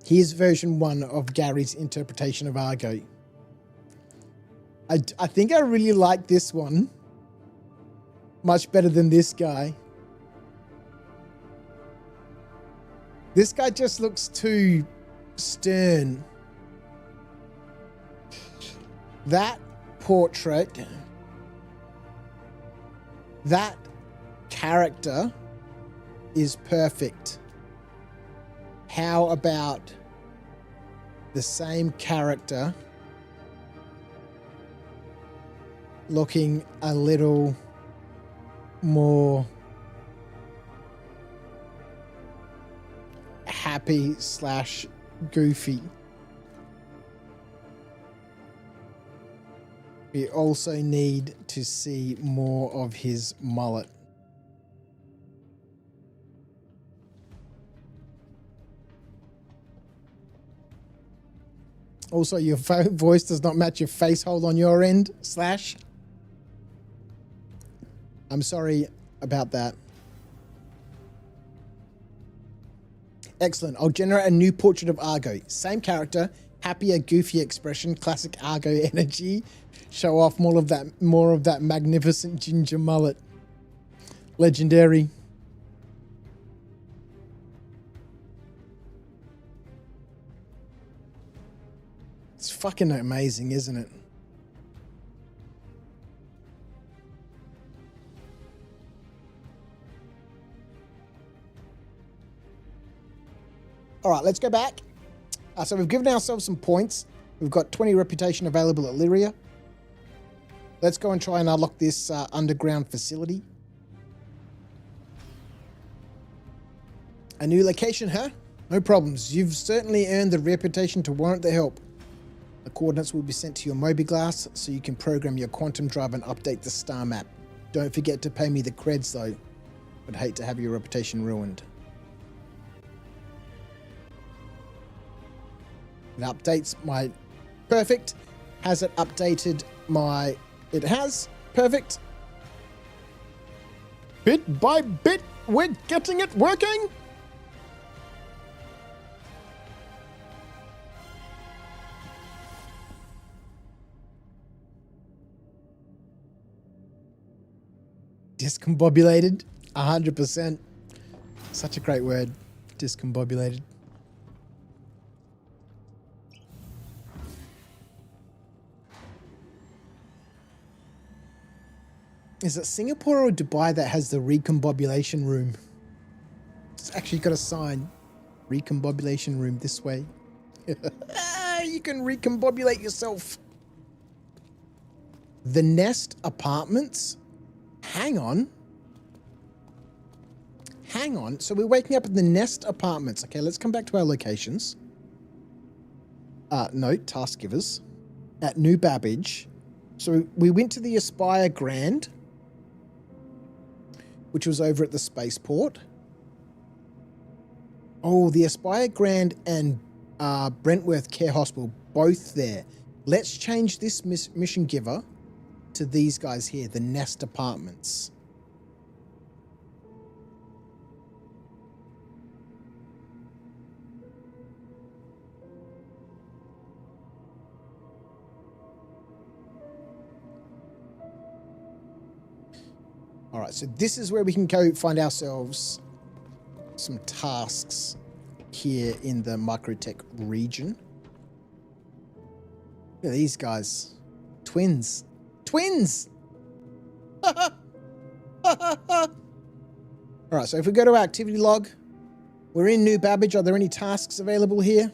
Here's version 1 of Gary's interpretation of Argo. I think I really like this one. Much better than this guy. This guy just looks too stern. That portrait, that character is perfect. How about the same character looking a little more happy / goofy? We also need to see more of his mullet. Also, your voice does not match your face hole on your end, Slash. I'm sorry about that. Excellent. I'll generate a new portrait of Argo. Same character, happier, goofy expression, classic Argo energy. Show off more of that magnificent ginger mullet. Legendary. It's fucking amazing, isn't it? All right, let's go back. So we've given ourselves some points. We've got 20 reputation available at Lyria. Let's go and try and unlock this underground facility. A new location, huh? No problems. You've certainly earned the reputation to warrant the help. The coordinates will be sent to your Mobiglass so you can program your quantum drive and update the star map. Don't forget to pay me the creds though. I'd hate to have your reputation ruined. It updates my... Perfect. Has it updated my... It has. Perfect. Bit by bit, we're getting it working. Discombobulated. 100%. Such a great word. Discombobulated. Is it Singapore or Dubai that has the recombobulation room? It's actually got a sign. Recombobulation room this way. You can recombobulate yourself. The Nest Apartments? hang on. Hang on. So we're waking up in the Nest Apartments. Okay, let's come back to our locations. No, task givers. At New Babbage. So we went to the Aspire Grand, which was over at the spaceport. Oh, the Aspire Grand and Brentworth Care Hospital, both there. Let's change this mission giver to these guys here, the Nest Apartments. All right, so this is where we can go find ourselves some tasks here in the Microtech region. Look at these guys. Twins. Twins! All right, so if we go to our activity log, we're in New Babbage. Are there any tasks available here?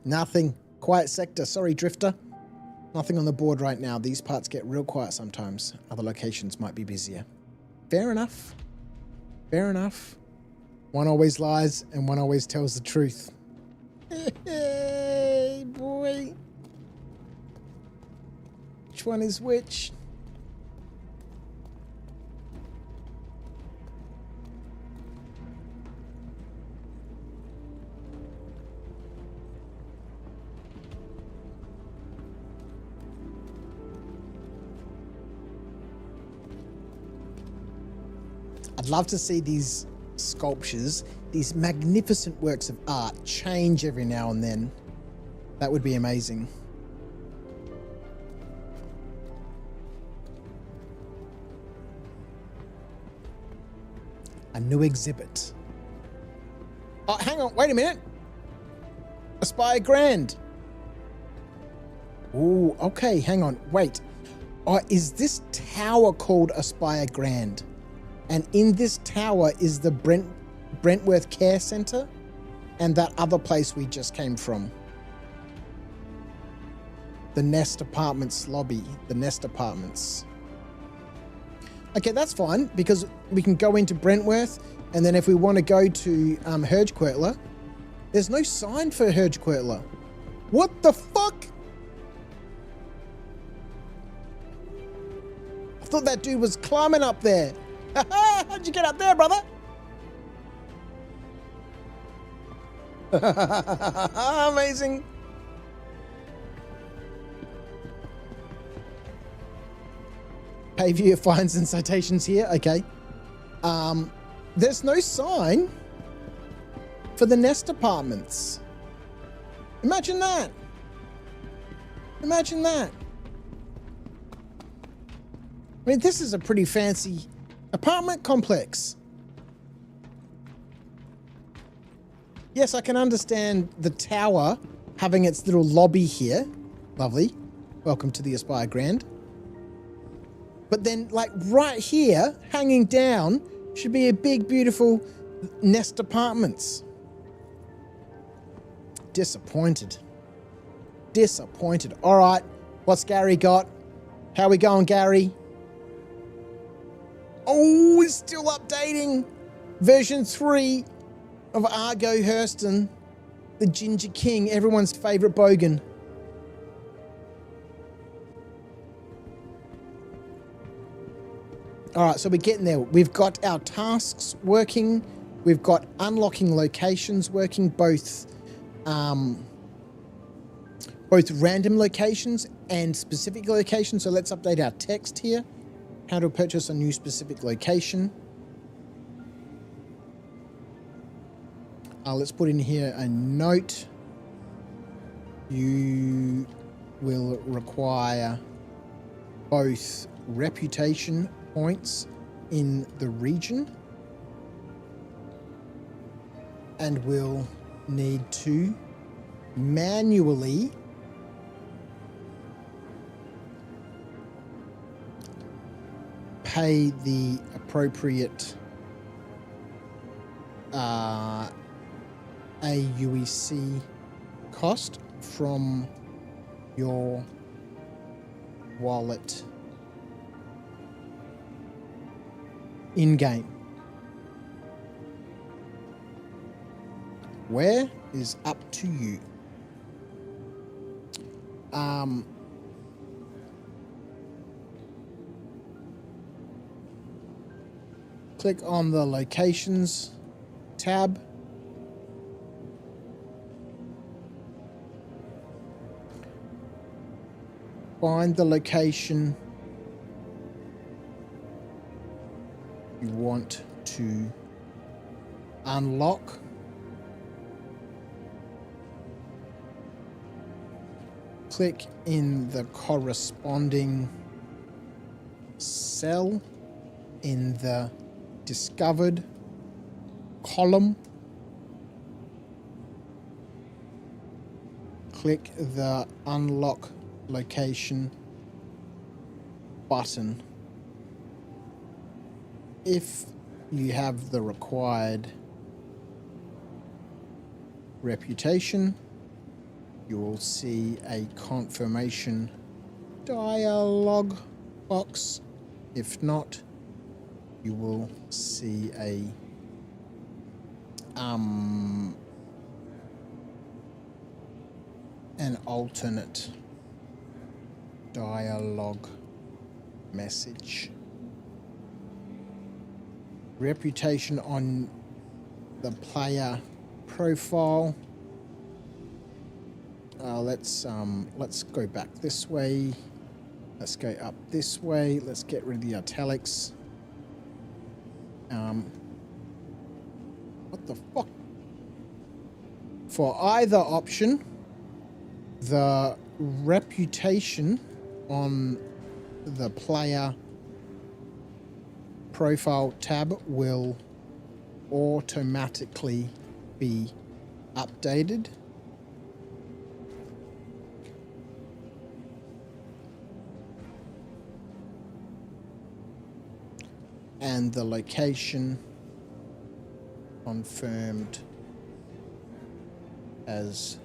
Nothing. Quiet sector. Sorry, Drifter. Nothing on the board right now. These parts get real quiet sometimes. Other locations might be busier. Fair enough. Fair enough. One always lies and one always tells the truth. Hey, boy. Which one is which? I'd love to see these sculptures, these magnificent works of art, change every now and then. That would be amazing. A new exhibit. Oh, hang on, wait a minute. Aspire Grand. Oh, okay, hang on, wait. Oh, is this tower called Aspire Grand? And in this tower is the Brentworth Care Center and that other place we just came from. The Nest Apartments lobby, the Nest Apartments. Okay, that's fine because we can go into Brentworth and then if we want to go to Hergequertler, there's no sign for Hergequertler. What the fuck? I thought that dude was climbing up there. How'd you get up there, brother? Amazing. Pay view fines and citations here. Okay. There's no sign for the Nest Apartments. Imagine that. Imagine that. I mean, this is a pretty fancy apartment complex. Yes, I can understand the tower having its little lobby here. Lovely. Welcome to the Aspire Grand. But then, like, right here, hanging down, should be a big, beautiful Nest Apartments. Disappointed. Disappointed. All right. What's Gary got? How we going, Gary? Oh, it's still updating. Version 3 of Argo Hurston, the Ginger King, everyone's favorite bogan. All right, so we're getting there. We've got our tasks working. We've got unlocking locations working, both random locations and specific locations. So let's update our text here. How to purchase a new specific location. Let's put in here a note. You will require both reputation points in the region and will need to manually pay the appropriate AUEC cost from your wallet in-game. Where is up to you. Click on the locations tab. Find the location you want to unlock. Click in the corresponding cell in the discovered column. Click the unlock location button. If you have the required reputation, you will see a confirmation dialog box. If not, you will see an alternate dialog message. Reputation on the player profile. Let's go back this way. Let's go up this way. Let's get rid of the italics. What the fuck? For either option, the reputation on the player profile tab will automatically be updated. And the location confirmed as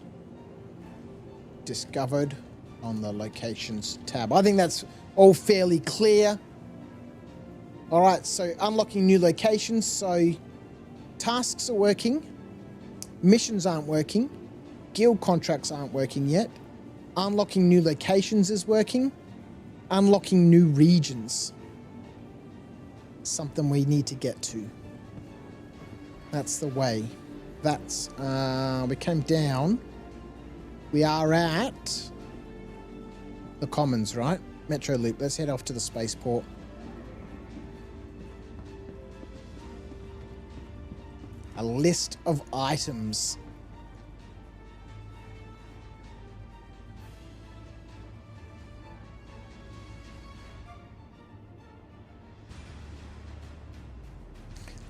discovered on the locations tab. I think that's all fairly clear. All right, so unlocking new locations. So tasks are working, missions aren't working, guild contracts aren't working yet. Unlocking new locations is working. Unlocking new regions. Something we need to get to. That's the way. That's we came down. We are at the Commons, right? Metro Loop. Let's head off to the spaceport. A list of items.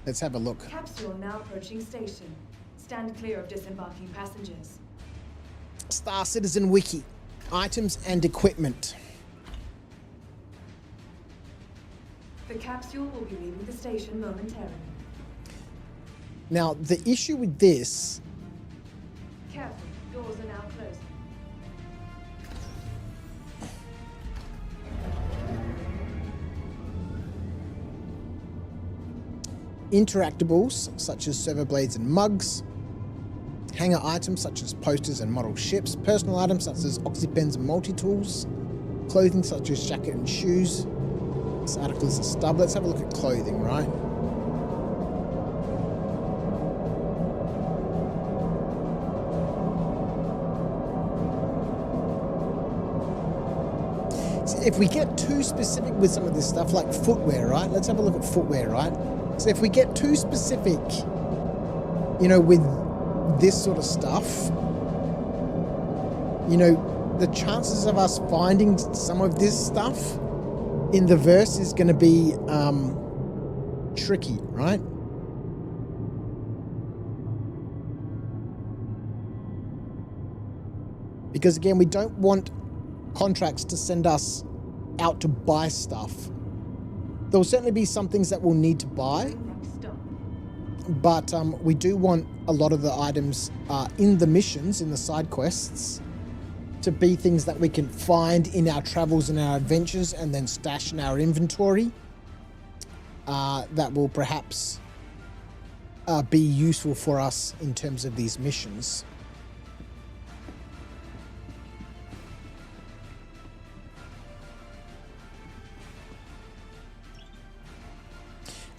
Let's have a look. Capsule now approaching station. Stand clear of disembarking passengers. Star Citizen Wiki. Items and equipment. The capsule will be leaving the station momentarily. Now, the issue with this... Careful, doors are now closing. Interactables, such as server blades and mugs. Hangar items, such as posters and model ships. Personal items, such as oxypens and multi-tools. Clothing, such as jacket and shoes. This article is a stub. Let's have a look at clothing, right? So if we get too specific with some of this stuff, like footwear, right? Let's have a look at footwear, right? So if we get too specific, you know, with this sort of stuff, you know, the chances of us finding some of this stuff in the verse is going to be tricky, right? Because again, we don't want contracts to send us out to buy stuff. There will certainly be some things that we'll need to buy, but we do want a lot of the items in the missions, in the side quests, to be things that we can find in our travels and our adventures and then stash in our inventory. that will perhaps be useful for us in terms of these missions.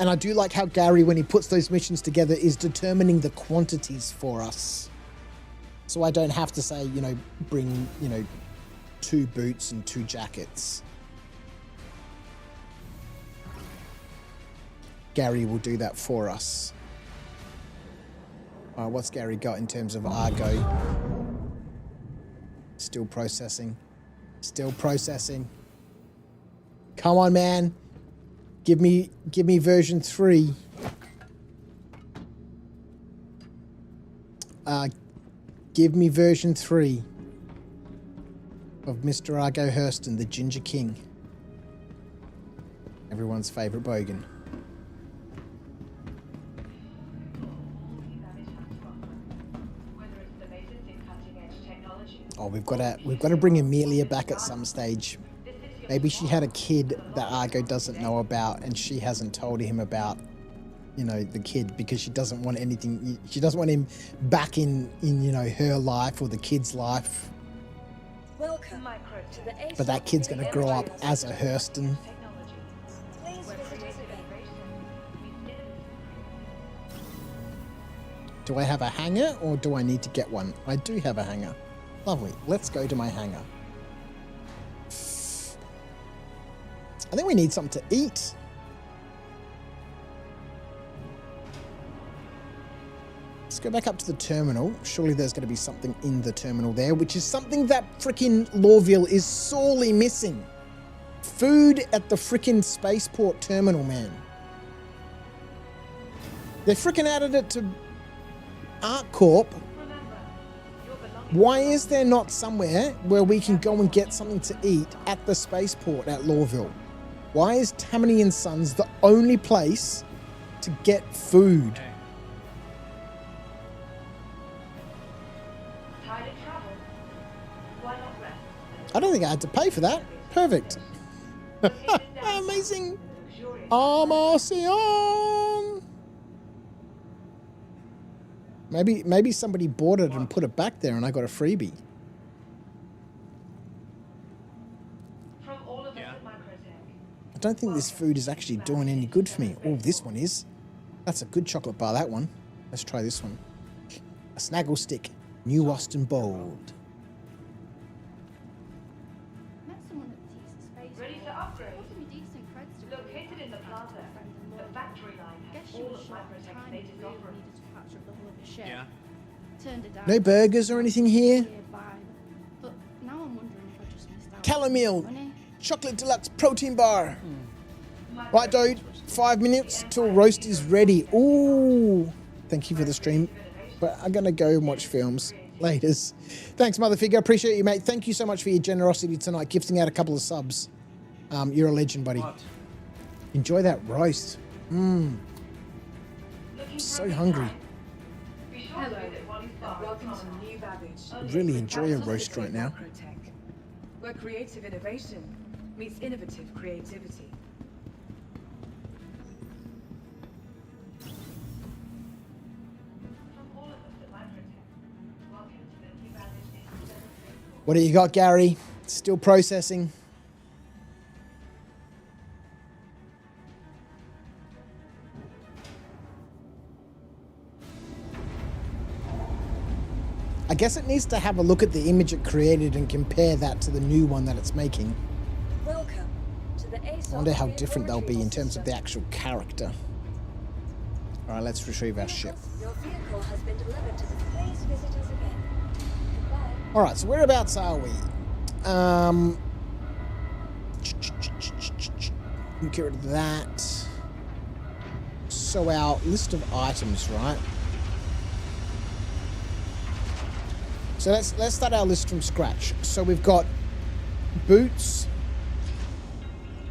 And I do like how Gary, when he puts those missions together, is determining the quantities for us. So I don't have to say, you know, bring, you know, 2 boots and 2 jackets. Gary will do that for us. What's Gary got in terms of Argo? Still processing. Still processing. Come on, man. Give me version 3. Give me version 3 of Mr. Argo Hurston, the Ginger King. Everyone's favorite bogan. Oh, we've got to bring Amelia back at some stage. Maybe she had a kid that Argo doesn't know about, and she hasn't told him about, you know, the kid, because she doesn't want anything. She doesn't want him back in you know, her life or the kid's life. Welcome to the A But that kid's going to grow up as a Hurston. Please visit us again. Do I have a hangar, or do I need to get one? I do have a hangar. Lovely. Let's go to my hangar. I think we need something to eat. Let's go back up to the terminal. Surely there's going to be something in the terminal there, which is something that frickin' Lawville is sorely missing. Food at the frickin' spaceport terminal, man. They frickin' added it to ArcCorp. Why is there not somewhere where we can go and get something to eat at the spaceport at Lawville? Why is Tammany and Sons the only place to get food? I don't think I had to pay for that. Perfect. Amazing. Amazing. Maybe somebody bought it and put it back there and I got a freebie. I don't think this food is actually doing any good for me. Oh, this one is. That's a good chocolate bar, that one. Let's try this one. A Snaggle Stick. New Austin Bold. Ready to upgrade? Located in the plaza, the factory line has all of Microtech's latest offerings. Yeah. Turned it down. No burgers or anything here? But now I'm wondering if I just missed out. Calomel. Chocolate Deluxe Protein Bar. Right, dude. 5 minutes till roast is ready. Ooh. Thank you for the stream. But I'm going to go and watch films. Laters. Thanks, Mother Figure. Appreciate you, mate. Thank you so much for your generosity tonight, gifting out a couple of subs. You're a legend, buddy. Enjoy that roast. I'm so hungry. Hello. Welcome to New Babbage. Really enjoy a roast right now. Where creative innovation meets innovative creativity. What do you got, Gary? Still processing. I guess it needs to have a look at the image it created and compare that to the new one that it's making. Welcome to the A. I wonder how different they'll be in terms of the actual character. All right, let's retrieve our ship. Your vehicle has been delivered to the. Please visit us again. Goodbye. All right, so whereabouts are we? Get rid of that. So our list of items, right? So let's start our list from scratch. So we've got boots,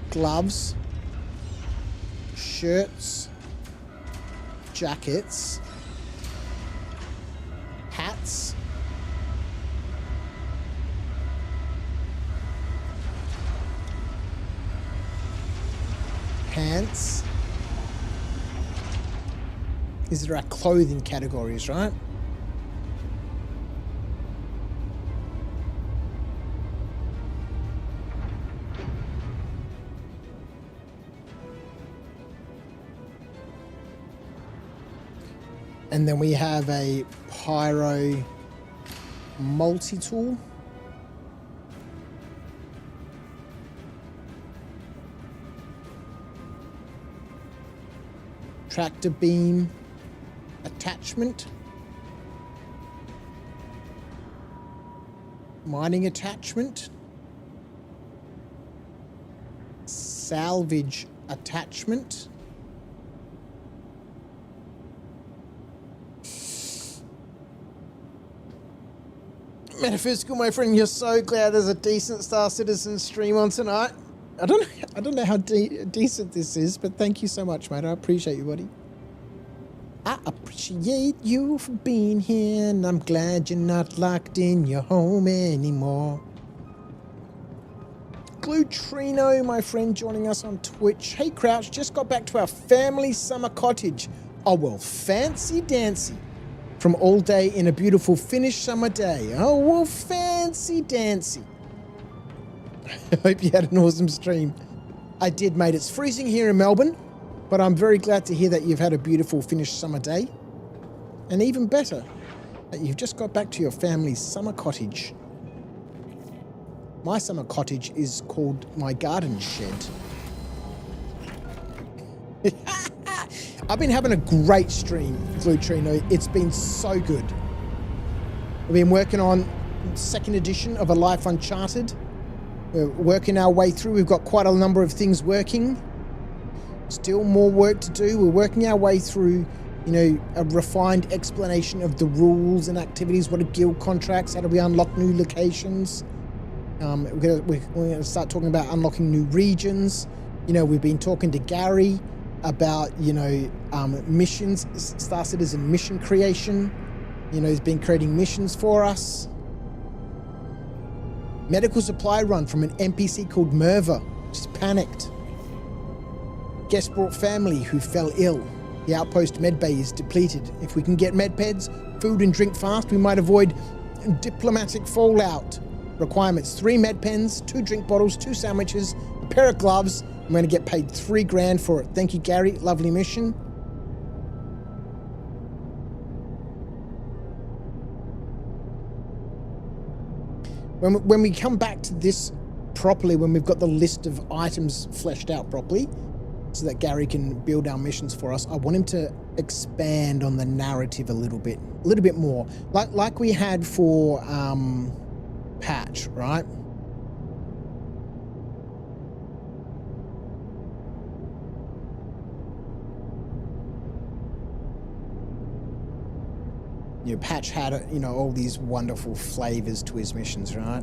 gloves, shirts, jackets, hats, pants, These are our clothing categories, right? And then we have a pyro multi-tool. Tractor beam attachment. Mining attachment. Salvage attachment. Metaphysical, my friend, you're so glad there's a decent Star Citizen stream on tonight. I don't know how decent this is, but thank you so much, mate. I appreciate you, buddy. I appreciate you for being here, and I'm glad you're not locked in your home anymore. Glutrino, my friend, joining us on Twitch. Hey, Crouch, just got back to our family summer cottage. Oh, well, fancy dancy. From all day in a beautiful Finnish summer day. Oh, well, fancy dancy. I hope you had an awesome stream. I did, mate. It's freezing here in Melbourne, but I'm very glad to hear that you've had a beautiful Finnish summer day. And even better, that you've just got back to your family's summer cottage. My summer cottage is called my garden shed. I've been having a great stream, Glutrino. It's been so good. We've been working on second edition of A Life Uncharted. We're working our way through. We've got quite a number of things working. Still more work to do. We're working our way through, you know, a refined explanation of the rules and activities. What are guild contracts? How do we unlock new locations? We're going to start talking about unlocking new regions. You know, we've been talking to Gary about, you know, missions, Star Citizen mission creation. You know, he's been creating missions for us. Medical supply run from an NPC called Merva. Just panicked. Guest brought family who fell ill. The outpost medbay is depleted. If we can get medpeds, food and drink fast, we might avoid diplomatic fallout. Requirements: 3 medpens, 2 drink bottles, 2 sandwiches, a pair of gloves. I'm going to get paid $3 grand for it. Thank you, Gary. Lovely mission. When we come back to this properly, when we've got the list of items fleshed out properly, so that Gary can build our missions for us, I want him to expand on the narrative a little bit more, like we had for Patch, right? You know, Patch had, you know, all these wonderful flavors to his missions, right?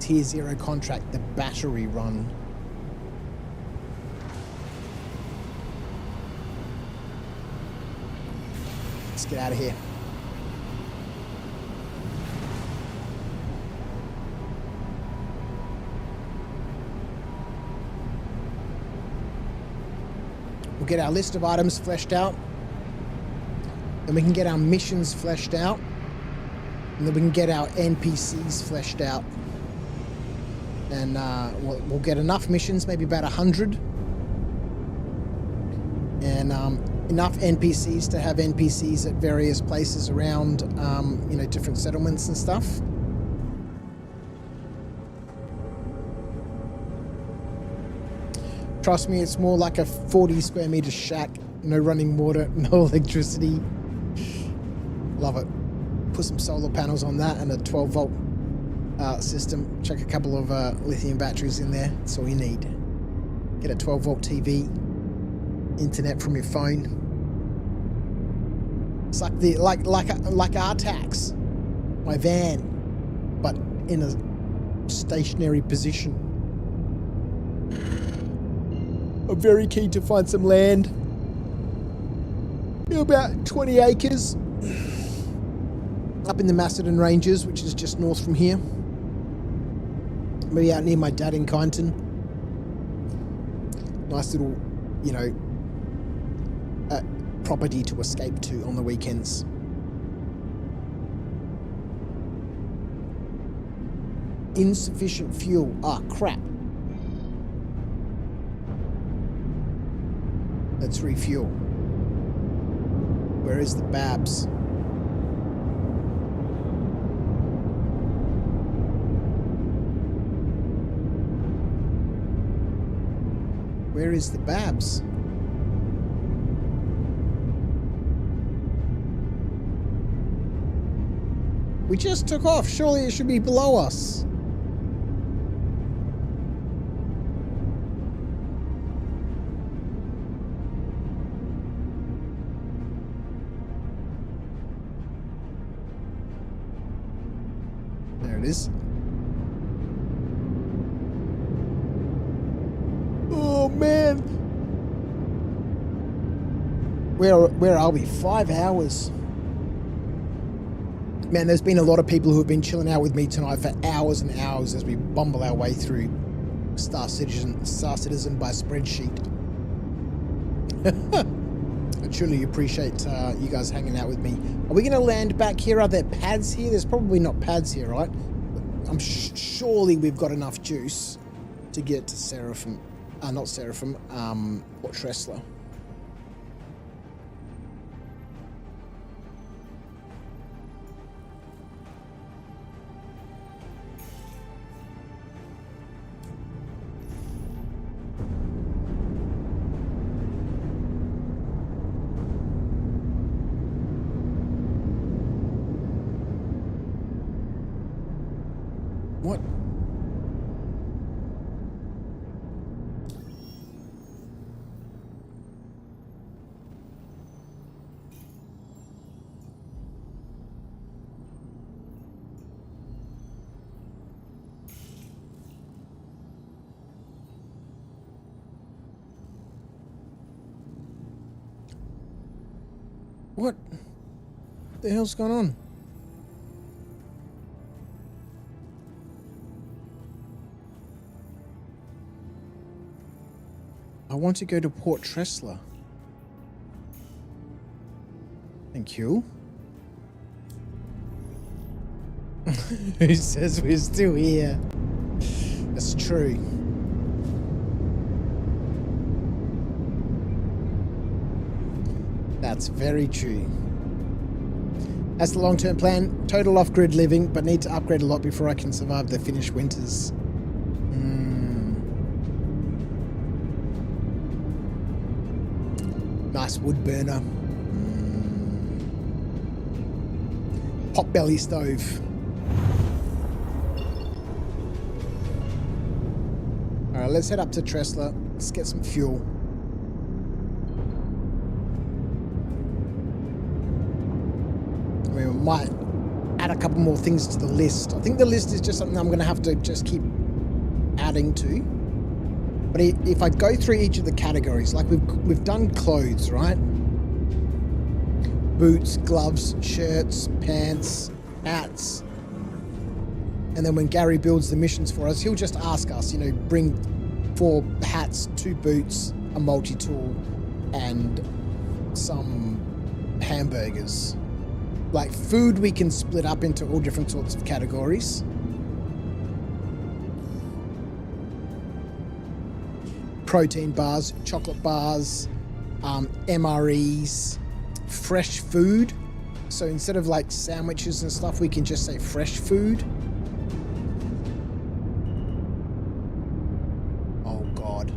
Tier 0 contract, the battery run. Let's get out of here. We'll get our list of items fleshed out. Then we can get our missions fleshed out. And then we can get our NPCs fleshed out. And we'll get enough missions, maybe about 100. And enough NPCs to have NPCs at various places around, you know, different settlements and stuff. Trust me, it's more like a 40 square meter shack. No running water, no electricity. Love it. Put some solar panels on that and a 12 volt system. Chuck a couple of lithium batteries in there. That's all you need. Get a 12 volt TV. Internet from your phone. It's like the like our tax, my van, but in a stationary position. I'm very keen to find some land. About 20 acres up in the Macedon Ranges, which is just north from here. Maybe out near my dad in Kyneton. Nice little, you know, property to escape to on the weekends. Insufficient fuel. Ah, crap. Let's refuel. Where is the Babs? Where is the Babs? We just took off. Surely it should be below us. There it is. Oh man. Where are we? 5 hours. Man, there's been a lot of people who have been chilling out with me tonight for hours and hours as we bumble our way through Star Citizen by spreadsheet. I truly appreciate you guys hanging out with me. Are we going to land back here? Are there pads here? There's probably not pads here, right? I'm surely we've got enough juice to get to Seraphim. Not Seraphim, or Tressler. What? What the hell's going on? I want to go to Port Tressler. Thank you. Who says we're still here? That's true. That's very true. That's the long-term plan. Total off-grid living, but need to upgrade a lot before I can survive the Finnish winters. Nice wood burner. Potbelly stove. Alright, let's head up to Tressler. Let's get some fuel. I mean, we might add a couple more things to the list. I think the list is just something I'm going to have to just keep adding to. But if I go through each of the categories, like we've done clothes, right? Boots, gloves, shirts, pants, hats. And then when Gary builds the missions for us, he'll just ask us, you know, bring 4 hats, 2 boots, a multi-tool, and some hamburgers. Like food we can split up into all different sorts of categories. Protein bars, chocolate bars, MREs, fresh food. So instead of like sandwiches and stuff, we can just say fresh food. Oh God.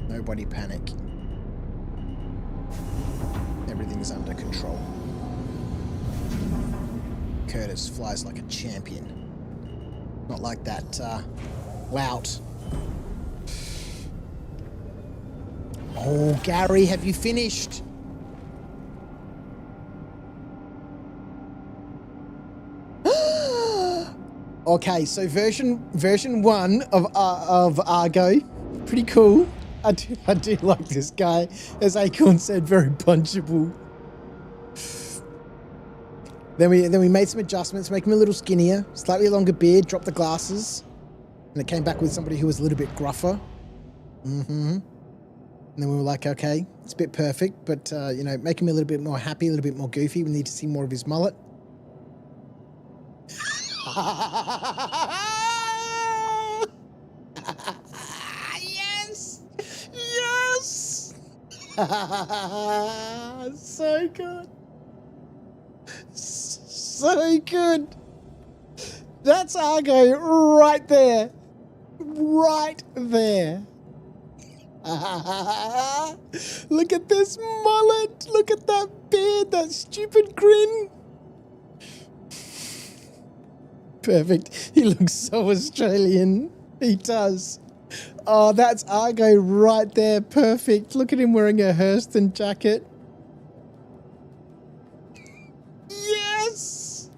Nobody panic. Everything's under control. Curtis flies like a champion. Not like that lout. Oh, Gary, have you finished? Okay, so version 1 of Argo, pretty cool. I do like this guy. As Acorn said, very punchable. Then we made some adjustments, make him a little skinnier, slightly longer beard, dropped the glasses. And it came back with somebody who was a little bit gruffer. And then we were like, okay, it's a bit perfect, but, you know, make him a little bit more happy, a little bit more goofy. We need to see more of his mullet. Yes! Yes! So good. So good. That's Argo right there. Right there. Look at this mullet. Look at that beard, that stupid grin. Perfect. He looks so Australian. He does. Oh, that's Argo right there. Perfect. Look at him wearing a Hurston jacket. Yes!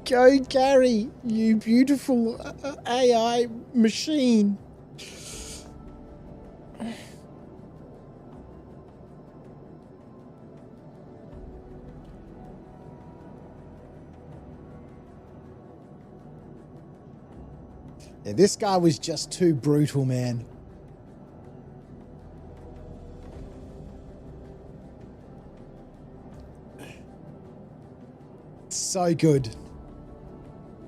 Go, Gary, you beautiful AI machine. Yeah, this guy was just too brutal, man. So good.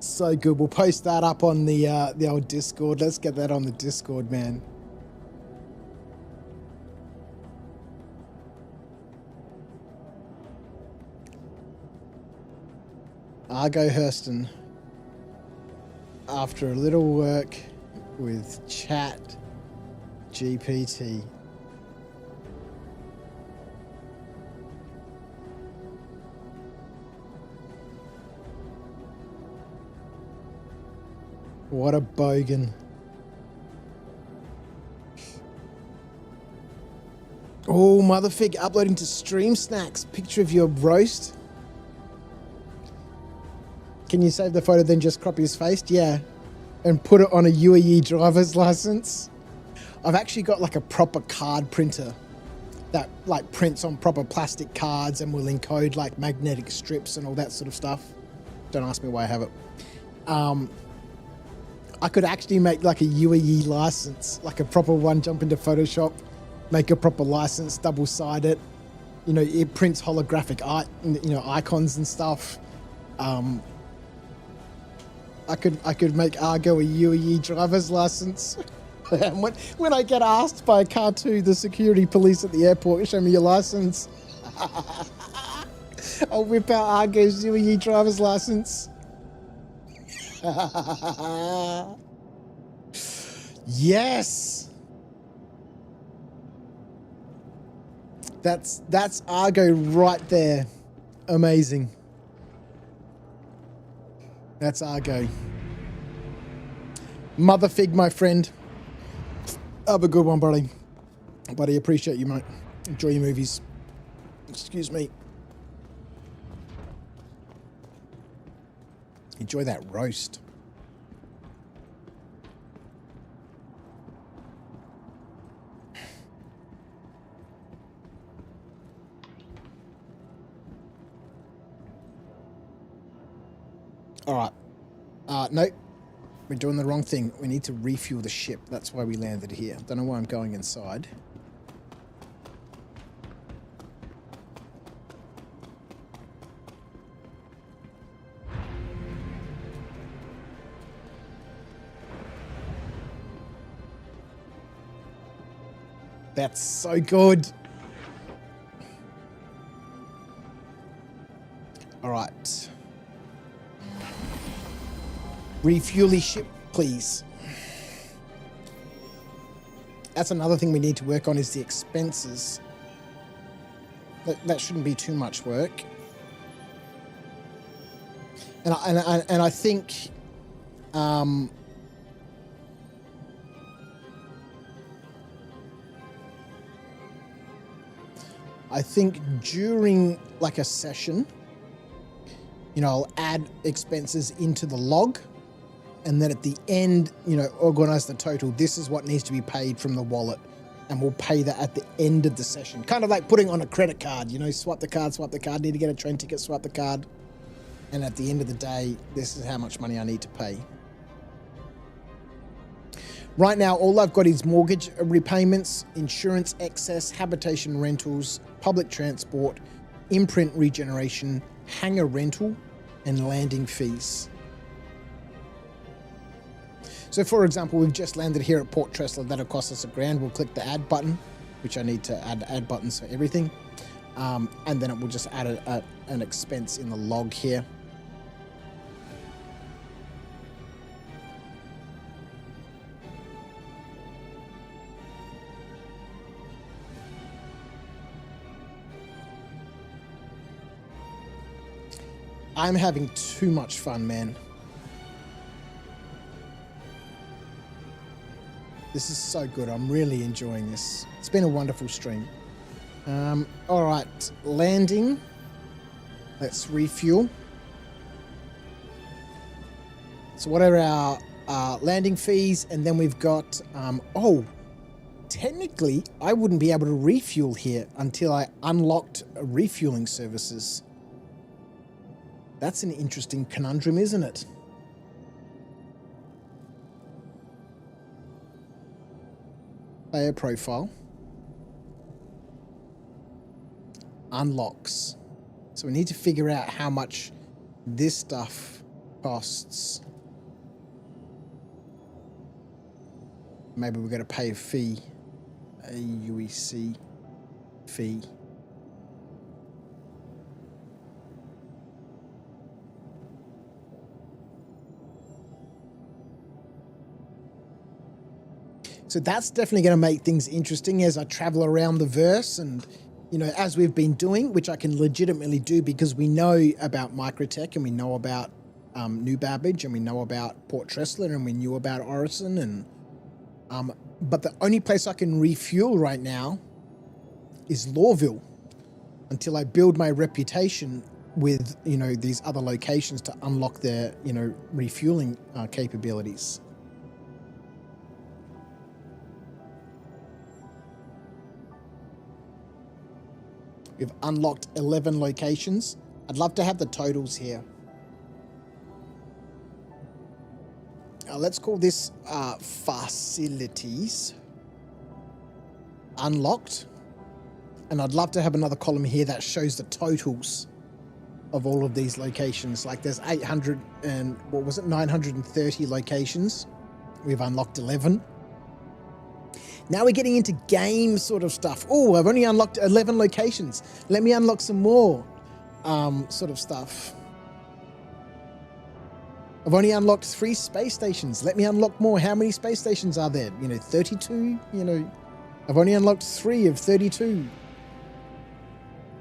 So good. We'll post that up on the old Discord. Let's get that on the Discord, man. Argo Hurston. After a little work with Chat GPT. What a bogan. Oh, Motherfig uploading to Stream Snacks. Picture of your roast. Can you save the photo then just crop his face? Yeah. And put it on a UAE driver's license. I've actually got like a proper card printer that like prints on proper plastic cards and will encode like magnetic strips and all that sort of stuff. Don't ask me why I have it. I could actually make like a UAE license, like a proper one, jump into Photoshop, make a proper license, double-side it. You know, it prints holographic art, you know, icons and stuff. I could make Argo a UAE driver's license. And when I get asked by a cartoon, the security police at the airport, show me your license. I'll whip out Argo's UAE driver's license. Yes. That's Argo right there. Amazing. That's Argo. Motherfig, my friend. Have a good one, buddy. Buddy, appreciate you, mate. Enjoy your movies. Excuse me. Enjoy that roast. All right. Nope. We're doing the wrong thing. We need to refuel the ship. That's why we landed here. Don't know why I'm going inside. That's so good. All right. Refuel the ship, please. That's another thing we need to work on is the expenses. That shouldn't be too much work. And I think I think during like a session, you know, I'll add expenses into the log and then at the end, you know, organize the total. This is what needs to be paid from the wallet, and we'll pay that at the end of the session. Kind of like putting on a credit card, you know, swipe the card, need to get a train ticket, swipe the card. And at the end of the day, this is how much money I need to pay. Right now, all I've got is mortgage repayments, insurance excess, habitation rentals, public transport, imprint regeneration, hangar rental, and landing fees. So for example, we've just landed here at Port Tressler. That'll cost us $1,000. We'll click the add button, which I need to add buttons for everything. And then it will just add an expense in the log here. I'm having too much fun, man. This is so good. I'm really enjoying this. It's been a wonderful stream. All right, landing. Let's refuel. So what are our landing fees? And then we've got, technically I wouldn't be able to refuel here until I unlocked refueling services. That's an interesting conundrum, isn't it? Player profile. Unlocks. So we need to figure out how much this stuff costs. Maybe we're going to pay a fee. A UEC fee. So that's definitely going to make things interesting as I travel around the verse and, you know, as we've been doing, which I can legitimately do because we know about Microtech and we know about New Babbage and we know about Port Tressler and we knew about Orison and but the only place I can refuel right now is Lawville until I build my reputation with, you know, these other locations to unlock their, you know, refueling capabilities. We've unlocked 11 locations. I'd love to have the totals here. Let's call this facilities. Unlocked. And I'd love to have another column here that shows the totals of all of these locations. Like there's 800 and, what was it, 930 locations. We've unlocked 11. Now we're getting into game sort of stuff. Oh, I've only unlocked 11 locations. Let me unlock some more sort of stuff. I've only unlocked 3 space stations. Let me unlock more. How many space stations are there? You know, 32? You know, I've only unlocked 3 of 32.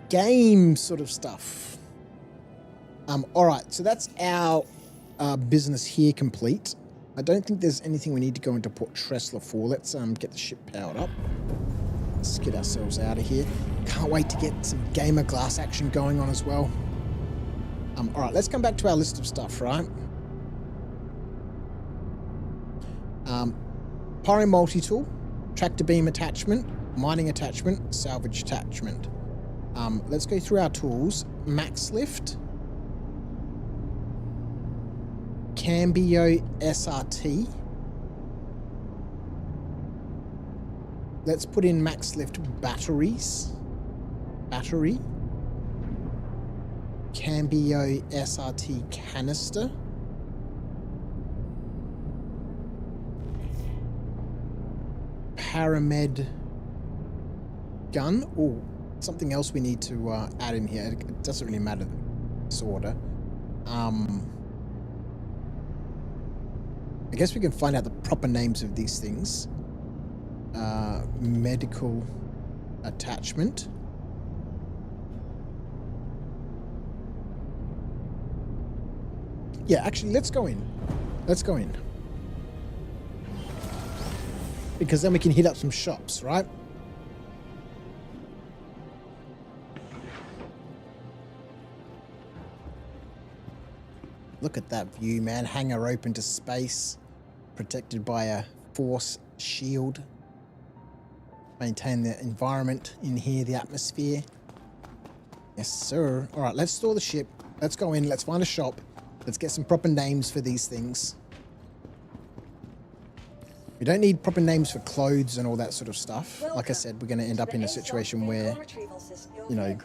Game sort of stuff. All right, so that's our business here complete. I don't think there's anything we need to go into Port Tressler for. Let's get the ship powered up. Let's get ourselves out of here. Can't wait to get some gamer glass action going on as well. All right, let's come back to our list of stuff, right? Pyro multi-tool, tractor beam attachment, mining attachment, salvage attachment. Let's go through our tools. Max lift. Cambio SRT. Let's put in max lift batteries. Battery. Cambio SRT canister. Paramed gun. Oh, something else we need to add in here. It doesn't really matter this order. I guess we can find out the proper names of these things. Medical attachment. Yeah, actually, let's go in. Let's go in. Because then we can hit up some shops, right? Look at that view, man. Hangar open to space, protected by a force shield. Maintain the environment in here, the atmosphere. Yes, sir. All right, let's store the ship. Let's go in. Let's find a shop. Let's get some proper names for these things. We don't need proper names for clothes and all that sort of stuff. Like I said, we're going to end up in a situation where, you know,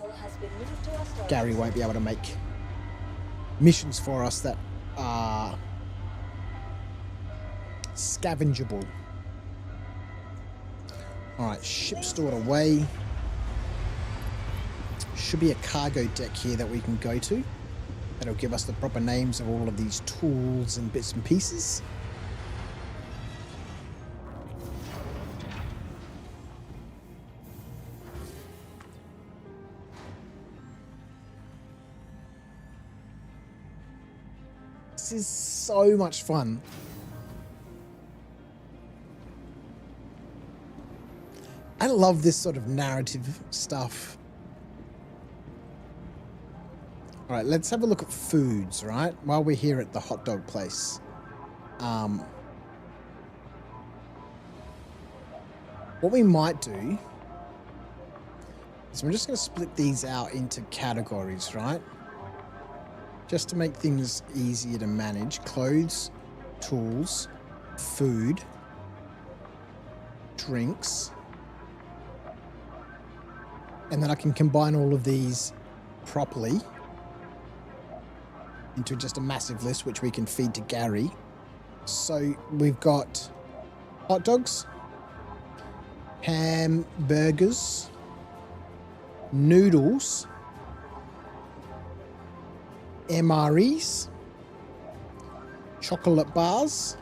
Gary won't be able to make missions for us that are scavengeable. All right, ship stored away. Should be a cargo deck here that we can go to. That'll give us the proper names of all of these tools and bits and pieces. This is so much fun. I love this sort of narrative stuff. All right, let's have a look at foods, right? While we're here at the hot dog place. What we might do is we're just going to split these out into categories, right? Just to make things easier to manage. Clothes, tools, food, drinks. And then I can combine all of these properly into just a massive list, which we can feed to Gary. So we've got hot dogs, hamburgers, noodles, MREs, chocolate bars,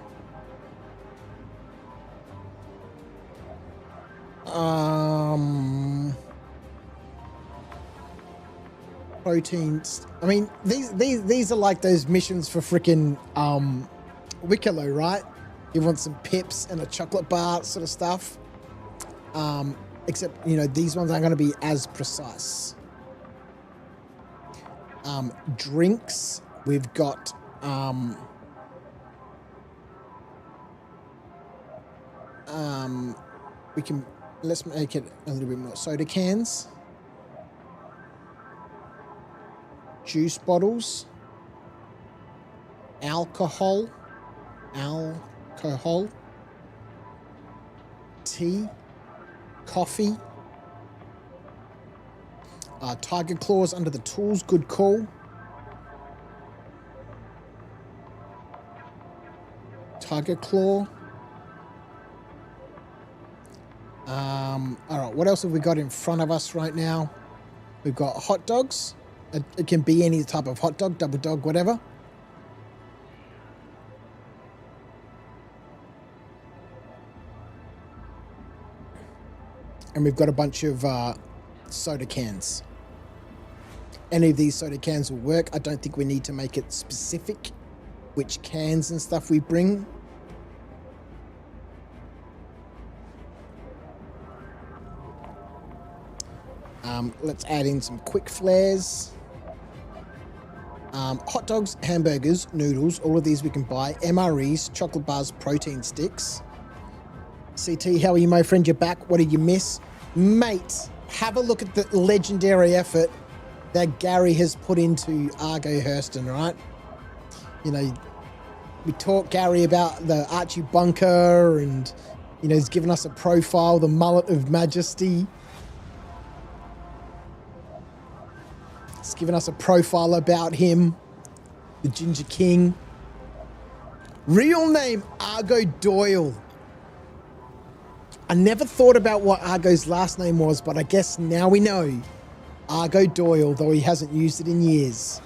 proteins. I mean, these are like those missions for freaking Wicklow, right? You want some pips and a chocolate bar sort of stuff. Except, you know, these ones aren't going to be as precise. Drinks, we've got let's make it a little bit more. Soda cans, juice bottles, alcohol, tea, coffee, tiger claws under the tools, good call. Tiger claw. All right, what else have we got in front of us right now? We've got hot dogs. It can be any type of hot dog, double dog, whatever. And we've got a bunch of soda cans. Any of these soda cans will work. I don't think we need to make it specific which cans and stuff we bring. Let's add in some quick flares. Hot dogs, hamburgers, noodles, all of these we can buy. MREs, chocolate bars, protein sticks. CT, how are you, my friend? You're back. What did you miss? Mate, have a look at the legendary effort that Gary has put into Argo Hurston, right? You know, we taught Gary about the Archie bunker and, you know, he's given us a profile, the mullet of majesty. He's given us a profile about him, the Ginger King. Real name, Argo Doyle. I never thought about what Argo's last name was, but I guess now we know. Argo Doyle, though he hasn't used it in years.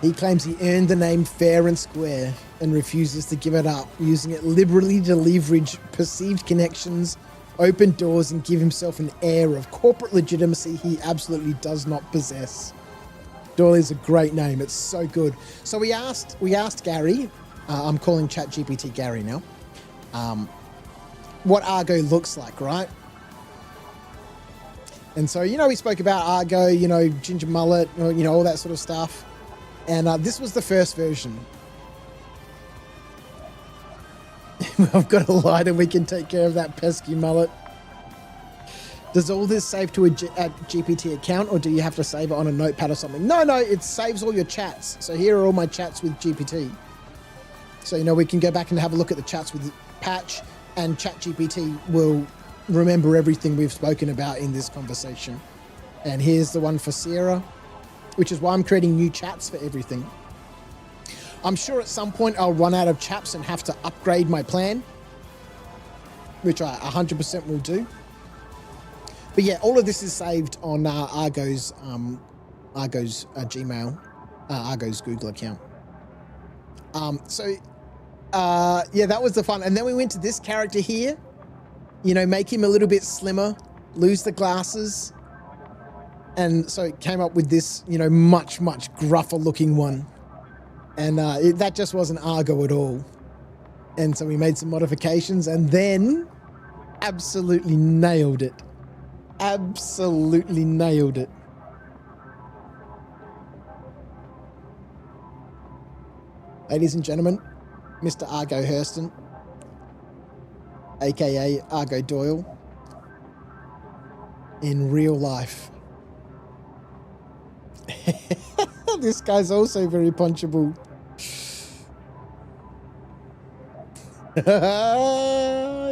He claims he earned the name fair and square and refuses to give it up, using it liberally to leverage perceived connections, open doors, and give himself an air of corporate legitimacy he absolutely does not possess. Doyle is a great name. It's so good. So we asked Gary, I'm calling ChatGPT Gary now, what Argo looks like, right? And so, we spoke about Argo, ginger mullet, all that sort of stuff. And this was the first version. I've got a lighter, we can take care of that pesky mullet. Does all this save to a GPT account, or do you have to save it on a notepad or something? No, it saves all your chats. So here are all my chats with GPT. So, we can go back and have a look at the chats with Patch, and ChatGPT will remember everything we've spoken about in this conversation. And here's the one for Sierra, which is why I'm creating new chats for everything. I'm sure at some point I'll run out of chats and have to upgrade my plan, which I 100% will do. But yeah, all of this is saved on Argo's Gmail, Argo's Google account. Yeah, that was the fun. And then we went to this character here, make him a little bit slimmer, lose the glasses. And so it came up with this, much, much gruffer looking one. And that just wasn't Argo at all. And so we made some modifications and then absolutely nailed it. Absolutely nailed it. Ladies and gentlemen, Mr. Argo Hurston, aka Argo Doyle, in real life. This guy's also very punchable.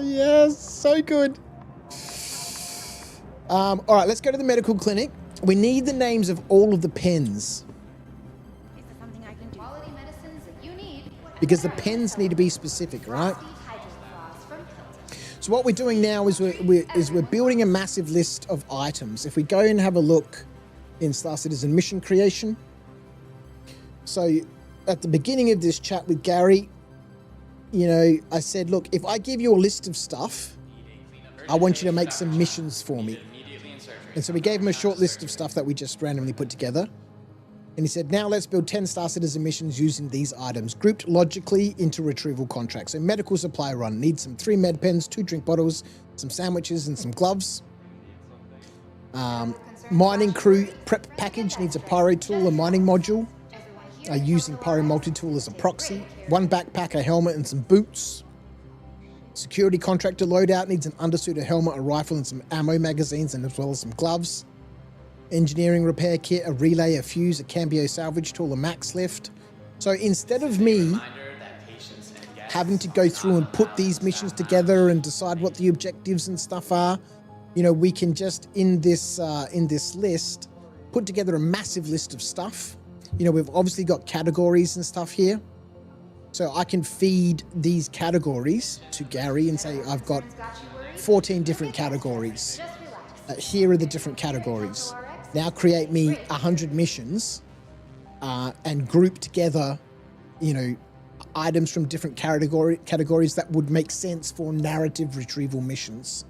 Yes, so good. All right, let's go to the medical clinic. We need the names of all of the pens. Because the pens need to be specific, right? So what we're doing now is we're building a massive list of items. If we go and have a look in Star Citizen mission creation. So at the beginning of this chat with Gary, I said, look, if I give you a list of stuff, I want you to make some missions for me. And so we gave him a short list of stuff that we just randomly put together. And he said, now let's build 10 Star Citizen missions using these items, grouped logically into retrieval contracts. So medical supply run, needs some 3 med pens, 2 drink bottles, some sandwiches and some gloves. Mining crew prep package needs a pyro tool, a mining module, using pyro multi-tool as a proxy, 1 backpack, a helmet and some boots. Security contractor loadout needs an undersuit, a helmet, a rifle and some ammo magazines, and as well as some gloves. Engineering repair kit, a relay, a fuse, a cambio salvage tool, a max lift. So instead of me having to go through and put these missions together and decide what the objectives and stuff are, we can just in this list put together a massive list of stuff. We've obviously got categories and stuff here. So I can feed these categories to Gary and say, I've got 14 different categories. Here are the different categories. Now create me 100 missions and group together, items from different categories that would make sense for narrative retrieval missions.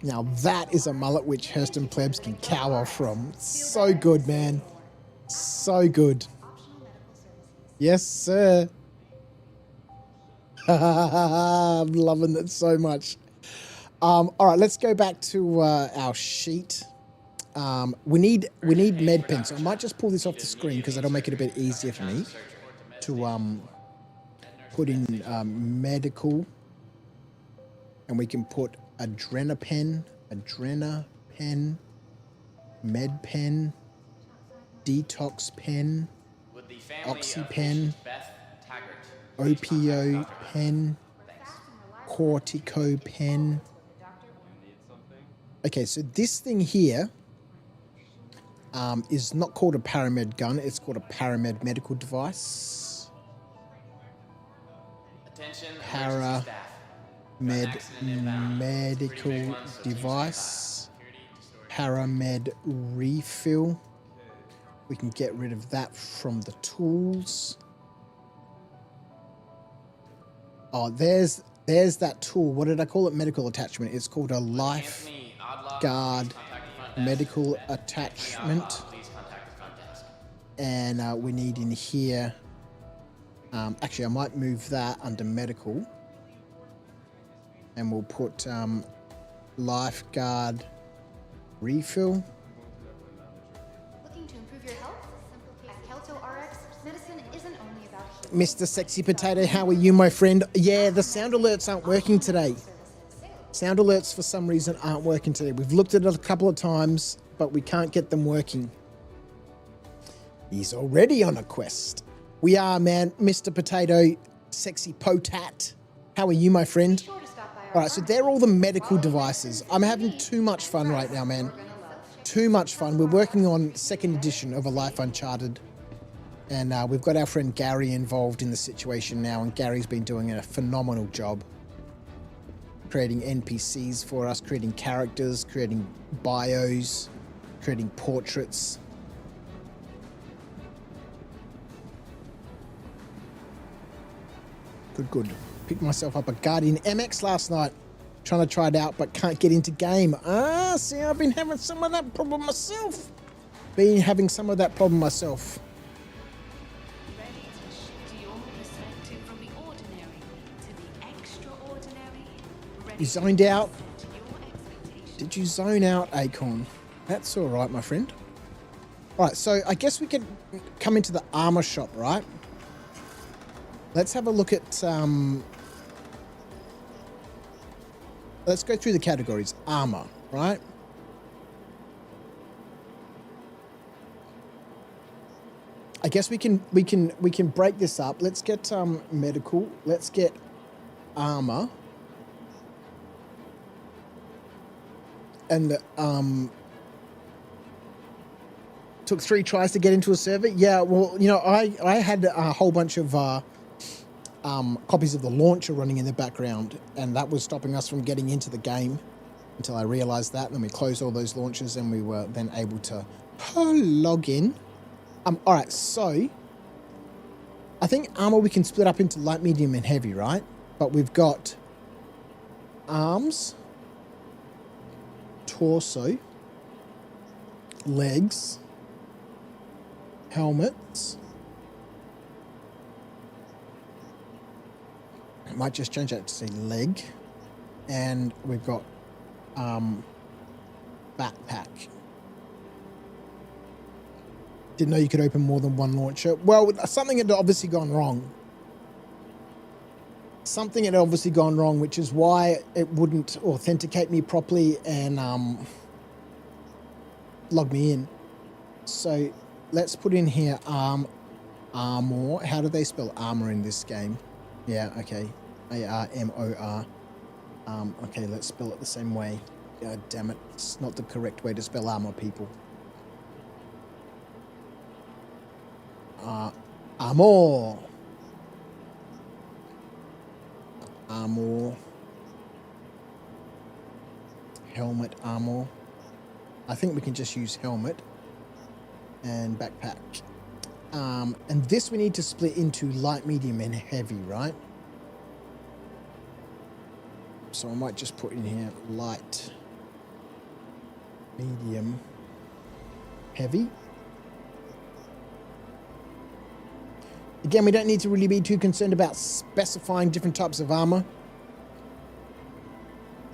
Now that is a mullet which Hurston plebs can cower from. So good, man. So good. Yes, sir. I'm loving it so much. All right, let's go back to our sheet. We need med pens. So I might just pull this off the screen because that'll make it a bit easier for me to put in medical, and we can put adrena pen, med pen, detox pen, oxy pen, opio pen, cortico pen. Okay, so this thing here is not called a paramed gun, it's called a paramed medical device. Paramed medical device. Paramed refill. We can get rid of that from the tools. Oh, there's that tool. What did I call it? Medical attachment. It's called a Life Guard medical attachment. And we need in here. Actually, I might move that under medical. And we'll put lifeguard refill. Looking to improve your health? At Kelto RX, medicine isn't only about Mr. Sexy Potato, how are you, my friend? Yeah, the sound alerts aren't working today. Sound alerts for some reason aren't working today. We've looked at it a couple of times, but we can't get them working. He's already on a quest. We are, man. Mr. Potato, Sexy Potat. How are you, my friend? All right, so they're all the medical devices. I'm having too much fun right now, man. Too much fun. We're working on second edition of A Life Uncharted. And we've got our friend Gary involved in the situation now. And Gary's been doing a phenomenal job. Creating NPCs for us, creating characters, creating bios, creating portraits. Good. Picked myself up a Guardian MX last night. Trying to try it out, but can't get into game. See, I've been having some of that problem myself. Ready to shift your perspective from the ordinary to the extraordinary. You zoned out? Did you zone out, Acorn? That's all right, my friend. All right, so I guess we could come into the armor shop, right? Let's have a look at... let's go through the categories. Armor, right? I guess we can break this up. Let's get medical. Let's get armor. And took 3 tries to get into a server. Yeah, well, you know, I had a whole bunch of copies of the launcher running in the background, and that was stopping us from getting into the game until I realized that. And then we closed all those launchers, and we were then able to log in. All right, so I think armor we can split up into light, medium, and heavy, right? But we've got arms, torso, legs, helmets. I might just change that to say leg. And we've got backpack. Didn't know you could open more than one launcher. Well, something had obviously gone wrong. Something had obviously gone wrong, which is why it wouldn't authenticate me properly and log me in. So let's put in here armor. How do they spell armor in this game? Yeah, okay. A-R-M-O-R. Okay, let's spell it the same way. God damn it. It's not the correct way to spell armor, people. Armor. Armor. Helmet armor. I think we can just use helmet. And backpack. And this we need to split into light, medium, and heavy, right? So I might just put in here light, medium, heavy. Again, we don't need to really be too concerned about specifying different types of armor.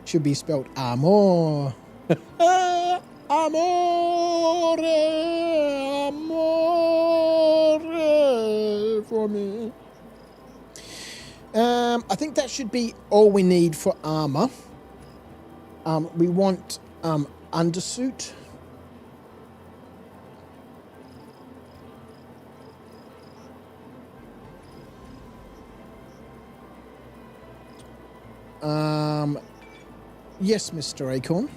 Should be spelled armor. Amore, amore for me. I think that should be all we need for armor. We want undersuit. Yes, Mr. Acorn.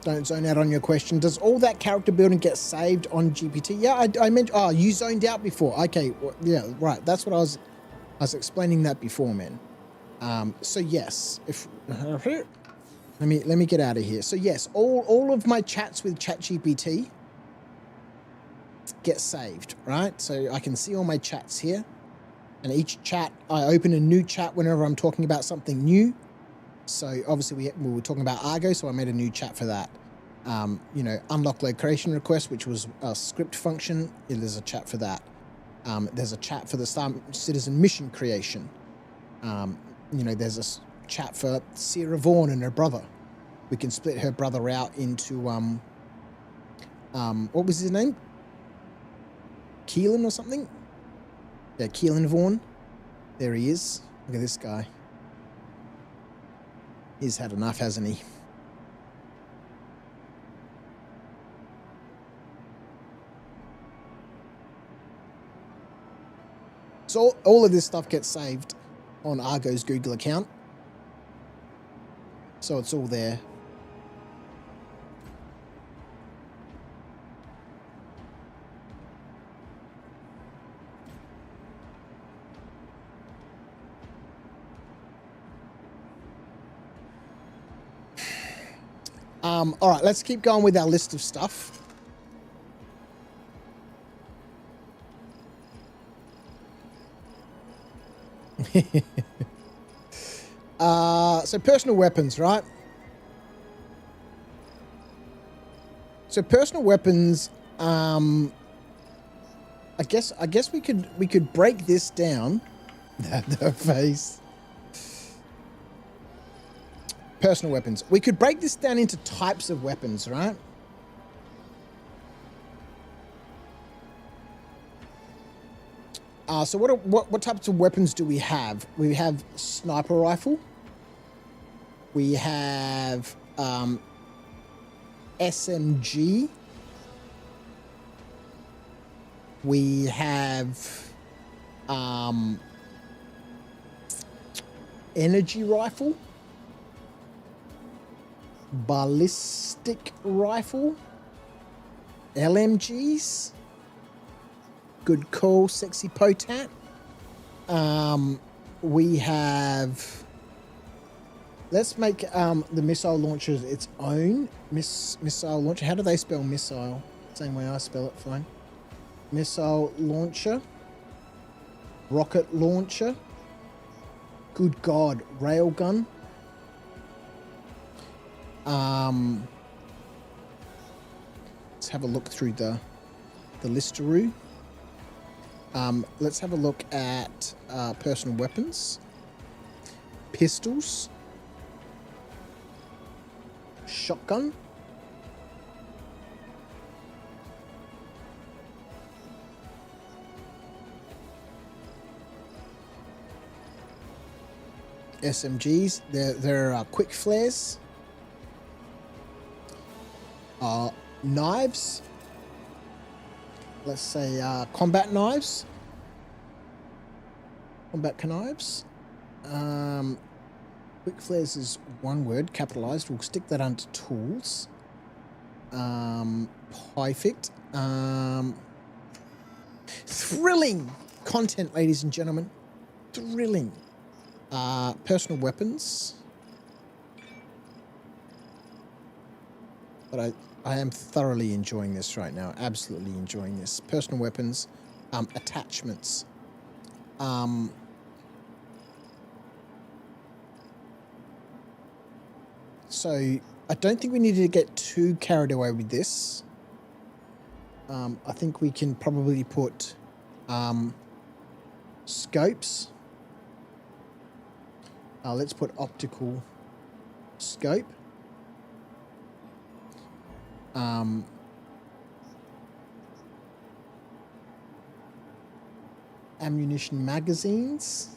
Don't zone out on your question. Does all that character building get saved on GPT? Yeah, I mentioned. Oh, you zoned out before. Okay, well, yeah, right. That's what I was explaining that before, man. So yes, if let me get out of here. So yes, all of my chats with ChatGPT get saved, right? So I can see all my chats here, and each chat I open a new chat whenever I'm talking about something new. So obviously we were talking about Argo, so I made a new chat for that. You know, unlock location request, which was a script function. There's a chat for that. There's a chat for the Star Citizen mission creation. There's a chat for Sierra Vaughan and her brother. We can split her brother out into, what was his name? Keelan or something? Yeah, Keelan Vaughan. There he is. Look at this guy. He's had enough, hasn't he? So all of this stuff gets saved on Argo's Google account. So it's all there. All right, let's keep going with our list of stuff. So personal weapons, right? So personal weapons, I guess we could break this down. The face. Personal weapons. We could break this down into types of weapons, right? So what types of weapons do we have? We have sniper rifle. We have SMG. We have energy rifle. Ballistic rifle. LMGs. Good call, sexy potat. We have... Let's make the missile launchers its own. Missile launcher. How do they spell missile? Same way I spell it, fine. Missile launcher. Rocket launcher. Good God, railgun. Let's have a look through the listeroo. Let's have a look at personal weapons. Pistols. Shotgun. SMGs. There are quick flares. Knives. Let's say combat knives. Combat knives. Quick flares is one word, capitalized. We'll stick that under tools. Perfect. Thrilling content, ladies and gentlemen. Thrilling. Personal weapons. But I am thoroughly enjoying this right now. Absolutely enjoying this. Personal weapons. Attachments. So I don't think we need to get too carried away with this. I think we can probably put scopes. Let's put optical scope. Ammunition magazines.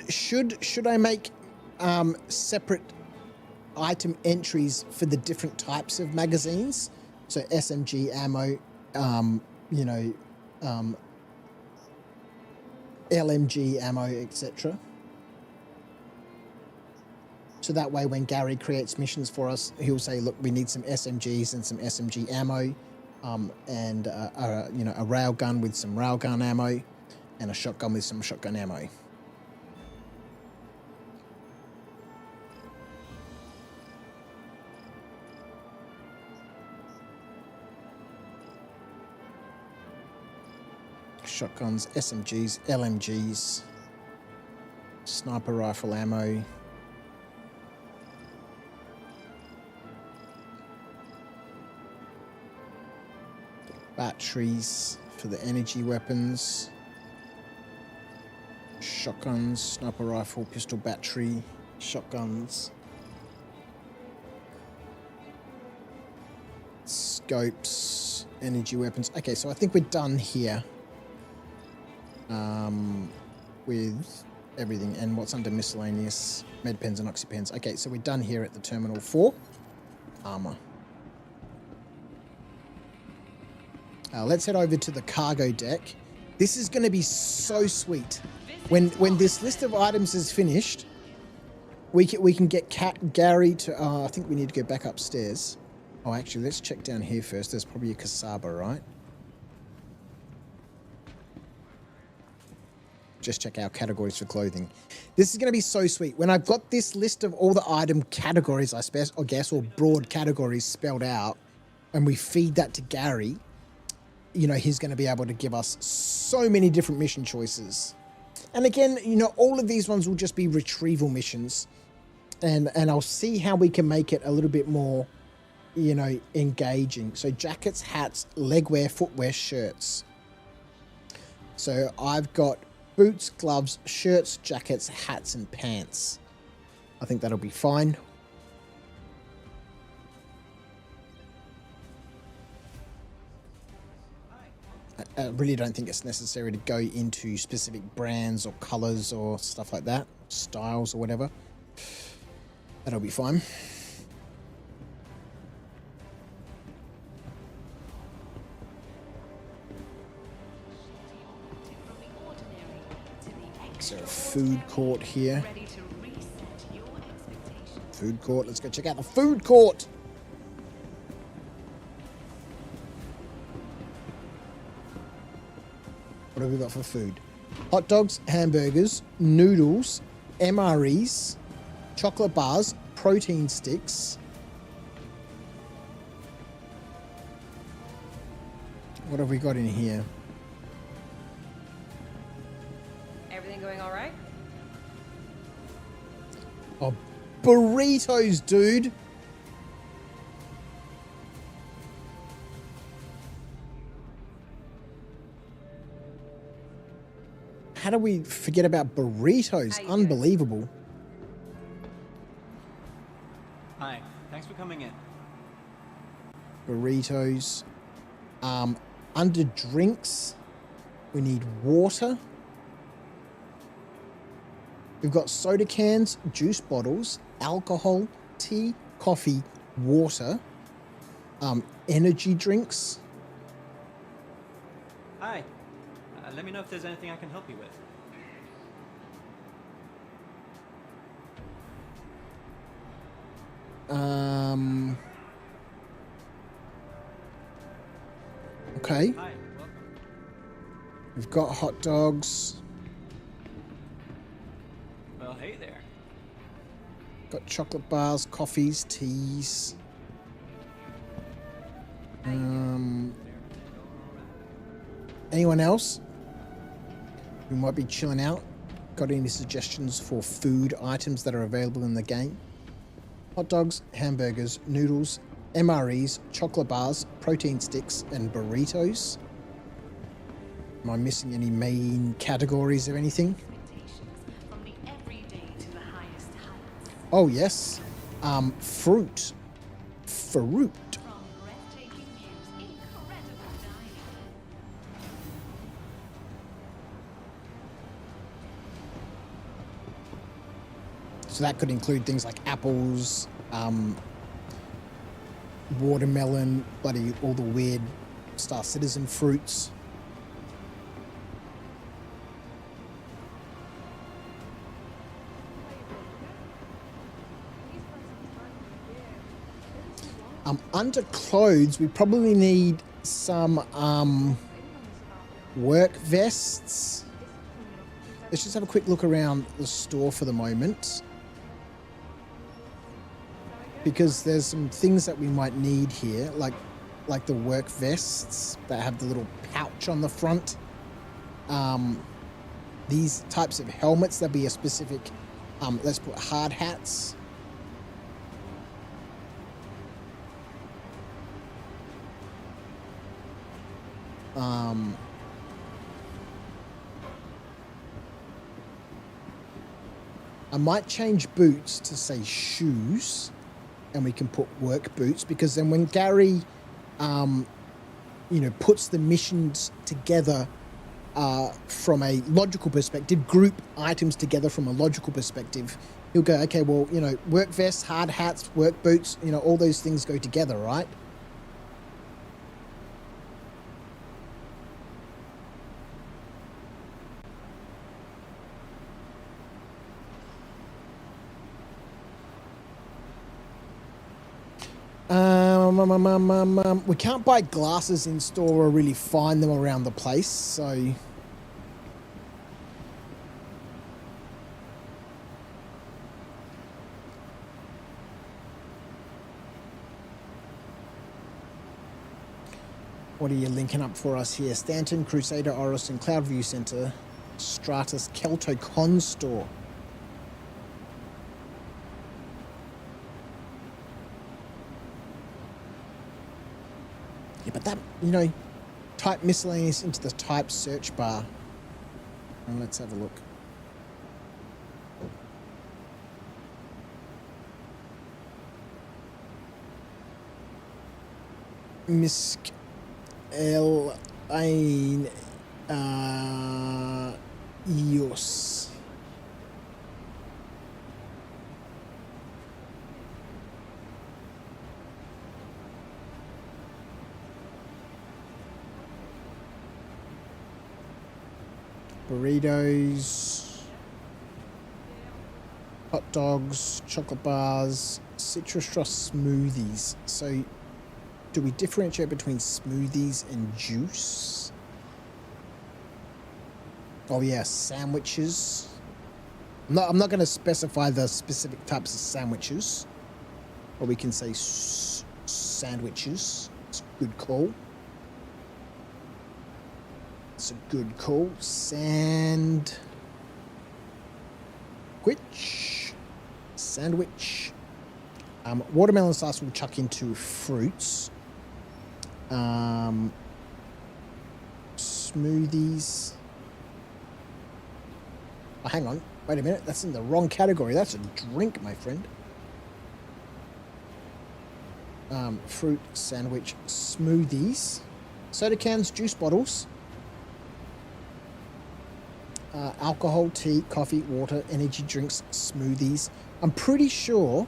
Should I make separate item entries for the different types of magazines? So SMG ammo, LMG ammo, etc. So that way when Gary creates missions for us, he'll say, look, we need some SMGs and some SMG ammo, and a railgun with some railgun ammo, and a shotgun with some shotgun ammo. shotguns, SMGs, LMGs, sniper rifle ammo. Batteries for the energy weapons. Shotguns, sniper rifle, pistol battery, shotguns. Scopes, energy weapons. Okay, so I think we're done here with everything. And what's under miscellaneous? Med pens and oxypens. Okay, so we're done here at the terminal 4. Armor. Let's head over to the cargo deck. This is going to be so sweet. When this list of items is finished, we can get Gary to... I think we need to go back upstairs. Oh, actually, let's check down here first. There's probably a Kasaba, right? Just check our categories for clothing. This is going to be so sweet. When I've got this list of all the item categories, I guess, or broad categories spelled out, and we feed that to Gary, you know, he's going to be able to give us so many different mission choices. And again, you know, all of these ones will just be retrieval missions. And I'll see how we can make it a little bit more, you know, engaging. So jackets, hats, legwear, footwear, shirts. So I've got boots, gloves, shirts, jackets, hats, and pants. I think that'll be fine. I really don't think it's necessary to go into specific brands or colors or stuff like that, styles or whatever. That'll be fine. Is there a food court here? Food court. Let's go check out the food court. What have we got for food? Hot dogs, hamburgers, noodles, MREs, chocolate bars, protein sticks. What have we got in here? Everything going all right? Oh, burritos, dude. How do we forget about burritos? Unbelievable. Hi, thanks for coming in. Burritos. Under drinks, we need water. We've got soda cans, juice bottles, alcohol, tea, coffee, water, energy drinks. Hi. Let me know if there's anything I can help you with. Okay. Hi, welcome. We've got hot dogs. Well, hey there. Got chocolate bars, coffees, teas. Anyone else who might be chilling out? Got any suggestions for food items that are available in the game? Hot dogs, hamburgers, noodles, MREs, chocolate bars, protein sticks, and burritos. Am I missing any main categories or anything? Oh, yes. Fruit. Fruit. So that could include things like apples, watermelon, bloody all the weird Star Citizen fruits. Under clothes, we probably need some work vests. Let's just have a quick look around the store for the moment, because there's some things that we might need here, like the work vests that have the little pouch on the front. these types of helmets. There'll be a specific, let's put hard hats. I might change boots to say shoes, and we can put work boots, because then when Gary, puts the missions together from a logical perspective, group items together from a logical perspective, he'll go, okay, well, work vests, hard hats, work boots, all those things go together, right? We can't buy glasses in store or really find them around the place, so... What are you linking up for us here? Stanton, Crusader, Orison, Cloudview Center, Stratus, Keltocon store. Yeah, but that, type miscellaneous into the type search bar. And let's have a look. Misk El Ain Ios. Burritos, hot dogs, chocolate bars, citrus straw smoothies. So do we differentiate between smoothies and juice? Oh yeah, sandwiches. I'm not going to specify the specific types of sandwiches, but we can say sandwiches. It's a good call. It's a good call. Sandwich. Watermelon sauce we'll chuck into fruits. Smoothies. Oh, hang on. Wait a minute. That's in the wrong category. That's a drink, my friend. Fruit, sandwich, smoothies. Soda cans, juice bottles. Alcohol, tea, coffee, water, energy drinks, smoothies. I'm pretty sure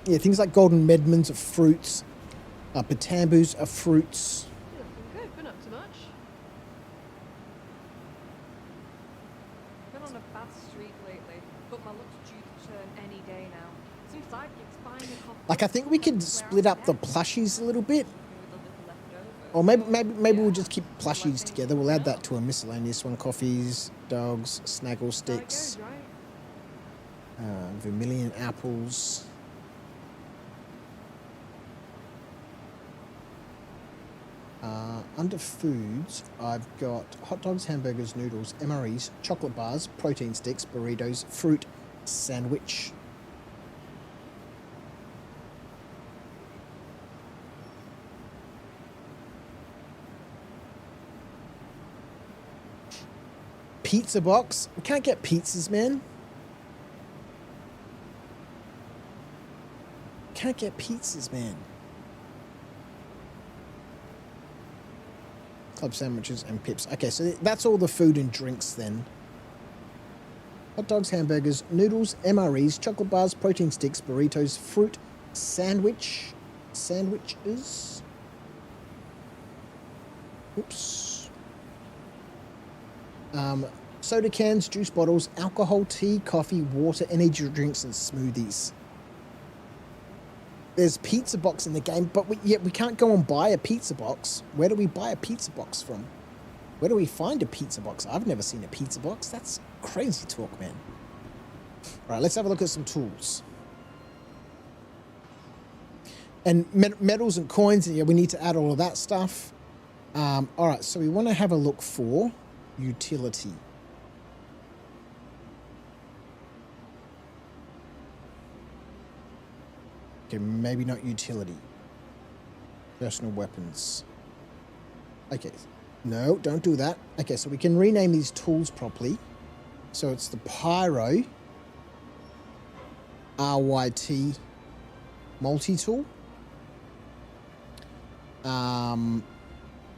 things like golden medmans are fruits. Patambus are fruits. You're looking good. Been up to much? Been on a bad streak lately, but my luck's due to turn any day now. Some sidekicks buying a coffee. Like, I think we could split up the plushies a little bit. Or maybe we'll just keep plushies together. We'll add that to a miscellaneous one. Coffees, dogs, snaggle sticks. Vermilion apples. Under foods, I've got hot dogs, hamburgers, noodles, MREs, chocolate bars, protein sticks, burritos, fruit, sandwich. Pizza box. We can't get pizzas, man. Can't get pizzas, man. Club sandwiches and pips. Okay, so that's all the food and drinks then. Hot dogs, hamburgers, noodles, MREs, chocolate bars, protein sticks, burritos, fruit, sandwiches. Oops. Soda cans, juice bottles, alcohol, tea, coffee, water, energy drinks, and smoothies. There's pizza box in the game, but we can't go and buy a pizza box. Where do we buy a pizza box from? Where do we find a pizza box? I've never seen a pizza box. That's crazy talk, man. All right, let's have a look at some tools. And metals and coins, and yeah, we need to add all of that stuff. All right, so we want to have a look for utility. Okay, maybe not utility. Personal weapons. Okay, no, don't do that. Okay, so we can rename these tools properly. So it's the Pyro RYT multi-tool.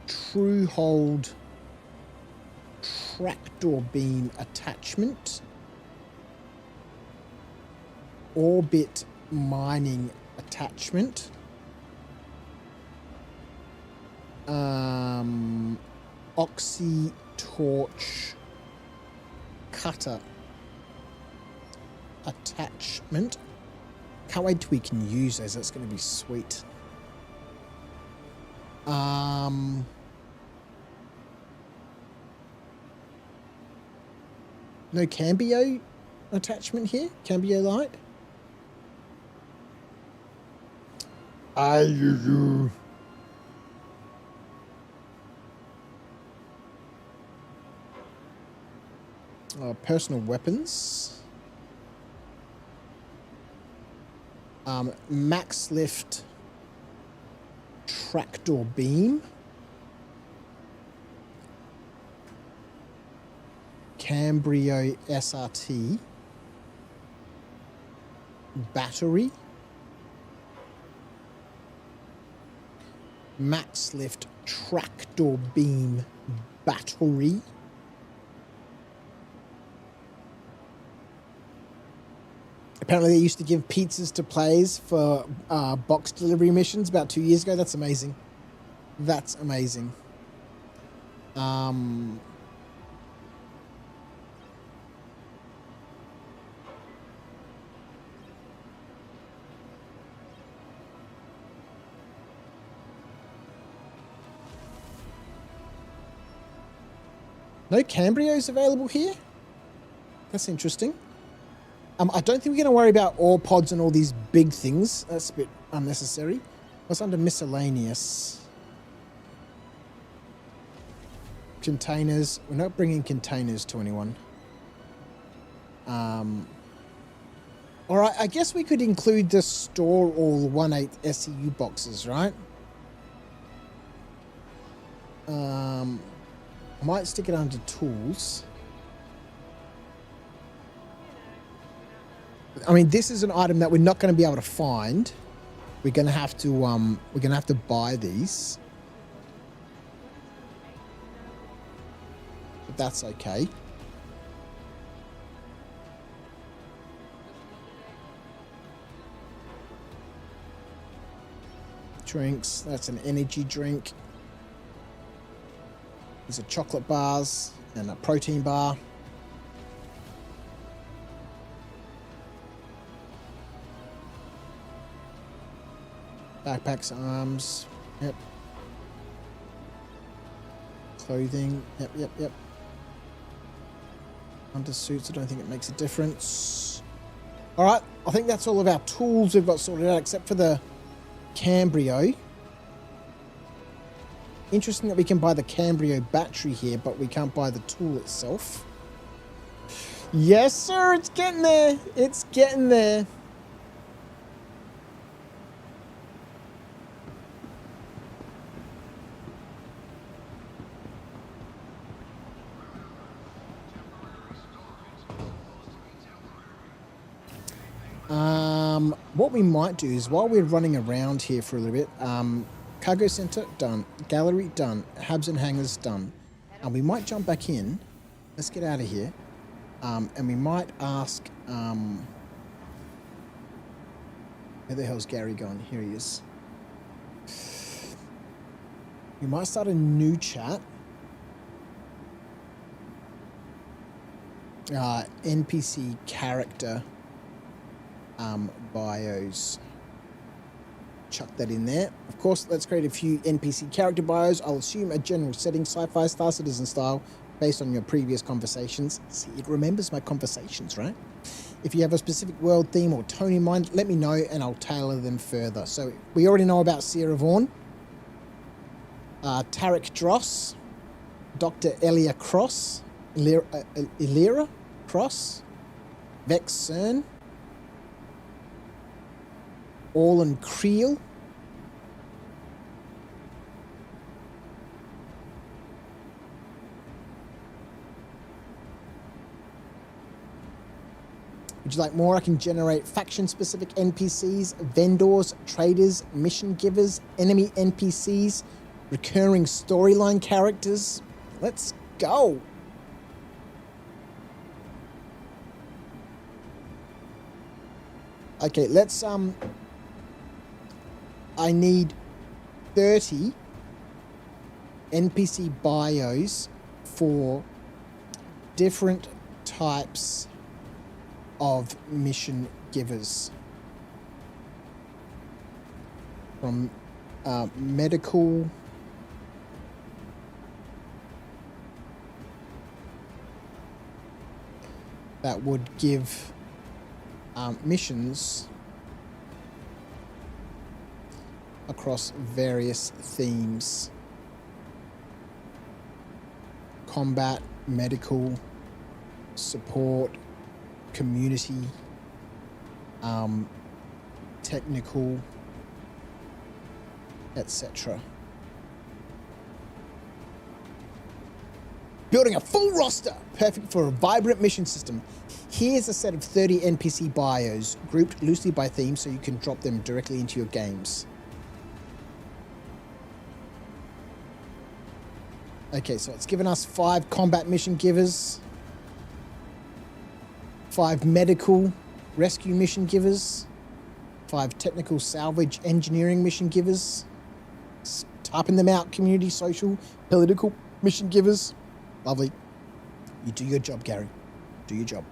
True hold tractor beam attachment. Orbit mining attachment. Oxy torch cutter attachment. Can't wait till we can use those. That's going to be sweet. No cambio attachment here. Cambio light. Personal weapons. Max lift tractor beam. Cambrio SRT. Battery. Max lift tractor beam battery. Apparently they used to give pizzas to players for box delivery missions about 2 years ago. That's amazing. That's amazing. No Cambrios available here? That's interesting. I don't think we're going to worry about ore pods and all these big things. That's a bit unnecessary. What's under miscellaneous? Containers. We're not bringing containers to anyone. All right, I guess we could include the store all 1/8 SEU boxes, right? I might stick it under tools. I mean, this is an item that we're not going to be able to find. We're going to have to buy these. But that's okay. Drinks, that's an energy drink. These are chocolate bars and a protein bar. Backpacks, arms, yep. Clothing, yep. Undersuits, I don't think it makes a difference. All right, I think that's all of our tools we've got sorted out, except for the Cambrio. Interesting that we can buy the Cambrio battery here, but we can't buy the tool itself. Yes, sir, it's getting there. It's getting there. What we might do is, while we're running around here for a little bit, cargo center done, gallery done, hubs and hangars done, and we might jump back in. Let's get out of here, and we might ask, where the hell's Gary gone? Here he is. We might start a new chat. NPC character bios. Chuck that in there. Of course, let's create a few NPC character bios. I'll assume a general setting, sci-fi, Star Citizen style, based on your previous conversations. See, it remembers my conversations, right? If you have a specific world theme or tone in mind, let me know and I'll tailor them further. So we already know about Sierra Vaughan, Tarek Dross, Dr. Elia Cross, Illyra Cross, Vex Cern, Orlan Creel, would you like more? I can generate faction-specific NPCs, vendors, traders, mission givers, enemy NPCs, recurring storyline characters. Let's go. Okay, let's I need 30 NPC bios for different types of mission givers. From medical, that would give missions across various themes: combat, medical, support, community, technical, etc. Building a full roster, perfect for a vibrant mission system. Here's a set of 30 NPC bios, grouped loosely by theme so you can drop them directly into your games. Okay, so it's given us 5 combat mission givers, 5 medical rescue mission givers, 5 technical salvage engineering mission givers. Typing them out: community, social, political mission givers. Lovely. You do your job, Gary. Do your job.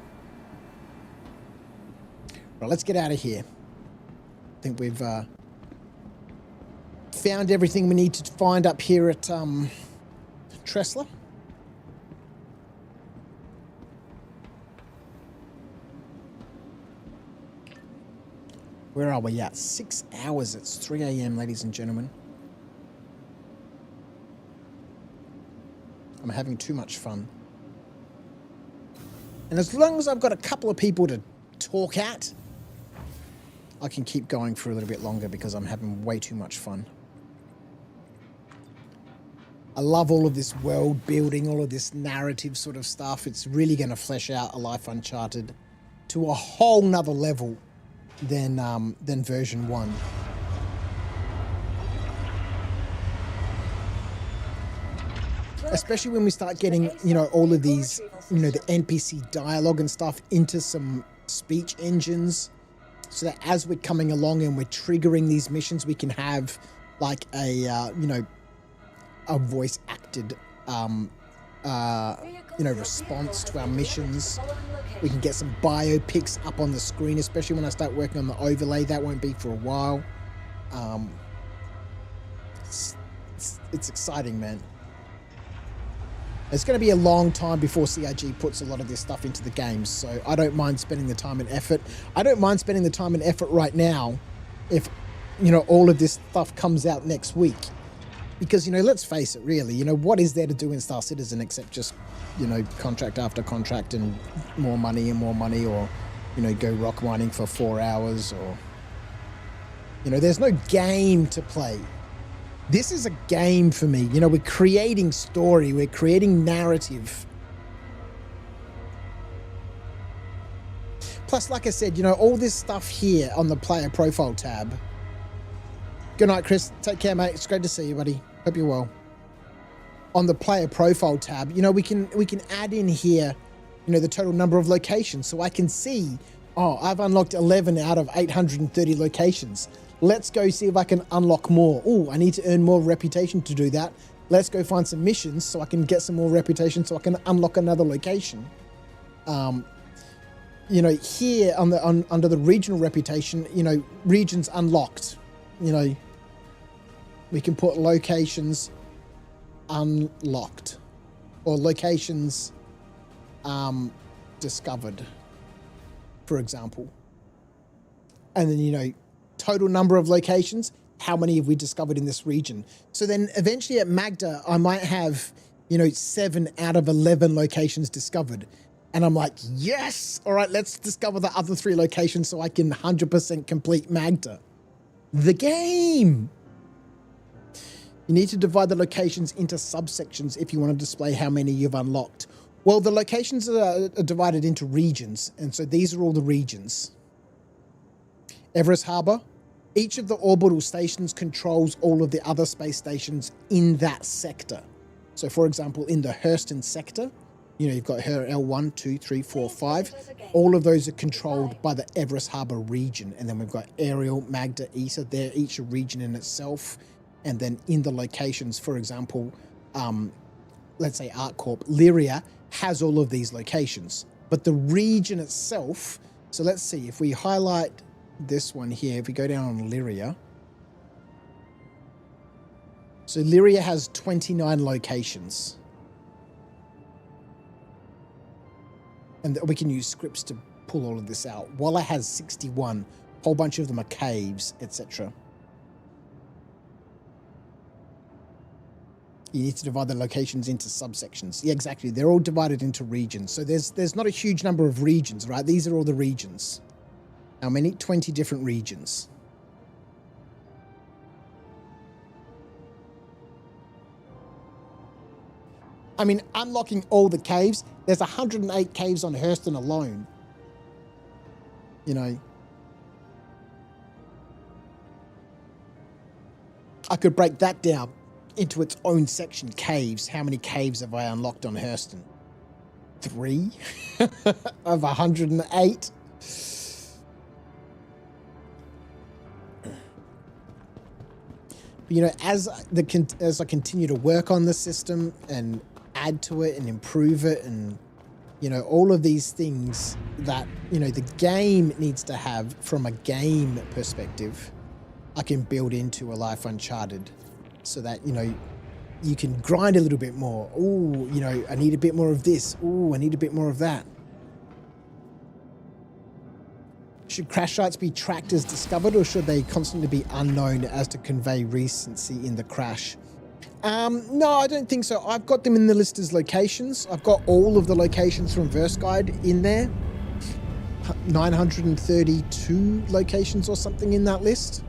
Right, let's get out of here. I think we've found everything we need to find up here at Tressler. Where are we at? 6 hours. It's 3 a.m., ladies and gentlemen. I'm having too much fun. And as long as I've got a couple of people to talk at, I can keep going for a little bit longer because I'm having way too much fun. I love all of this world building, all of this narrative sort of stuff. It's really going to flesh out A Life Uncharted to a whole nother level than version 1. Especially when we start getting, you know, all of these, you know, the NPC dialogue and stuff into some speech engines, so that as we're coming along and we're triggering these missions, we can have like a, you know, a voice acted, you know, response to our missions. We can get some biopics up on the screen, especially when I start working on the overlay. That won't be for a while. It's exciting, man. It's going to be a long time before CIG puts a lot of this stuff into the games, so I don't mind spending the time and effort. I don't mind spending the time and effort right now if, you know, all of this stuff comes out next week. Because, you know, let's face it, really, you know, what is there to do in Star Citizen except just, you know, contract after contract and more money, or, you know, go rock mining for 4 hours, or, you know, there's no game to play. This is a game for me. You know, we're creating story, we're creating narrative. Plus, like I said, you know, all this stuff here on the player profile tab. Good night, Chris. Take care, mate. It's great to see you, buddy. Hope you're well. On the player profile tab, you know, we can add in here, you know, the total number of locations, so I can see, oh, I've unlocked 11 out of 830 locations. Let's go see if I can unlock more. Oh, I need to earn more reputation to do that. Let's go find some missions so I can get some more reputation so I can unlock another location. You know, here under the regional reputation, you know, regions unlocked. You know, we can put locations unlocked or locations discovered. for example. And then, you know, total number of locations, how many have we discovered in this region? So then eventually at Magda, I might have, you know, 7 out of 11 locations discovered. And I'm like, yes, all right, let's discover the other 3 locations so I can 100% complete Magda. The game. You need to divide the locations into subsections if you want to display how many you've unlocked. Well, the locations are divided into regions, and so these are all the regions. Everest Harbour. Each of the orbital stations controls all of the other space stations in that sector. So, for example, in the Hurston sector, you know, you've got her L1, 2, 3, 4, 5. All of those are controlled by the Everest Harbour region. And then we've got Ariel, Magda, ESA. They're each a region in itself. And then in the locations, for example, let's say ArcCorp, Lyria has all of these locations. But the region itself, so let's see, if we highlight this one here, if we go down on Lyria. So Lyria has 29 locations. And we can use scripts to pull all of this out. Walla has 61. A whole bunch of them are caves, etc. You need to divide the locations into subsections. Yeah, exactly. They're all divided into regions. So there's not a huge number of regions, right? These are all the regions. How many? 20 different regions. I mean, unlocking all the caves, there's 108 caves on Hurston alone. You know. I could break that down into its own section. Caves. How many caves have I unlocked on Hurston? 3 of 108. But, you know, as I continue to work on the system and add to it and improve it, and, you know, all of these things that, you know, the game needs to have from a game perspective, I can build into A Life Uncharted so that, you know, you can grind a little bit more. Oh, you know, I need a bit more of this. Oh, I need a bit more of that. Should crash sites be tracked as discovered, or should they constantly be unknown as to convey recency in the crash? No, I don't think so. I've got them in the list as locations. I've got all of the locations from Verse Guide in there. 932 locations or something in that list.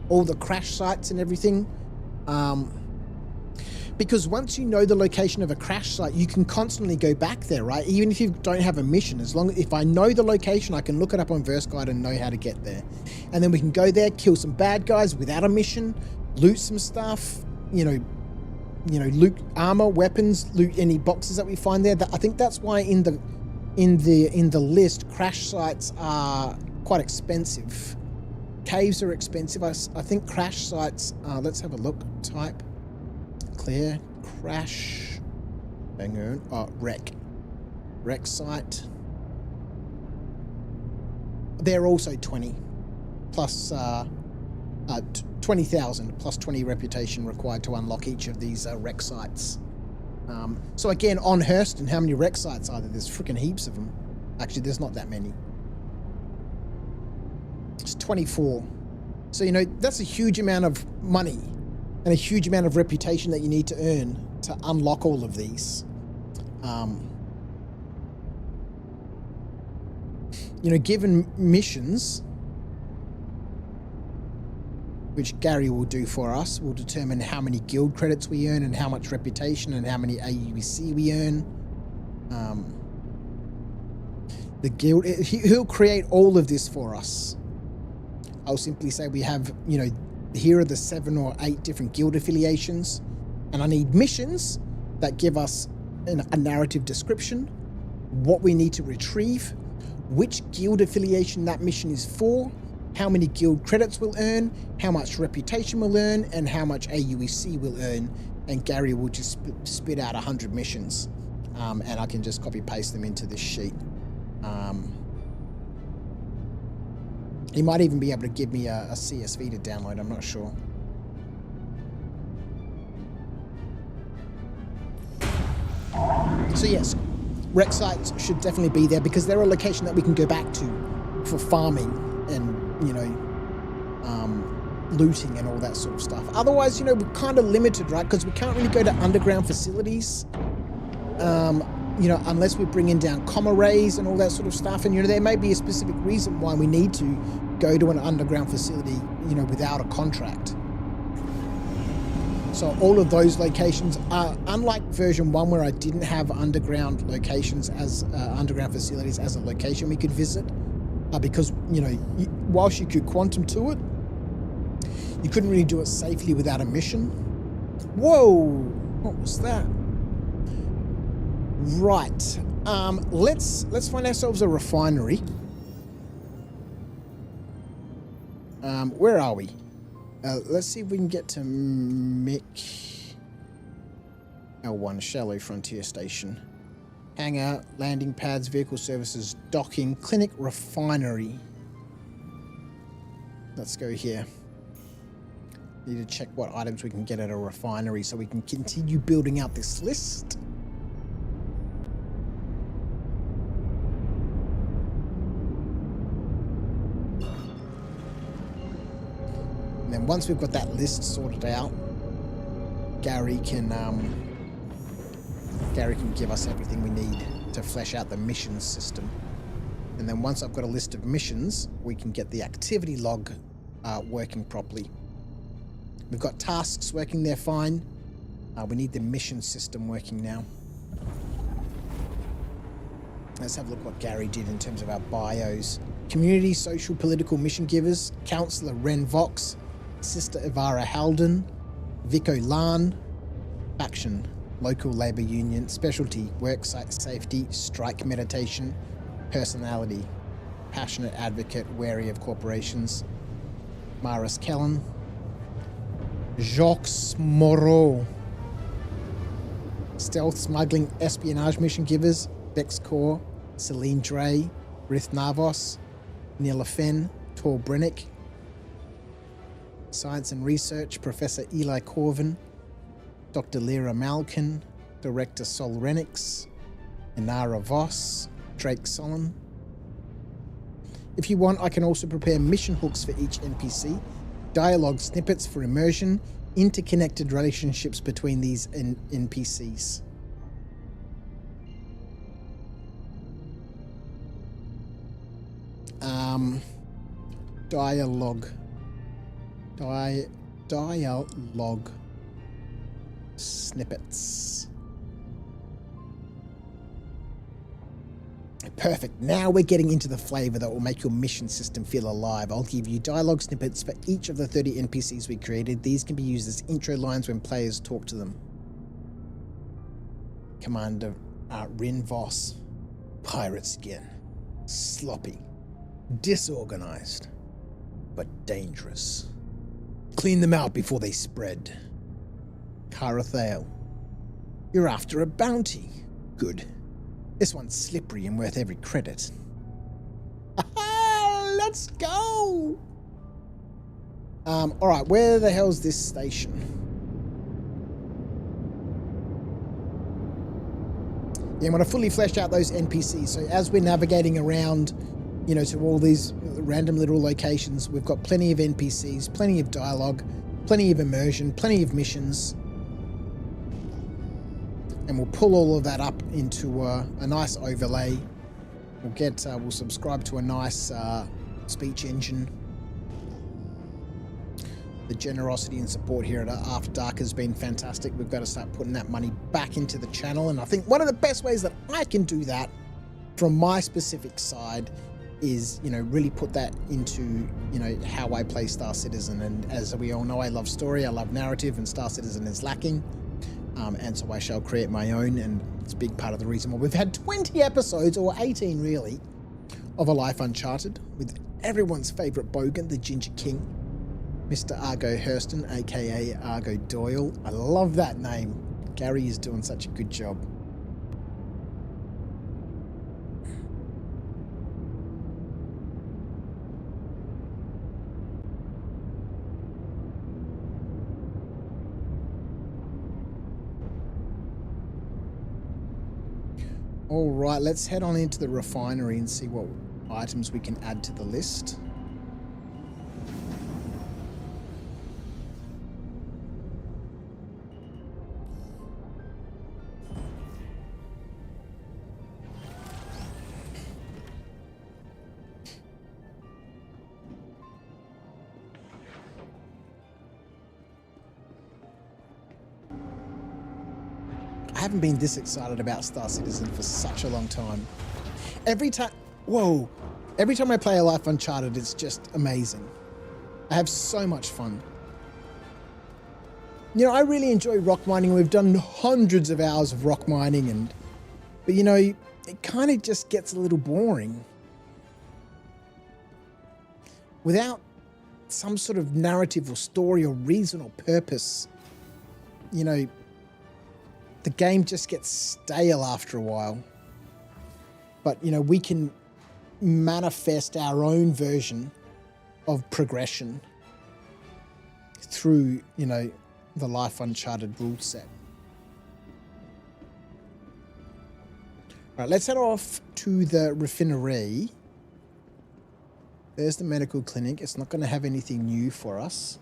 All the crash sites and everything. Because once you know the location of a crash site, you can constantly go back there, right? Even if you don't have a mission, if I know the location, I can look it up on Verse Guide and know how to get there. And then we can go there, kill some bad guys without a mission, loot some stuff, you know, loot armor, weapons, loot any boxes that we find there. I think that's why in the list, crash sites are quite expensive. Caves are expensive. I think crash sites. Let's have a look. Type. Clear, crash, hang on, wreck site. They're also 20, plus 20,000 plus 20 reputation required to unlock each of these wreck sites. So again, on Hurston, how many wreck sites are there? There's freaking heaps of them. Actually, there's not that many. It's 24. So, you know, that's a huge amount of money and a huge amount of reputation that you need to earn to unlock all of these. You know, given missions, which Gary will do for us, will determine how many guild credits we earn and how much reputation and how many AUC we earn. The guild, he'll create all of this for us. I'll simply say we have, you know, here are the 7 or 8 different guild affiliations, and I need missions that give us a narrative description, what we need to retrieve, which guild affiliation that mission is for, how many guild credits we'll earn, how much reputation we'll earn, and how much AUEC we'll earn, and Gary will just spit out 100 missions, and I can just copy paste them into this sheet. He might even be able to give me a CSV to download, I'm not sure. So yes, rec sites should definitely be there because they're a location that we can go back to for farming and, looting and all that sort of stuff. Otherwise, we're kind of limited, right? Because we can't really go to underground facilities, unless we're bringing down comma rays and all that sort of stuff. And, there may be a specific reason why we need to go to an underground facility, without a contract. So all of those locations are, unlike version 1 where I didn't have underground locations as underground facilities as a location we could visit, because, whilst you could quantum to it, you couldn't really do it safely without a mission. Whoa, what was that? Right, let's find ourselves a refinery. Where are we? Let's see if we can get to Mick L1, Shallow Frontier Station. Hangar, landing pads, vehicle services, docking, clinic, refinery. Let's go here. Need to check what items we can get at a refinery so we can continue building out this list. And then once we've got that list sorted out, Gary can give us everything we need to flesh out the missions system. And then once I've got a list of missions, we can get the activity log working properly. We've got tasks working there fine. We need the mission system working now. Let's have a look what Gary did in terms of our bios. Community, social, political mission givers, Councillor Ren Vox, Sister Ivara Halden, Vico Lan, faction, local labour union, specialty, work site safety, strike meditation, personality, passionate advocate, wary of corporations, Maris Kellen, Jacques Moreau, stealth, smuggling, espionage mission givers, Bex Core, Celine Dre, Rith Navos, Neil Fenn, Tor Brennick, science and research, Professor Eli Corvin, Dr. Lyra Malkin, Director Sol Renix, Inara Voss, Drake Solon. If you want, I can also prepare mission hooks for each NPC, dialogue snippets for immersion, interconnected relationships between these NPCs. Dialogue snippets. Perfect. Now we're getting into the flavor that will make your mission system feel alive. I'll give you dialogue snippets for each of the 30 NPCs we created. These can be used as intro lines when players talk to them. Commander Rin Voss. Pirates again. Sloppy. Disorganized. But dangerous. Clean them out before they spread. Carathale. You're after a bounty. Good. This one's slippery and worth every credit. Let's go! Alright, where the hell's this station? Yeah, I want to fully flesh out those NPCs. So as we're navigating around, to all these random little locations, we've got plenty of NPCs, plenty of dialogue, plenty of immersion, plenty of missions. And we'll pull all of that up into a nice overlay. We'll subscribe to a nice speech engine. The generosity and support here at After Dark has been fantastic. We've got to start putting that money back into the channel. And I think one of the best ways that I can do that from my specific side is, really put that into, how I play Star Citizen. And as we all know, I love story, I love narrative, and Star Citizen is lacking. And so I shall create my own, and it's a big part of the reason why we've had 20 episodes, or 18 really, of A Life Uncharted, with everyone's favourite bogan, the Ginger King, Mr. Argo Hurston, aka Argo Doyle. I love that name. Gary is doing such a good job. All right, let's head on into the refinery and see what items we can add to the list. I haven't been this excited about Star Citizen for such a long time. Every time I play A Life Uncharted, it's just amazing. I have so much fun. You know, I really enjoy rock mining. We've done hundreds of hours of rock mining, but you know, it kind of just gets a little boring. Without some sort of narrative or story or reason or purpose, you know, the game just gets stale after a while. But, you know, we can manifest our own version of progression through, you know, the Life Uncharted rule set. All right, let's head off to the refinery. There's the medical clinic. It's not going to have anything new for us.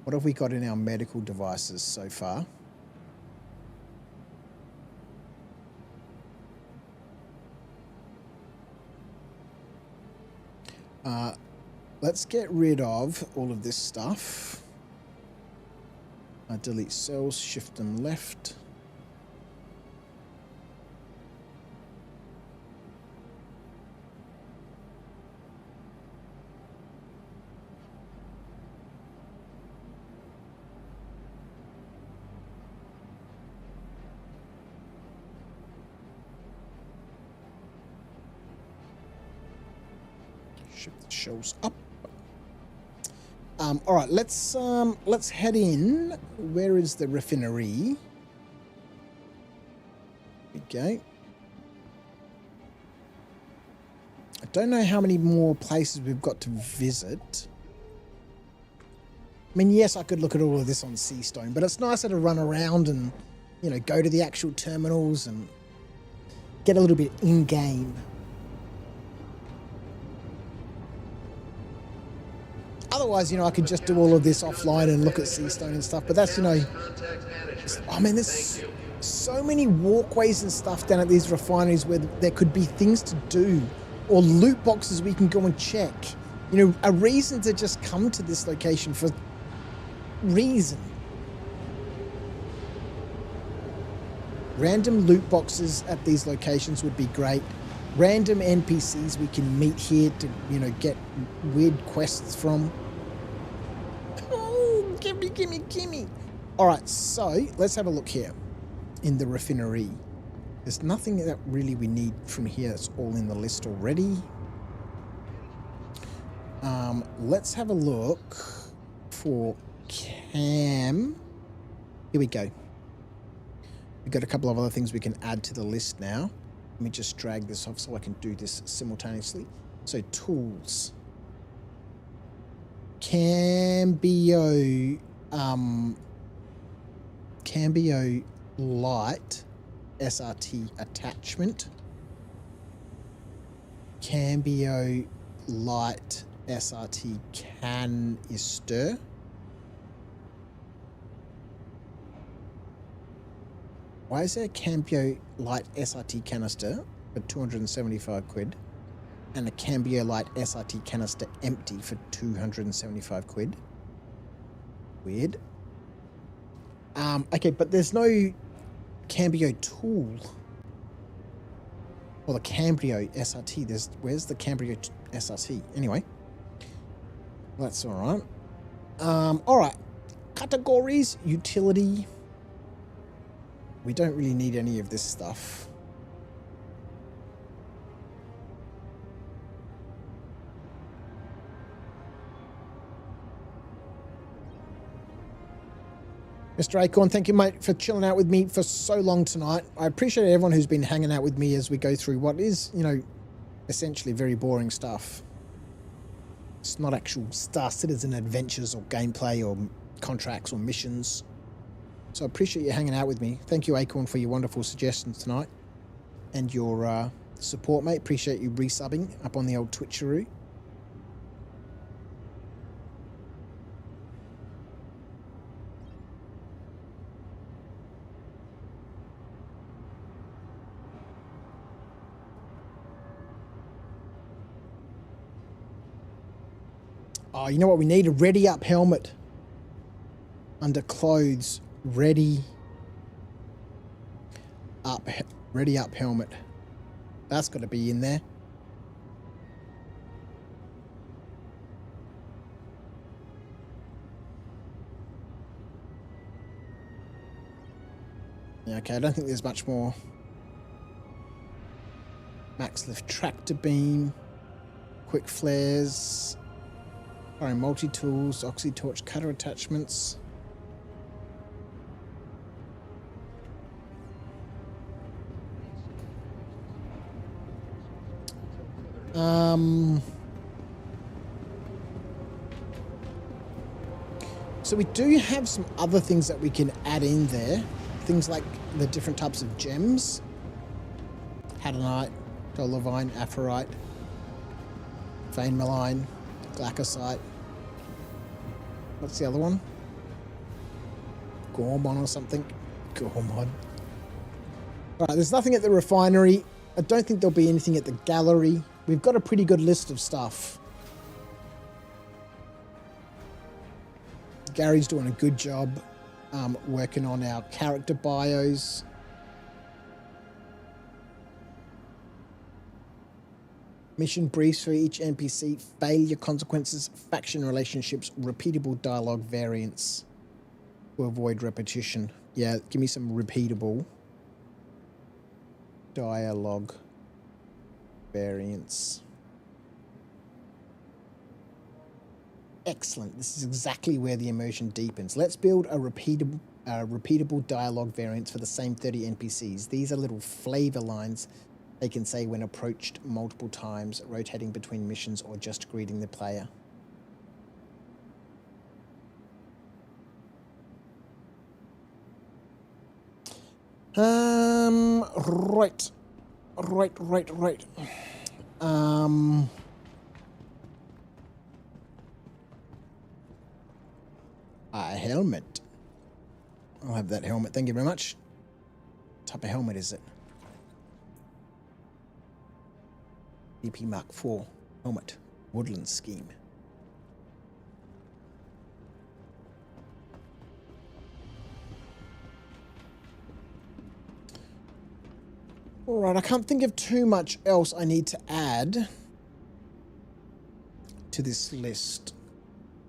What have we got in our medical devices so far? Let's get rid of all of this stuff. Delete cells, shift them left. Shift the shelves up. All right, let's head in. Where is the refinery? Okay. I don't know how many more places we've got to visit. I mean, yes, I could look at all of this on Seastone, but it's nicer to run around and, you know, go to the actual terminals and get a little bit in-game. Otherwise, you know, I could just do all of this offline and look at Seastone and stuff, but that's, you know, I mean, there's so many walkways and stuff down at these refineries where there could be things to do or loot boxes we can go and check. You know, a reason to just come to this location for reason. Random loot boxes at these locations would be great. Random NPCs we can meet here to, you know, get weird quests from. Oh, gimme. All right, so let's have a look here in the refinery. There's nothing that really we need from here. It's all in the list already. Let's have a look for Cam. Here we go. We've got a couple of other things we can add to the list now. Let me just drag this off so I can do this simultaneously. So tools. Cambio light SRT attachment. Cambio light SRT canister. Why is there a Cambio light SRT canister for 275 quid and a Cambio light SRT canister empty for 275 quid? Weird. Okay, but there's no Cambio tool. Or the Cambio SRT. Where's the Cambio SRT? Anyway. That's alright. Alright. Categories, utility. We don't really need any of this stuff. Mr. Acorn, thank you, mate, for chilling out with me for so long tonight. I appreciate everyone who's been hanging out with me as we go through what is, you know, essentially very boring stuff. It's not actual Star Citizen adventures or gameplay or contracts or missions. So I appreciate you hanging out with me. Thank you, Acorn, for your wonderful suggestions tonight and your support, mate. Appreciate you resubbing up on the old Twitcheroo. Oh, you know what? We need a ready up helmet. Under clothes, ready up helmet. That's got to be in there. Yeah, okay, I don't think there's much more. Max lift tractor beam, quick flares, firing multi-tools, oxy-torch cutter attachments. So we do have some other things that we can add in there. Things like the different types of gems. Hadanite, Dolomite, Aphorite, Vein Malign, Glaucosite. What's the other one? Gormon or something? Gormon. Alright, there's nothing at the refinery. I don't think there'll be anything at the gallery. We've got a pretty good list of stuff. Gary's doing a good job working on our character bios. Mission briefs for each NPC, failure consequences, faction relationships, repeatable dialogue variants to avoid repetition. Yeah, give me some repeatable dialogue variants. Excellent. This is exactly where the immersion deepens. Let's build a repeatable dialogue variants for the same 30 NPCs. These are little flavor lines they can say when approached multiple times, rotating between missions or just greeting the player. Right. A helmet. I'll have that helmet. Thank you very much. What type of helmet is it? DP Mark IV helmet. Woodland scheme. Alright, I can't think of too much else I need to add to this list.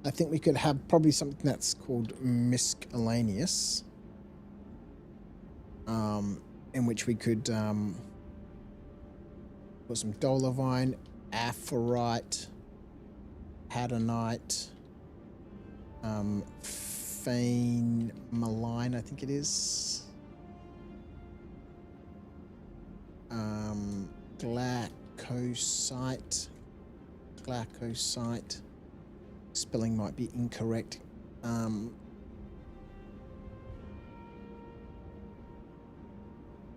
I think we could have probably something that's called miscellaneous, in which we could put some Dolovine, Aphorite, Hadanite, Fein Malign, I think it is, Glaucosite. Spelling might be incorrect. Can't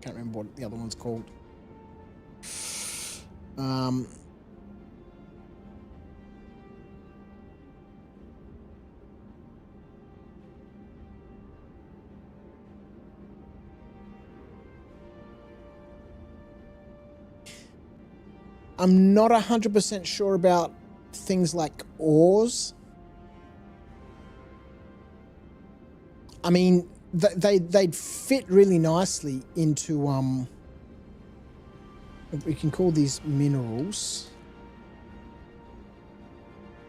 remember what the other one's called. I'm not 100% sure about things like ores. I mean, they'd fit really nicely into we can call these minerals.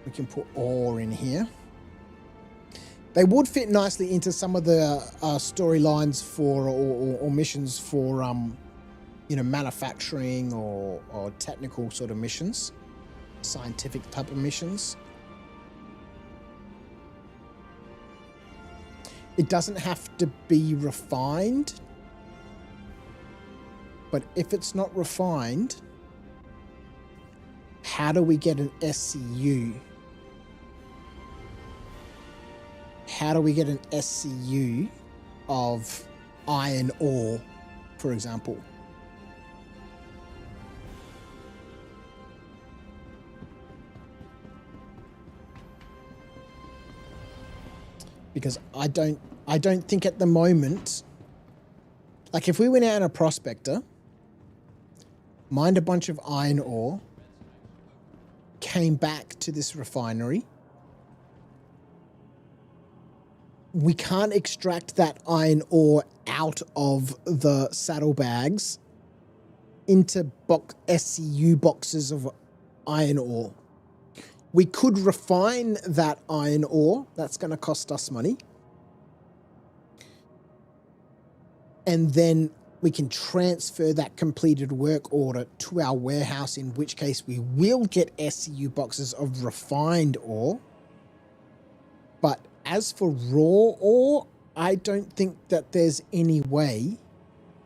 We can put ore in here. They would fit nicely into some of the storylines for or missions for you know, manufacturing or technical sort of missions, scientific type of missions. It doesn't have to be refined, but if it's not refined, how do we get an SCU? How do we get an SCU of iron ore, for example? because I don't think at the moment, like if we went out on a prospector, mined a bunch of iron ore, came back to this refinery, we can't extract that iron ore out of the saddlebags into SCU boxes of iron ore. We could refine that iron ore. That's going to cost us money. And then we can transfer that completed work order to our warehouse, in which case we will get SCU boxes of refined ore. But as for raw ore, I don't think that there's any way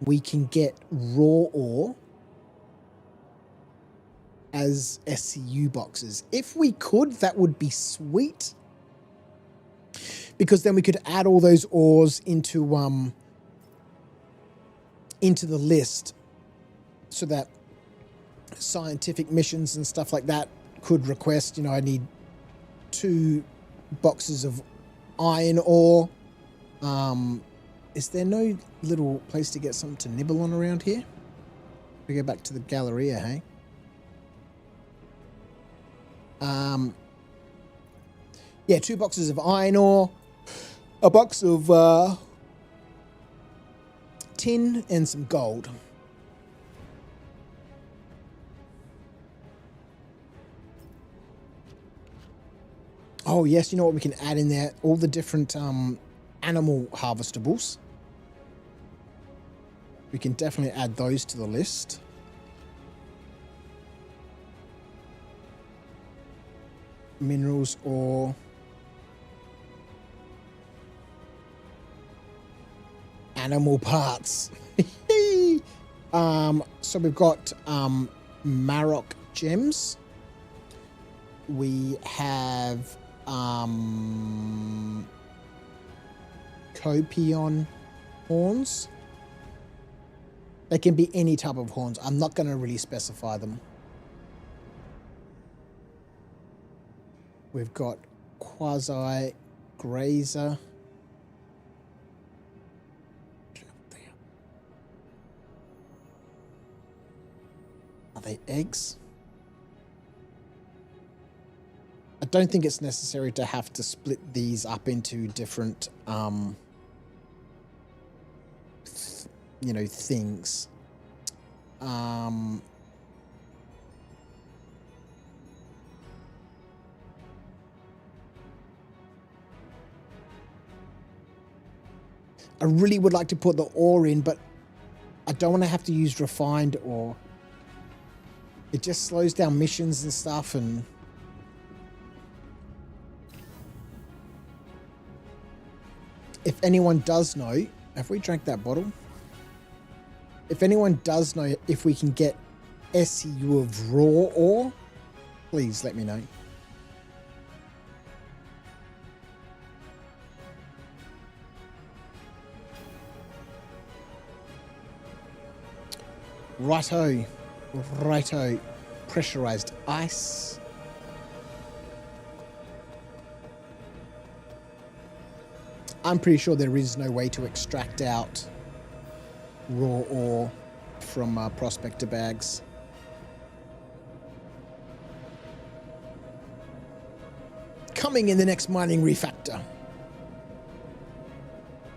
we can get raw ore as SCU boxes. If we could, that would be sweet, because then we could add all those ores into the list, so that scientific missions and stuff like that could request, I need 2 boxes of iron ore. Is there no little place to get something to nibble on around here? We go back to the Galleria, hey? Yeah, 2 boxes of iron ore, a box of tin, and some gold. Oh, yes, you know what we can add in there? All the different animal harvestables. We can definitely add those to the list. Minerals or animal parts. So we've got Marok gems. We have Copion horns. They can be any type of horns. I'm not going to really specify them. We've got Quasi Grazer. Are they eggs? I don't think it's necessary to have to split these up into different, things. I really would like to put the ore in, but I don't want to have to use refined ore. It just slows down missions and stuff, and if anyone does know, have we drank that bottle? If anyone does know if we can get SCU of raw ore, please let me know. Righto. Righto. Pressurized ice. I'm pretty sure there is no way to extract out raw ore from prospector bags. Coming in the next mining refactor.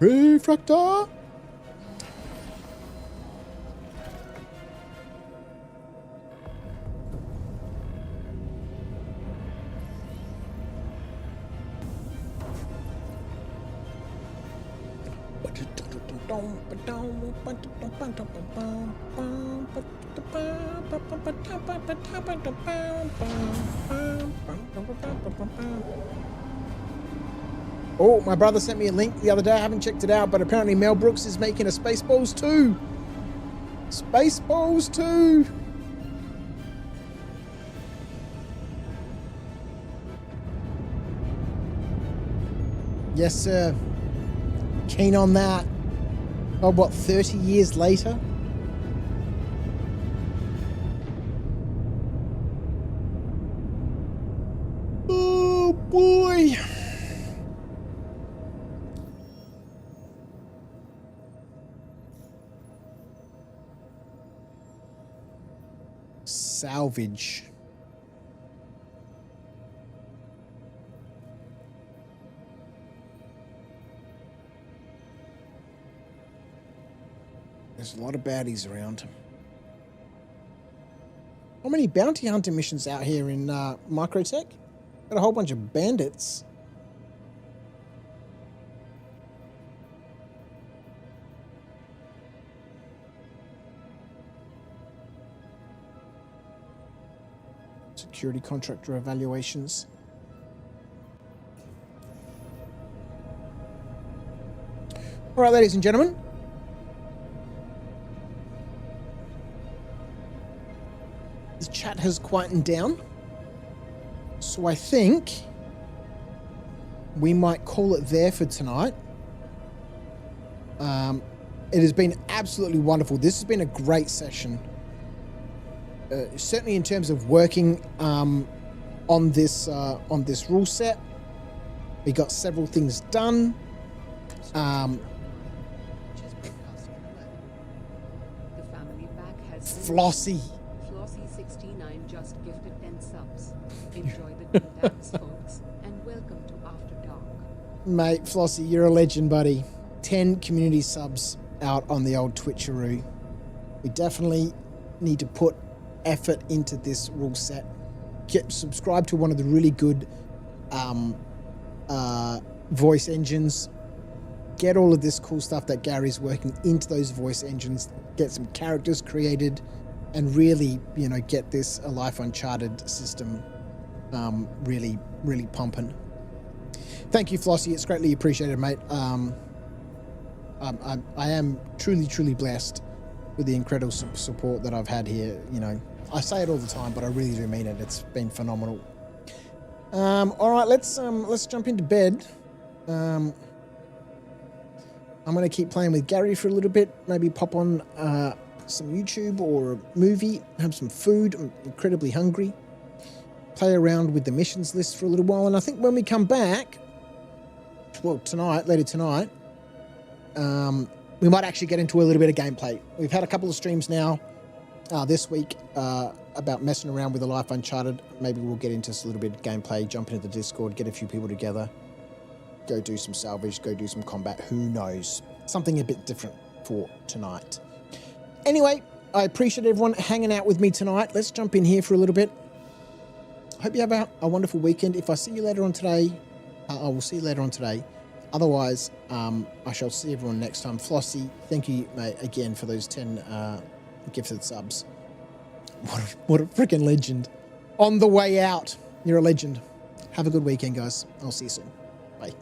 Refractor! Oh, my brother sent me a link the other day. I haven't checked it out, but apparently Mel Brooks is making a Spaceballs 2. Spaceballs 2. Yes, sir. Keen on that. Oh, what, 30 years later? Oh, boy. Salvage. There's a lot of baddies around. How many bounty hunter missions out here in Microtech? Got a whole bunch of bandits. Security contractor evaluations. All right, ladies and gentlemen. The chat has quietened down. So I think we might call it there for tonight. It has been absolutely wonderful. This has been a great session. Certainly in terms of working on this rule set. We got several things done. The family pack has Flossie. Flossie69 just gifted 10 subs. Enjoy the dance, folks, and welcome to After Dark. Mate, Flossie, you're a legend, buddy. 10 community subs out on the old Twitcheroo. We definitely need to put effort into this rule set. Get subscribed to one of the really good voice engines. Get all of this cool stuff that Gary's working into those voice engines. Get some characters created, and really, you know, get this A Life Uncharted system really, really pumping. Thank you, Flossie. It's greatly appreciated, mate. I am truly, truly blessed with the incredible support that I've had here. You know, I say it all the time, but I really do mean it. It's been phenomenal. All right, let's jump into bed. I'm going to keep playing with Gary for a little bit. Maybe pop on some YouTube or a movie. Have some food. I'm incredibly hungry. Play around with the missions list for a little while. And I think when we come back, well, later tonight, we might actually get into a little bit of gameplay. We've had a couple of streams now this week about messing around with A Life Uncharted. Maybe we'll get into a little bit of gameplay, jump into the Discord, get a few people together, go do some salvage, go do some combat. Who knows? Something a bit different for tonight. Anyway, I appreciate everyone hanging out with me tonight. Let's jump in here for a little bit. Hope you have a wonderful weekend. If I see you later on today, I will see you later on today. Otherwise, I shall see everyone next time. Flossie, thank you, mate, again for those 10 gifted subs. What a freaking legend. On the way out, you're a legend. Have a good weekend, guys. I'll see you soon. Bye.